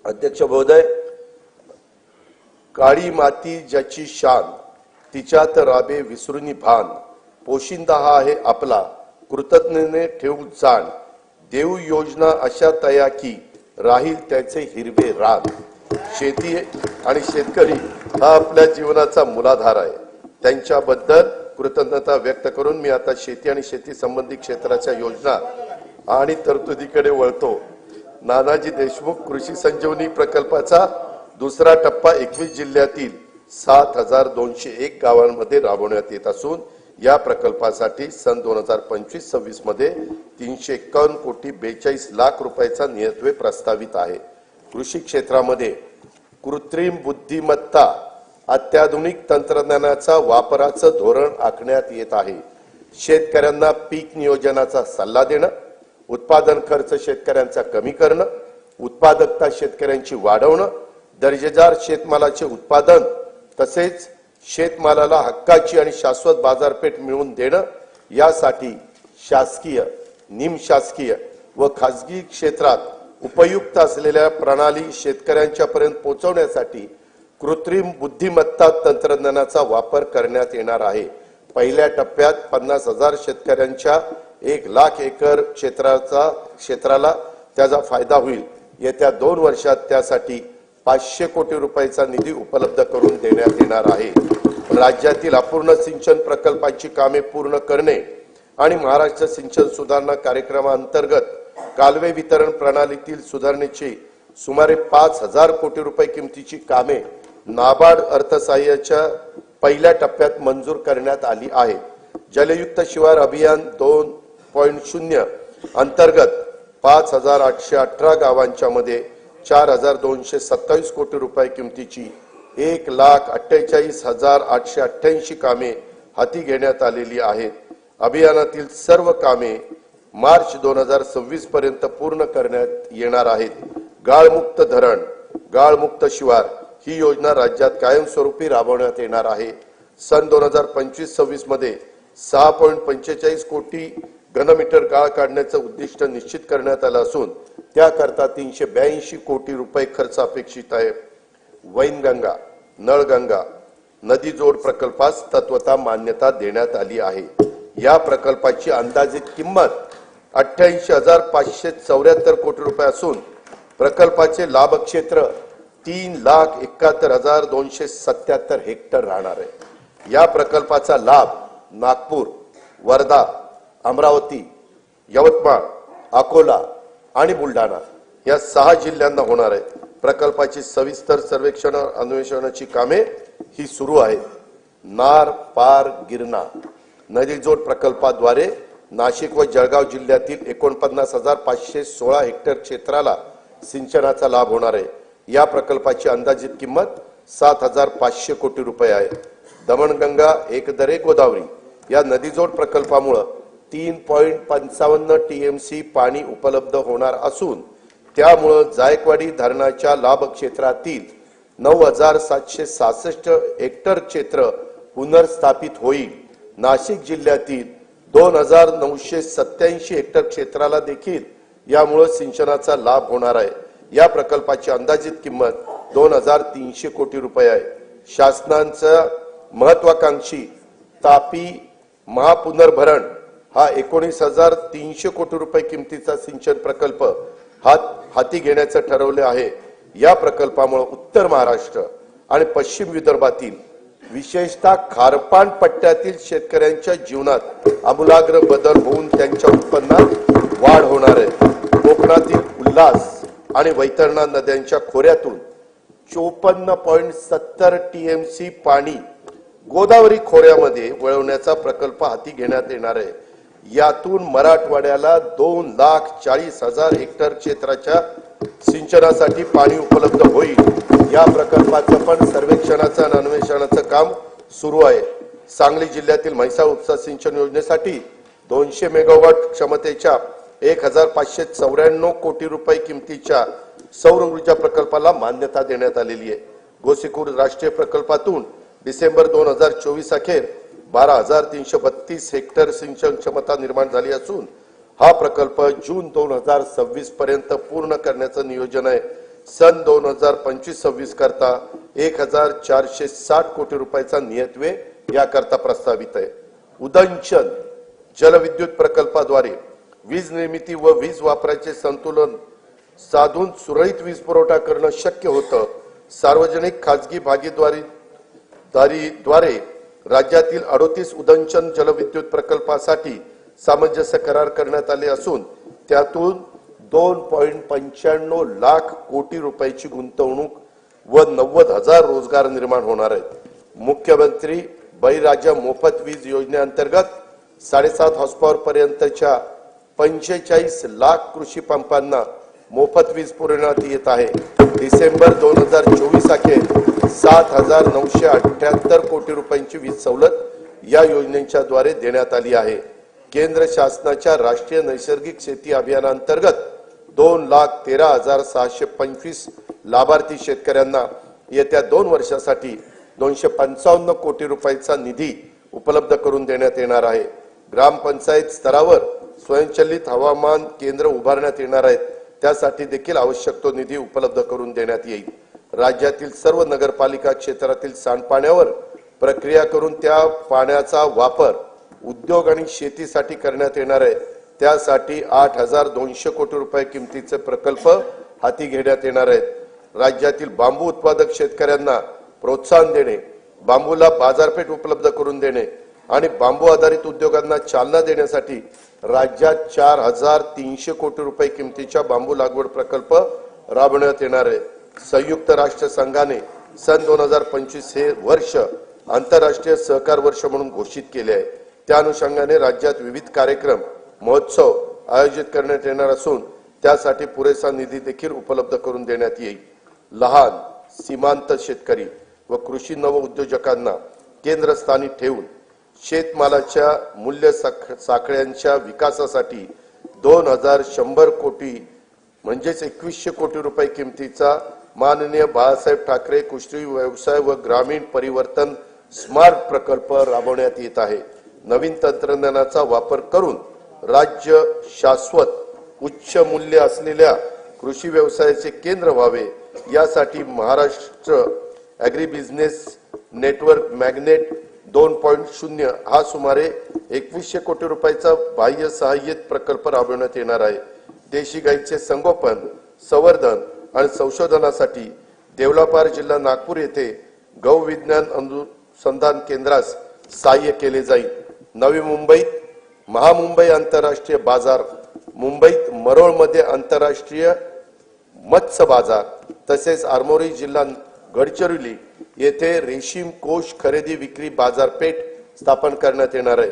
अध्यक्ष महोदय, काळी माती ज्याची शान तिच्यात राबे विसरुनी भान, पोशिंदा हा आहे आपला कृतज्ञतेने ठेवू जाण, देऊ योजना अशा तया की राहील त्याचे हिरवे रान. शेती आणि शेतकरी हा आपल्या जीवनाचा मूलाधार आहे. त्यांच्याबद्दल कृतज्ञता व्यक्त करून मी आता शेती आणि शेती संबंधी क्षेत्राच्या योजना आणि तरतुदीकडे वळतो. नानाजी देशमुख कृषी संजीवनी प्रकल्पाचा दुसरा टप्पा 21 जिल्ह्यातील 7,201 गावांमध्ये राबवण्यात येत असून या प्रकल्पासाठी सन 2025-26 मध्ये 351 कोटी 42 लाख रुपयाचा नियतव्यय प्रस्तावित आहे. कृषी क्षेत्रामध्ये कृत्रिम बुद्धिमत्ता अत्याधुनिक तंत्रज्ञानाचा वापराचं धोरण आखण्यात येत आहे. शेतकऱ्यांना पीक नियोजनाचा सल्ला देणं, उत्पादन खर्च शेतकऱ्यांचा कमी करणं, उत्पादकता शेतकऱ्यांची वाढवणं, दर्जेदार शेतमालाचे उत्पादन तसेच शेतमालाला हक्काची आणि शाश्वत बाजारपेठ मिळवून देणं यासाठी शासकीय, निमशासकीय व खासगी क्षेत्रात उपयुक्त असलेल्या प्रणाली शेतकऱ्यांच्या पर्यंत पोहोचवण्यासाठी कृत्रिम बुद्धिमत्ता तंत्रज्ञानाचा वापर करण्यात येणार आहे. पहिल्या टप्प्यात 50,000 शेतकऱ्यांच्या 1 लाख एकर क्षेत्राला त्याचा फायदा होईल. येत्या 2 वर्षात त्यासाठी 500 कोटी रुपयाचा निधी उपलब्ध करून देण्यात येणार आहे. राज्यातील अपूर्ण सिंचन प्रकल्पांची कामे पूर्ण करणे आणि महाराष्ट्र सिंचन सुधारणा कार्यक्रमाअंतर्गत कालवे वितरण प्रणालीतील सुधारणेची सुमारे 5,000 कोटी रुपये किमतीची कामे नाबार्ड अर्थसहाय्याच्या पहिल्या टप्प्यात मंजूर करण्यात आली आहेत. जलयुक्त शिवार अभियान 2.0 अंतर्गत 5,818 गावांच्या मध्ये 4,227 कोटी रुपये किमतीची 1,48,888 कामे हाती घेण्यात आलेली आहेत. अभियानातील सर्व कामे मार्च 2026 पर्यंत पूर्ण करण्यात येणार आहेत. गाळमुक्त धरण, गाळमुक्त शिवार ही योजना राज्यात कायमस्वरूपी राबवण्यात येणार आहे. सन 2025-26 मध्ये 6.45 कोटी घनमीटर गाळ काढण्याचं उद्दिष्ट निश्चित करण्यात आलं असून त्याकरता 382 कोटी रुपये खर्च अपेक्षित आहे. वैनगंगा, नळगंगा नदी जोड प्रकल्पास तत्वता मान्यता देण्यात आली आहे. या प्रकल्पाची अंदाजित किंमत 88,574 कोटी रुपये असून प्रकल्पाचे लाभक्षेत्र 3,71,277 हेक्टर राहणार आहे. या प्रकल्पाचा लाभ नागपूर, वर्धा, अमरावती, यवतमाळ, अकोला आणि बुलढाणा या 6 जिल्ह्यांना होणार आहे. प्रकल्पाची सविस्तर सर्वेक्षण अन्वेषणाची कामे ही सुरू आहेत. नार पार गिरणा नदीजोड प्रकल्पाद्वारे नाशिक व जळगाव जिल्ह्यातील 49,516 हेक्टर क्षेत्राला सिंचनाचा लाभ होणार आहे. या प्रकल्पाची अंदाजित किंमत 7,500 कोटी रुपये आहे. दमणगंगा एकदरे गोदावरी या नदीजोड प्रकल्पामुळे 3.55 टीएमसी पाणी उपलब्ध होणार असून त्यामुळे जायकवाडी धरणाच्या लाभ क्षेत्रातील 9,766 हेक्टर क्षेत्र पुनर्स्थापित होईल. नाशिक जिल्ह्यातील 2,987 हेक्टर क्षेत्राला देखील यामुळे सिंचनाचा लाभ होणार आहे. या प्रकल्पाची अंदाजित किंमत 2,300 कोटी रुपये आहे. शासनाचा महत्वाकांक्षी तापी महापुनर्भरण हा 19,300 कोटी रुपये किमतीचा सिंचन प्रकल्प हाती घेण्याचं ठरवले आहे. या प्रकल्पामुळे उत्तर महाराष्ट्र आणि पश्चिम विदर्भातील विशेषतः खारपान पट्ट्यातील शेतकऱ्यांच्या जीवनात आमूलाग्र बदल होऊन त्यांच्या उत्पन्नात वाढ होणार आहे. कोकणातील उल्हास आणि वैतरणा नद्यांच्या खोऱ्यातून 54.70 टीएमसी पाणी गोदावरी खोऱ्यामध्ये वळवण्याचा प्रकल्प हाती घेण्यात येणार आहे. यातून मराठवाड्याला 2,40,000 हेक्टर क्षेत्राच्या सिंचनासाठी पाणी उपलब्ध होईल. या प्रकल्पाचं पण सर्वेक्षणाचं आणि अन्वेषणाचं काम सुरू आहे. सांगली जिल्ह्यातील म्हैसाळ उपसा सिंचन योजनेसाठी 200 मेगावॉट क्षमतेच्या 1,594 कोटी रुपये किमतीच्या सौर ऊर्जा प्रकल्पाला मान्यता देण्यात आलेली आहे. गोसीखुर्द राष्ट्रीय प्रकल्पातून डिसेंबर 2024 अखेर 12,332 हेक्टर सिंचन क्षमता निर्माण झाली असून हा प्रकल्प जून 2026 पर्यंत पूर्ण करण्याचं नियोजन आहे. सन 2025-26 करता 1,460 कोटी रुपयाचा नियतव्यय याकरता प्रस्तावित आहे. उदंचन जलविद्युत प्रकल्पाद्वारे वीज निर्मिती व वीज वापराचे संतुलन साधून सुरळीत वीज पुरवठा करणं शक्य होतं. सार्वजनिक खाजगी भागीदारीद्वारे राज्यातील 38 उदंचन जलविद्युत प्रकल्पासाठी सामंजस्य करार करण्यात आले असून त्यातून 2.95 लाख कोटी रुपयाची गुंतवणूक व 90,000 रोजगार निर्माण होणार आहेत. मुख्यमंत्री बळीराजा मोफत वीज योजनेअंतर्गत 7.5 हॉर्सपॉवर पर्यंतच्या 45 लाख कृषी पंपांना मोफत वीज पुरवण्यात येत आहे. डिसेंबर 2024 अखेर 7,978 कोटी रुपयांची वीज सवलत या योजनेच्या द्वारे देण्यात आली आहे. केंद्र शासनाच्या राष्ट्रीय नैसर्गिक शेती अभियानांतर्गत 2,13,625 लाभार्थी शेतकऱ्यांना येत्या 2 वर्षासाठी 255 कोटी रुपयाचा निधी उपलब्ध करून देण्यात येणार आहे. ग्रामपंचायत स्तरावर स्वयंचलित हवामान केंद्र उभारण्यात येणार आहेत. त्यासाठी देखील आवश्यक तो निधी उपलब्ध करून देण्यात येईल. राज्यातील सर्व नगरपालिका क्षेत्रातील सांडपाण्यावर प्रक्रिया करून त्या पाण्याचा वापर उद्योग आणि शेतीसाठी करण्यात येणार आहे. त्यासाठी 8,200 कोटी रुपये किमतीचे प्रकल्प हाती घेण्यात येणार आहेत. राज्यातील बांबू उत्पादक शेतकऱ्यांना प्रोत्साहन देणे, बांबूला बाजारपेठ उपलब्ध करून देणे आणि बांबू आधारित उद्योगांना चालना देण्यासाठी राज्यात 4,300 कोटी रुपये किमतीच्या बांबू लागवड प्रकल्प राबवण्यात येणार आहे. संयुक्त राष्ट्र संघाने सन 2025 हे वर्ष आंतरराष्ट्रीय सहकार वर्ष म्हणून घोषित केले आहे. त्या अनुषंगाने राज्यात विविध कार्यक्रम महोत्सव आयोजित करण्यात येणार असून त्यासाठी पुरेसा निधी देखील उपलब्ध करून देण्यात येईल. लहान सीमांत शेतकरी व कृषी नव उद्योजकांना केंद्रस्थानी ठेवून शेतमालाच्या मूल्य साखळ्यांच्या विकासासाठी 2,100 कोटी म्हणजेच 2100 कोटी रुपये किमतीचा माननीय बाळासाहेब ठाकरे कृषी व्यवसाय व ग्रामीण परिवर्तन स्मार्ट प्रकल्प राबवण्यात येत आहे. नवीन तंत्रज्ञानाचा वापर करून राज्य शाश्वत उच्च मूल्य असलेल्या कृषी व्यवसायाचे केंद्र व्हावे यासाठी Maharashtra agri business network magnet 2.0 हा सुमारे 2100 कोटी रुपयाचा बाह्य सहाय्यित प्रकल्प राबवण्यात येणार आहे. देशी गाईचे संगोपन, संवर्धन आणि संशोधनासाठी देवलापार जिल्हा नागपूर येथे गौ विज्ञान अनुसंधान केंद्रास सहाय्य केले जाईल. नवी मुंबईत महामुंबई आंतरराष्ट्रीय बाजार, मुंबईत मरोळमध्ये आंतरराष्ट्रीय मत्स्य बाजार, तसेच आरमोरी जिल्हा गडचिरोली येथे रेशीम कोष खरेदी विक्री बाजारपेठ स्थापन करण्यात येणार आहे।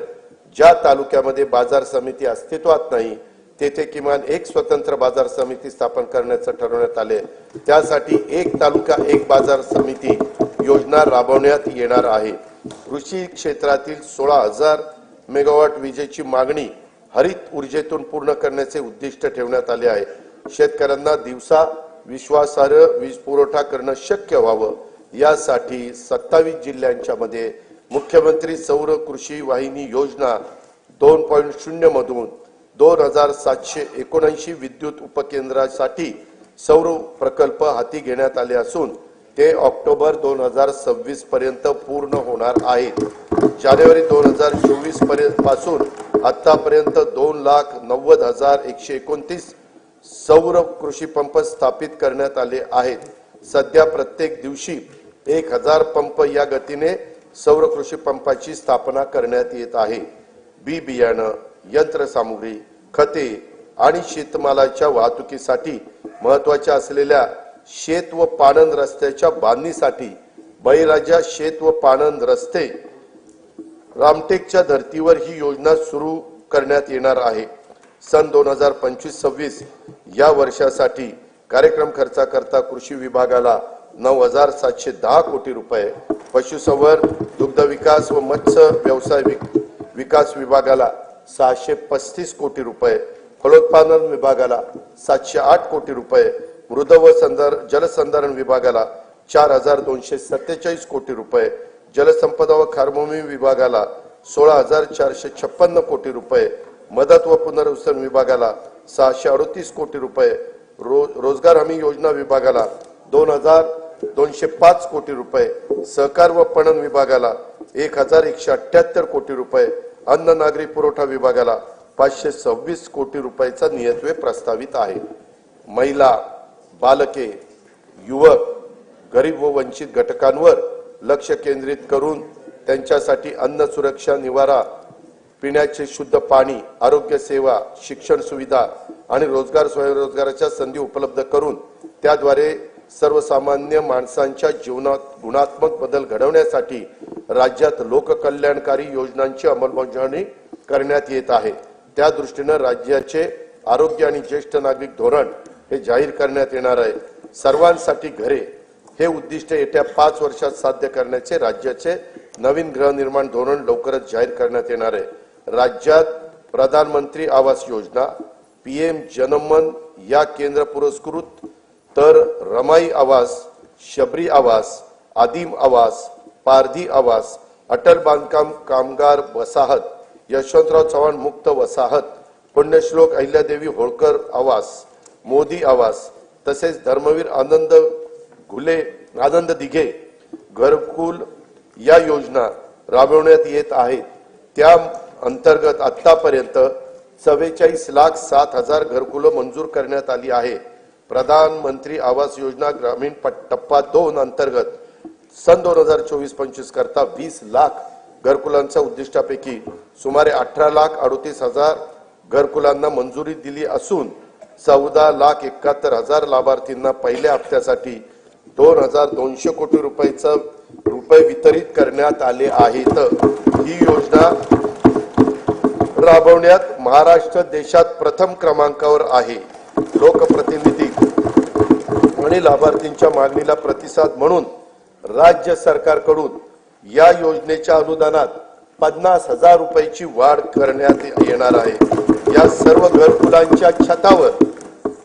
ज्या तालुक्यामध्ये बाजार समिती अस्तित्वात नाही तेथे किमान एक स्वतंत्र बाजार समिती स्थापन करण्याचं ठरवण्यात आले। त्यासाठी एक तालुका एक बाजार समिती योजना राबवण्यात येणार आहे। कृषी क्षेत्रातील 16,000 मेगावॉट विजेची मागणी हरित ऊर्जेतून पूर्ण करण्याचे उद्दिष्ट ठेवण्यात आले आहे। शेतकऱ्यांना दिवसा विश्वासार्ह वीज पुरवठा करणं शक्य व्हावं यासाठी 27 जिल्ह्यांच्या मध्ये मुख्यमंत्री सौर कृषी वाहिनी योजना 2.0 मधून 2779 विद्युत उपकेंद्रासाठी सौर प्रकल्प हाती घेण्यात आले असून ते ऑक्टोबर 2026 पर्यंत पूर्ण होणार आहेत। जानेवारी 2024 पासून आतापर्यंत 2,90,129 सौर कृषी पंप स्थापित करण्यात आले आहेत। सध्या प्रत्येक दिवशी 1000 पंप या गतीने सौर कृषी पंपाची स्थापना करण्यात येत आहे। बी बियाणं, यंत्रसामुग्री, खते आणि शेतमालाच्या वाहतुकीसाठी महत्त्वाच्या असलेल्या शेत व पाणंद रस्त्याच्या बांधणीसाठी बळीराजा शेत व पाणंद रस्ते रामटेकच्या धर्तीवर ही योजना सुरू करण्यात येणार आहे। सन 2025-26 या वर्षासाठी कार्यक्रम खर्चाकरता कृषी विभागाला 9,710 कोटी रुपये, पशुसंवर्धन, दुग्ध विकास व मत्स्य व्यवसाय विकास विभागाला 635 कोटी रुपये, फलोत्पादन विभागाला 708 कोटी रुपये, मृद व जलसंधारण विभागाला 4,247 कोटी रुपये, जलसंपदा व खारभूमी विभागाला 16,456 कोटी रुपये, मदत व पुनर्वसन विभागाला 638 कोटी रुपये, रोजगार हमी योजना विभागाला 2,205 कोटी रुपये, सहकार व पणन विभागाला 1,178 कोटी रुपये, अन्न नागरी पुरवठा विभागाला 526 कोटी रुपयाचा नियतव्यय प्रस्तावित आहे। महिला, बालके, युवक, गरीब व वंचित घटकांवर लक्ष केंद्रित करून त्यांच्यासाठी अन्न सुरक्षा, निवारा, पिण्याचे शुद्ध पाणी, आरोग्य सेवा, शिक्षण सुविधा आणि रोजगार स्वयंरोजगाराच्या संधी उपलब्ध करून त्याद्वारे सर्वसामान्य माणसांच्या जीवनात गुणात्मक बदल घडवण्यासाठी राज्यात लोककल्याणकारी योजनांची अंमलबजावणी करण्यात येत आहे। त्या दृष्टीने राज्याचे आरोग्य आणि ज्येष्ठ नागरिक धोरण हे जाहीर करण्यात येणार आहे। सर्वांसाठी घरे हे उद्दिष्ट येत्या 5 वर्षात साध्य करण्याचे राज्याचे नवीन गृहनिर्माण धोरण लवकरच जाहीर करण्यात येणार आहे। राज्यात प्रधानमंत्री आवास योजना, PM जनमन या केंद्र पुरस्कृत तर रमाई आवास, शबरी आवास, आदिम आवास, पारधी आवास, अटल बांधकाम कामगार वसाहत, यशवंतराव चव्हाण मुक्त वसाहत, पुण्यश्लोक अहिल्यादेवी होळकर आवास, मोदी आवास तसेच धर्मवीर आनंद दिघे घरकुल या योजना राबवण्यात येत आहेत। त्या अंतर्गत आतापर्यंत 44,07,000 घरकुलं मंजूर करण्यात आली आहे। प्रधानमंत्री आवास योजना ग्रामीण टप्पा 2 अंतर्गत सन 2024-25 करता 20 लाख घरकुलांच्या उद्दिष्टापैकी सुमारे 18,38,000 घरकुलांना मंजुरी दिली असून 14,71,000 लाभार्थींना पहिल्या हप्त्यासाठी 2,200 कोटी रुपये वितरित करण्यात आले आहेत। ही योजना राबवण्यात महाराष्ट्र देशात प्रथम क्रमांकावर आहे। लोकप्रतिनिधी आणि लाभार्थींच्या मागणीला प्रतिसाद म्हणून राज्य सरकारकडून या योजनेच्या अनुदानात 50,000 रुपयाची वाढ करण्यात येणार आहे। या सर्व घरकुलांच्या छतावर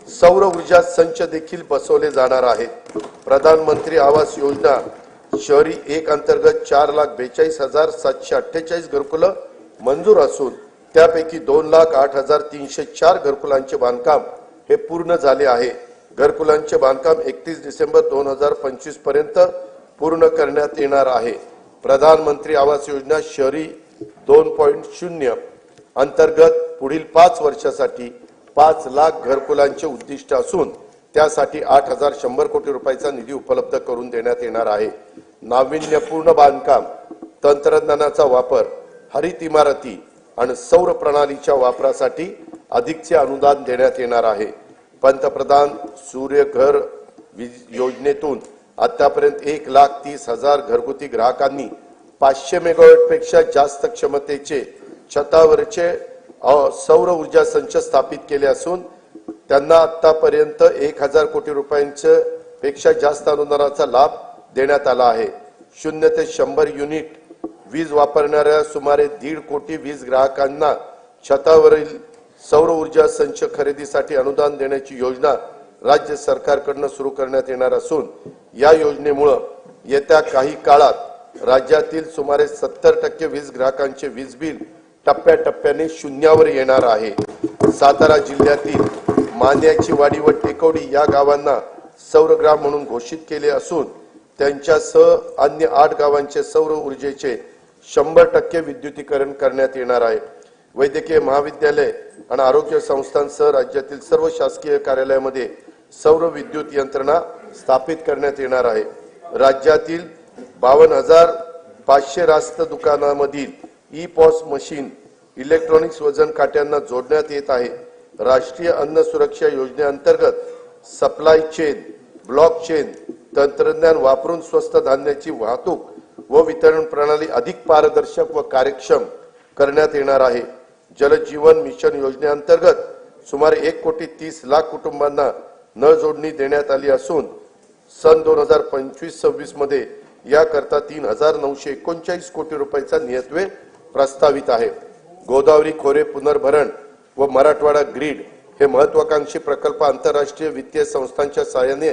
सौर ऊर्जा संच देखील बसवले जाणार आहेत। प्रधानमंत्री आवास योजना शहरी 1 अंतर्गत 4,42,748 घरकुलं मंजूर असून त्यापैकी 2,08,304 घरकुलांचे बांधकाम हे पूर्ण झाले आहे। घरकुलांचे बांधकाम 31 डिसेंबर 2025 पर्यंत पूर्ण करण्यात येणार आहे। प्रधानमंत्री आवास योजना शहरी 2.0 अंतर्गत पुढील 5 वर्षासाठी 5 लाख घरकुलांचे उद्दिष्ट असून त्यासाठी 8,100 कोटी रुपयाचा निधी उपलब्ध करून देण्यात येणार आहे। नाविन्यपूर्ण बांधकाम, तंत्रज्ञानाचा वापर, हरित इमारती आणि सौर प्रणालीच्या वापरासाठी अधिकचे अनुदान देण्यात येणार आहे। पंतप्रधान सूर्यघर वीज योजनेतून आतापर्यंत 1,30,000 घरगुती ग्राहकांनी 500 मेगावॉट पेक्षा जास्त क्षमतेचे छतावरचे सौर ऊर्जा संच स्थापित केले असून त्यांना आतापर्यंत 1,000 कोटी रुपयांच्या पेक्षा जास्त अनुदानाचा लाभ देण्यात आला आहे. 0 ते 100 युनिट वीज वापरणाऱ्या सुमारे 1.5 कोटी वीज ग्राहकांना छतावरील सौर ऊर्जा संच खरेदीसाठी अनुदान देण्याची योजना राज्य सरकारकडून सुरू करण्यात येणार असून या योजनेमुळे येत्या काही काळात राज्यातील सुमारे 70% वीज ग्राहकांचे वीज बिल टप्प्याटप्प्याने शून्यावर येणार आहे. सातारा जिल्ह्यातील मांद्याची वाडी व टेकवडी या गावांना सौरग्राम म्हणून घोषित केले असून त्यांच्यासह अन्य 8 गावांचे सौर ऊर्जेचे 100% विद्युतीकरण करण्यात येणार आहे. वैद्यकीय महाविद्यालय आणि आरोग्य संस्थांसह राज्यातील सर्व शासकीय कार्यालयामध्ये सौर विद्युत यंत्रणा स्थापित करण्यात येणार आहे. राज्यातील 52,500 रास्त दुकानामधील ई-पॉस मशीन इलेक्ट्रॉनिक्स वजन काट्यांना जोडण्यात येत आहे. राष्ट्रीय अन्न सुरक्षा योजनेअंतर्गत सप्लाय चेन ब्लॉक चेन तंत्रज्ञान वापरून स्वस्त धान्याची वाहतूक व वितरण प्रणाली अधिक पारदर्शक व कार्यक्षम करण्यात येणार आहे. जल जीवन मिशन योजनेअंतर्गत सुमारे 1,30,00,000 कुटुंबांना नळ जोडणी देण्यात आली असून सन 2025-26 मध्ये याकरता 3,939 कोटी रुपयाचा नियतव्यय प्रस्तावित आहे. गोदावरी खोरे पुनर्भरण व मराठवाडा ग्रीड हे महत्वाकांक्षी प्रकल्प आंतरराष्ट्रीय वित्तीय संस्थांच्या सहाय्याने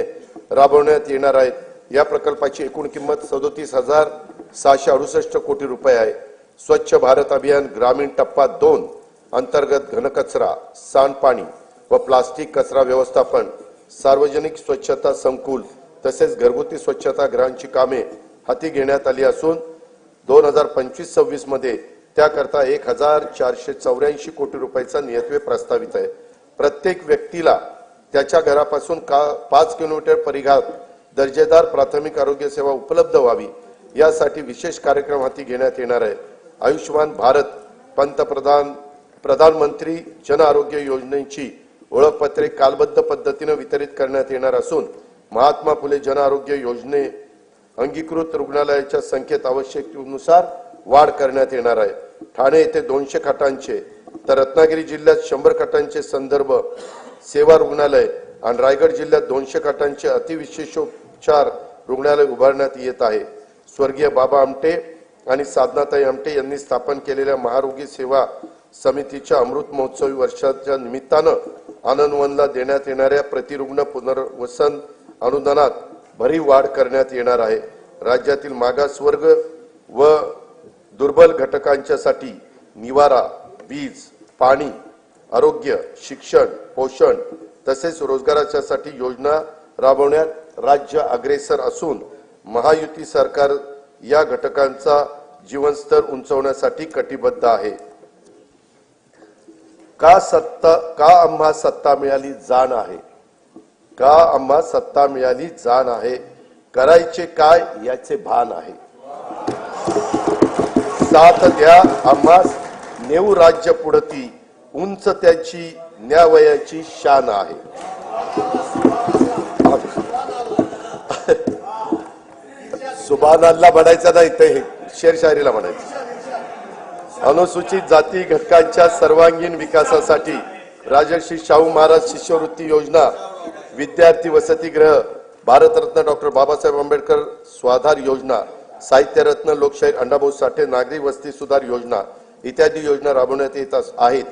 राबवण्यात येणार आहेत. या प्रकल्पाची एकूण किंमत 37,668 कोटी रुपये आहे. स्वच्छ भारत अभियान ग्रामीण टप्पा 2 अंतर्गत घनकचरा, सांडपाणी व प्लास्टिक कचरा व्यवस्थापन, सार्वजनिक स्वच्छता संकुल तसेच घरगुती स्वच्छता गृहांची कामे हाती घेण्यात आली असून 2025-26 मध्ये त्याकरता 1,484 कोटी रुपयाचा नियतव्यय प्रस्तावित आहे. प्रत्येक व्यक्तीला त्याच्या घरापासून 5 किलोमीटर परिघात दर्जेदार प्राथमिक आरोग्य सेवा उपलब्ध व्हावी यासाठी विशेष कार्यक्रम हाती घेण्यात येणार आहे. आयुष्यमान भारत प्रधानमंत्री जन आरोग्य योजनेची ओळखपत्रे कालबद्ध पद्धतीने वितरित करण्यात येणार असून महात्मा फुले जन आरोग्य योजने अंगीकृत रुग्णालयाच्या संख्येत आवश्यकतेनुसार वाढ करण्यात येणार आहे. ठाणे येथे 200 खाटांचे तर रत्नागिरी जिल्ह्यात 100 खाटांचे संदर्भ सेवा रुग्णालय आणि रायगड जिल्ह्यात 200 खाटांचे अतिविशेषोपचार रुग्णालय उभारण्यात येत आहे. स्वर्गीय बाबा आमटे आणि साधनाताई आमटे यांनी स्थापन केलेल्या महारोगी सेवा समितीच्या अमृत महोत्सवी वर्षाच्या निमित्तानं आनंदवनला देण्यात येणाऱ्या प्रतिरुग्ण पुनर्वसन अनुदानात भरीव वाढ करण्यात येणार आहे. राज्यातील मागासवर्ग व दुर्बल घटकांच्यासाठी निवारा, वीज, पाणी, आरोग्य, शिक्षण, पोषण तसेच रोजगाराच्यासाठी योजना राबवण्यात राज्य अग्रेसर असून महायुती सरकार या घटकांचा जीवनस्तर उंचावण्यासाठी कटिबद्ध आहे. का आम्हा सत्ता मिळाली जाण आहे, का आम्हा सत्ता मिळाली जाण आहे, करायचे काय याचे भान आहे. साथ द्या आम्हास नेऊ राज्य पुढती, उंच त्याची न्यावयाची शान आहे. सुभानाला म्हणायचं नाही ते शेरशायरीला म्हणायचं. अनुसूचित जाती घटकांच्या सर्वांगीण विकासासाठी राजर्षी शाहू महाराज शिष्यवृत्ती योजना, विद्यार्थी वसतिगृह, भारतरत्न डॉक्टर बाबासाहेब आंबेडकर स्वाधार योजना, साहित्यरत्न लोकशाहीर अण्णाभाऊ साठे नागरी वस्ती सुधार योजना इत्यादी योजना राबवण्यात येत आहेत.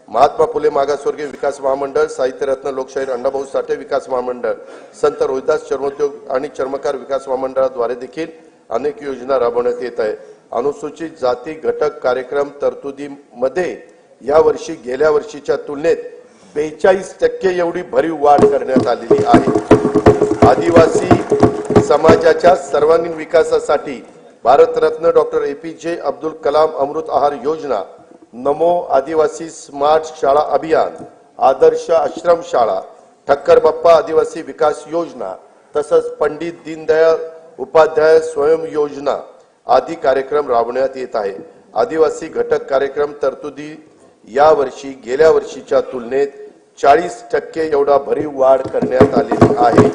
महात्मा फुले मागासवर्गीय विकास महामंडळ, साहित्यरत्न लोकशाहीर अण्णाभाऊ साठे विकास महामंडळ, संत रोहिदास चर्मोद्योग आणि चर्मकार विकास महामंडळाद्वारे देखील अनेक योजना राबवण्यात येत आहे. अनुसूचित जाती घटक कार्यक्रम तरतुदीमध्ये यावर्षी गेल्या वर्षीच्या तुलनेत 42% एवढी भरीव वाढ करण्यात आलेली आहे. आदिवासी समाजाच्या सर्वांगीण विकासासाठी भारतरत्न डॉक्टर APJ अब्दुल कलाम अमृत आहार योजना, नमो आदिवासी स्मार्ट शाळा अभियान, आदर्श आश्रम शाळा, ठक्कर बाप्पा आदिवासी विकास योजना तसंच पंडित दीनदयाळ उपाध्याय स्वयं योजना आदी कार्यक्रम राबवण्यात येत आहे. आदिवासी घटक कार्यक्रम तरतुदी यावर्षी गेल्या वर्षीच्या तुलनेत 40% एवढा भरीव वाढ करण्यात आलेली आहे.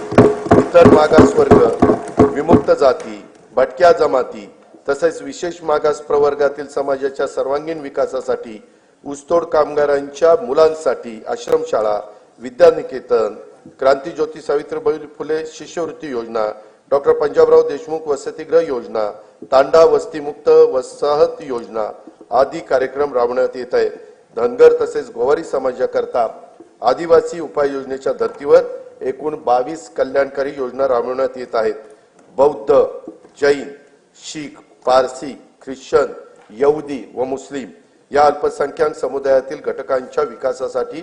इतर मागासवर्ग, विमुक्त जाती, भटक्या जमाती तसेच विशेष मागास प्रवर्गातील समाजाच्या सर्वांगीण विकासासाठी, ऊसतोड कामगारांच्या मुलांसाठी आश्रमशाळा, विद्यानिकेतन, क्रांतीज्योती सावित्रीबाई फुले शिष्यवृत्ती योजना, डॉक्टर पंजाबराव देशमुख वसतिगृह योजना, तांडा वस्तीमुक्त वसाहत योजना आदी कार्यक्रम राबवण्यात येत आहे. धनगर तसेच गोवारी समाजाकरता आदिवासी उपाययोजनेच्या धर्तीवर एकूण 22 कल्याणकारी योजना राबवण्यात येत आहेत. बौद्ध, जैन, शीख, पारसी, ख्रिश्चन, यहुदी व मुस्लिम या अल्पसंख्याक समुदायातील घटकांच्या विकासासाठी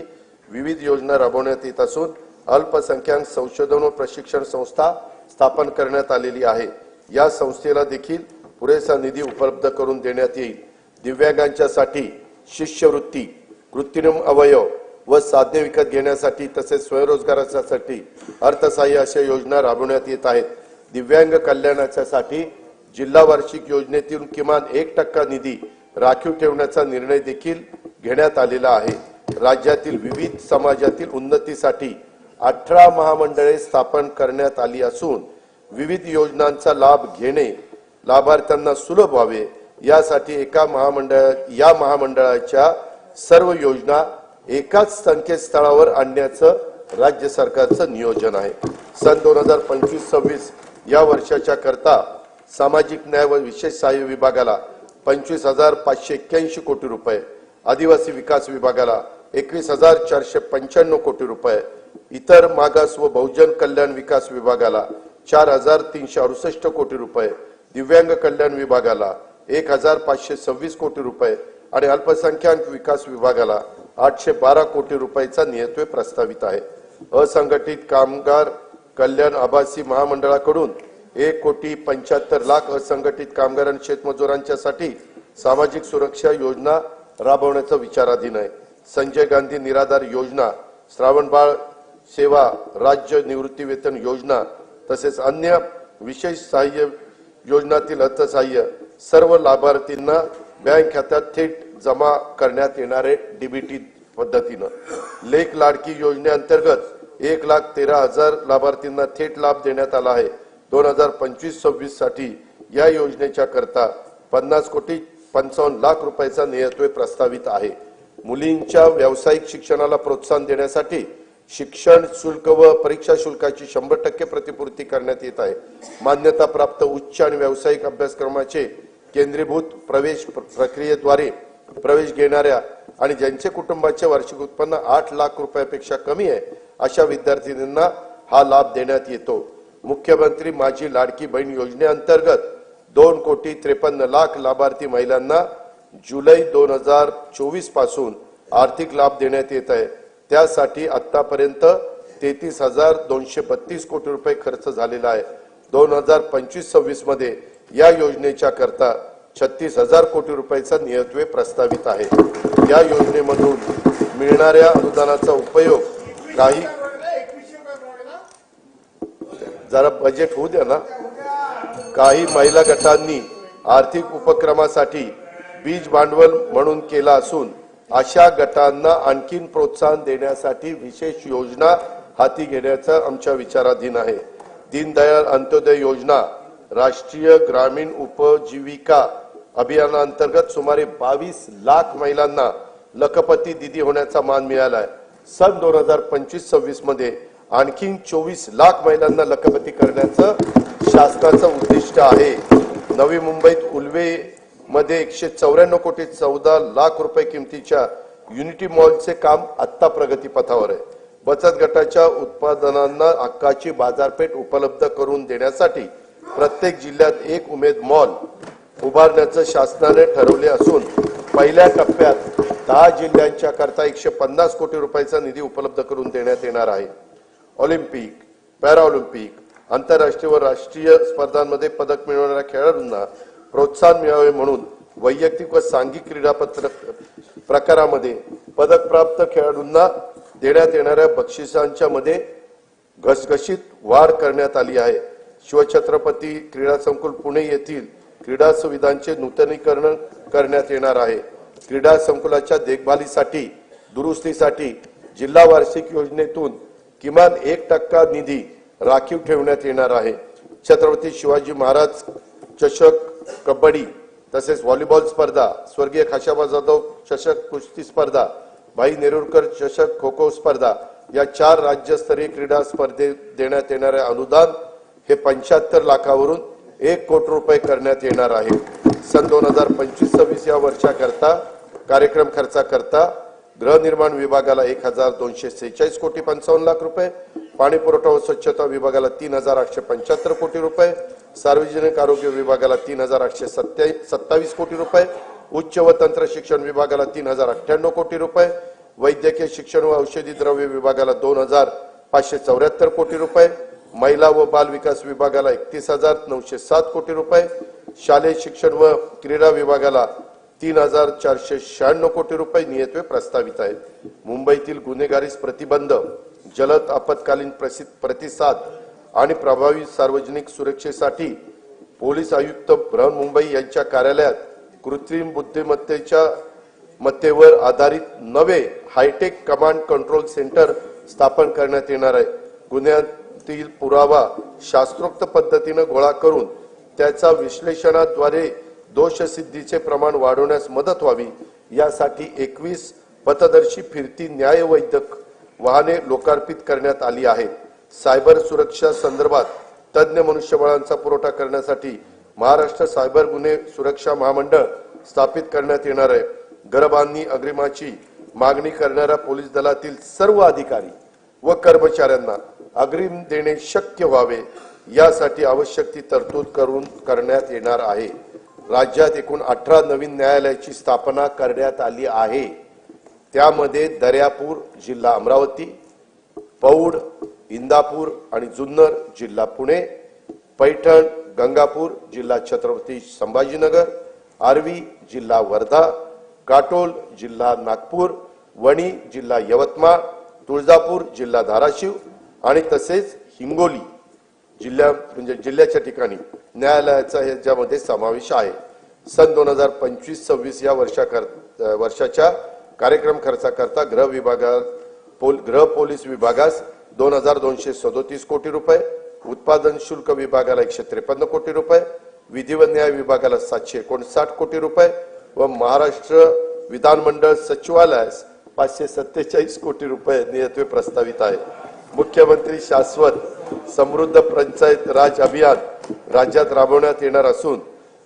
विविध योजना राबवण्यात येत असून अल्पसंख्याक संशोधन व प्रशिक्षण संस्था स्थापन करण्यात आलेली आहे. या संस्थेला देखील पुरेसा निधी उपलब्ध करून देण्यात येईल. दिव्यांगांच्यासाठी शिष्यवृत्ती, कृत्रिम अवयव व साधने विकत घेण्यासाठी तसेच स्वयंरोजगारासाठी अर्थसहाय्य अशा योजना राबवण्यात येत आहेत. दिव्यांग कल्याणासाठी जिल्हा वार्षिक योजनेतून किमान 1% निधी राखीव ठेवण्याचा निर्णय देखील घेण्यात आलेला आहे. राज्यातील विविध समाजातील उन्नतीसाठी 18 महामंडळे स्थापन करण्यात आली असून विविध योजनांचा लाभ घेणे लाभार्थ्यांना सुलभ व्हावे यासाठी या महामंडळाच्या सर्व योजना एकाच संकेतस्थळावर आणण्याचं राज्य सरकारचं नियोजन आहे. सन 2025-26 या वर्षाच्या करता सामाजिक न्याय व विशेष सहाय्य विभागाला 25,581 कोटी रुपये, आदिवासी विकास विभागाला 21,495 कोटी रुपये, इतर मागास व बहुजन कल्याण विकास विभागाला 4,368 कोटी रुपये, दिव्यांग कल्याण विभागाला 1,526 कोटी रुपये आणि अल्पसंख्याक विकास विभागाला 812 कोटी रुपयाचा नियतव्यय प्रस्तावित आहे. असंघटित कामगार कल्याण आभासी महामंडळाकडून 1,75,00,000 असंघटित कामगार आणि शेतमजुरांच्यासाठी सामाजिक सुरक्षा योजना राबवण्याचा विचाराधीन आहे. संजय गांधी निराधार योजना, श्रावणबाळ सेवा राज्य निवृत्ती वेतन योजना तसेच अन्य विशेष सहाय्य योजनातील अर्थसहाय्य सर्व लाभार्थींना बँक खात्यात थेट जमा करण्यात येणारे डीबीटी पद्धतीनं. लेख लाडकी योजनेअंतर्गत 1,13,000 लाभार्थींना थेट लाभ देण्यात आला आहे. 2025-26 साठी या योजनेच्या करता 50,55,00,000 रुपयाचा नियतव्यय प्रस्तावित आहे. मुलींच्या व्यावसायिक शिक्षणाला प्रोत्साहन देण्यासाठी शिक्षण शुल्क व परीक्षा शुल्काची 100% प्रतिपूर्ती करण्यात येत आहे. मान्यता प्राप्त उच्च आणि व्यावसायिक अभ्यासक्रमाचे केंद्रीभूत प्रवेश प्रक्रियेद्वारे प्रवेश घेणाऱ्या आणि ज्यांचे कुटुंबाचे वार्षिक उत्पन्न 8 लाख रुपयापेक्षा कमी आहे अशा विद्यार्थिनींना हा लाभ देण्यात येतो. मुख्यमंत्री माझी लाडकी बहीण योजनेअंतर्गत 2,53,00,000 लाभार्थी महिलांना जुलै 2024 पासून आर्थिक लाभ देण्यात येत आहे. त्यासाठी आतापर्यंत 33,232 कोटी रुपये खर्च झालेला आहे. 2025-26 मध्ये या योजनेच्या करता 36,000 कोटी रुपयाचा नियतव्यय प्रस्तावित आहे. या योजनेमधून मिळणाऱ्या अनुदानाचा उपयोग जरा बजेट होऊ द्या ना. काही महिला गटांनी आर्थिक उपक्रमासाठी बीज भांडवल म्हणून केला असून अशा गटांना आणखीन प्रोत्साहन देण्यासाठी विशेष योजना हाती घेण्याचा आमच्या विचाराधीन आहे. दीनदयाळ अंत्योदय योजना राष्ट्रीय ग्रामीण उपजीविका अभियानाअंतर्गत सुमारे 22 लाख महिलांना लखपती दीदी होण्याचा मान मिळाला आहे. सन 2025-26 मध्ये आणखी 24 लाख महिलांना लखपती करण्याचं शासनाचं उद्दिष्ट आहे. नवी मुंबईत उल्वे मध्ये 194 कोटी 14 लाख रुपये किमतीच्या युनिटी मॉलचे काम आत्ता प्रगतीपथावर आहे. बचत गटाच्या उत्पादनांना हक्काची बाजारपेठ उपलब्ध करून देण्यासाठी प्रत्येक जिल्ह्यात एक उमेद मॉल उभारण्याचं शासनाने ठरवले असून पहिल्या टप्प्यात 10 जिल्ह्यांच्या करता 150 कोटी रुपयाचा निधी उपलब्ध करून देण्यात येणार आहे. ऑलिम्पिक, पॅराऑलिम्पिक, आंतरराष्ट्रीय व राष्ट्रीय स्पर्धांमध्ये पदक मिळवणाऱ्या खेळाडूंना प्रोत्साहन मिळावे म्हणून वैयक्तिक व सांघिक क्रीडा प्रकारामध्ये पदक प्राप्त खेळाडूंना देण्यात येणाऱ्या बक्षिसांच्या मध्ये घसघशीत वाढ करण्यात आली आहे. शिवछत्रपती क्रीडा संकुल पुणे येथील क्रीडा सुविधांचे नूतनीकरण करण्यात येणार आहे. क्रीडा संकुलाच्या देखभालीसाठी दुरुस्तीसाठी जिल्हा वार्षिक योजनेतून किमान 1% निधी राखीव ठेवण्यात येणार आहे. छत्रपती शिवाजी महाराज चषक कबड्डी तसेच व्हॉलीबॉल स्पर्धा, स्वर्गीय खाशाबा जाधव चषक कुस्ती स्पर्धा, भाई नेरुरकर चषक खो खो स्पर्धा या 4 राज्यस्तरीय क्रीडा स्पर्धेत देण्यात येणारे अनुदान हे 75 लाखावरून 1 कोटी रुपये करण्यात येणार आहे. सन 2025-26 या वर्षाकरता कार्यक्रम खर्चाकरता गृहनिर्माण विभागाला 1,246 कोटी 55 लाख रुपये, पाणी पुरवठा व स्वच्छता विभागाला 3,875 कोटी रुपये, सार्वजनिक आरोग्य विभागाला 3,827 कोटी रुपये, उच्च व तंत्र शिक्षण विभागाला 3,098 कोटी रुपये, वैद्यकीय शिक्षण व औषधी द्रव्य विभागाला 2,574 कोटी रुपये, महिला व बाल विकास विभागाला 31,907 कोटी रुपये, शालेय शिक्षण व क्रीडा विभागाला 3,496 कोटी रुपये नियतवे प्रस्तावित आहेत. मुंबईतील गुन्हेगारीस प्रतिबंध, जलद आपत्कालीन प्रतिसाद आणि प्रभावी सार्वजनिक सुरक्षेसाठी पोलीस आयुक्त बृहन्मुंबई यांच्या कार्यालयात कृत्रिम बुद्धिमत्तेवर आधारित नवे हायटेक कमांड कंट्रोल सेंटर स्थापन करण्यात येणार आहे. गुन्ह्यातील पुरावा शास्त्रोक्त पद्धतीने गोळा करून त्याचा विश्लेषणाद्वारे दोषसिद्धीचे प्रमाण वाढवण्यास मदत व्हावी यासाठी 21 पथदर्शी फिरती न्यायवैद्यक वाहने लोकार्पित करण्यात आली आहेत. सायबर सुरक्षा संदर्भात तज्ञ मनुष्यबळांचा पुरवठा करण्यासाठी महाराष्ट्र सायबर गुन्हे सुरक्षा महामंडळ स्थापित करण्यात येणार आहे. घरबांधणी अग्रिमाची मागणी करणाऱ्या पोलीस दलातील सर्व अधिकारी व कर्मचाऱ्यांना अग्रिम देणे शक्य व्हावे यासाठी आवश्यक ती तरतूद करण्यात येणार आहे. राज्यात एकूण 18 नवीन न्यायालयाची स्थापना करण्यात आली आहे. त्यामध्ये दर्यापूर जिल्हा अमरावती, पौड, इंदापूर आणि जुन्नर जिल्हा पुणे, पैठण, गंगापूर जिल्हा छत्रपती संभाजीनगर, आर्वी जिल्हा वर्धा, काटोल जिल्हा नागपूर, वणी जिल्हा यवतमाळ, तुळजापूर जिल्हा धाराशिव आणि तसेच हिंगोली जिल्ह्याच्या ठिकाणी न्यायालयाचा ह्याच्यामध्ये समावेश आहे. सन 2025-26 या वर्षाच्या कार्यक्रम खर्चाकरता गृह पोलीस विभागास 2,237 कोटी रुपये, उत्पादन शुल्क विभागाला 153 कोटी रुपये, विधी व न्याय विभागाला 759 कोटी रुपये व महाराष्ट्र विधानमंडळ सचिवालयास 547 कोटी रुपये नियतवे प्रस्तावित आहे. मुख्यमंत्री शाश्वत समृद्ध पंचायत राज अभियान राज्यात राबवण्यात येणार असून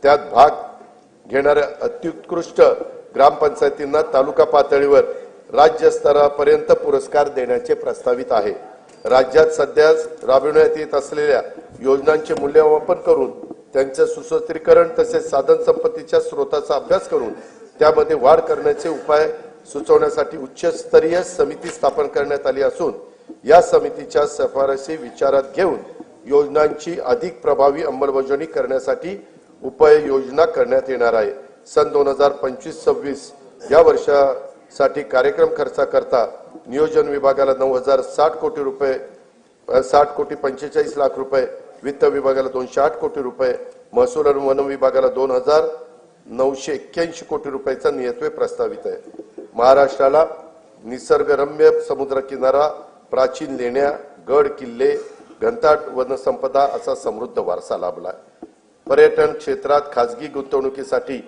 त्यात भाग घेणाऱ्या अत्युत्कृष्ट ग्रामपंचायतींना तालुका पातळीवर राज्य स्तरापर्यंत पुरस्कार देण्याचे प्रस्तावित आहे. राज्यात सध्या राबविण्यात येत असलेल्या योजनांचे मूल्यमापन करून त्यांचे सुसूत्रीकरण तसेच साधन संपत्तीच्या स्रोताचा अभ्यास करून त्यामध्ये वाढ करण्याचे उपाय सुचवण्यासाठी उच्चस्तरीय समिती स्थापन करण्यात आली असून या समितीच्या शिफारसी विचारात घेऊन योजनांची अधिक प्रभावी अंमलबजावणी करण्यासाठी उपाययोजना करण्यात येणार आहे. सन 2025-26 या वर्षासाठी कार्यक्रम खर्चाकरता नियोजन विभागाला 9,060 कोटी रुपये 60 कोटी 45 लाख रुपये, वित्त विभागाला 208 कोटी रुपये, महसूल आणि वन विभागाला 2,981 कोटी रुपयाचा नियतवे प्रस्तावित आहे. महाराष्ट्राला निसर्गरम्य समुद्रकिनारा, प्राचीन लेण्या, गड किल्ले, घनदाट वनसंपदा असा समृद्ध वारसा लाभला. पर्यटन क्षेत्रात खासगी गुंतवणुकीसाठी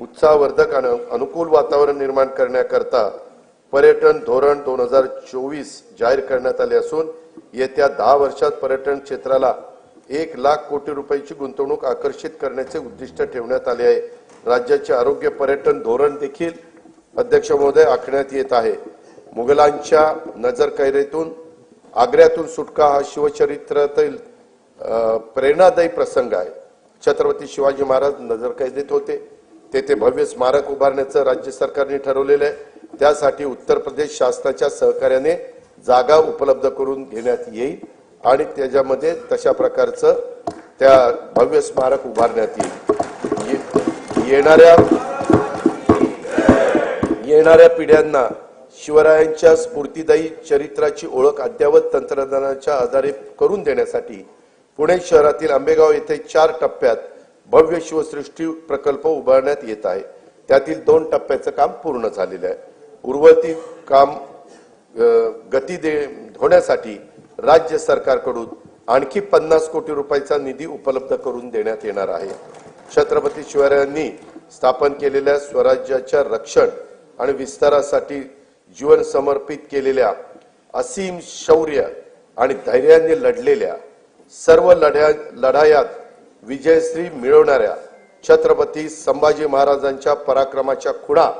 उत्साहवर्धक आणि अनुकूल वातावरण निर्माण करण्याकरता पर्यटन धोरण 2024 जाहीर करण्यात आले असून येत्या 10 वर्षात पर्यटन क्षेत्राला 1 लाख कोटी रुपयाची गुंतवणूक आकर्षित करण्याचे उद्दिष्ट ठेवण्यात आले आहे. राज्याचे आरोग्य पर्यटन धोरण देखील अध्यक्ष महोदय आखण्यात येत आहे. मुघलांच्या नजरकैदेतून आग्र्यातून सुटका हा शिवचरित्रातील प्रेरणादायी प्रसंग आहे. छत्रपती शिवाजी महाराज नजरकैदेत होते, तेथे भव्य स्मारक उभारण्याचं राज्य सरकारने ठरवलेलं आहे. त्यासाठी उत्तर प्रदेश शासनाच्या सहकार्याने जागा उपलब्ध करून घेण्यात येईल आणि त्याच्यामध्ये तशा प्रकारचं त्या भव्य स्मारक उभारण्यात येईल. येणाऱ्या पिढ्यांना शिवरायांच्या स्फूर्तिदायी चरित्राची ओळख अद्ययावत तंत्रज्ञानाच्या आधारे करून देण्यासाठी पुणे शहरातील आंबेगाव येथे 4 टप्प्यात भव्य शिवसृष्टी प्रकल्प उभारण्यात येत आहे. त्यातील 2 टप्प्याचं काम पूर्ण झालेलं आहे. उर्वरित काम गती होण्यासाठी राज्य सरकारकडून आणखी 50 कोटी रुपयाचा निधी उपलब्ध करून देण्यात येणार आहे. छत्रपती शिवरायांनी स्थापन केलेल्या स्वराज्याच्या रक्षण आणि विस्तारासाठी जीवन समर्पित केलेल्या असीम शौर्य आणि धैर्याने लढलेल्या सर्व लढायात विजयश्री मिळवणाऱ्या छत्रपती संभाजी महाराजांच्या पराक्रमाच्या खुणा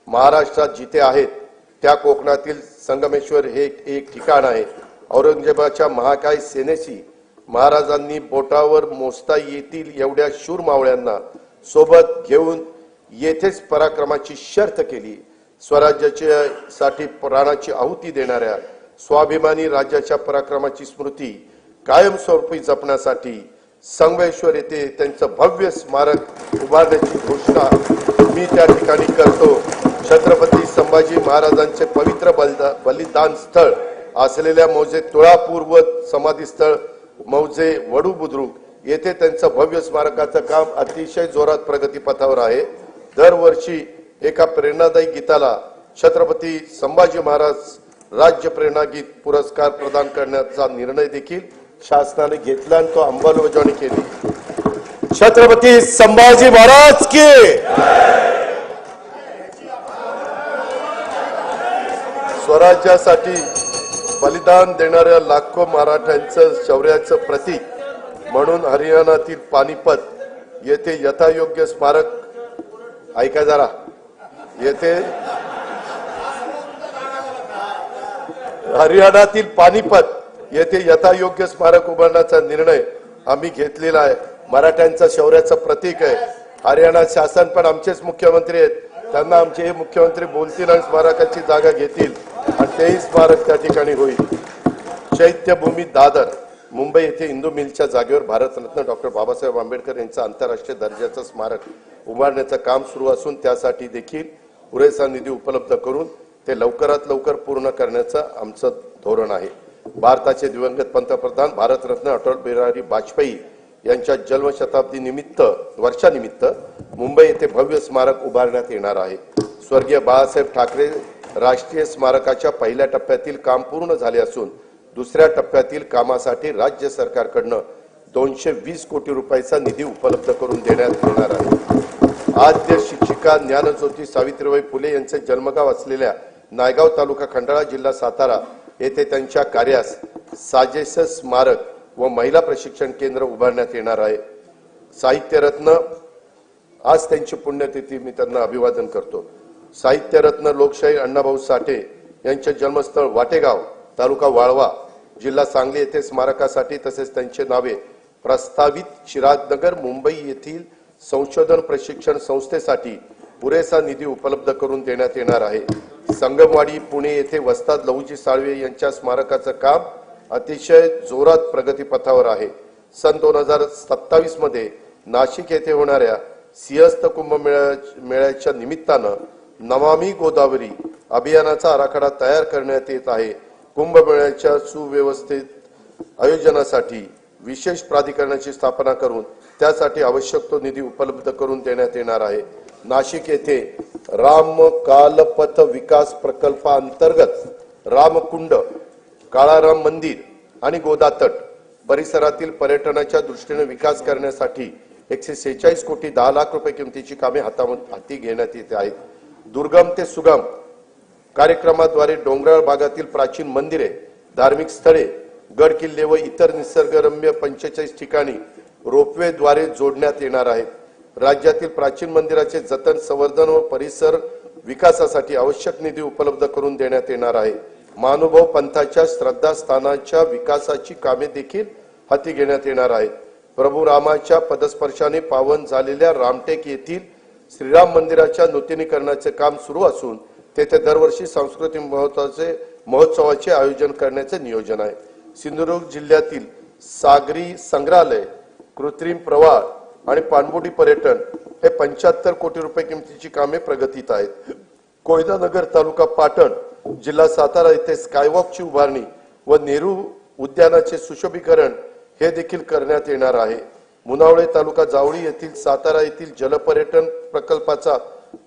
महाराष्ट्रात जिथे आहेत त्या कोकणातील संगमेश्वर हे एक ठिकाण आहे. औरंगजेबाच्या महाकाय सेनेशी महाराजांनी बोटावर मोजता येतील एवढ्या शूर मावळ्यांना सोबत घेऊन येथेच पराक्रमाची शर्थ केली. स्वराज्यासाठी प्राणाची आहुती देणाऱ्या स्वाभिमानी राज्याच्या पराक्रमाची स्मृती कायमस्वरूपी जपण्यासाठी संगमेश्वर येथे त्यांचं भव्य स्मारक उभारण्याची घोषणा मी त्या ठिकाणी करतो. छत्रपती संभाजी महाराजांचे पवित्र बलिदान स्थळ असलेल्या मौजे तुळापूर व समाधी स्थळ मौजे वडू बुद्रुक येथे त्यांचं भव्य स्मारकाचं काम अतिशय जोरात प्रगतीपथावर आहे. दरवर्षी एका प्रेरणादायी गीताला छत्रपती संभाजी महाराज राज्य प्रेरणा गीत पुरस्कार प्रदान करण्याचा निर्णय देखील शासनाने घेतला आणि तो अंमलबजावणी केली. छत्रपती संभाजी महाराज की स्वराज्यासाठी बलिदान देणाऱ्या लाखो मराठ्यांचं शौर्याचं प्रतीक म्हणून हरियाणातील पानिपत येथे यथायोग्य स्मारक ऐका जरा येथे हरियाणातील पानिपत येथे यथायोग्य स्मारक उभारण्याचा निर्णय आम्ही घेतलेला आहे. मराठ्यांच्या शौर्याचं प्रतीक आहे. हरियाणा शासन पण आमचेच मुख्यमंत्री आहेत. त्यांना आमचे हे मुख्यमंत्री बोलतील आणि स्मारकाची जागा घेतील आणि तेही स्मारक त्या ठिकाणी होईल. चैत्यभूमी दादर मुंबई येथे इंदू मिलच्या जागेवर भारतरत्न डॉक्टर बाबासाहेब आंबेडकर यांचं आंतरराष्ट्रीय दर्जाचं स्मारक उभारण्याचं काम सुरू असून त्यासाठी देखील पुरेसा निधी उपलब्ध करून ते लवकरात लवकर पूर्ण करण्याचं आमचं धोरण आहे. भारताचे दिवंगत पंतप्रधान भारतरत्न अटल बिहारी वाजपेयी यांच्या जन्मशताब्दी वर्षानिमित्त मुंबई येथे भव्य स्मारक उभारण्यात येणार आहे. स्वर्गीय बाळासाहेब ठाकरे राष्ट्रीय स्मारकाच्या पहिल्या टप्प्यातील काम पूर्ण झाले असून दुसऱ्या टप्प्यातील कामासाठी राज्य सरकारकडनं 220 कोटी रुपयाचा निधी उपलब्ध करून देण्यात येणार आहे. आद्य शिक्षिका ज्ञानज्योती सावित्रीबाई फुले यांचे जन्मगाव असलेल्या नायगाव तालुका खंडाळा जिल्हा सातारा येथे त्यांच्या कार्यास साजेस स्मारक व महिला प्रशिक्षण केंद्र उभारण्यात येणार आहे. साहित्यरत्न आज त्यांची पुण्यतिथी मी त्यांना अभिवादन करतो. साहित्यरत्न लोकशाही अण्णाभाऊ साठे यांचे जन्मस्थळ वाटेगाव तालुका वाळवा जिल्हा सांगली येथे स्मारकासाठी तसेच त्यांचे नावे प्रस्तावित चिरागनगर मुंबई येथील संशोधन प्रशिक्षण संस्थेसाठी पुरेसा निधी उपलब्ध करून देण्यात येणार आहे. संगमवाडी पुणे येथे वस्ताद लहुजी साळवे यांच्या स्मारकाचं काम अतिशय जोरात प्रगतीपथावर आहे. सन 2027 मध्ये नाशिक येथे होणाऱ्या सिंहस्थ कुंभमेळ्याच्या निमित्तानं नमामि गोदावरी अभियानाचा आराखडा तयार करण्यात येत आहे. कुंभमेळ्याच्या सुव्यवस्थित आयोजनासाठी विशेष प्राधिकरणाची स्थापना करून त्यासाठी आवश्यक तो निधी उपलब्ध करून देण्यात येणार आहे. नाशिक येथे राम कालपथ विकास प्रकल्पांतर्गत रामकुंड, काळाराम मंदिर आणि गोदातट परिसरातील पर्यटनाच्या दृष्टीने विकास करण्यासाठी 146 कोटी 10 लाख रुपये किमतीची कामे हाती घेण्यात येत आहेत. दुर्गम ते सुगम कार्यक्रमाद्वारे डोंगराळ भागातील प्राचीन मंदिरे, धार्मिक स्थळे, गड किल्ले व इतर निसर्गरम्य 45 ठिकाणी रोपवेद्वारे जोडण्यात येणार आहेत. राज्यातील प्राचीन मंदिराचे जतन, संवर्धन व परिसर विकासासाठी आवश्यक निधी उपलब्ध करून देण्यात येणार आहे. महानुभाव पंथाच्या श्रद्धास्थानाच्या विकासाची कामे देखील हाती घेण्यात येणार आहेत. प्रभू रामाच्या पदस्पर्शाने पावन झालेल्या रामटेक येथील श्रीराम मंदिराच्या नूतनीकरणाचे काम सुरू असून तेथे दरवर्षी सांस्कृतिक महोत्सवाचे आयोजन करण्याचे नियोजन आहे. सिंधुदुर्ग जिल्ह्यातील सागरी संग्रहालय, कृत्रिम प्रवाह आणि पाणबुडी पर्यटन हे 75 कोटी रुपये किमतीची कामे प्रगतीत आहेत. कोयनानगर तालुका पाटण जिल्हा सातारा येथे स्कायवॉकची उभारणी व नेहरू उद्यानाचे सुशोभीकरण हे देखील करण्यात येणार आहे. मुनावळे तालुका जावळी येथील सातारा येथील जलपर्यटन प्रकल्पाचा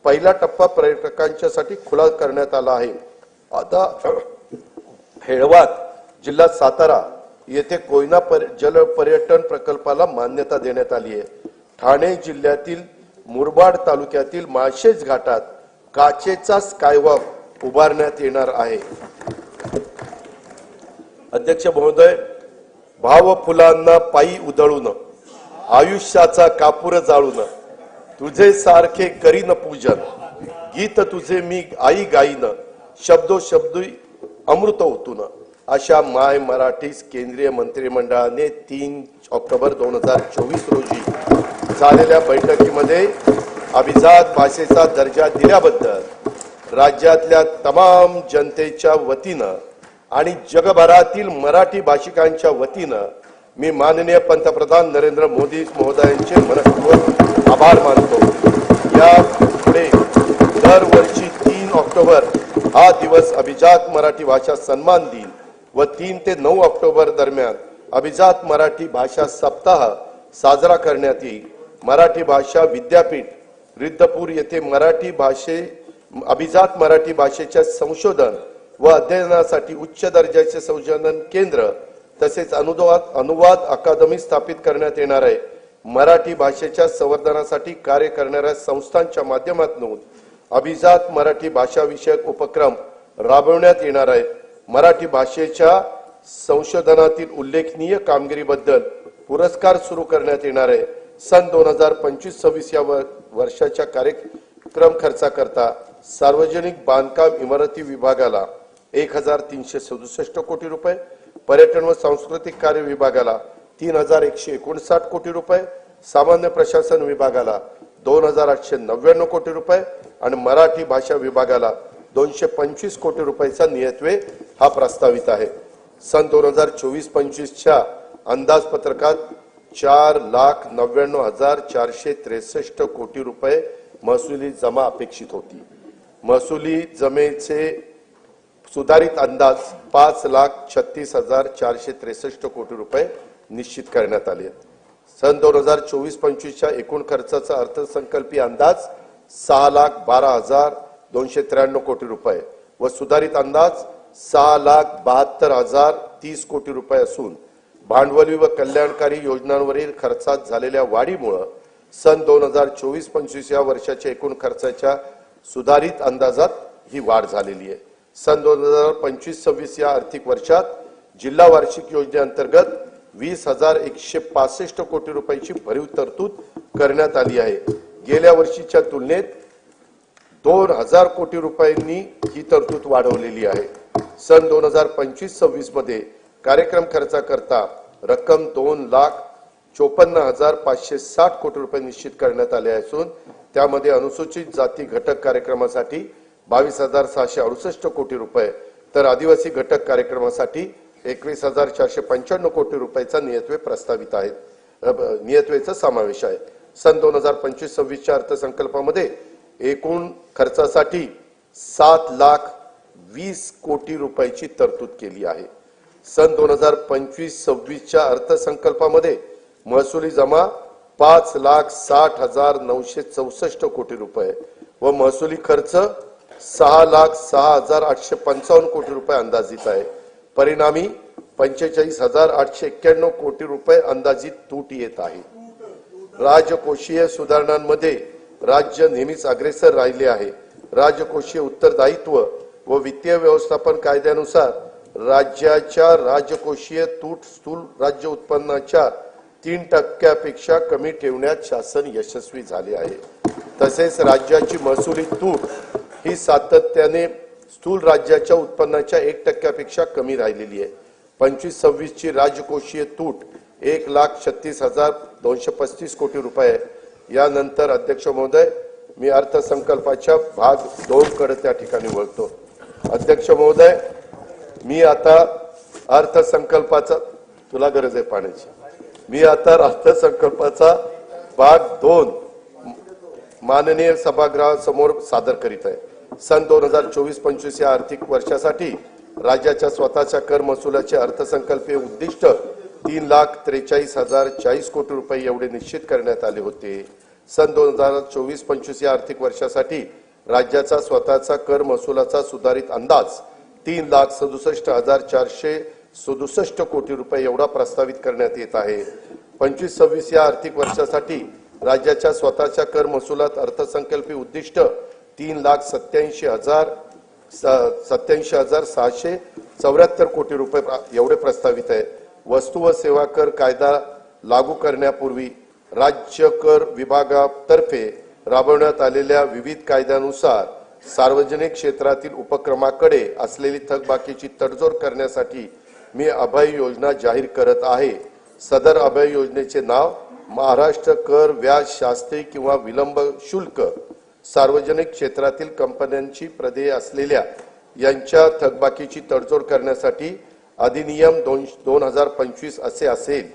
पहिला टप्पा पर्यटकांच्यासाठी खुला करण्यात आला आहे. आता हेळवात जिल्हा सातारा येथे कोयना जल पर्यटन प्रकल्पाला मान्यता देण्यात आली आहे. ठाणे जिल्ह्यातील मुरबाड तालुक्यातील माळशेज घाटात काचेचा स्कायवॉक उभारण्यात येणार आहे. अध्यक्ष महोदय, भाव फुलांना पायी उधळून आयुष्याचा कापूर जाळून तुझे सारखे करीन पूजन, गीत तुझे मी आई गाईन, शब्दोशब्दी अमृत ओतून, अशा माय मराठी केंद्रीय मंत्रिमंडळाने 3 ऑक्टोबर 2024 रोजी झालेल्या बैठकीमध्ये अभिजात भाषेचा दर्जा दिल्याबद्दल राज्यातल्या तमाम जनतेच्या वतीनं आणि जगभरातील मराठी भाषिकांच्या वतीनं मी माननीय पंतप्रधान नरेंद्र मोदी महोदयांचे मनःपूर्वक आभार मानतो. या पुढे दरवर्षी 3 ऑक्टोबर हा दिवस अभिजात मराठी भाषा सन्मान दिन व 3 ते 9 ऑक्टोबर दरम्यान अभिजात मराठी भाषा सप्ताह साजरा करण्यात येईल. मराठी भाषा विद्यापीठ रिद्धपूर येथे अभिजात मराठी भाषेच्या संशोधन व अध्ययनासाठी उच्च दर्जाचे संशोधन केंद्र तसेच अनुवाद अकादमी स्थापित करण्यात येणार आहे. मराठी भाषेच्या संवर्धनासाठी कार्य करणाऱ्या संस्थांच्या माध्यमातून अभिजात मराठी भाषा विषयक उपक्रम राबवण्यात येणार आहेत. मराठी भाषेच्या संशोधनातील उल्लेखनीय कामगिरीबद्दल पुरस्कार सुरू करण्यात येणार आहे. सन 2025-26 या वर्षाच्या कार्यक्रम खर्चाकरता सार्वजनिक बांधकाम इमारती विभागाला 1367 कोटी रुपये, पर्यटन व सांस्कृतिक कार्य विभागाला 3159 कोटी रुपये, सामान्य प्रशासन विभागाला 2899 कोटी रुपये आणि मराठी भाषा विभागाला 225 कोटी रुपयाचा नियतव्यय हा प्रस्तावित आहे. सन 2024-25च्या अंदाजपत्रकात 4,99,463 कोटी रुपये महसुली जमा अपेक्षित होती. महसुली जमेचे सुधारित अंदाज 5,36,463 कोटी रुपये निश्चित करण्यात आले. सन 2024-25च्या एकूण खर्चाचा अर्थसंकल्पीय अंदाज 6,12,293 कोटी रुपये व सुधारित अंदाज 6,72,030 कोटी रुपये असून भांडवली व कल्याणकारी योजनांवरील खर्चात झालेल्या वाढीमुळे सन 2024-25 या वर्षाच्या एकूण खर्चाच्या सुधारित अंदाजात ही वाढ झालेली आहे. सन 2025-26 या आर्थिक वर्षात जिल्हा वार्षिक योजनेअंतर्गत 20,165 कोटी रुपयाची भरीव तरतूद करण्यात आली आहे. गेल्या वर्षीच्या तुलनेत 2,000 कोटी रुपयांनी ही तरतूद वाढवलेली आहे. सन 2025-26 मध्ये कार्यक्रम खर्चाकरता रक्कम 2,54,560 कोटी रुपये निश्चित करण्यात आले असून त्यामध्ये अनुसूचित जाती घटक कार्यक्रमासाठी 22,668 कोटी रुपये तर आदिवासी घटक कार्यक्रमासाठी 21,495 कोटी रुपयाचा नियतव्यय प्रस्तावित आहे. नियतव्ययचा समावेश आहे. सन 2025-26च्या अर्थसंकल्पामध्ये एकूण खर्चासाठी 7,20,00,000 कोटी रुपयाची तरतूद केली आहे. सन 2025-26च्या अर्थसंकल्पामध्ये महसुली जमा 5,60,964 कोटी रुपये व महसुली खर्च 6,06,855 कोटी रुपये अंदाजित आहे. परिणामी 45,891 कोटी रुपये अंदाजित तूट येत आहे. राजकोषीय सुधारणांमध्ये राज्य नेहमीच अग्रेसर राहिले आहे. राजकोषीय उत्तरदायित्व व वित्तीय व्यवस्थापन कायद्यानुसार राज्याच्या राजकोषीय तूट स्थूल राज्य उत्पन्नाच्या 3% कमी ठेवण्यात शासन यशस्वी झाले आहे. तसेच राज्याची महसुली तूट ही सातत्याने स्थूल राज्याच्या उत्पन्नाच्या 1% कमी राहिलेली आहे. 25-26 ची राजकोषीय तूट 1,36,235 कोटी रुपये. यानंतर अध्यक्ष महोदय, मी अर्थसंकल्पाच्या भाग 2 कडे त्या ठिकाणी वळतो. अध्यक्ष महोदय, मी आता अर्थसंकल्पाचा तुला गरज आहे पाण्याची. मी आता अर्थसंकल्पाचा भाग 2 माननीय सभागृहासमोर सादर करीत आहे. सन 2024-25 या आर्थिक वर्षासाठी राज्याच्या स्वतःच्या कर महसुलाचे अर्थसंकल्पीय उद्दिष्ट 3,43,040 कोटी रुपये एवढे निश्चित करण्यात आले होते. सन 2024-25 या आर्थिक वर्षासाठी राज्याचा स्वतःचा कर महसुलाचा सुधारित अंदाज 3,67,400 67 कोटी रुपये एवढा प्रस्तावित करण्यात येत आहे. 25-26 या आर्थिक वर्षासाठी राज्याच्या स्वतःच्या कर महसुलात अर्थसंकल्पीय उद्दिष्ट 3,87,674 कोटी रुपये एवढे प्रस्तावित आहे. वस्तू व सेवा कर कायदा लागू करण्यापूर्वी राज्य कर विभागातर्फे राबवण्यात आलेल्या विविध कायद्यानुसार सार्वजनिक क्षेत्रातील उपक्रमाकडे असलेली थकबाकीची तडजोड करण्यासाठी मी अभय योजना जाहीर करत आहे. सदर अभय योजनेचे नाव महाराष्ट्र कर व्याज शास्ती किंवा विलंब शुल्क सार्वजनिक क्षेत्रातील कंपन्यांची प्रदेय असलेल्या यांच्या थकबाकीची तडजोड करण्यासाठी अधिनियम 2025 असे असेल.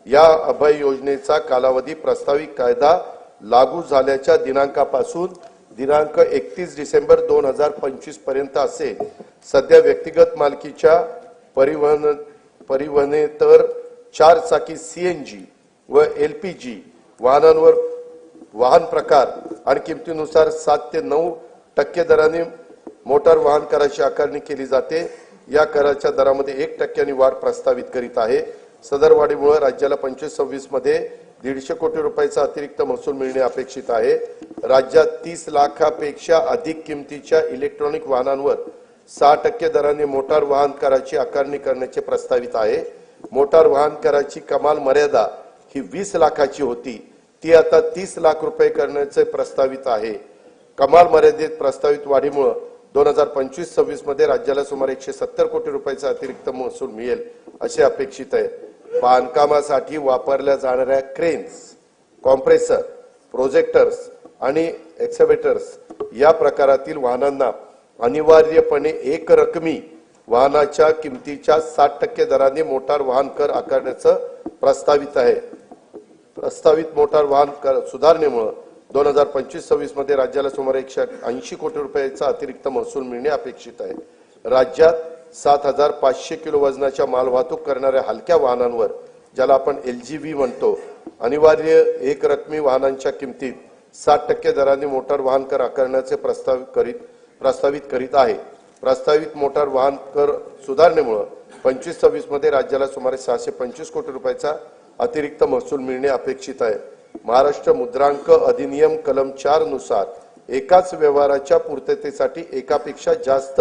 या अभय योजनेचा कालावधी प्रस्तावित कायदा लागू झाल्याच्या दिनांकापासून दिनांक 31 डिसेंबर 2025 पर्यंत असेल. सध्या व्यक्तिगत मालकीच्या परिवहनेतर 4 चाकी CNG व LPG वाहनांवर वाहन प्रकार आणि किमतीनुसार 7 ते 9% दराने मोटार वाहन कराची आकारणी केली जाते. या कराच्या दरामध्ये 1% वाढ प्रस्तावित करीत आहे. सदर वाढीमुळे राज्याला 25-26 मध्ये 150 कोटी रुपयाचा अतिरिक्त महसूल मिळणे अपेक्षित आहे. राज्यात 30 लाखापेक्षा अधिक किमतीच्या इलेक्ट्रॉनिक वाहनांवर 6% दराने मोटार वाहन कराची आकारणी करण्याचे प्रस्तावित आहे. मोटार वाहन कराची कमाल मर्यादा ही 20 लाखाची होती, ती आता 30 लाख रुपये करण्याचे प्रस्तावित आहे. कमाल मर्यादेत प्रस्तावित वाढीमुळे 2025-26 मध्ये राज्याला सुमारे 170 कोटी रुपयाचा अतिरिक्त महसूल मिळेल असे अपेक्षित आहे. बांधकामासाठी वापरल्या जाणाऱ्या क्रेन्स, कॉम्प्रेसर, प्रोजेक्टर्स आणि एक्सकेव्हेटर्स या प्रकारातील वाहनांना अनिवार्यपणे एक रकमी वाहनाच्या किमतीच्या 60% दराने मोटार वाहन कर आकारण्याचं प्रस्तावित आहे. प्रस्तावित मोटार वाहन कर सुधारणेमुळे 2025-26 मध्ये राज्याला सुमारे 180 कोटी रुपयाचा अतिरिक्त महसूल मिळणे अपेक्षित आहे. राज्यात 7,500 किलो वजनाच्या मालवाहतूक करणाऱ्या हलक्या वाहनांवर, ज्याला आपण LGV म्हणतो, अनिवार्य एक रकमी वाहनांच्या किमतीत 60% दराने मोटार वाहन कर आकारण्याचे प्रस्तावित करीत आहे. प्रस्तावित मोटार वाहन कर सुधारणेमुळे 25-26 मध्ये राज्याला सुमारे 625 कोटी रुपयाचा अतिरिक्त महसूल मिळणे अपेक्षित आहे. महाराष्ट्र मुद्रांक अधिनियम कलम 4 नुसार एकाच व्यवहाराच्या पूर्ततेसाठी एकापेक्षा जास्त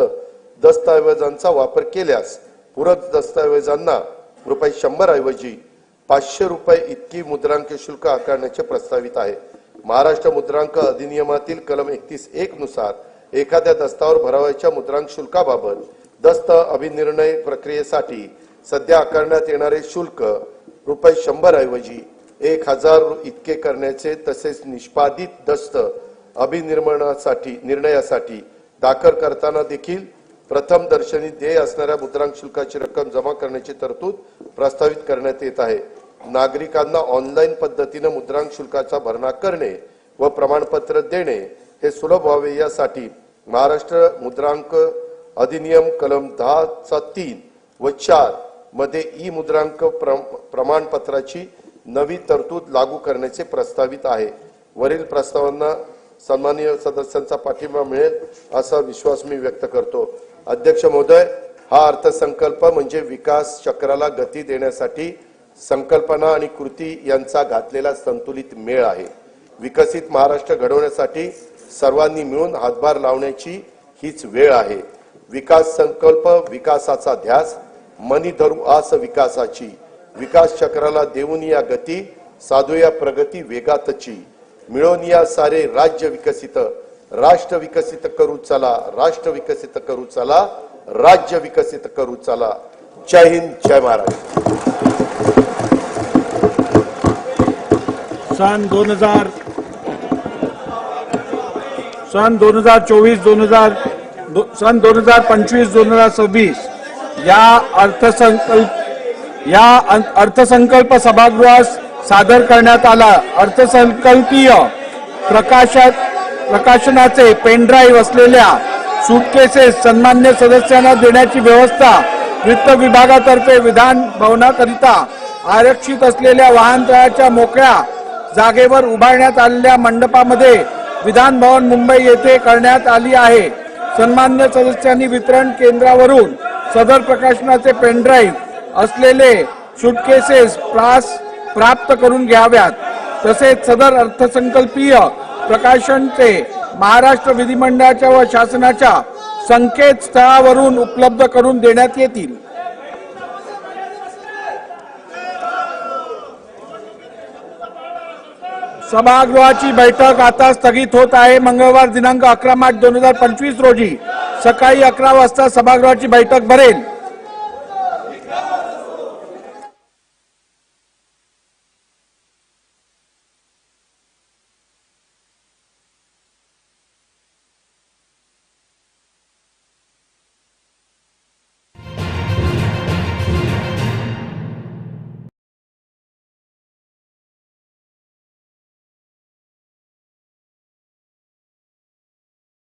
दस्तावेजांचा वापर केल्यास पूरक दस्तावेजांना रुपये 100 ऐवजी 500 रुपये इतकी मुद्रांक शुल्क आकारण्याचे प्रस्तावित आहे. महाराष्ट्र मुद्रांक अधिनियमातील कलम 31(1) नुसार एखाद्या दस्तावर भरावयाच्या मुद्रांक शुल्काबाबत दस्त अभिनिर्णय प्रक्रियेसाठी सध्या आकारण्यात येणारे शुल्क रुपये 100 ऐवजी 1000 इतके करण्याचे, तसेच निष्पादित दस्त निर्णयासाठी दाखल करताना देखील प्रथम दर्शनी देय असणाऱ्या मुद्रांक शुल्काची रक्कम जमा करण्याची तरतूद प्रस्तावित करण्यात येत आहे. नागरिकांना ऑनलाईन पद्धतीने मुद्रांक शुल्काचा भरणा करणे व प्रमाणपत्र देणे हे सुलभ व्हावे यासाठी महाराष्ट्र मुद्रांक अधिनियम कलम 10(3) व 4 मध्ये ई मुद्रांक प्रमाणपत्राची नवी तरतूद लागू करण्याचे प्रस्तावित आहे. वरील प्रस्तावांना सन्माननीय सदस्यांचा पाठिंबा मिळेल असा विश्वास मी व्यक्त करतो. अध्यक्ष महोदय, हा अर्थसंकल्प म्हणजे विकास चक्राला गती देण्यासाठी संकल्पना आणि कृती यांचा घातलेला संतुलित मेळ आहे. विकसित महाराष्ट्र घडवण्यासाठी सर्वांनी मिळून हातभार लावण्याची हीच वेळ आहे. विकास संकल्प, विकासाचा ध्यास, मनी धरू आस विकासाची, विकास चक्राला देऊन या गती, साधूया प्रगती वेगातची, मिळून या सारे राज्य विकसित, राष्ट्र विकसित करू चला, राष्ट्र विकसित करू चला, राज्य विकसित करू चला. जय हिंद, जय महाराष्ट्र. सन 2024-2026 या अर्थसंकल्प सभागृहास सादर करण्यात आला. अर्थसंकल्पीय प्रकाशनाचे पेनड्राईव्ह असलेल्या सूटकेसेस सन्मान्य सदस्यांना देण्याची व्यवस्था वित्त विभागातर्फे विधान भवनाकरिता आरक्षित असलेल्या वाहनतळाच्या मोकळ्या जागेवर उभारण्यात आलेल्या मंडपामध्ये विधान भवन मुंबई येथे करण्यात आली आहे. सन्मान्य सदस्यांनी वितरण केंद्रावरून सदर प्रकाशनाचे पेनड्राईव्ह असलेले सुटकेसेस प्राप्त करून घ्याव्यात. तसेच सदर अर्थसंकल्पीय प्रकाशनचे महाराष्ट्र विधिमंडळाच्या व शासनाच्या संकेतस्थळावरून उपलब्ध करून देण्यात येतील. सभागृहाची बैठक आता स्थगित होत आहे. मंगळवार दिनांक 11 मार्च 2025 रोजी सकाळी 11 वाजता सभागृहाची बैठक भरेल.